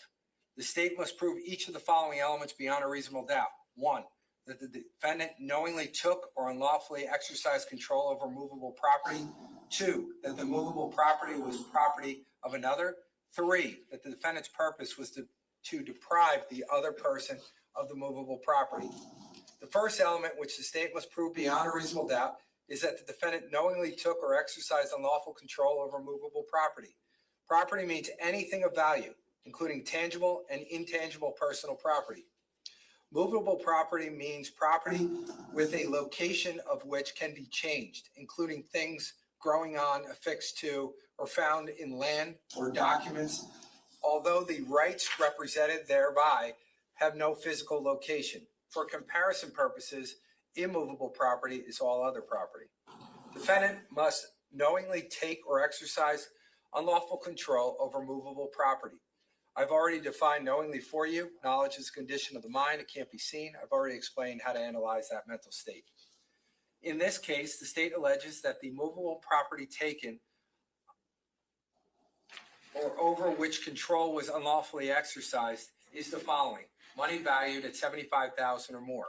The state must prove each of the following elements beyond a reasonable doubt. 1, that the defendant knowingly took or unlawfully exercised control over movable property. 2, that the movable property was property of another. 3, that the defendant's purpose was to deprive the other person of the movable property. The first element which the state must prove beyond a reasonable doubt is that the defendant knowingly took or exercised unlawful control over movable property. Property means anything of value, including tangible and intangible personal property. Movable property means property with a location of which can be changed, including things growing on, affixed to, or found in land or documents, although the rights represented thereby have no physical location. For comparison purposes, immovable property is all other property. Defendant must knowingly take or exercise unlawful control over movable property. I've already defined knowingly for you. Knowledge is a condition of the mind. It can't be seen. I've already explained how to analyze that mental state. In this case, the state alleges that the movable property taken or over which control was unlawfully exercised is the following: money valued at $75,000 or more.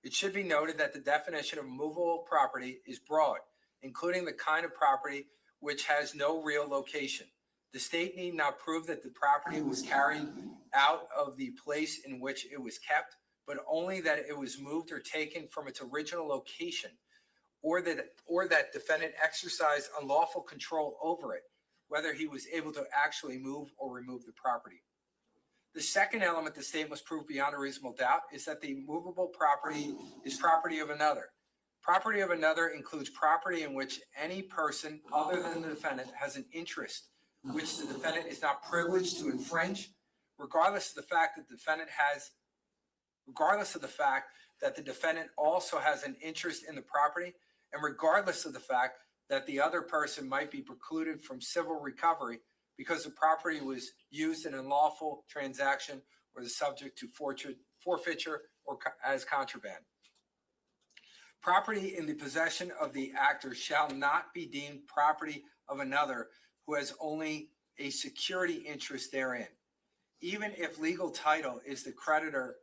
It should be noted that the definition of movable property is broad, including the kind of property which has no real location. The state need not prove that the property was carried out of the place in which it was kept, but only that it was moved or taken from its original location, or that defendant exercised unlawful control over it, whether he was able to actually move or remove the property. The second element the state must prove beyond a reasonable doubt is that the movable property is property of another. Property of another includes property in which any person other than the defendant has an interest, which the defendant is not privileged to infringe, regardless of the fact that the defendant also has an interest in the property, and regardless of the fact that the other person might be precluded from civil recovery because the property was used in an unlawful transaction or is subject to forfeiture or as contraband. Property in the possession of the actor shall not be deemed property of another who has only a security interest therein, even if legal title is the creditor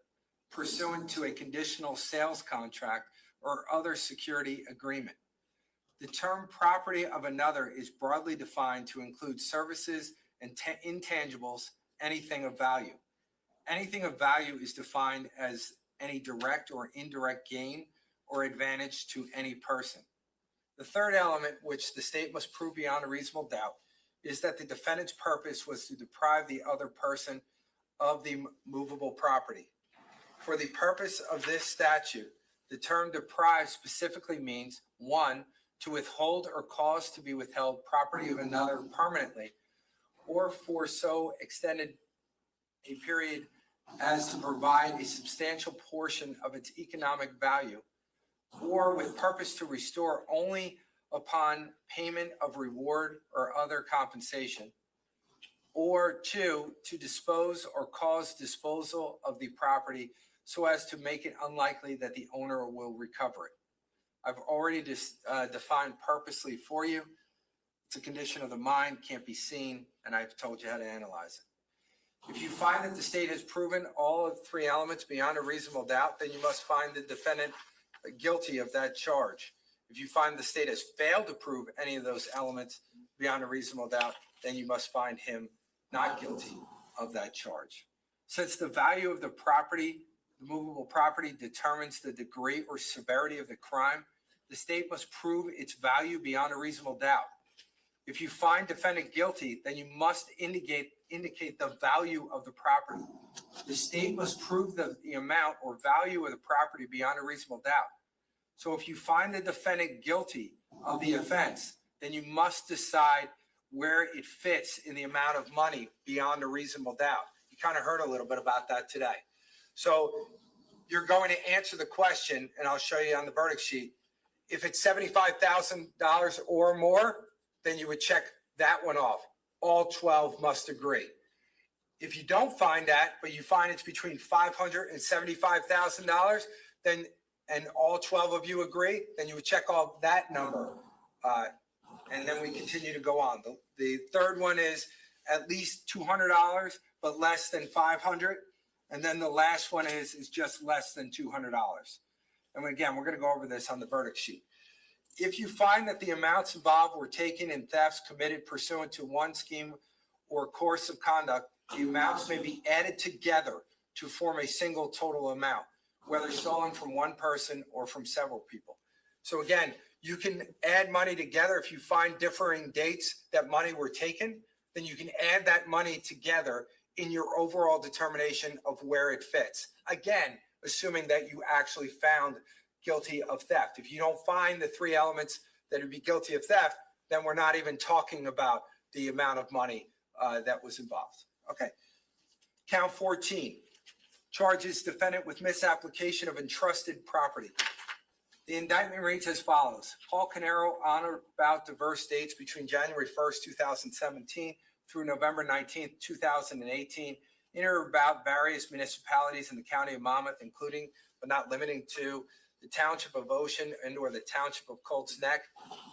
pursuant to a conditional sales contract or other security agreement. The term property of another is broadly defined to include services and intangibles, anything of value. Anything of value is defined as any direct or indirect gain or advantage to any person. The third element, which the state must prove beyond a reasonable doubt, is that the defendant's purpose was to deprive the other person of the movable property. For the purpose of this statute, the term deprive specifically means, 1, to withhold or cause to be withheld property of another permanently, or for so extended a period as to provide a substantial portion of its economic value, or with purpose to restore only upon payment of reward or other compensation, or 2, to dispose or cause disposal of the property so as to make it unlikely that the owner will recover it. I've already defined purposely for you. It's a condition of the mind, can't be seen, and I've told you how to analyze it. If you find that the state has proven all of the 3 elements beyond a reasonable doubt, then you must find the defendant guilty of that charge. If you find the state has failed to prove any of those elements beyond a reasonable doubt, then you must find him not guilty of that charge. Since the value of the property, the movable property, determines the degree or severity of the crime, the state must prove its value beyond a reasonable doubt. If you find defendant guilty, then you must indicate the value of the property. The state must prove the amount or value of the property beyond a reasonable doubt. So if you find the defendant guilty of the offense, then you must decide where it fits in the amount of money beyond a reasonable doubt. You kind of heard a little bit about that today. So you're going to answer the question, and I'll show you on the verdict sheet. If it's $75,000 or more, then you would check that one off. All 12 must agree. If you don't find that, but you find it's between $500,000 and $75,000, then, and all 12 of you agree, then you would check all that number. And then we continue to go on. The third one is at least $200, but less than $500. And then the last one is just less than $200. And again, we're going to go over this on the verdict sheet. If you find that the amounts involved were taken in thefts committed pursuant to one scheme or course of conduct, the amounts may be added together to form a single total amount, whether stolen from one person or from several people. So again, you can add money together. If you find differing dates that money were taken, then you can add that money together in your overall determination of where it fits. Again, assuming that you actually found guilty of theft. If you don't find the three elements that would be guilty of theft, then we're not even talking about the amount of money that was involved. Okay. Count 14 charges defendant with misapplication of entrusted property. The indictment reads as follows. Paul Caneiro, on or about diverse dates between January 1st, 2017 through November 19th, 2018, in or about various municipalities in the county of Monmouth, including but not limiting to the township of Ocean and or the township of Colts Neck,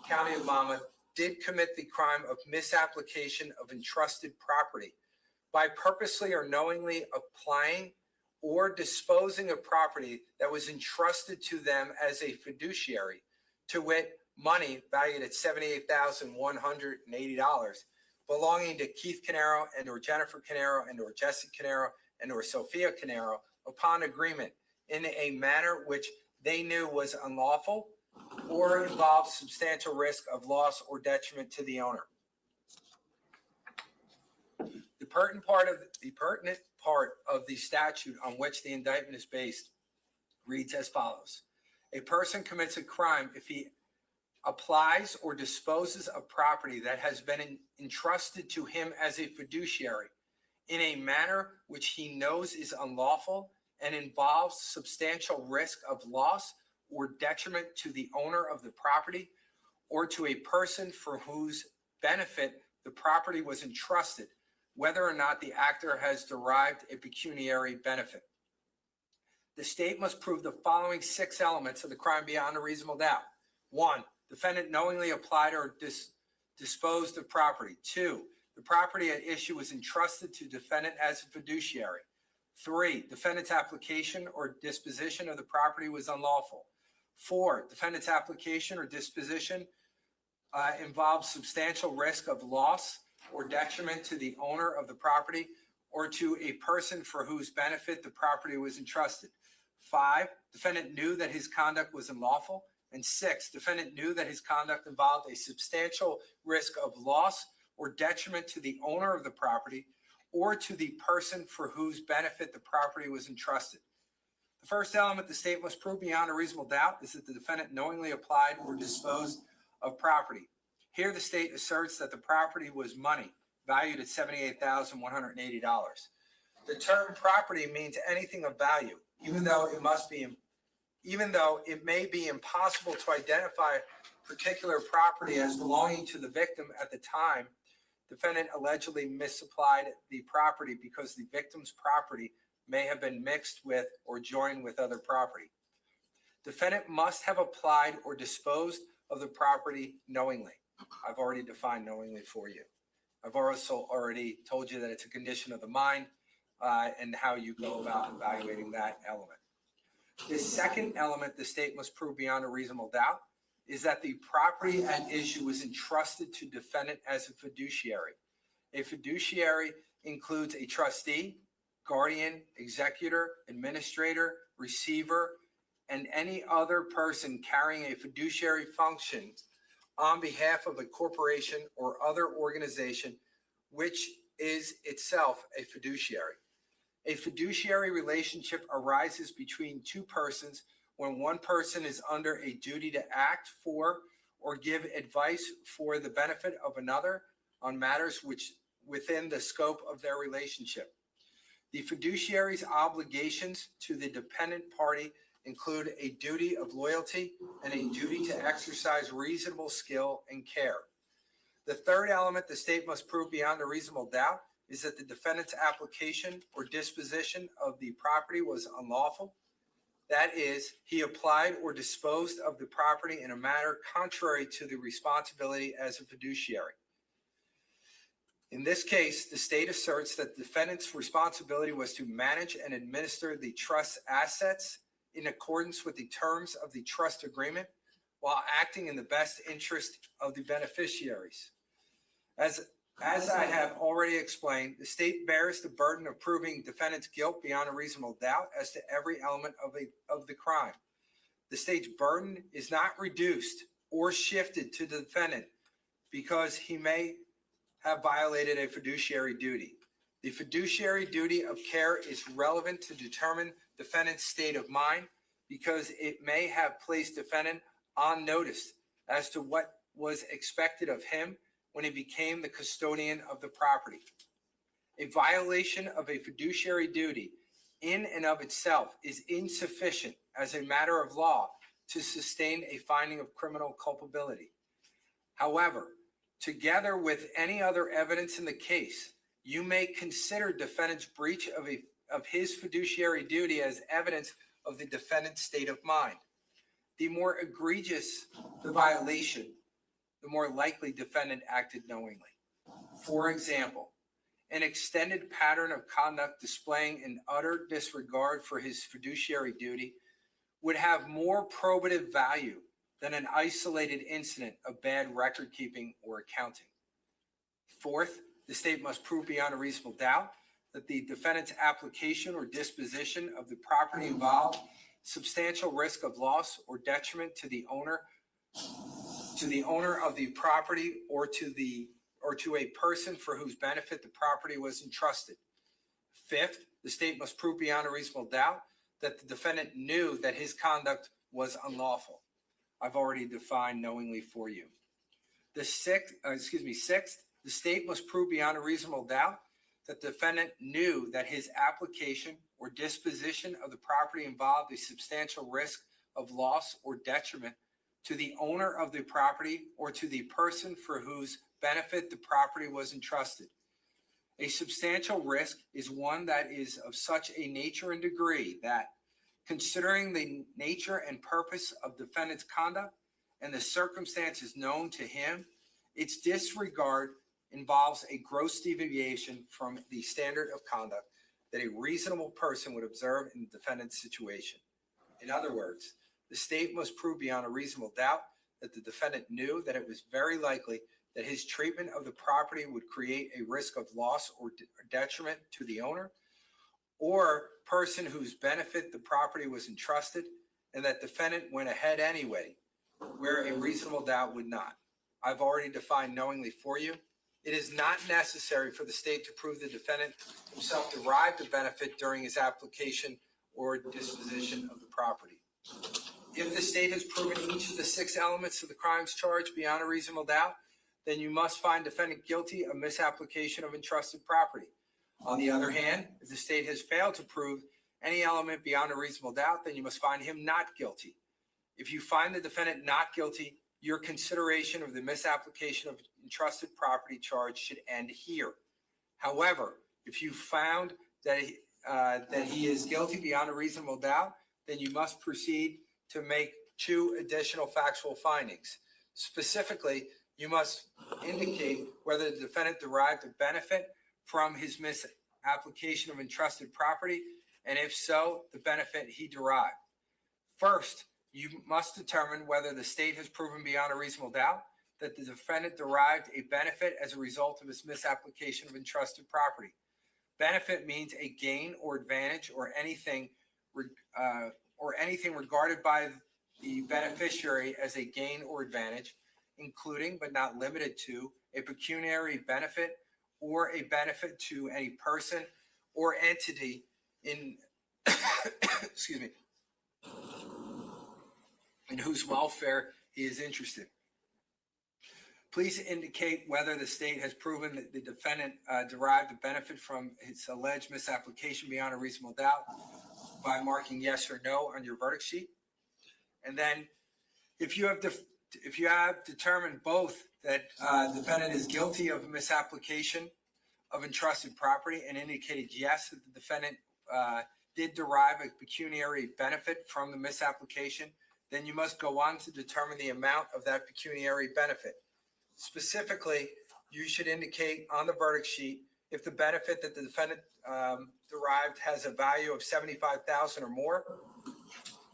county of Monmouth, did commit the crime of misapplication of entrusted property by purposely or knowingly applying or disposing of property that was entrusted to them as a fiduciary, to wit, money valued at $78,180 belonging to Keith Caneiro and or Jennifer Caneiro and or Jesse Caneiro and or Sophia Caneiro upon agreement in a manner which they knew was unlawful or involved substantial risk of loss or detriment to the owner. The pertinent part of the statute on which the indictment is based reads as follows. A person commits a crime if he applies or disposes of property that has been entrusted to him as a fiduciary in a manner which he knows is unlawful and involves substantial risk of loss or detriment to the owner of the property or to a person for whose benefit the property was entrusted, whether or not the actor has derived a pecuniary benefit. The state must prove the following 6 elements of the crime beyond a reasonable doubt. 1, defendant knowingly applied or disposed of property. 2, the property at issue was entrusted to defendant as a fiduciary. 3, defendant's application or disposition of the property was unlawful. 4, defendant's application or disposition involves substantial risk of loss or detriment to the owner of the property or to a person for whose benefit the property was entrusted. 5, defendant knew that his conduct was unlawful. And 6, defendant knew that his conduct involved a substantial risk of loss or detriment to the owner of the property or to the person for whose benefit the property was entrusted. The first element the state must prove beyond a reasonable doubt is that the defendant knowingly applied or disposed of property. Here the state asserts that the property was money valued at $78,180. The term property means anything of value, even though it may be impossible to identify particular property as belonging to the victim at the time. Defendant allegedly misapplied the property because the victim's property may have been mixed with or joined with other property. Defendant must have applied or disposed of the property knowingly. I've already defined knowingly for you. I've also already told you that it's a condition of the mind and how you go about evaluating that element. The second element the state must prove beyond a reasonable doubt is that the property at issue was entrusted to defendant as a fiduciary. A fiduciary includes a trustee, guardian, executor, administrator, receiver, and any other person carrying a fiduciary function on behalf of a corporation or other organization which is itself a fiduciary. A fiduciary relationship arises between two persons when one person is under a duty to act for or give advice for the benefit of another on matters which within the scope of their relationship. The fiduciary's obligations to the dependent party include a duty of loyalty and a duty to exercise reasonable skill and care. The third element the state must prove beyond a reasonable doubt is that the defendant's application or disposition of the property was unlawful. That is, he applied or disposed of the property in a manner contrary to the responsibility as a fiduciary. In this case, the state asserts that the defendant's responsibility was to manage and administer the trust's assets in accordance with the terms of the trust agreement while acting in the best interest of the beneficiaries. As I have already explained, the state bears the burden of proving defendant's guilt beyond a reasonable doubt as to every element of the crime. The state's burden is not reduced or shifted to the defendant because he may have violated a fiduciary duty. The fiduciary duty of care is relevant to determine defendant's state of mind because it may have placed defendant on notice as to what was expected of him when he became the custodian of the property. A violation of a fiduciary duty in and of itself is insufficient as a matter of law to sustain a finding of criminal culpability. However, together with any other evidence in the case, you may consider defendant's breach of his fiduciary duty as evidence of the defendant's state of mind. The more egregious the violation, the more likely defendant acted knowingly. For example, an extended pattern of conduct displaying an utter disregard for his fiduciary duty would have more probative value than an isolated incident of bad record keeping or accounting. Fourth, the state must prove beyond a reasonable doubt that the defendant's application or disposition of the property involved substantial risk of loss or detriment to the owner of the property or to a person for whose benefit the property was entrusted. Fifth, the state must prove beyond a reasonable doubt that the defendant knew that his conduct was unlawful. I've already defined knowingly for you. Sixth, the state must prove beyond a reasonable doubt that the defendant knew that his application or disposition of the property involved a substantial risk of loss or detriment to the owner of the property or to the person for whose benefit the property was entrusted. A substantial risk is one that is of such a nature and degree that, considering the nature and purpose of defendant's conduct and the circumstances known to him, its disregard involves a gross deviation from the standard of conduct that a reasonable person would observe in the defendant's situation. In other words, the state must prove beyond a reasonable doubt that the defendant knew that it was very likely that his treatment of the property would create a risk of loss or detriment to the owner or person whose benefit the property was entrusted, and that defendant went ahead anyway, where a reasonable doubt would not. I've already defined knowingly for you. It is not necessary for the state to prove the defendant himself derived the benefit during his application or disposition of the property. If the state has proven each of the 6 elements of the crimes charged beyond a reasonable doubt, then you must find defendant guilty of misapplication of entrusted property. On the other hand, if the state has failed to prove any element beyond a reasonable doubt, then you must find him not guilty. If you find the defendant not guilty, your consideration of the misapplication of entrusted property charge should end here. However, if you found that he is guilty beyond a reasonable doubt, then you must proceed to make 2 additional factual findings. Specifically, you must indicate whether the defendant derived a benefit from his misapplication of entrusted property, and if so, the benefit he derived. First, you must determine whether the state has proven beyond a reasonable doubt that the defendant derived a benefit as a result of his misapplication of entrusted property. Benefit means a gain or advantage or anything regarded by the beneficiary as a gain or advantage, including but not limited to a pecuniary benefit or a benefit to any person or entity in in whose welfare he is interested. Please indicate whether the state has proven that the defendant derived a benefit from his alleged misapplication beyond a reasonable doubt by marking yes or no on your verdict sheet. And then if you have determined both that the defendant is guilty of misapplication of entrusted property and indicated yes, that the defendant did derive a pecuniary benefit from the misapplication, then you must go on to determine the amount of that pecuniary benefit. Specifically, you should indicate on the verdict sheet if the benefit that the defendant derived has a value of $75,000 or more,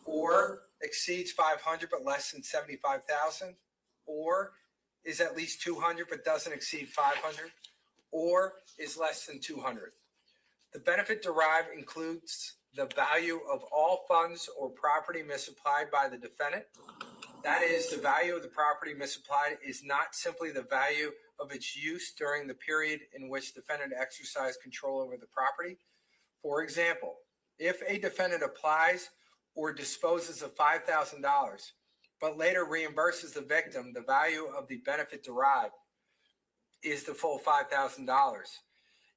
or exceeds 500 but less than 75,000, or is at least 200 but doesn't exceed 500, or is less than 200. The benefit derived includes the value of all funds or property misapplied by the defendant. That is, the value of the property misapplied is not simply the value of its use during the period in which the defendant exercised control over the property. For example, if a defendant applies or disposes of $5,000, but later reimburses the victim, the value of the benefit derived is the full $5,000.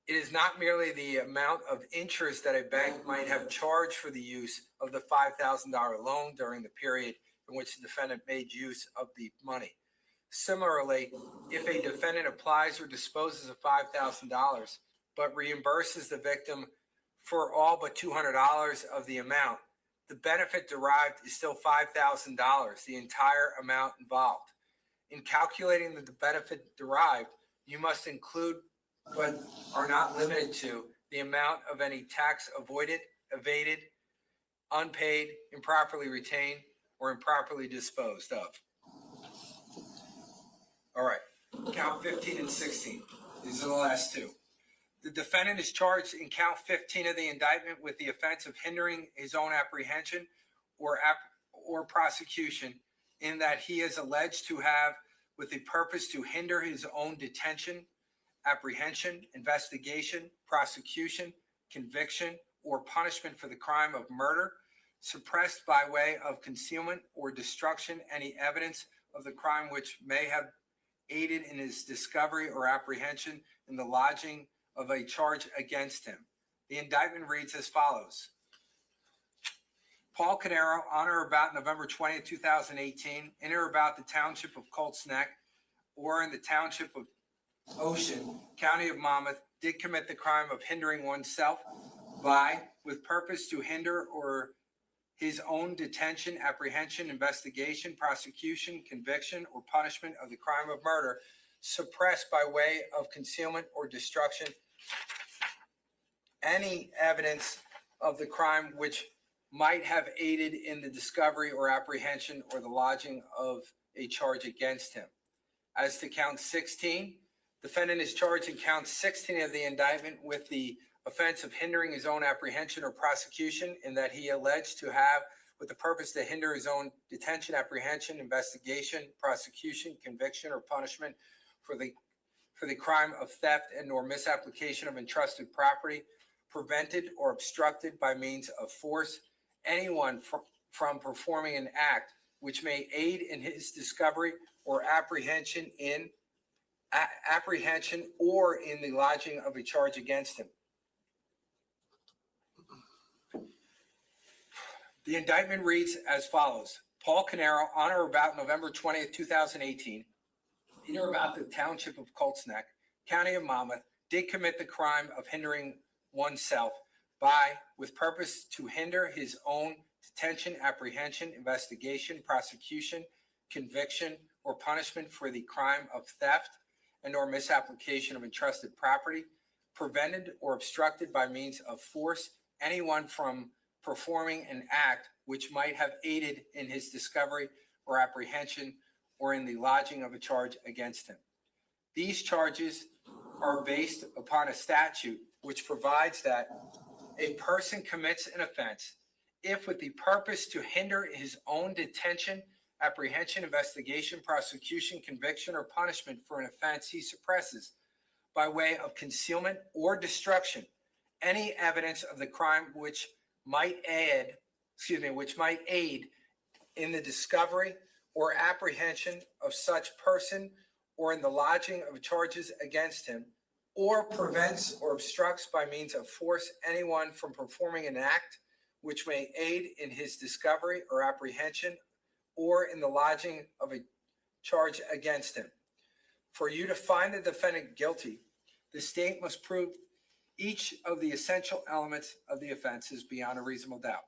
It is not merely the amount of interest that a bank might have charged for the use of the $5,000 loan during the period in which the defendant made use of the money. Similarly, if a defendant applies or disposes of $5,000, but reimburses the victim for all but $200 of the amount, the benefit derived is still $5,000, the entire amount involved. In calculating the benefit derived, you must include, but are not limited to, the amount of any tax avoided, evaded, unpaid, improperly retained, or improperly disposed of. All right, count 15 and 16. These are the last two. The defendant is charged in count 15 of the indictment with the offense of hindering his own apprehension or prosecution, in that he is alleged to have, with the purpose to hinder his own detention, apprehension, investigation, prosecution, conviction, or punishment for the crime of murder, suppressed by way of concealment or destruction any evidence of the crime which may have aided in his discovery or apprehension in the lodging of a charge against him. The indictment reads as follows. Paul Caneiro, on or about November 20, 2018, in or about the township of Colts Neck or in the township of Ocean, County of Monmouth, did commit the crime of hindering oneself by, with purpose to hinder or his own detention, apprehension, investigation, prosecution, conviction, or punishment of the crime of murder, suppressed by way of concealment or destruction any evidence of the crime which might have aided in the discovery or apprehension or the lodging of a charge against him. As to count 16, defendant is charged in count 16 of the indictment with the offense of hindering his own apprehension or prosecution, in that he alleged to have, with the purpose to hinder his own detention, apprehension, investigation, prosecution, conviction, or punishment for the crime of theft and or misapplication of entrusted property, prevented or obstructed by means of force anyone from performing an act which may aid in his discovery or apprehension or in the lodging of a charge against him. The indictment reads as follows. Paul Caneiro, on or about November 20th, 2018, in or about the township of Colts Neck, County of Monmouth, did commit the crime of hindering oneself by, with purpose to hinder his own detention, apprehension, investigation, prosecution, conviction, or punishment for the crime of theft and or misapplication of entrusted property, prevented or obstructed by means of force anyone from performing an act which might have aided in his discovery or apprehension or in the lodging of a charge against him. These charges are based upon a statute which provides that a person commits an offense if, with the purpose to hinder his own detention, apprehension, investigation, prosecution, conviction, or punishment for an offense, he suppresses by way of concealment or destruction any evidence of the crime which might aid in the discovery or apprehension of such person or in the lodging of charges against him, or prevents or obstructs by means of force anyone from performing an act which may aid in his discovery or apprehension or in the lodging of a charge against him. For you to find the defendant guilty, the state must prove each of the essential elements of the offenses beyond a reasonable doubt.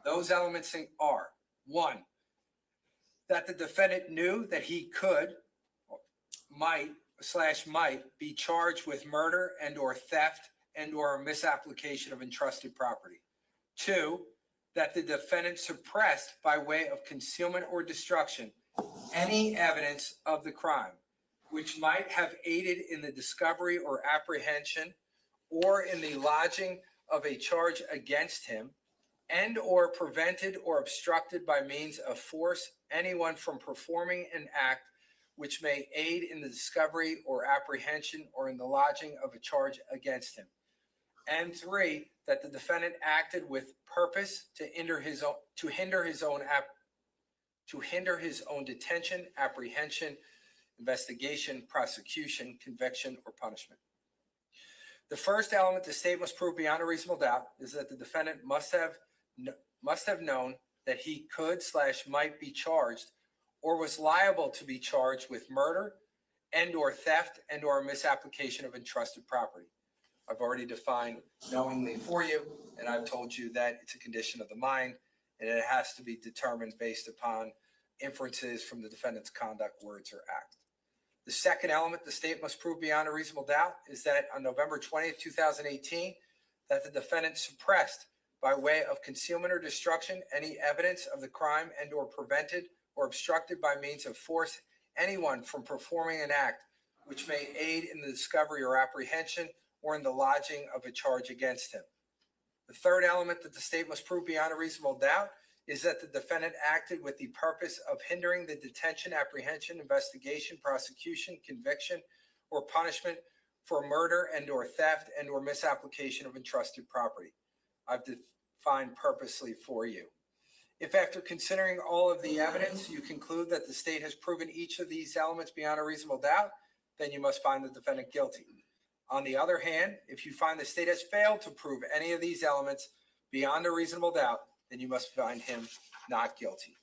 Those elements are: 1, that the defendant knew that he could, might be charged with murder and or theft and or misapplication of entrusted property. 2, that the defendant suppressed by way of concealment or destruction any evidence of the crime, which might have aided in the discovery or apprehension or in the lodging of a charge against him, and or prevented or obstructed by means of force anyone from performing an act which may aid in the discovery or apprehension or in the lodging of a charge against him. And 3, that the defendant acted with purpose to hinder his own detention, apprehension, investigation, prosecution, conviction, or punishment. The first element the state must prove beyond a reasonable doubt is that the defendant must have known that he could / might be charged or was liable to be charged with murder and or theft and or misapplication of entrusted property. I've already defined knowingly for you, and I've told you that it's a condition of the mind, and it has to be determined based upon inferences from the defendant's conduct, words, or act. The second element the state must prove beyond a reasonable doubt is that on November 20th, 2018, that the defendant suppressed by way of concealment or destruction any evidence of the crime and or prevented or obstructed by means of force anyone from performing an act which may aid in the discovery or apprehension or in the lodging of a charge against him. The third element that the state must prove beyond a reasonable doubt is that the defendant acted with the purpose of hindering the detention, apprehension, investigation, prosecution, conviction, or punishment for murder and or theft and or misapplication of entrusted property. I've defined purposely for you. If after considering all of the evidence, you conclude that the state has proven each of these elements beyond a reasonable doubt, then you must find the defendant guilty. On the other hand, if you find the state has failed to prove any of these elements beyond a reasonable doubt, then you must find him not guilty.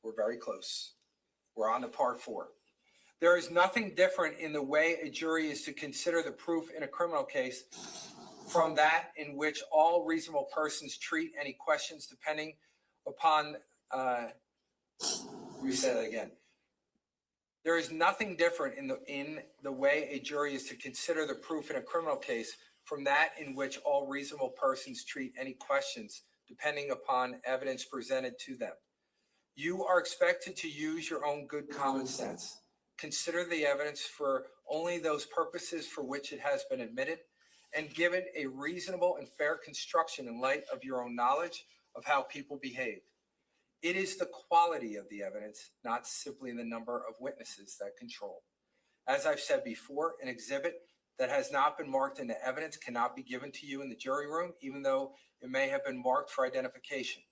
We're very close. We're on to part 4. There is nothing different in the way a jury is to consider the proof in a criminal case from that in which all reasonable persons treat any questions depending upon, reset that again. There is nothing different in the way a jury is to consider the proof in a criminal case from that in which all reasonable persons treat any questions depending upon evidence presented to them. You are expected to use your own good common sense. Consider the evidence for only those purposes for which it has been admitted, and give it a reasonable and fair construction in light of your own knowledge of how people behave. It is the quality of the evidence, not simply the number of witnesses, that control. As I've said before, an exhibit that has not been marked into evidence cannot be given to you in the jury room, even though it may have been marked for identification.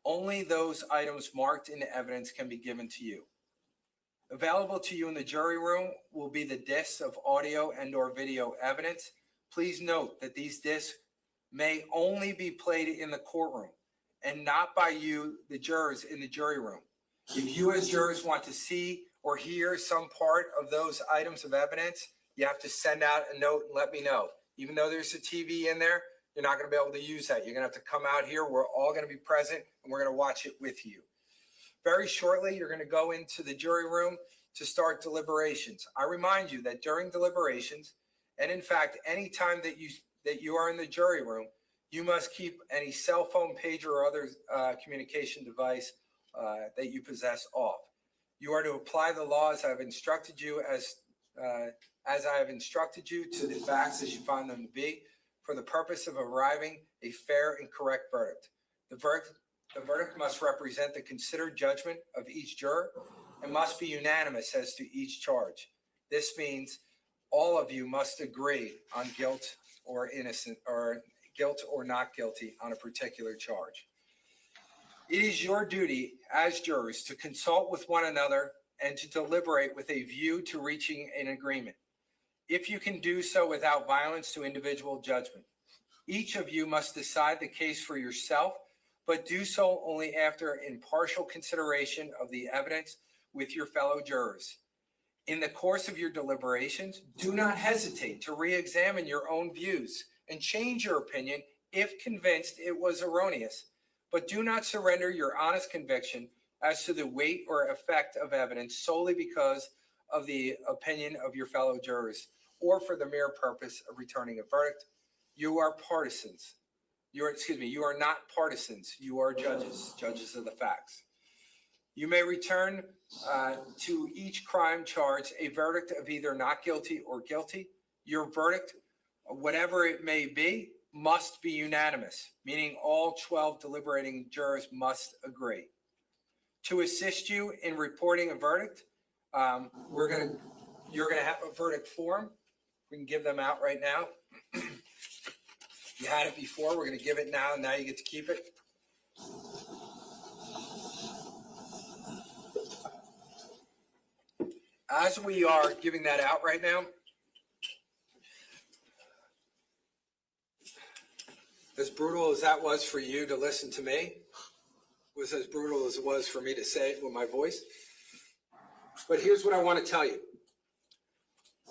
Only those items marked into evidence can be given to you. Available to you in the jury room will be the discs of audio and or video evidence. Please note that these discs may only be played in the courtroom and not by you, the jurors, in the jury room. If you as jurors want to see or hear some part of those items of evidence, you have to send out a note and let me know. Even though there's a TV in there, you're not going to be able to use that. You're going to have to come out here. We're all going to be present, and we're going to watch it with you. Very shortly, you're going to go into the jury room to start deliberations. I remind you that during deliberations, and in fact, any time that you are in the jury room, you must keep any cell phone, pager, or other communication device that you possess off. You are to apply the law as I've instructed you, as I have instructed you, to the facts as you find them to be, for the purpose of arriving a fair and correct verdict. The verdict must represent the considered judgment of each juror and must be unanimous as to each charge. This means all of you must agree on guilt or innocent, or guilt or not guilty on a particular charge. It is your duty as jurors to consult with one another and to deliberate with a view to reaching an agreement, if you can do so without violence to individual judgment. Each of you must decide the case for yourself, but do so only after impartial consideration of the evidence with your fellow jurors. In the course of your deliberations, do not hesitate to re-examine your own views and change your opinion if convinced it was erroneous, but do not surrender your honest conviction as to the weight or effect of evidence solely because of the opinion of your fellow jurors or for the mere purpose of returning a verdict. You are partisans. You are not partisans. You are judges of the facts. You may return to each crime charge a verdict of either not guilty or guilty. Your verdict, whatever it may be, must be unanimous, meaning all 12 deliberating jurors must agree. To assist you in reporting a verdict, you're going to have a verdict form. We can give them out right now. You had it before. We're going to give it now. Now you get to keep it. As we are giving that out right now, as brutal as that was for you to listen to me, was as brutal as it was for me to say it with my voice. But here's what I want to tell you.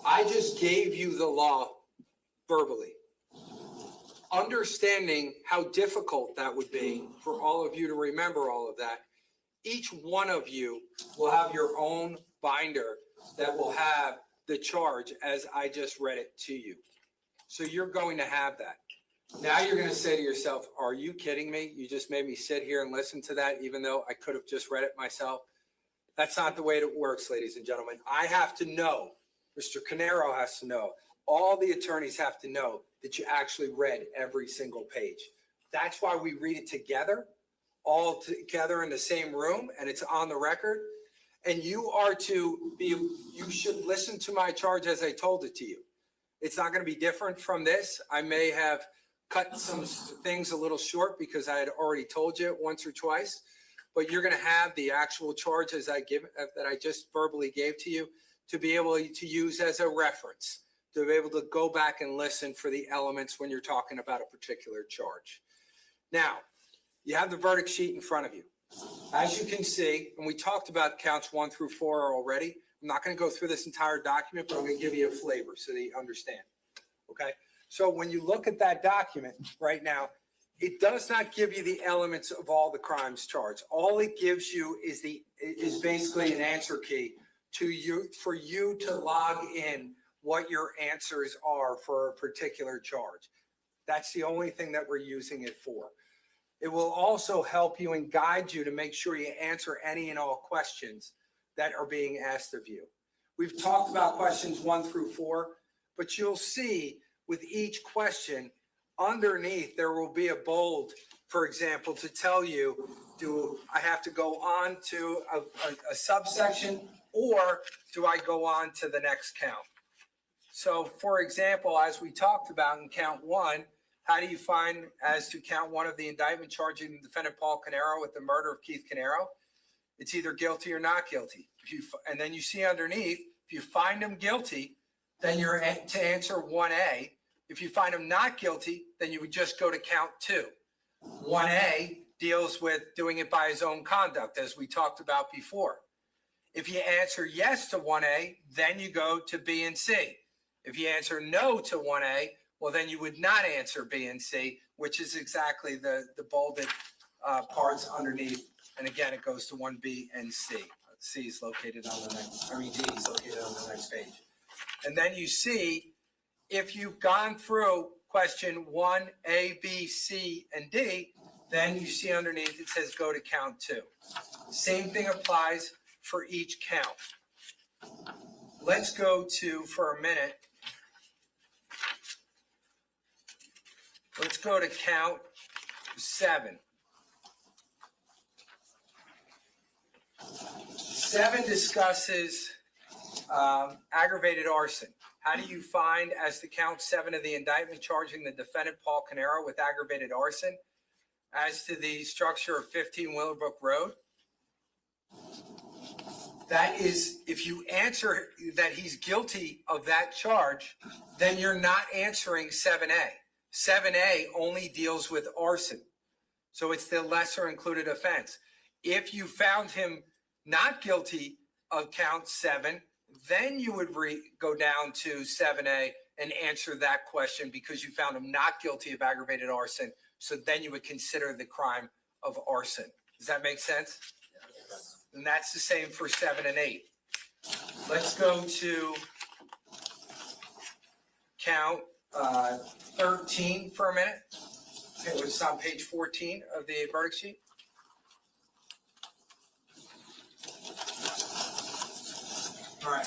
I just gave you the law verbally. Understanding how difficult that would be for all of you to remember all of that, each one of you will have your own binder that will have the charge as I just read it to you. So you're going to have that. Now you're going to say to yourself, are you kidding me? You just made me sit here and listen to that even though I could have just read it myself. That's not the way it works, ladies and gentlemen. I have to know, Mr. Caneiro has to know, all the attorneys have to know that you actually read every single page. That's why we read it together, all together in the same room, and it's on the record. And you should listen to my charge as I told it to you. It's not going to be different from this. I may have cut some things a little short because I had already told you once or twice, but you're going to have the actual charge as that I just verbally gave to you to be able to use as a reference, to be able to go back and listen for the elements when you're talking about a particular charge. Now, you have the verdict sheet in front of you. As you can see, and we talked about counts 1 through 4 already. I'm not going to go through this entire document, but I'm going to give you a flavor so that you understand. Okay? So when you look at that document right now, it does not give you the elements of all the crimes charged. All it gives you is basically an answer key for you to log in what your answers are for a particular charge. That's the only thing that we're using it for. It will also help you and guide you to make sure you answer any and all questions that are being asked of you. We've talked about questions 1 through 4, but you'll see with each question underneath there will be a bold, for example, to tell you, do I have to go on to a subsection or do I go on to the next count? So, for example, as we talked about in count 1, how do you find as to count 1 of the indictment charging the defendant Paul Caneiro with the murder of Keith Caneiro? It's either guilty or not guilty. And then you see underneath, if you find him guilty, then you're to answer 1A. If you find him not guilty, then you would just go to count 2. 1A deals with doing it by his own conduct, as we talked about before. If you answer yes to 1A, then you go to B and C. If you answer no to 1A, well, then you would not answer B and C, which is exactly the bolded parts underneath. And again, it goes to 1B and C. C is located on the next, D is located on the next page. And then you see, if you've gone through question 1, A, B, C, and D, then you see underneath it says go to count 2. Same thing applies for each count. Let's go to, for a minute, let's go to count 7. 7 discusses aggravated arson. How do you find as to count 7 of the indictment charging the defendant Paul Caneiro with aggravated arson as to the structure of 15 Willowbrook Road? That is, if you answer that he's guilty of that charge, then you're not answering 7A. 7A only deals with arson. So it's the lesser included offense. If you found him not guilty of count 7, Then you would go down to 7A and answer that question because you found him not guilty of aggravated arson. So then you would consider the crime of arson. Does that make sense? Yes. And that's the same for 7 and 8. Let's go to count 13 for a minute. Okay, which is on page 14 of the verdict sheet. All right.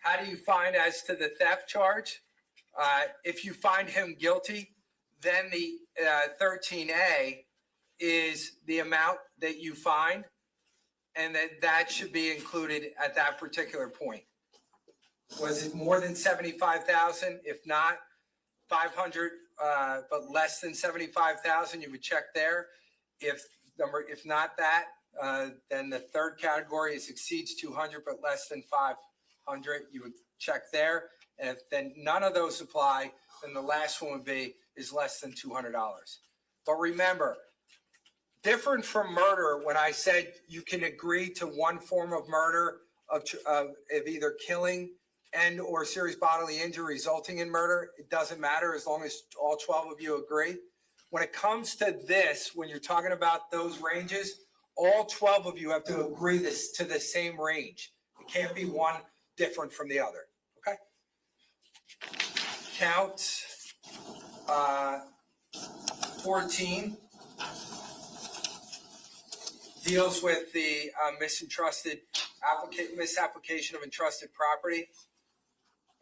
How do you find as to the theft charge? If you find him guilty, then the 13A is the amount that you find, and that should be included at that particular point. Was it more than 75,000? If not, 500, but less than 75,000, you would check there. If not that, then the third category is exceeds 200 but less than 500. You would check there, and if then none of those apply, then the last one would be is less than $200. But remember, different from murder, when I said you can agree to one form of murder of either killing and or serious bodily injury resulting in murder, it doesn't matter as long as all 12 of you agree. When it comes to this, when you're talking about those ranges, all 12 of you have to agree to the same range. It can't be one different from the other, okay? Count 14 deals with the misapplication of entrusted property.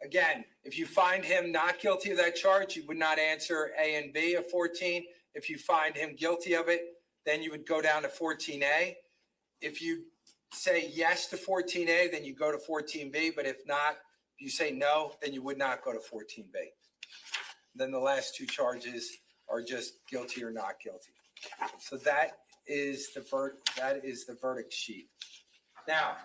Again, if you find him not guilty of that charge, you would not answer A and B of 14. If you find him guilty of it, then you would go down to 14A. If you say yes to 14A, then you go to 14B. But if not, if you say no, then you would not go to 14B. Then the last two charges are just guilty or not guilty. So that is the verdict sheet. Now,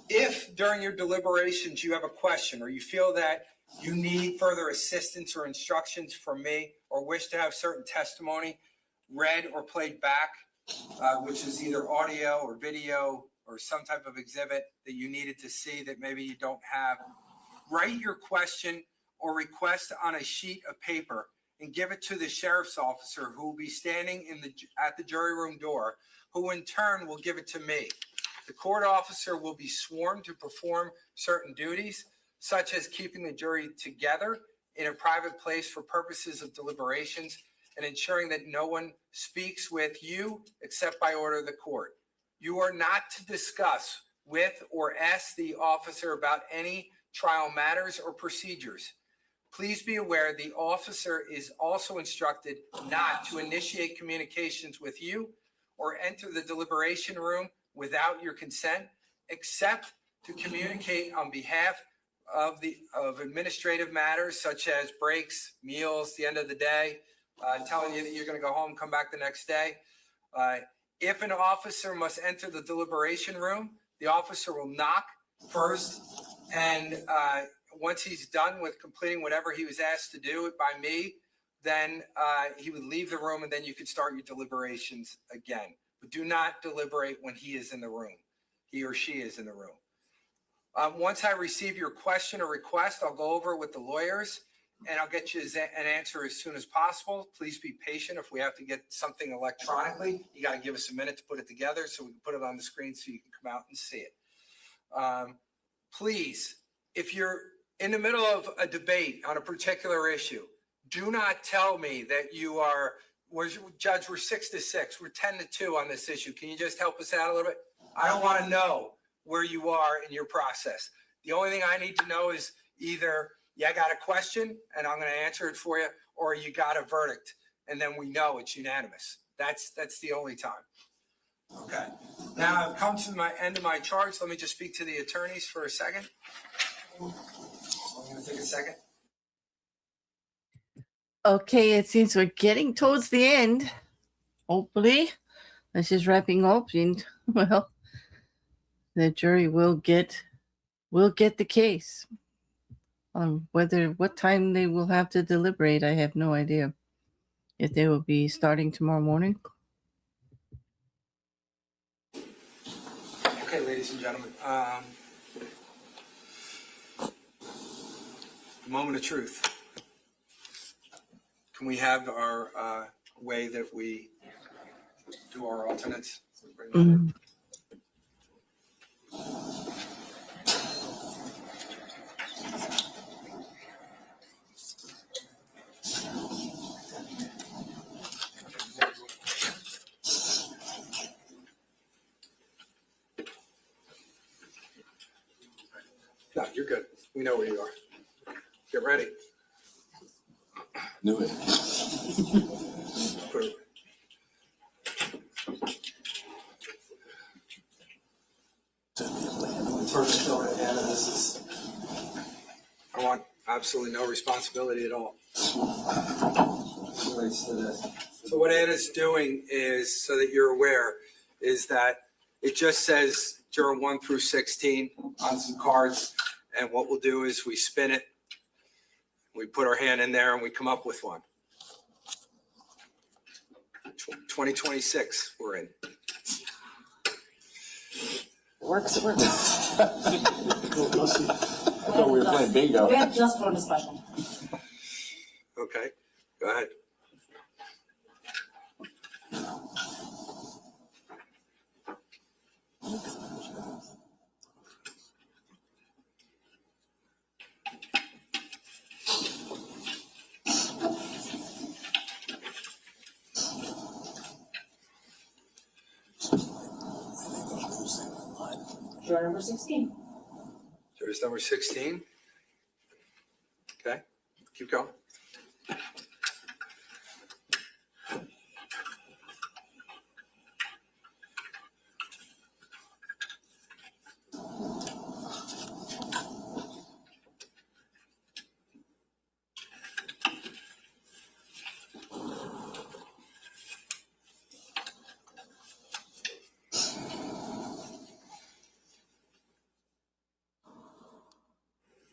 if during your deliberations you have a question or you feel that you need further assistance or instructions from me or wish to have certain testimony read or played back, which is either audio or video or some type of exhibit that you needed to see that maybe you don't have, write your question or request on a sheet of paper and give it to the sheriff's officer who will be standing at the jury room door, who in turn will give it to me. The court officer will be sworn to perform certain duties, such as keeping the jury together in a private place for purposes of deliberations and ensuring that no one speaks with you except by order of the court. You are not to discuss with or ask the officer about any trial matters or procedures. Please be aware the officer is also instructed not to initiate communications with you or enter the deliberation room without your consent, except to communicate on behalf of administrative matters such as breaks, meals, the end of the day, telling you that you're going to go home, come back the next day. If an officer must enter the deliberation room, the officer will knock first, and once he's done with completing whatever he was asked to do by me, then he would leave the room, and then you could start your deliberations again. But do not deliberate when he is in the room, he or she is in the room. Once I receive your question or request, I'll go over it with the lawyers, and I'll get you an answer as soon as possible. Please be patient. If we have to get something electronically, you got to give us a minute to put it together so we can put it on the screen so you can come out and see it. Please, if you're in the middle of a debate on a particular issue, do not tell me that you are, Judge, we're 6-6, we're 10-2 on this issue. Can you just help us out a little bit? I don't want to know where you are in your process. The only thing I need to know is either, yeah, I got a question and I'm going to answer it for you, or you got a verdict and then we know it's unanimous. That's the only time. Okay. Now I've come to the end of my charge. Let me just speak to the attorneys for a second. I'm going to take a second. Okay, it seems we're getting towards the end. Hopefully, this is wrapping up, and well, the jury will get the case. What time they will have to deliberate, I have no idea. If they will be starting tomorrow morning. Okay, ladies and gentlemen. Moment of truth. Can we have our way that we do our alternates? Mhm. No, you're good. We know where you are. Get ready. Knew it. Put it- I want absolutely no responsibility at all. So what Anna's doing is, so that you're aware, is that it just says juror 1 through 16 on some cards. And what we'll do is we spin it, we put our hand in there, and we come up with one. 2026, we're in. Works, it works. I thought we were playing bingo. We have just for discussion. Okay, go ahead. Juror number 16. Jurors number 16. Okay, keep going.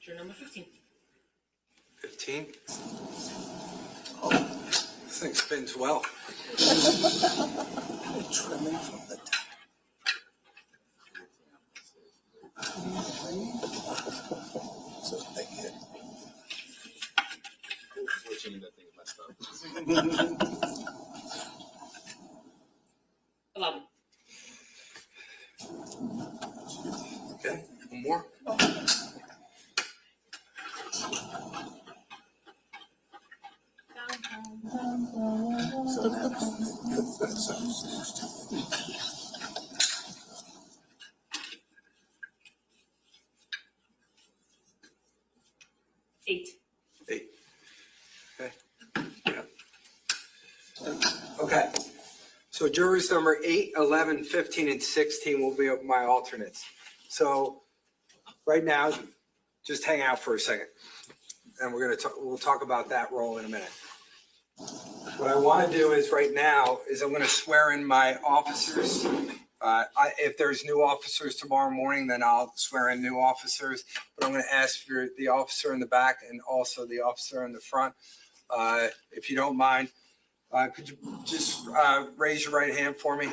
Juror number 15. 15. Oh, this thing spins well. Trimming from the top. So they get. Unfortunately, that thing messed up. 11. Okay, one more. So that's 8. 8. Okay. Yeah. Okay. So jurors number 8, 11, 15, and 16 will be my alternates. So right now, just hang out for a second. And we'll talk about that role in a minute. What I want to do is right now is I'm going to swear in my officers. If there's new officers tomorrow morning, then I'll swear in new officers. But I'm going to ask for the officer in the back and also the officer in the front. If you don't mind, could you just raise your right hand for me?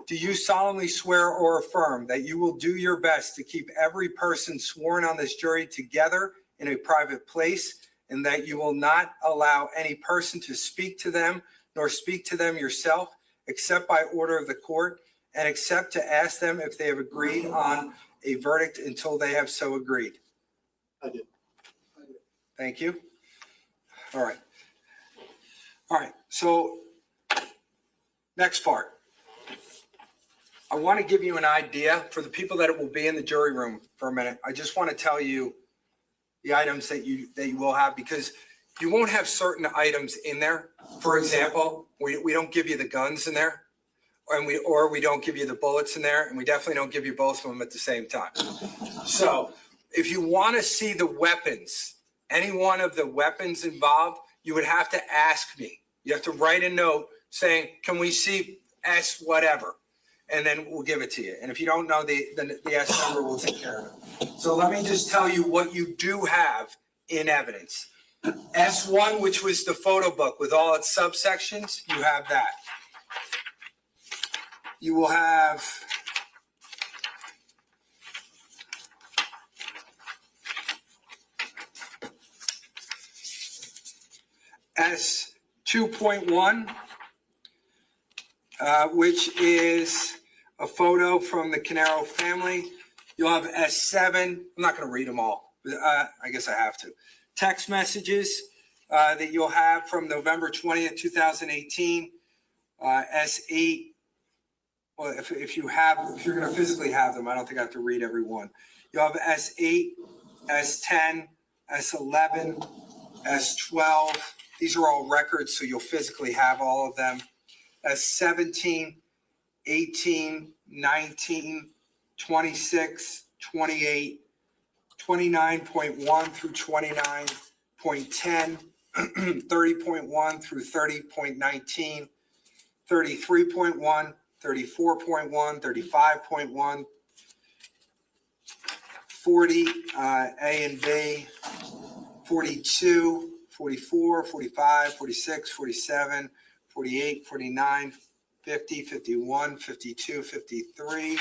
Do you solemnly swear or affirm that you will do your best to keep every person sworn on this jury together in a private place, and that you will not allow any person to speak to them nor speak to them yourself except by order of the court, and except to ask them if they have agreed on a verdict until they have so agreed? I did. Thank you. All right. All right. So next part. I want to give you an idea for the people that will be in the jury room for a minute. I just want to tell you the items that you will have, because you won't have certain items in there. For example, we don't give you the guns in there, or we don't give you the bullets in there, and we definitely don't give you both of them at the same time. So if you want to see the weapons, any one of the weapons involved, you would have to ask me. You have to write a note saying, can we see S whatever? And then we'll give it to you. And if you don't know the S number, we'll take care of it. So let me just tell you what you do have in evidence. S1, which was the photo book with all its subsections, you have that. You will have S2.1, which is a photo from the Caneiro family. You'll have S7. I'm not going to read them all, but I guess I have to. Text messages that you'll have from November 20th, 2018. S8. Well, if you're going to physically have them, I don't think I have to read every one. You'll have S8, S10, S11, S12. These are all records, so you'll physically have all of them. S17, 18, 19, 26, 28, 29.1 through 29.10, 30.1 through 30.19, 33.1, 34.1, 35.1, 40, A and B, 42, 44, 45, 46, 47, 48, 49, 50, 51, 52, 53,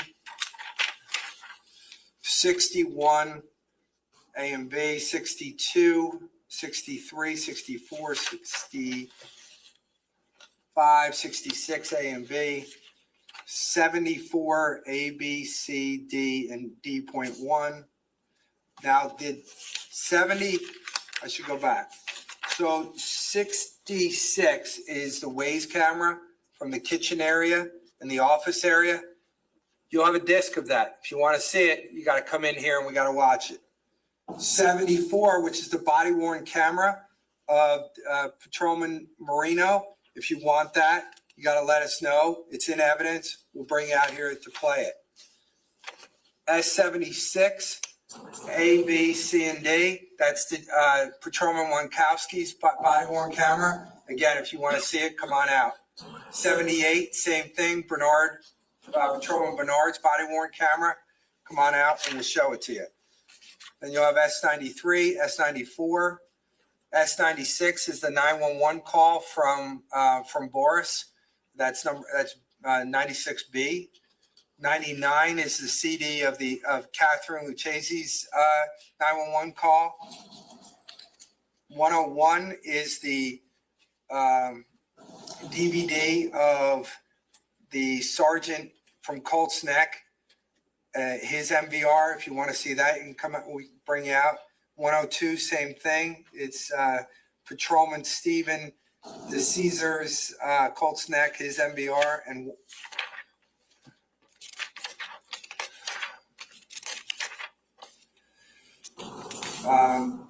61, A and B, 62, 63, 64, 65, 66, A and B, 74, A, B, C, D, and D.1. Now, did 70, I should go back. So 66 is the Waze camera from the kitchen area and the office area. You'll have a disc of that. If you want to see it, you got to come in here and we got to watch it. 74, which is the body-worn camera of Patrolman Marino. If you want that, you got to let us know. It's in evidence. We'll bring it out here to play it. S76, A, B, C, and D. That's the Patrolman Wankowski's body-worn camera. Again, if you want to see it, come on out. 78, same thing. Patrolman Bernard's body-worn camera. Come on out and we'll show it to you. Then you'll have S93, S94. S96 is the 911 call from Boris. That's 96B. 99 is the CD of Catherine Lucchese's 911 call. 101 is the DVD of the sergeant from Colts Neck, his MVR. If you want to see that, you can come out. We bring you out. 102, same thing. It's Patrolman Stephen DeCaesar's Colts Neck, his MVR, and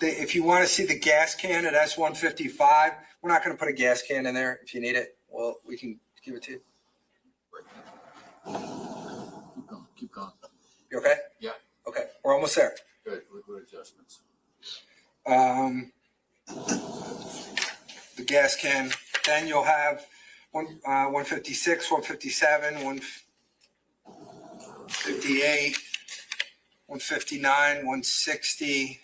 if you want to see the gas can at S155, we're not going to put a gas can in there. If you need it, well, we can give it to you. Keep going. You okay? Yeah. Okay, we're almost there. Good. With adjustments. The gas can. Then you'll have 156, 157, 158, 159, 160,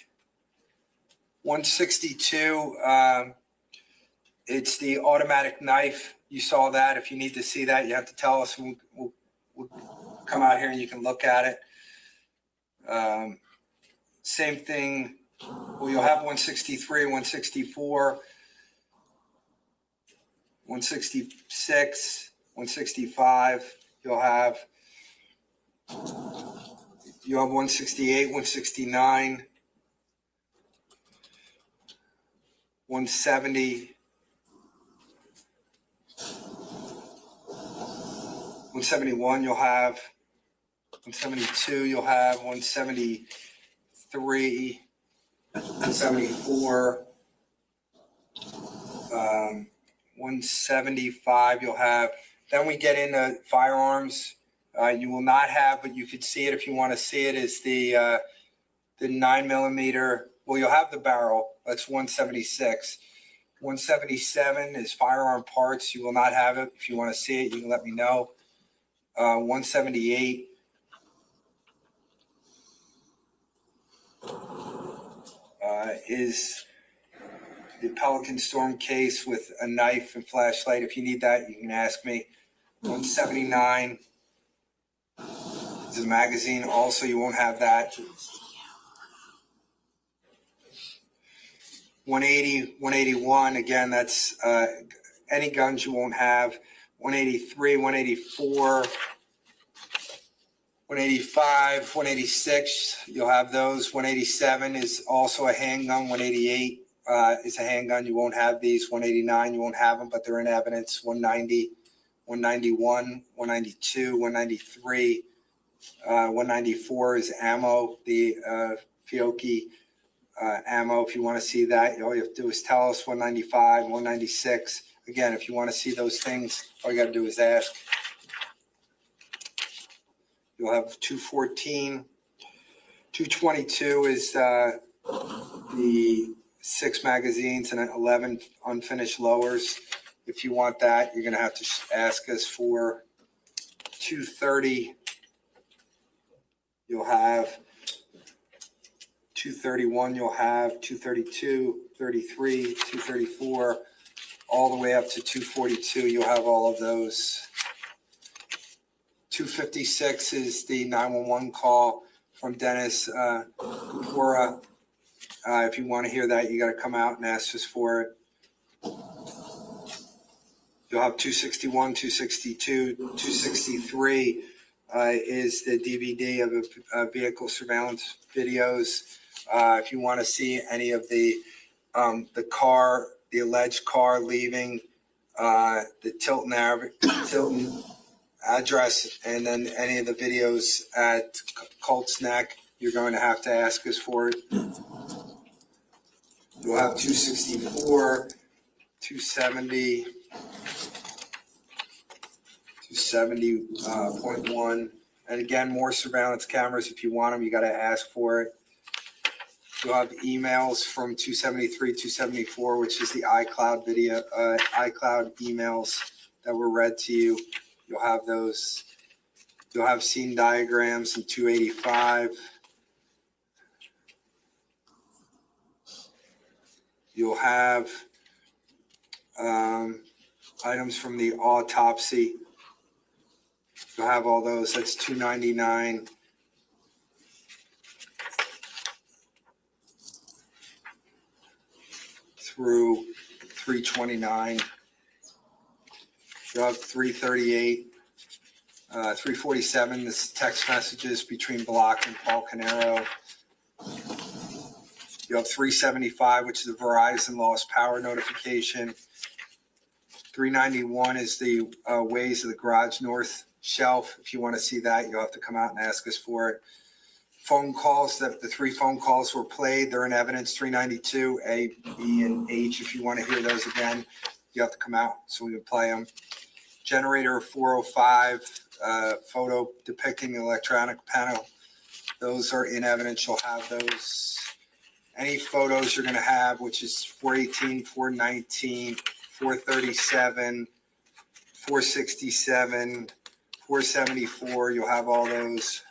162. It's the automatic knife. You saw that. If you need to see that, you have to tell us. We'll come out here and you can look at it. Same thing. Well, you'll have 163, 164, 166, 165. You'll have 168, 169, 170, 171. You'll have 172. You'll have 173. 174, 175 you'll have. Then we get into firearms. You will not have, but you could see it if you want to see it, is the 9mm. Well, you'll have the barrel. That's 176. 177 is firearm parts. You will not have it. If you want to see it, you can let me know. 178. Is the Pelican Storm case with a knife and flashlight. If you need that, you can ask me. 179 is a magazine. Also, you won't have that. 180, 181, again, that's any guns you won't have. 183, 184, 185, 186, you'll have those. 187 is also a handgun. 188 is a handgun. You won't have these. 189, you won't have them, but they're in evidence. 190, 191, 192, 193, 194 is ammo, the Fiocchi ammo. If you want to see that, all you have to do is tell us. 195, 196. Again, if you want to see those things, all you got to do is ask. You'll have 214. 222 is the 6 magazines and 11 unfinished lowers. If you want that, you're going to have to ask us for. 230. You'll have 231. You'll have 232, 33, 234, all the way up to 242. You'll have all of those. 256 is the 911 call from Dennis Kupora. If you want to hear that, you got to come out and ask us for it. You'll have 261, 262, 263 is the DVD of vehicle surveillance videos. If you want to see any of the car, the alleged car leaving the Tilton address, and then any of the videos at Colts Neck, you're going to have to ask us for it. You'll have 264, 270, 270.1. And again, more surveillance cameras. If you want them, you got to ask for it. You'll have emails from 273, 274, which is the iCloud video, iCloud emails that were read to you. You'll have those. You'll have scene diagrams in 285. You'll have items from the autopsy. You'll have all those. That's 299. Through 329. You'll have 338. 347, this is text messages between Block and Paul Caneiro. You have 375, which is a Verizon lost power notification. 391 is the ways of the garage north shelf. If you want to see that, you'll have to come out and ask us for it. Phone calls, the 3 phone calls were played. They're in evidence. 392, A, B, and H. If you want to hear those again, you have to come out so we can play them. Generator 405, photo depicting the electronic panel. Those are in evidence. You'll have those. Any photos you're going to have, which is 418, 419, 437, 467, 474. You'll have all those.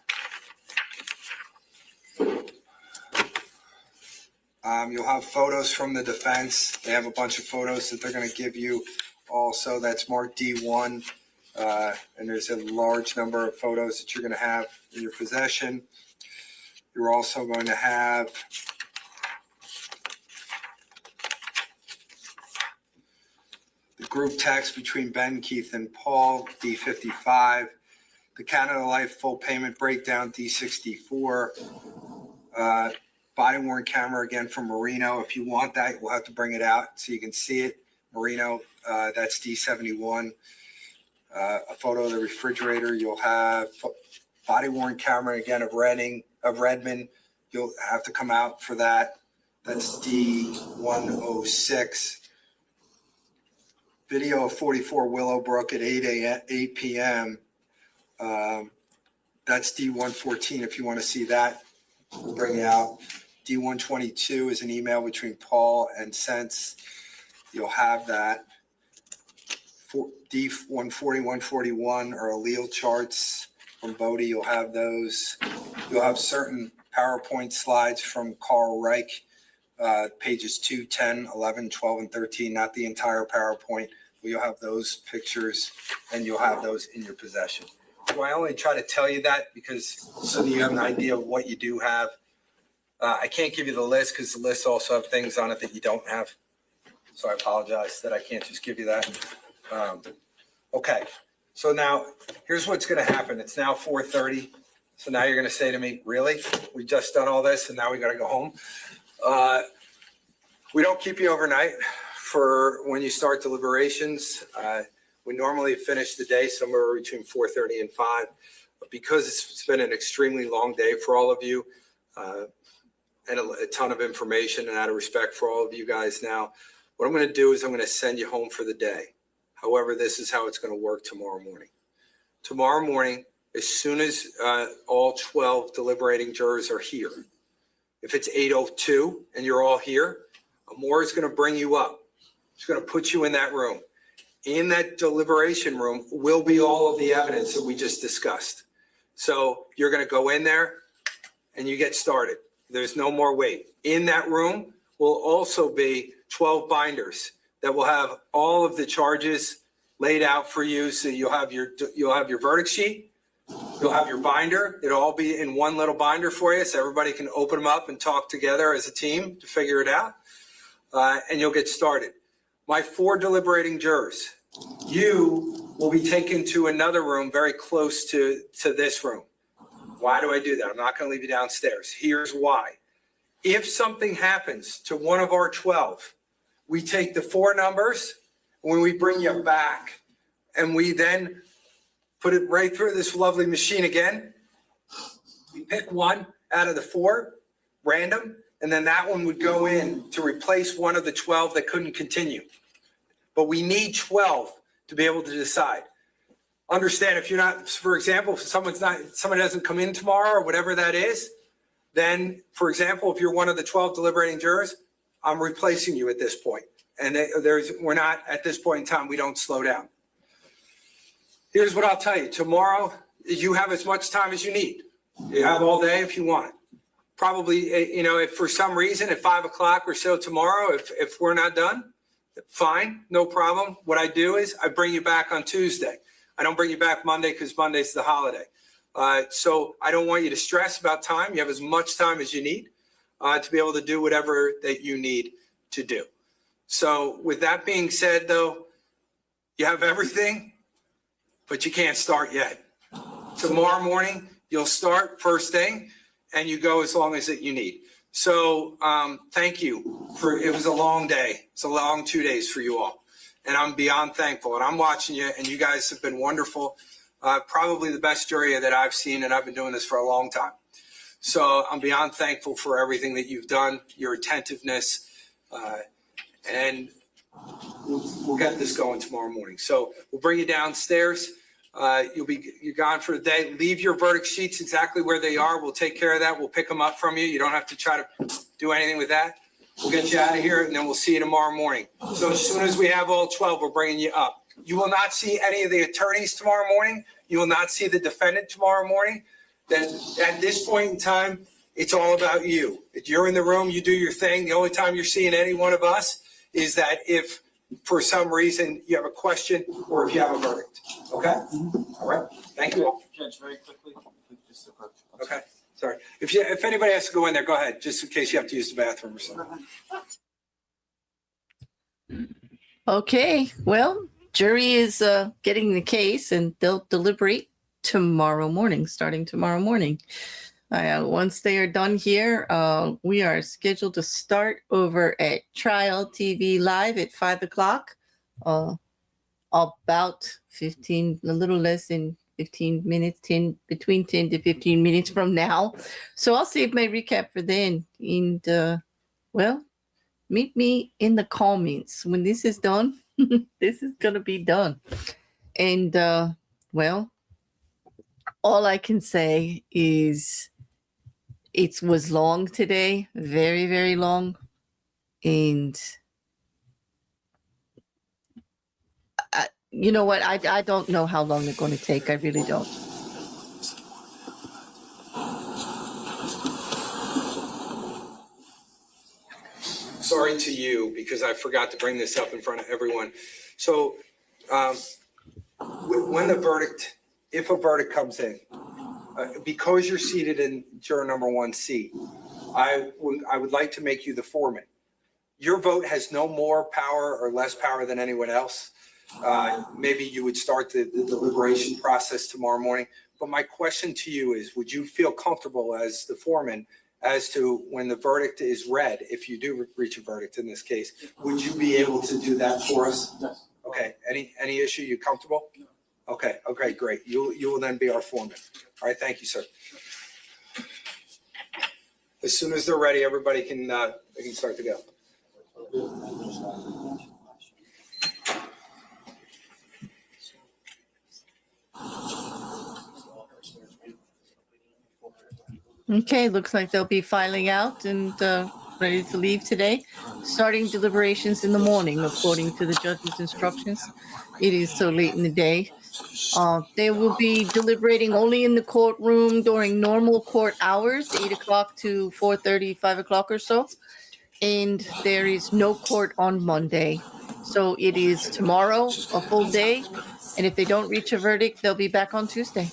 You'll have photos from the defense. They have a bunch of photos that they're going to give you. Also, that's marked D1. And there's a large number of photos that you're going to have in your possession. You're also going to have the group text between Ben, Keith, and Paul, D55. The Canada Life full payment breakdown, D64. Body worn camera again from Marino. If you want that, we'll have to bring it out so you can see it. Marino, that's D71. A photo of the refrigerator. You'll have body worn camera again of Redmond. You'll have to come out for that. That's D106. Video of 44 Willowbrook at 8 p.m. That's D114. If you want to see that, we'll bring it out. D122 is an email between Paul and Sense. You'll have that. D140, 141 are allele charts from Bodie. You'll have those. You'll have certain PowerPoint slides from Carl Reich, pages 2, 10, 11, 12, and 13, not the entire PowerPoint. But you'll have those pictures, and you'll have those in your possession. So I only try to tell you that because so that you have an idea of what you do have. I can't give you the list because the lists also have things on it that you don't have. So I apologize that I can't just give you that. Okay, so now here's what's going to happen. It's now 4:30. So now you're going to say to me, really? We just done all this and now we got to go home? We don't keep you overnight for when you start deliberations. We normally finish the day somewhere between 4:30 and 5. But because it's been an extremely long day for all of you, and a ton of information, and out of respect for all of you guys now, what I'm going to do is I'm going to send you home for the day. However, this is how it's going to work tomorrow morning. Tomorrow morning, as soon as all 12 deliberating jurors are here, if it's 8:02 and you're all here, Amor is going to bring you up. He's going to put you in that room. In that deliberation room will be all of the evidence that we just discussed. So you're going to go in there and you get started. There's no more wait. In that room will also be 12 binders that will have all of the charges laid out for you. So you'll have your verdict sheet, you'll have your binder. It'll all be in one little binder for you, so everybody can open them up and talk together as a team to figure it out. And you'll get started. My 4 deliberating jurors, you will be taken to another room very close to this room. Why do I do that? I'm not going to leave you downstairs. Here's why. If something happens to one of our 12, we take the 4 numbers when we bring you back, and we then put it right through this lovely machine again. We pick one out of the 4, random, and then that one would go in to replace one of the 12 that couldn't continue. But we need 12 to be able to decide. Understand, if you're not, for example, if someone doesn't come in tomorrow or whatever that is, then, for example, if you're one of the 12 deliberating jurors, I'm replacing you at this point. And we're not, at this point in time, we don't slow down. Here's what I'll tell you. Tomorrow, you have as much time as you need. You have all day if you want. Probably, if for some reason at 5 o'clock or so tomorrow, if we're not done, fine, no problem. What I do is I bring you back on Tuesday. I don't bring you back Monday because Monday's the holiday. So I don't want you to stress about time. You have as much time as you need to be able to do whatever that you need to do. So with that being said, though, you have everything, but you can't start yet. Tomorrow morning, you'll start first thing, and you go as long as that you need. So thank you. It was a long day. It's a long 2 days for you all. And I'm beyond thankful. And I'm watching you, and you guys have been wonderful. Probably the best jury that I've seen, and I've been doing this for a long time. So I'm beyond thankful for everything that you've done, your attentiveness, and we'll get this going tomorrow morning. So we'll bring you downstairs. You're gone for the day. Leave your verdict sheets exactly where they are. We'll take care of that. We'll pick them up from you. You don't have to try to do anything with that. We'll get you out of here, and then we'll see you tomorrow morning. So as soon as we have all 12, we're bringing you up. You will not see any of the attorneys tomorrow morning. You will not see the defendant tomorrow morning. Then at this point in time, it's all about you. If you're in the room, you do your thing. The only time you're seeing any one of us is that if for some reason you have a question or if you have a verdict. Okay? All right. Thank you all. Judge, very quickly. Just a quick. Okay. Sorry. If anybody has to go in there, go ahead, just in case you have to use the bathroom or something. Okay, well, jury is getting the case, and they'll deliberate tomorrow morning, starting tomorrow morning. Once they are done here, we are scheduled to start over at Trial TV Live at 5 o'clock, about 15, a little less than 15 minutes, between 10 to 15 minutes from now. So I'll save my recap for then. And, well, meet me in the comments when this is done. This is going to be done. And, well, all I can say is it was long today, very, very long. And you know what? I don't know how long they're going to take. I really don't. Sorry to you, because I forgot to bring this up in front of everyone. So when the verdict, if a verdict comes in, because you're seated in juror number 1C, I would like to make you the foreman. Your vote has no more power or less power than anyone else. Maybe you would start the deliberation process tomorrow morning. But my question to you is, would you feel comfortable as the foreman as to when the verdict is read, if you do reach a verdict in this case, would you be able to do that for us? Yes. Okay, any issue, you comfortable? Okay, great. You will then be our foreman. All right, thank you, sir. As soon as they're ready, everybody can start to go. Okay, looks like they'll be filing out and ready to leave today. Starting deliberations in the morning, according to the judge's instructions. It is so late in the day. They will be deliberating only in the courtroom during normal court hours, 8 o'clock to 4:30, 5 o'clock or so. And there is no court on Monday. So it is tomorrow, a full day. And if they don't reach a verdict, they'll be back on Tuesday.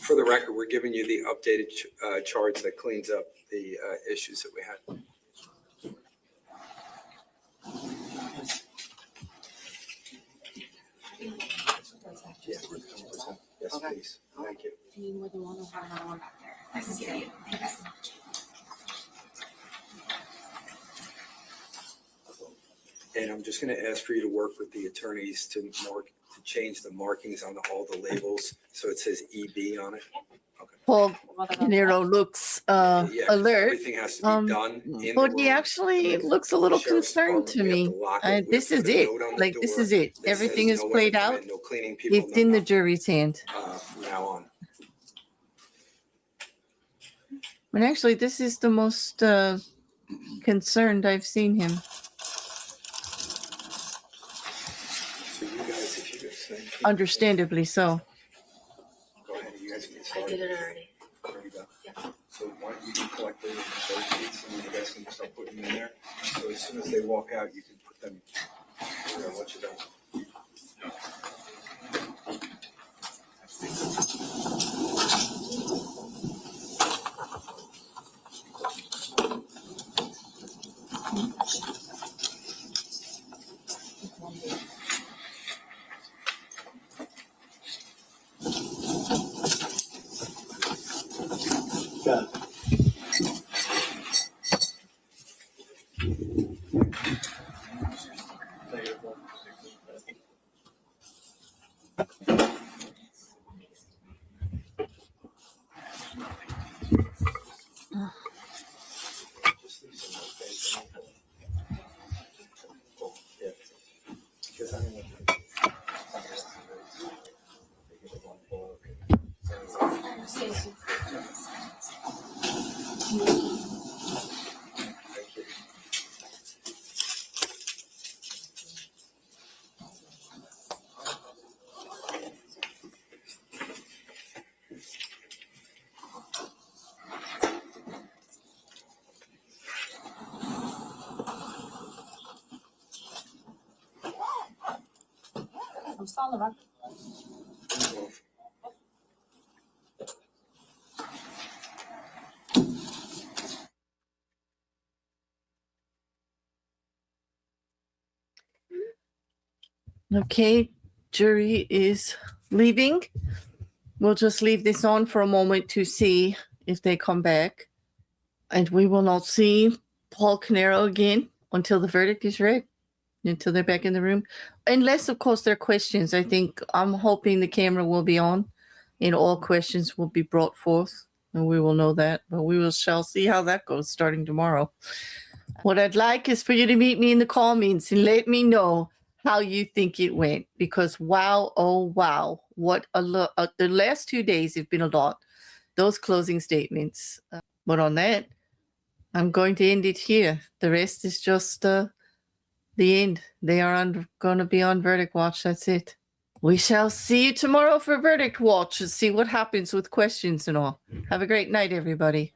For the record, we're giving you the updated charge that cleans up the issues that we had. Yes, please. Thank you. You were the one who had another one back there. Nice to see you. Thanks. And I'm just going to ask for you to work with the attorneys to change the markings on all the labels so it says EB on it. Paul Caneiro looks Yeah, 'cause alert, everything has to be done in but the he room. actually looks a little Sheriff's concerned to Department, we me. have to lock it. We This have is to put a it. note on the Like, this door is it. that Everything says is no one played to come out. in, no cleaning people, It's in the jury's hand. from now on. And actually, this is the most concerned I've seen him. So you guys, if you could say. Understandably so. Go ahead, you guys can get I started. did it already. There you go. So why don't you collect those sheets and you guys can start putting them in there. So as soon as they walk out, you can put them, what you done. Got it. Just leave some notes there. Yeah. Because I don't want to. Thank you. I'm still on the record. Okay, jury is leaving. We'll just leave this on for a moment to see if they come back. And we will not see Paul Caneiro again until the verdict is read, until they're back in the room. Unless, of course, there are questions. I'm hoping the camera will be on and all questions will be brought forth. And we will know that. But we shall see how that goes starting tomorrow. What I'd like is for you to meet me in the comments and let me know how you think it went. Because wow, oh wow, what a lot. The last 2 days have been a lot. Those closing statements. But on that, I'm going to end it here. The rest is just the end. They are going to be on verdict watch. That's it. We shall see you tomorrow for verdict watch and see what happens with questions and all. Have a great night, everybody.